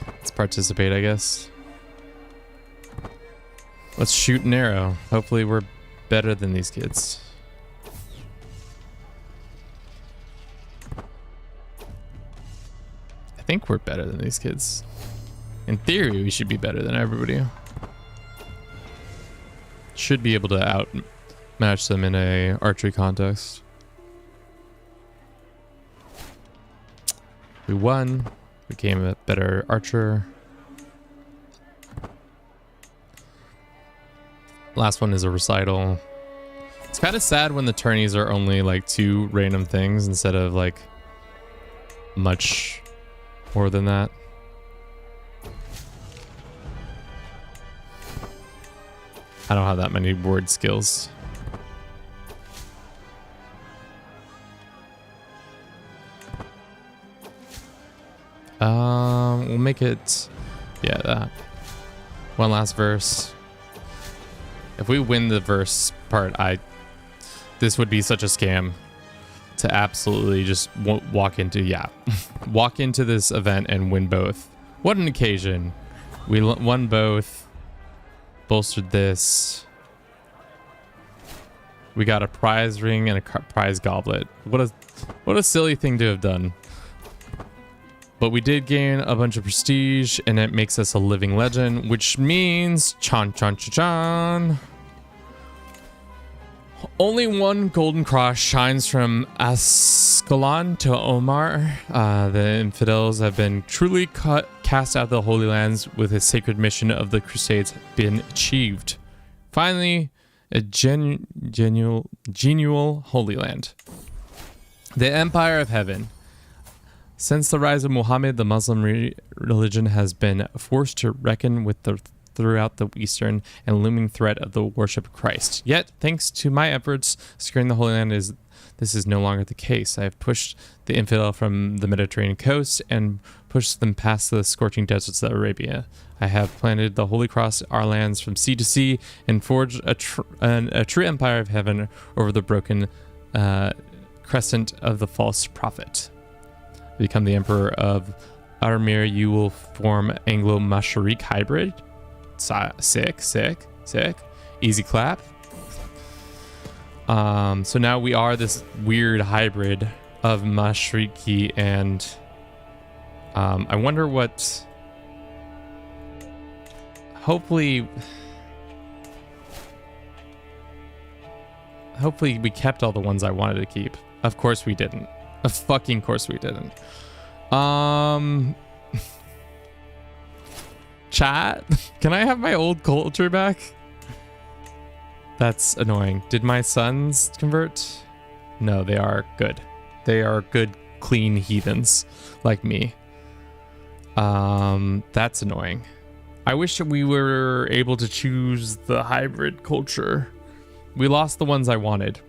Let's participate, I guess. Let's shoot an arrow. Hopefully we're better than these kids. I think we're better than these kids. In theory, we should be better than everybody. Should be able to outmatch them in a archery contest. We won. Became a better archer. Last one is a recital. It's kind of sad when the tourneys are only like 2 random things instead of like much more than that. I don't have that many word skills. We'll make it, yeah, that. One last verse. If we win the verse part, this would be such a scam to absolutely just walk into, yeah, walk into this event and win both. What an occasion. We won both, bolstered this. We got a prize ring and a prize goblet. What a silly thing to have done. But we did gain a bunch of prestige, and it makes us a living legend, which means chan. Only one golden cross shines from Ascalon to Omar. The infidels have been truly cast out of the Holy Lands, with the sacred mission of the Crusades been achieved. Finally, a genuine Holy Land. The Empire of Heaven. Since the rise of Muhammad, the Muslim religion has been forced to reckon with throughout the Eastern and looming threat of the worship of Christ. Yet, thanks to my efforts, securing the Holy Land this is no longer the case. I have pushed the infidel from the Mediterranean coast and pushed them past the scorching deserts of Arabia. I have planted the Holy Cross, our lands from sea to sea, and forged a true empire of heaven over the broken crescent of the false prophet. Become the emperor of Outremer, you will form Anglo-Mashriq hybrid. Sick. Easy clap. So now we are this weird hybrid of Mashriqi and I wonder what. Hopefully we kept all the ones I wanted to keep. Of course we didn't. Of fucking course we didn't. Chat, can I have my old culture back? That's annoying. Did my sons convert? No, they are good. They are good, clean heathens like me. That's annoying. I wish we were able to choose the hybrid culture. We lost the ones I wanted.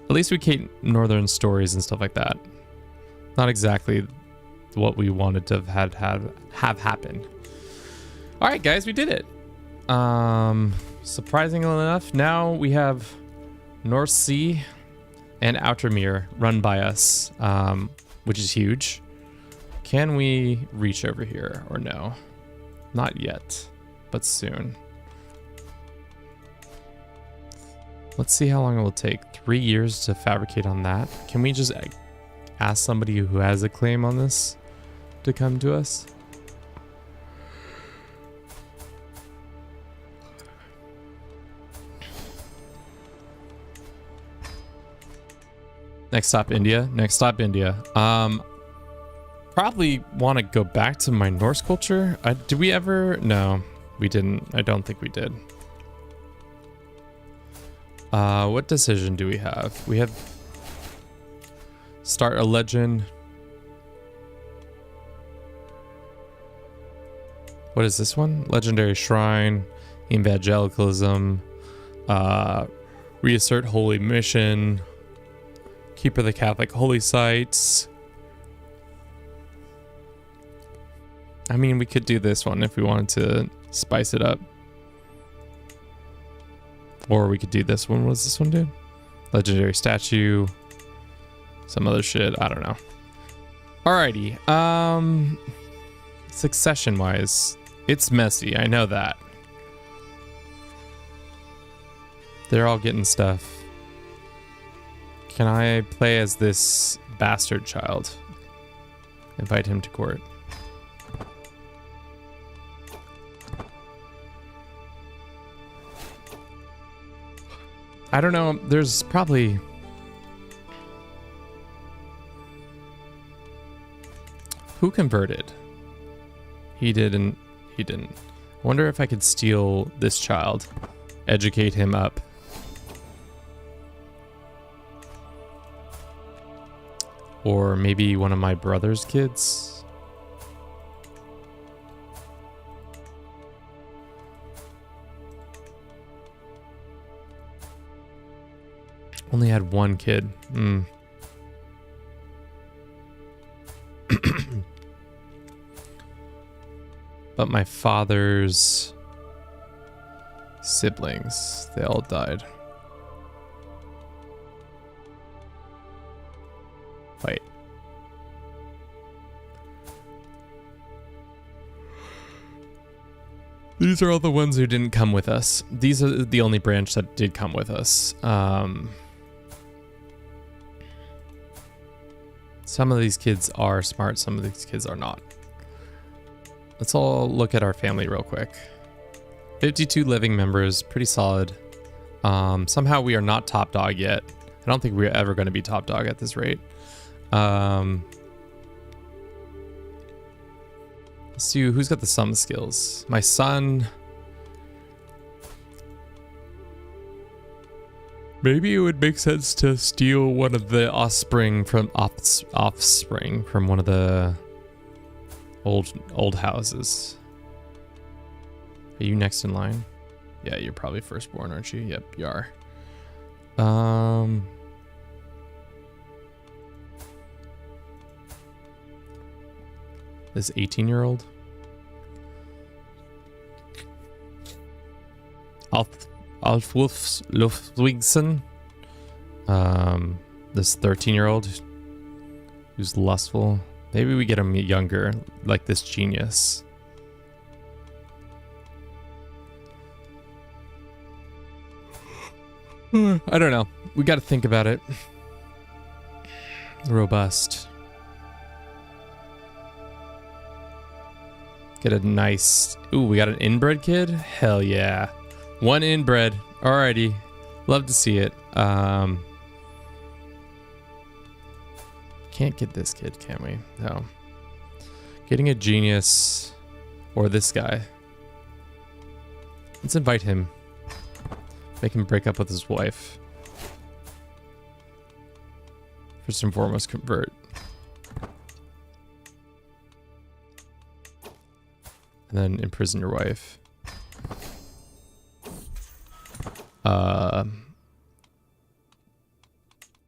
At least we keep northern stories and stuff like that. Not exactly what we wanted to have happen. All right, guys, we did it. Surprisingly enough, now we have North Sea and Outremer run by us, which is huge. Can we reach over here or no? Not yet, but soon. Let's see how long it will take. 3 years to fabricate on that. Can we just ask somebody who has a claim on this to come to us? Next stop, India. Next stop, India. Probably want to go back to my Norse culture. Did we ever? No, we didn't. I don't think we did. What decision do we have? We have start a legend. What is this one? Legendary shrine, evangelicalism, reassert holy mission, keeper of the Catholic holy sites. I mean, we could do this one if we wanted to spice it up. Or we could do this one. What does this one do? Legendary statue. Some other shit. I don't know. Alrighty. Succession wise, it's messy. I know that. They're all getting stuff. Can I play as this bastard child? Invite him to court. I don't know. There's probably... Who converted? He didn't. He didn't. I wonder if I could steal this child. Educate him up. Or maybe one of my brother's kids. Only had one kid. But my father's siblings, they all died. Wait. These are all the ones who didn't come with us. These are the only branch that did come with us. Some of these kids are smart, some of these kids are not. Let's all look at our family real quick. 52 living members, pretty solid. Somehow we are not top dog yet. I don't think we're ever going to be top dog at this rate. Let's see who's got the sum skills. My son. Maybe it would make sense to steal one of the offspring from one of the old houses. Are you next in line? Yeah, you're probably firstborn, aren't you? Yep, you are. This 18-year-old. Alf Ludwigsen. This 13-year-old who's lustful. Maybe we get him younger, like this genius. I don't know. We got to think about it. Robust. Get a nice... Ooh, we got an inbred kid? Hell yeah. One inbred. Alrighty. Love to see it. Can't get this kid, can we? No. Getting a genius or this guy. Let's invite him. Make him break up with his wife. First and foremost, convert. And then imprison your wife.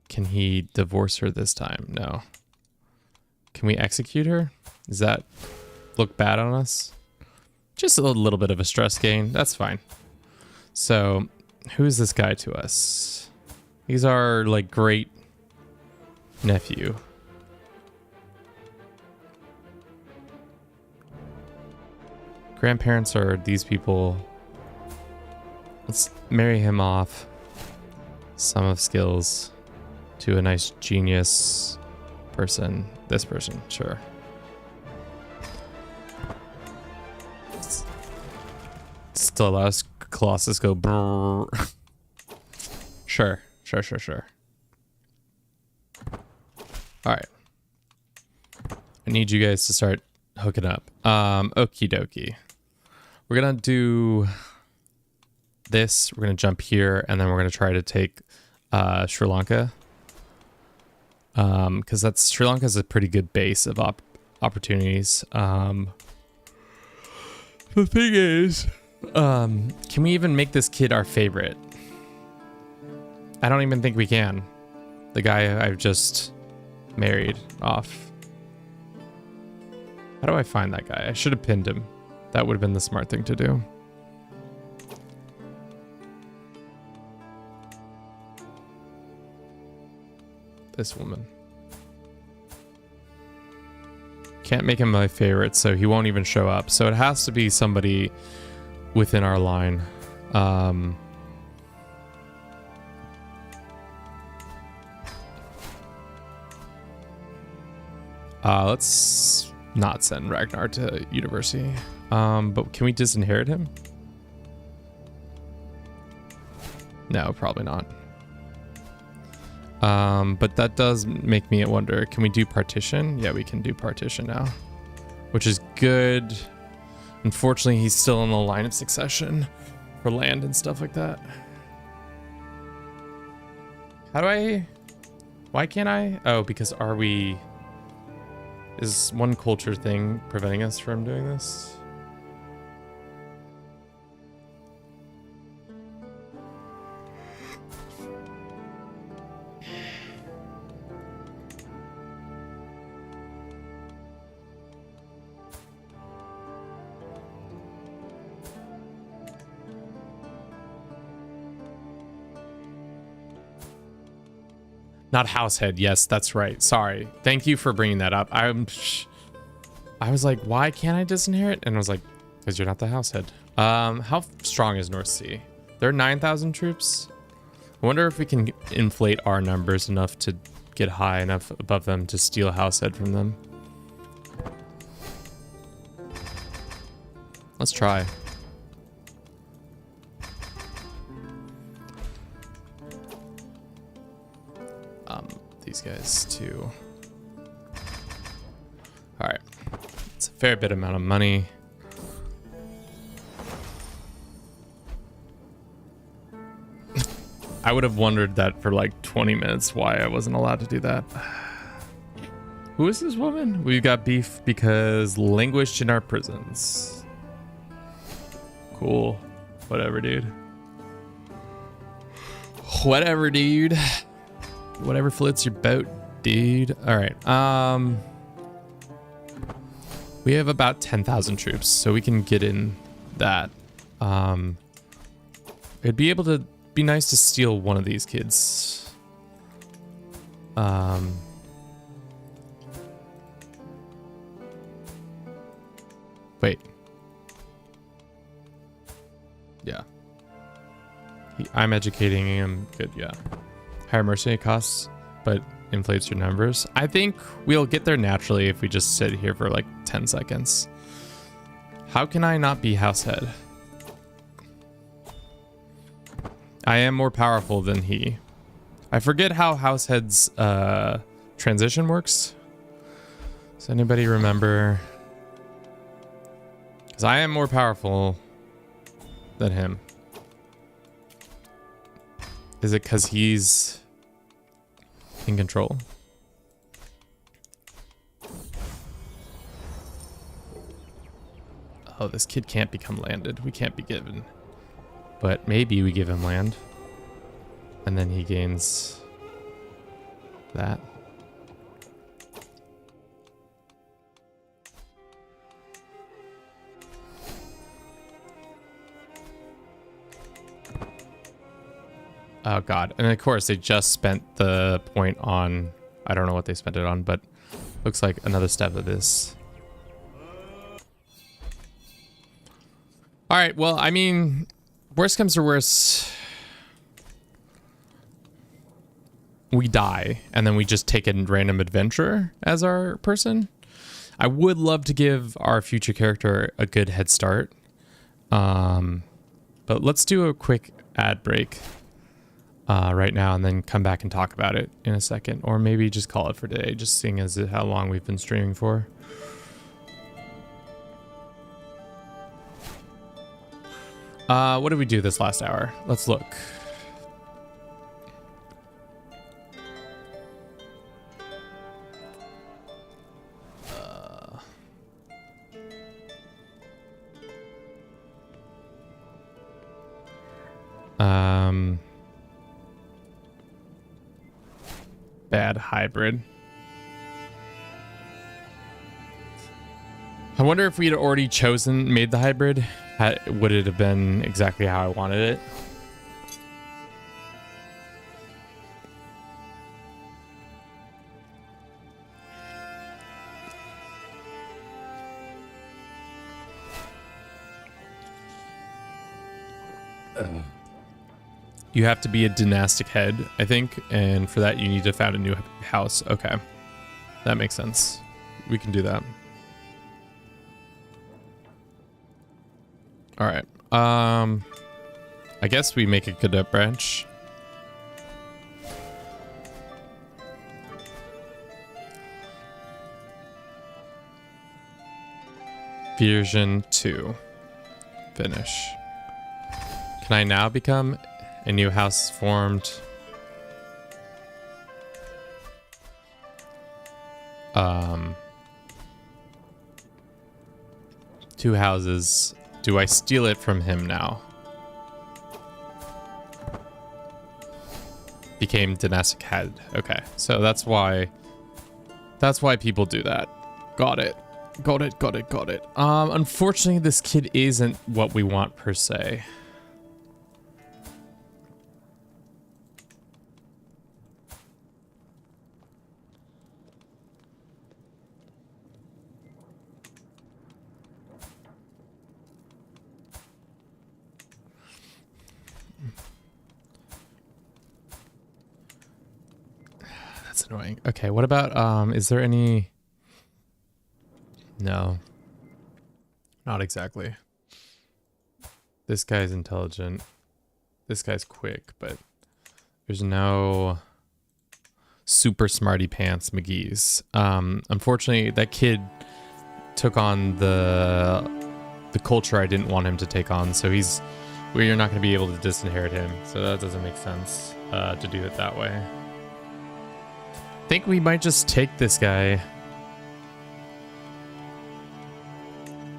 Can he divorce her this time? No. Can we execute her? Does that look bad on us? Just a little bit of a stress gain. That's fine. So, who's this guy to us? He's our, like, great nephew. Grandparents are these people. Let's marry him off. Sum of skills to a nice genius person. This person, sure. Still allows Colossus go brrr. Sure. All right. I need you guys to start hooking up. Okie dokie. We're gonna do this. We're gonna jump here, and then we're gonna try to take Sri Lanka. Because Sri Lanka is a pretty good base of opportunities. The thing is, can we even make this kid our favorite? I don't even think we can. The guy I've just married off. How do I find that guy? I should have pinned him. That would have been the smart thing to do. This woman. Can't make him my favorite, so he won't even show up. So it has to be somebody within our line. Let's not send Ragnar to university. But can we disinherit him? No, probably not. But that does make me wonder, can we do partition? Yeah, we can do partition now, which is good. Unfortunately, he's still in the line of succession for land and stuff like that. Why can't I? Oh, because is one culture thing preventing us from doing this? Not househead. Yes, that's right. Sorry. Thank you for bringing that up. I was like, why can't I disinherit? And I was like, because you're not the househead. How strong is North Sea? There are 9,000 troops. I wonder if we can inflate our numbers enough to get high enough above them to steal househead from them. Let's try. These guys too. All right, it's a fair bit amount of money. I would have wondered that for like 20 minutes why I wasn't allowed to do that. Who is this woman? We've got beef because languished in our prisons. Cool. Whatever, dude. Whatever, dude. Whatever floats your boat, dude. All right. We have about 10,000 troops, so we can get in that. It'd be able to be nice to steal one of these kids. Wait. Yeah. I'm educating him. Good, yeah. Higher mercenary costs, but inflates your numbers. I think we'll get there naturally if we just sit here for like 10 seconds. How can I not be househead? I am more powerful than he. I forget how househead's transition works. Does anybody remember? Because I am more powerful than him. Is it because he's in control? Oh, this kid can't become landed. We can't be given. But maybe we give him land. And then he gains that. Oh god. And of course they just spent the point on, I don't know what they spent it on, but looks like another step of this. All right, well, I mean, worst comes to worst, we die and then we just take a random adventurer as our person. I would love to give our future character a good head start. But let's do a quick ad break right now and then come back and talk about it in a second, or maybe just call it for today, just seeing as how long we've been streaming for. What did we do this last hour? Let's look. Bad hybrid. I wonder if we had already made the hybrid, would it have been exactly how I wanted it? You have to be a dynastic head, I think, and for that you need to found a new house. Okay, that makes sense. We can do that. All right. I guess we make a cadet branch. Version 2. Finish. Can I now become a new house formed? Two houses. Do I steal it from him now? Became dynastic head. Okay, so that's why people do that. Got it. Got it. Unfortunately, this kid isn't what we want per se. That's annoying. Okay, what about, is there any... No. Not exactly. This guy's intelligent. This guy's quick, but there's no super smarty pants McGee's. Unfortunately, that kid took on the culture I didn't want him to take on, so we're not going to be able to disinherit him, so that doesn't make sense to do it that way. I think we might just take this guy.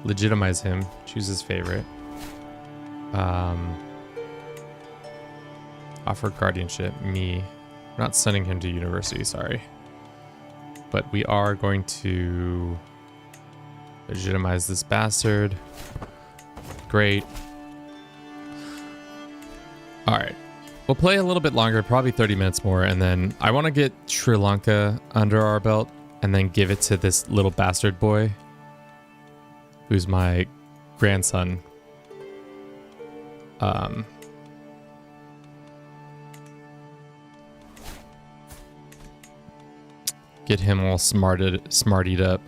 Legitimize him. Choose his favorite. Offer guardianship. Me. We're not sending him to university, sorry. But we are going to legitimize this bastard. Great. Alright. We'll play a little bit longer, probably 30 minutes more, and then I want to get Sri Lanka under our belt and then give it to this little bastard boy, who's my grandson. Get him all smartied up.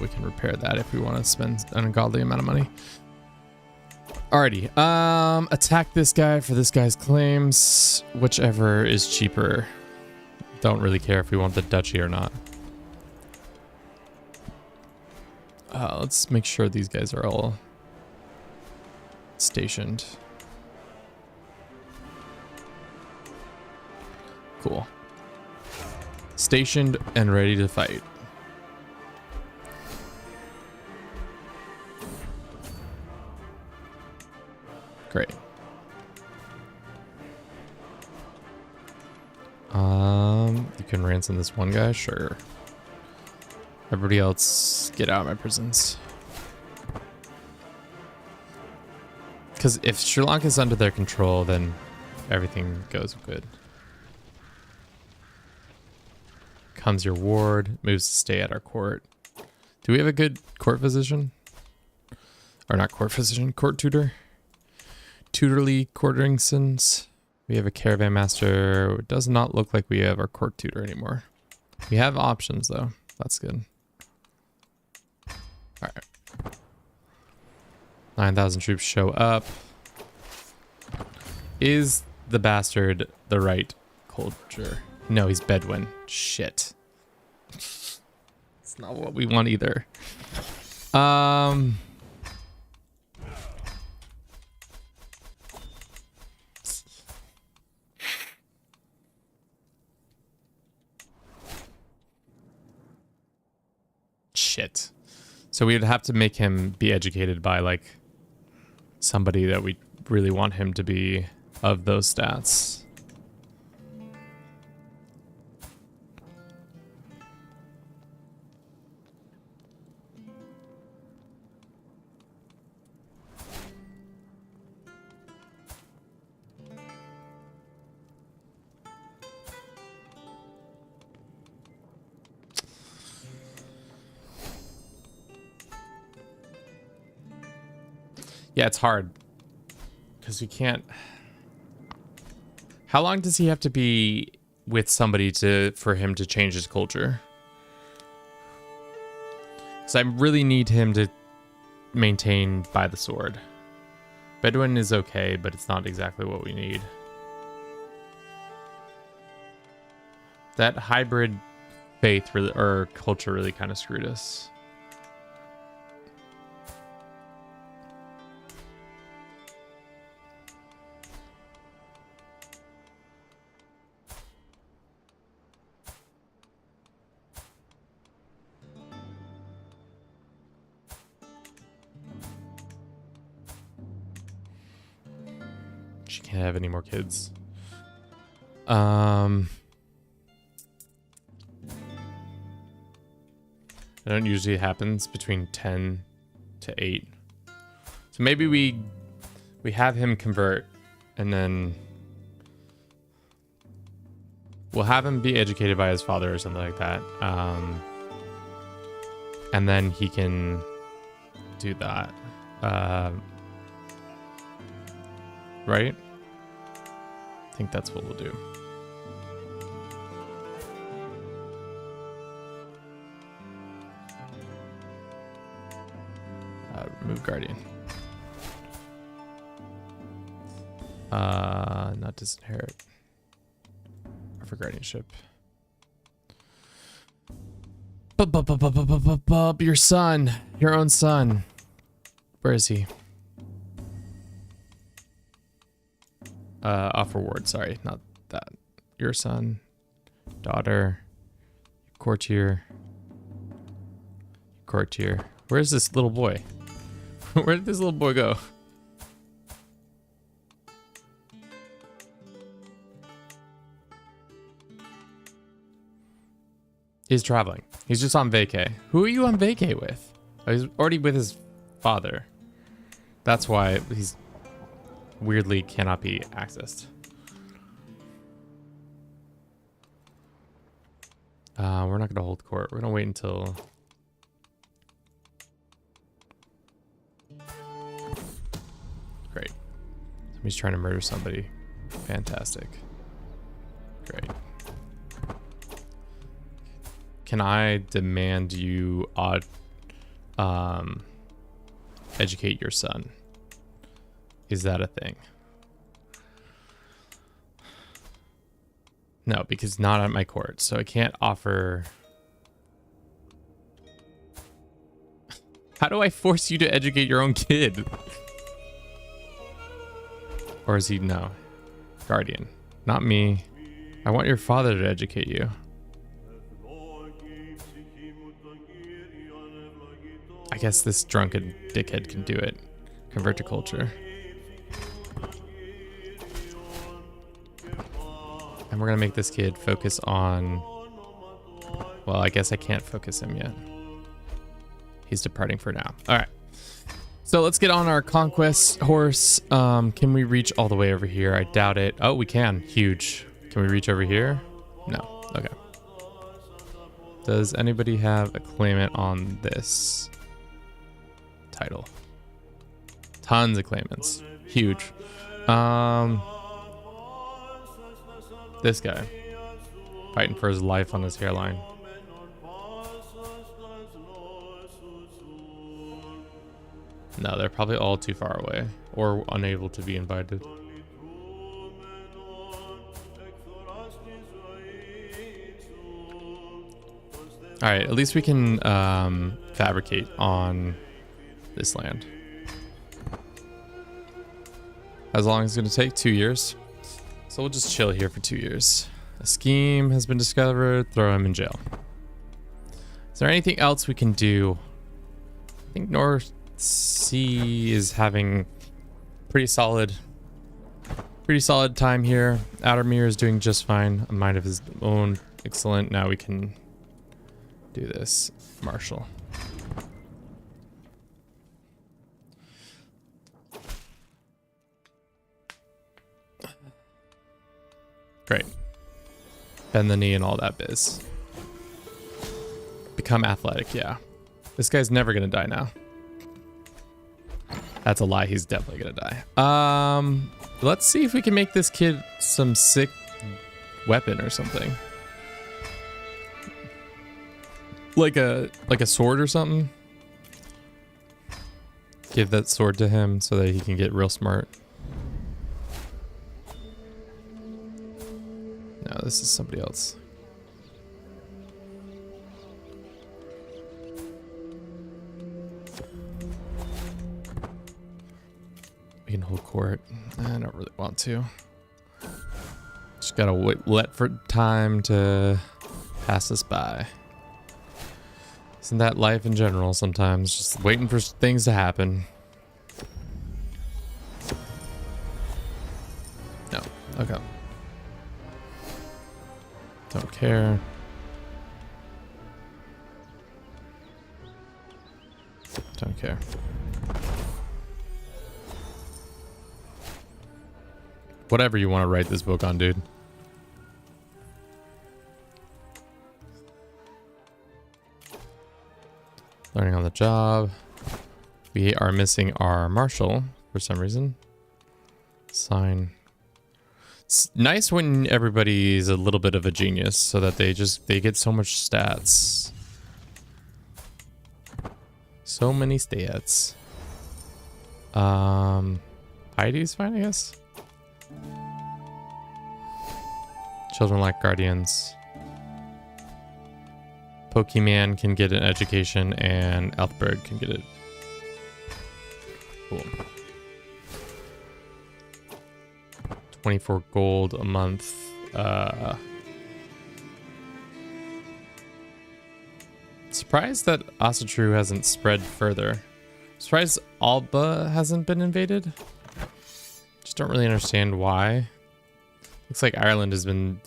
We can repair that if we want to spend an ungodly amount of money. Alrighty, attack this guy for this guy's claims, whichever is cheaper. Don't really care if we want the duchy or not. Let's make sure these guys are all stationed. Cool. Stationed and ready to fight. Great. You can ransom this one guy, sure. Everybody else, get out of my prisons. Because if Sri Lanka is under their control, then everything goes good. Comes your ward, moves to stay at our court. Do we have a good court physician? Or not court physician, court tutor? Tutorly Quarteringsons. We have a caravan master. It does not look like we have our court tutor anymore. We have options though. That's good. Alright. 9,000 troops show up. Is the bastard the right culture? No, he's Bedouin. Shit. It's not what we want either. Shit. So we would have to make him be educated by like somebody that we really want him to be of those stats. Yeah, it's hard because we can't. How long does he have to be with somebody for him to change his culture? Because I really need him to maintain by the sword. Bedouin is okay, but it's not exactly what we need. That hybrid faith really, or culture really kind of screwed us. She can't have any more kids. I don't usually happens between 10 to 8. So maybe we have him convert and then we'll have him be educated by his father or something like that. And then he can do that. Right? I think that's what we'll do. Remove Guardian. Not disinherit. Or for guardianship. Your son. Your own son. Where is he? Offer ward, sorry, not that. Your son, daughter, courtier. Where's this little boy? Where did this little boy go? He's traveling. He's just on vacay. Who are you on vacay with? Oh, he's already with his father. That's why he's weirdly cannot be accessed. We're not going to hold court. We're going to wait until... Great. Somebody's trying to murder somebody. Fantastic. Great. Can I demand you educate your son? Is that a thing? No, because not at my court, so I can't offer. How do I force you to educate your own kid? Or is he no? Guardian, not me. I want your father to educate you. I guess this drunken dickhead can do it. Convert to culture. And we're gonna make this kid focus on... Well, I guess I can't focus him yet. he's departing for now. All right. So let's get on our conquest horse. Can we reach all the way over here? I doubt it. Oh, we can. Huge. Can we reach over here? No. Okay. Does anybody have a claimant on this title? Tons of claimants. Huge. This guy. Fighting for his life on his hairline. No, they're probably all too far away or unable to be invited. All right, at least we can fabricate on this land. As long as it's going to take 2 years. So we'll just chill here for 2 years. A scheme has been discovered. Throw him in jail. Is there anything else we can do? I think North Sea is having pretty solid time here. Outremer is doing just fine. A mind of his own. Excellent. Now we can do this. Marshal. Great. Bend the knee and all that biz. Become athletic, yeah. This guy's never gonna die now. That's a lie, he's definitely gonna die. Let's see if we can make this kid some sick weapon or something. Like a sword or something. Give that sword to him so that he can get real smart. No, this is somebody else. We can hold court. I don't really want to. Just gotta let for time to pass us by. Isn't that life in general sometimes? Just waiting for things to happen. No. Okay. Don't care. Don't care. Whatever you want to write this book on, dude. Learning on the job. We are missing our marshal for some reason. Sign. It's nice when everybody's a little bit of a genius so that they get so much stats. So many stats. Heidi's fine, I guess. Children like guardians. Pokemon can get an education and Elfberg can get it. Cool. 24 gold a month. Surprised that Asatru hasn't spread further. Surprised Alba hasn't been invaded. Just don't really understand why. Looks like Ireland has been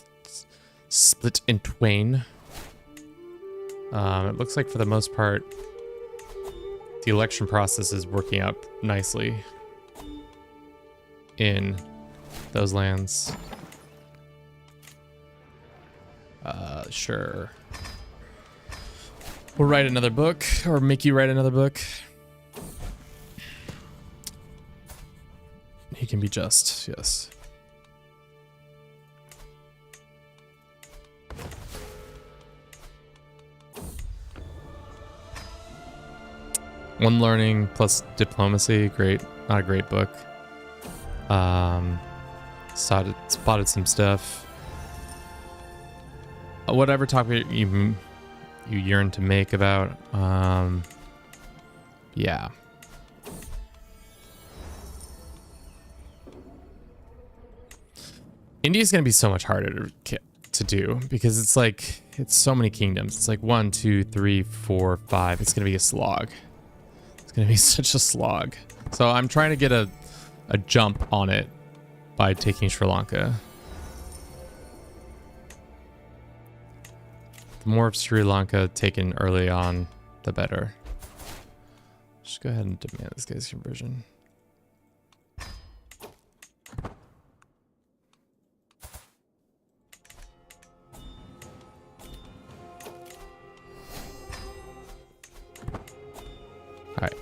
split in twain. It looks like for the most part, the election process is working out nicely in those lands. Sure. We'll write another book, or make you write another book. He can be just, yes. One learning plus diplomacy, great. Not a great book. Spotted some stuff. Whatever topic you yearn to make about. Yeah. India's gonna be so much harder to do because it's like it's so many kingdoms. It's like 1, 2, 3, 4, 5. It's gonna be a slog. It's gonna be such a slog. So I'm trying to get a jump on it by taking Sri Lanka. The more of Sri Lanka taken early on, the better. Just go ahead and demand this guy's conversion. Alright.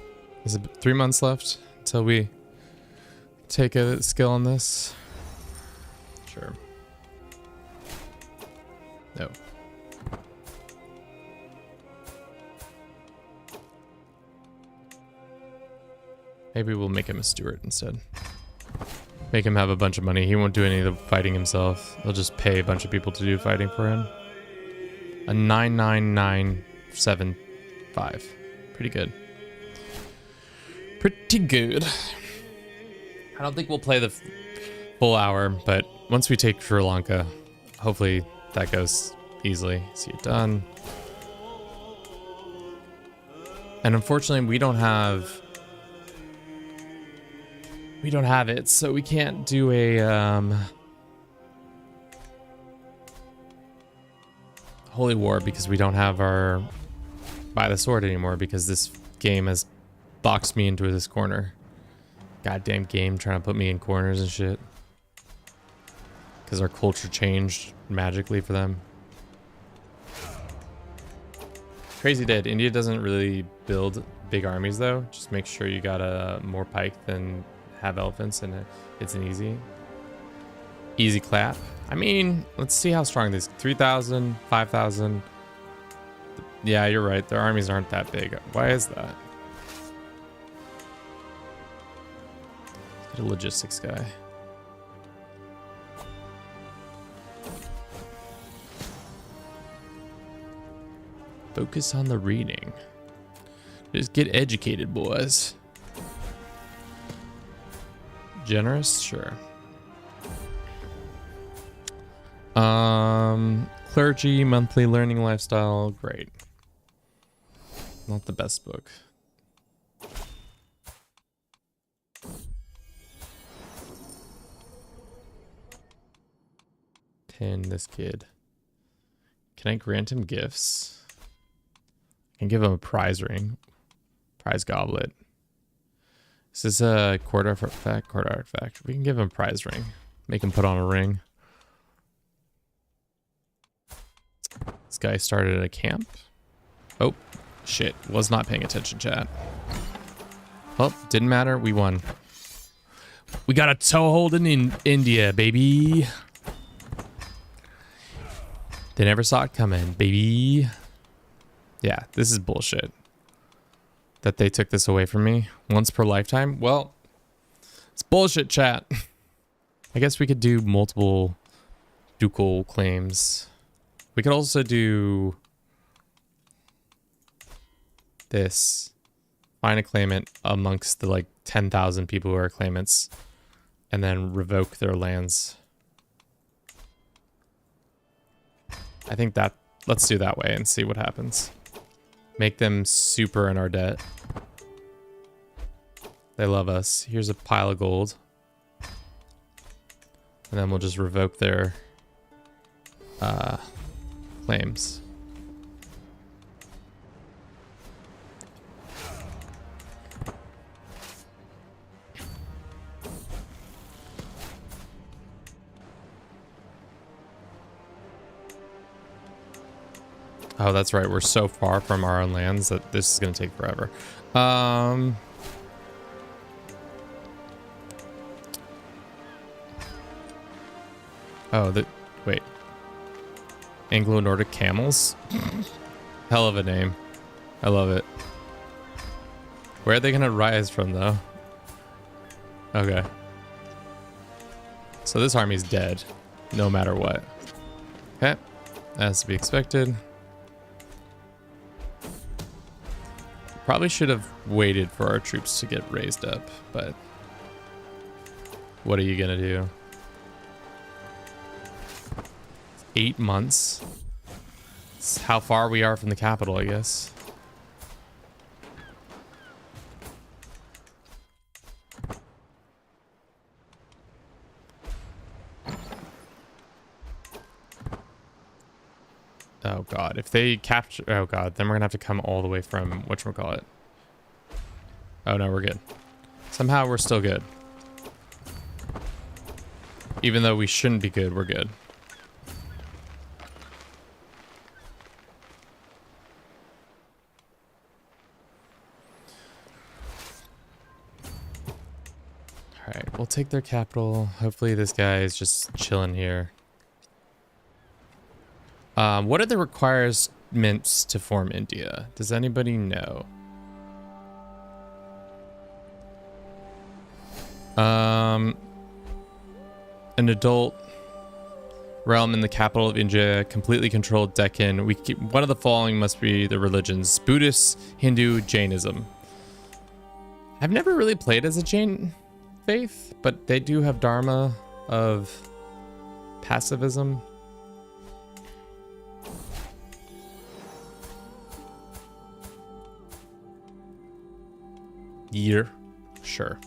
Is it 3 months left until we take a skill on this? Sure. No. Maybe we'll make him a steward instead. Make him have a bunch of money. He won't do any of the fighting himself. He'll just pay a bunch of people to do fighting for him. A 99975. Pretty good. Pretty good. I don't think we'll play the full hour, but once we take Sri Lanka, hopefully that goes easily. See it done. And unfortunately, we don't have it, so we can't do a holy war because we don't have our by the sword anymore because this game has boxed me into this corner. Goddamn game trying to put me in corners and shit. Because our culture changed magically for them. Crazy dead. India doesn't really build big armies though. Just make sure you got a more pike than have elephants, and it's an easy clap. I mean, let's see how strong this 3,000, 5,000. Yeah, you're right. Their armies aren't that big. Why is that? Get a logistics guy. Focus on the reading. Just get educated, boys. Generous, sure. Clergy, monthly learning lifestyle, great. Not the best book. Pin this kid. Can I grant him gifts? I can give him a prize ring. Prize goblet. This is a court artifact. Court artifact. We can give him a prize ring. Make him put on a ring. This guy started a camp. Oh, shit. Was not paying attention, chat. Well, didn't matter. We won. We got a toehold in India, baby. They never saw it coming, baby. Yeah, this is bullshit. That they took this away from me once per lifetime. Well, it's bullshit, chat. I guess we could do multiple ducal claims. We could also do this. Find a claimant amongst the like 10,000 people who are claimants and then revoke their lands. I think that, let's do that way and see what happens. Make them super in our debt. They love us. Here's a pile of gold. And then we'll just revoke their claims. Oh, that's right. We're so far from our own lands that this is going to take forever. Oh, wait. Anglo-Nordic camels? Hell of a name. I love it. Where are they going to rise from, though? Okay. So this army's dead, no matter what. Okay. As to be expected. Probably should have waited for our troops to get raised up, but what are you gonna do? 8 months. It's how far we are from the capital, I guess. Oh god, if they capture, oh god, then we're gonna have to come all the way from whatchamacallit. Oh no, we're good. Somehow we're still good. Even though we shouldn't be good, we're good. Alright, we'll take their capital. Hopefully this guy is just chilling here. What are the requirements to form India? Does anybody know? An adult realm in the capital of India, completely controlled Deccan. One of the following must be the religions: Buddhist, Hindu, Jainism. I've never really played as a Jain faith, but they do have Dharma of pacifism. Year, sure.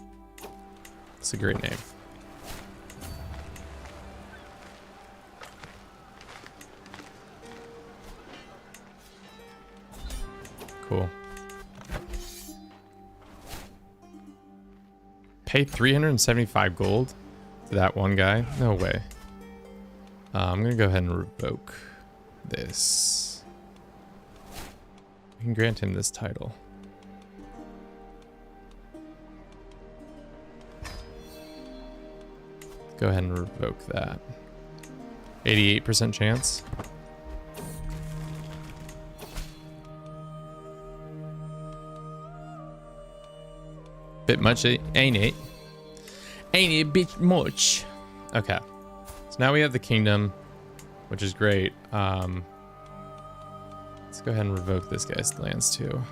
It's a great name. Cool. Pay 375 gold to that one guy? No way. I'm gonna go ahead and revoke this. We can grant him this title. Go ahead and revoke that. 88% chance. Bit much, ain't it? Ain't it a bit much? Okay. So now we have the kingdom, which is great. Let's go ahead and revoke this guy's lands too.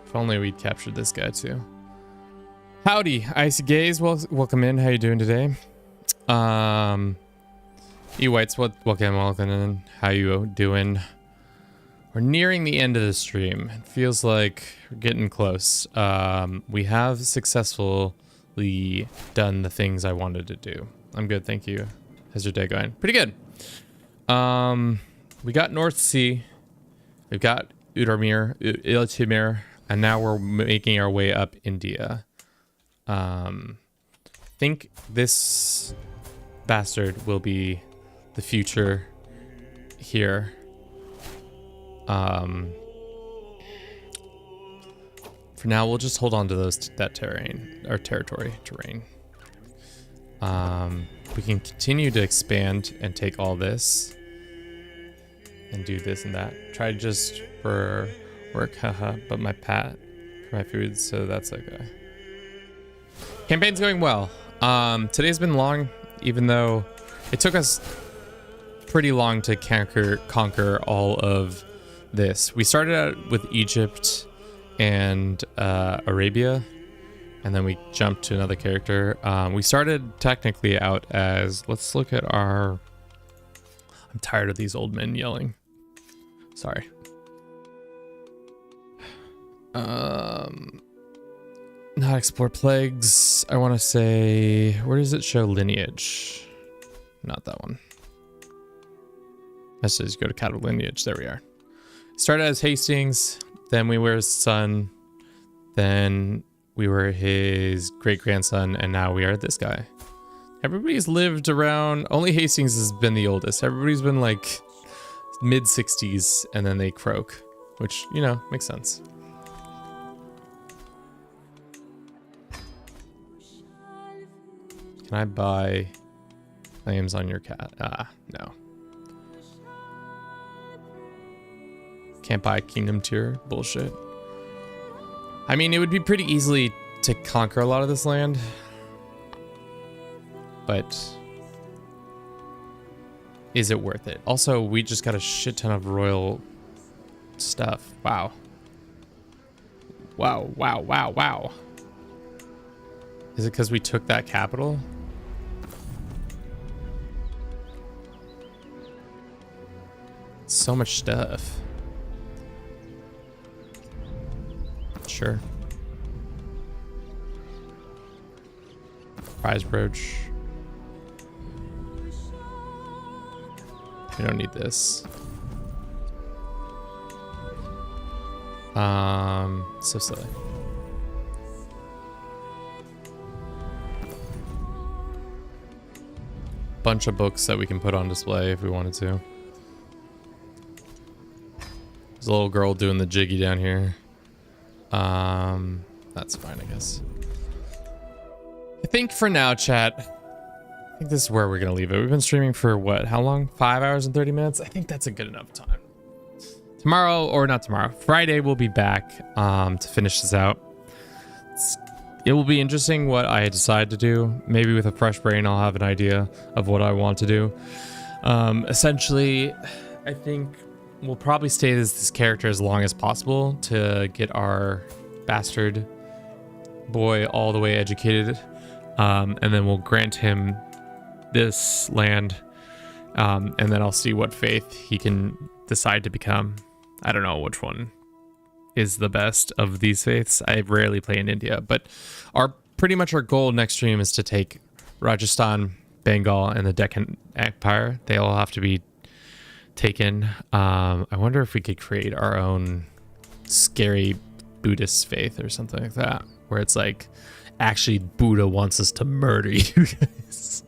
If only we'd captured this guy too. Howdy, Icy Gaze. Welcome in. How you doing today? E-Whites, welcome in. How you doing? We're nearing the end of the stream. It feels like we're getting close. We have successfully done the things I wanted to do. I'm good, thank you. How's your day going? Pretty good. We got North Sea. We've got Outremer, and now we're making our way up India. I think this bastard will be the future here. For now, we'll just hold on to that territory. We can continue to expand and take all this and do this and that. Try just for work, haha, but my pat for my food, so that's okay. Campaign's going well. Today's been long, even though it took us pretty long to conquer all of this. We started out with Egypt and Arabia, and then we jumped to another character. We started technically out as, let's look at our, I'm tired of these old men yelling. Sorry. Not explore plagues. I want to say, where does it show lineage? Not that one. That says go to cattle lineage. There we are. Started as Hastings, then we were his son, then we were his great-grandson, and now we are this guy. Everybody's lived around, only Hastings has been the oldest. Everybody's been like mid-60s, and then they croak, which, you know, makes sense. Can I buy claims on your cat? No. Can't buy kingdom tier. Bullshit. I mean, it would be pretty easily to conquer a lot of this land, but is it worth it? Also, we just got a shit ton of royal stuff. Wow. Wow, wow, wow, wow. Is it because we took that capital? So much stuff. Sure. Prize brooch. We don't need this. So silly. Bunch of books that we can put on display if we wanted to. There's a little girl doing the jiggy down here. That's fine, I guess. I think for now, chat, I think this is where we're gonna leave it. We've been streaming for what? How long? 5 hours and 30 minutes? I think that's a good enough time. Tomorrow, or not tomorrow, Friday we'll be back to finish this out. It will be interesting what I decide to do. Maybe with a fresh brain, I'll have an idea of what I want to do. Essentially, I think we'll probably stay as this character as long as possible to get our bastard boy all the way educated. And then we'll grant him this land. And then I'll see what faith he can decide to become. I don't know which one is the best of these faiths. I rarely play in India, but pretty much our goal next stream is to take Rajasthan, Bengal, and the Deccan Empire. They all have to be taken. I wonder if we could create our own scary Buddhist faith or something like that, where it's like, actually Buddha wants us to murder you guys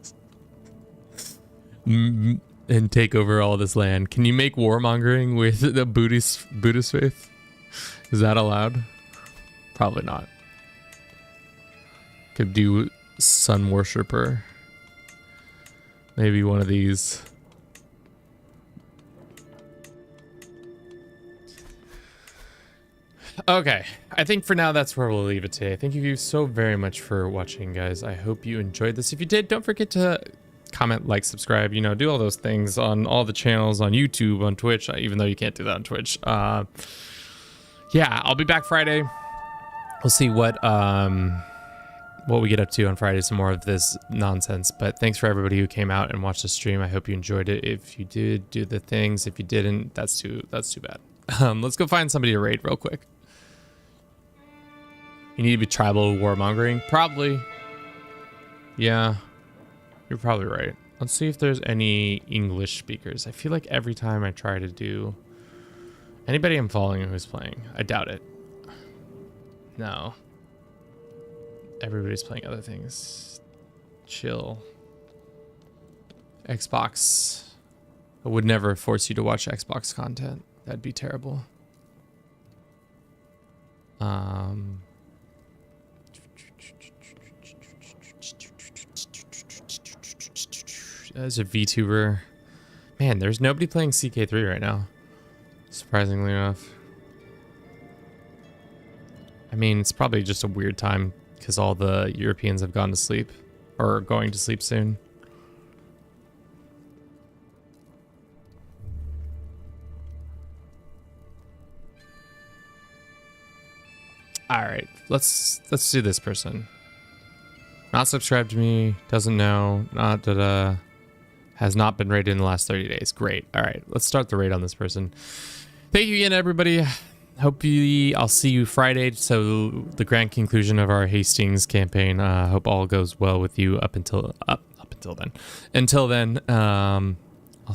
and take over all this land. Can you make warmongering with the Buddhist faith? Is that allowed? Probably not. Could do sun worshiper. Maybe one of these. Okay, I think for now that's where we'll leave it today. Thank you so very much for watching, guys. I hope you enjoyed this. If you did, don't forget to comment, like, subscribe, you know, do all those things on all the channels, on YouTube, on Twitch, even though you can't do that on Twitch. Yeah, I'll be back Friday. We'll see what we get up to on Friday, some more of this nonsense. But thanks for everybody who came out and watched the stream. I hope you enjoyed it. If you did, do the things. If you didn't, that's too bad. Let's go find somebody to raid real quick. You need to be tribal warmongering? Probably. Yeah, you're probably right. Let's see if there's any English speakers. I feel like every time I try to do... Anybody I'm following who's playing? I doubt it. No. Everybody's playing other things. Chill. Xbox. I would never force you to watch Xbox content. That'd be terrible. As a VTuber. Man, there's nobody playing CK3 right now. Surprisingly enough. I mean, it's probably just a weird time because all the Europeans have gone to sleep or are going to sleep soon. All right, let's do this person. Not subscribed to me, doesn't know, has not been raided in the last 30 days. Great. All right, let's start the raid on this person. Thank you again, everybody. I'll see you Friday. So the grand conclusion of our Hastings campaign. Hope all goes well with you up until then. Until then,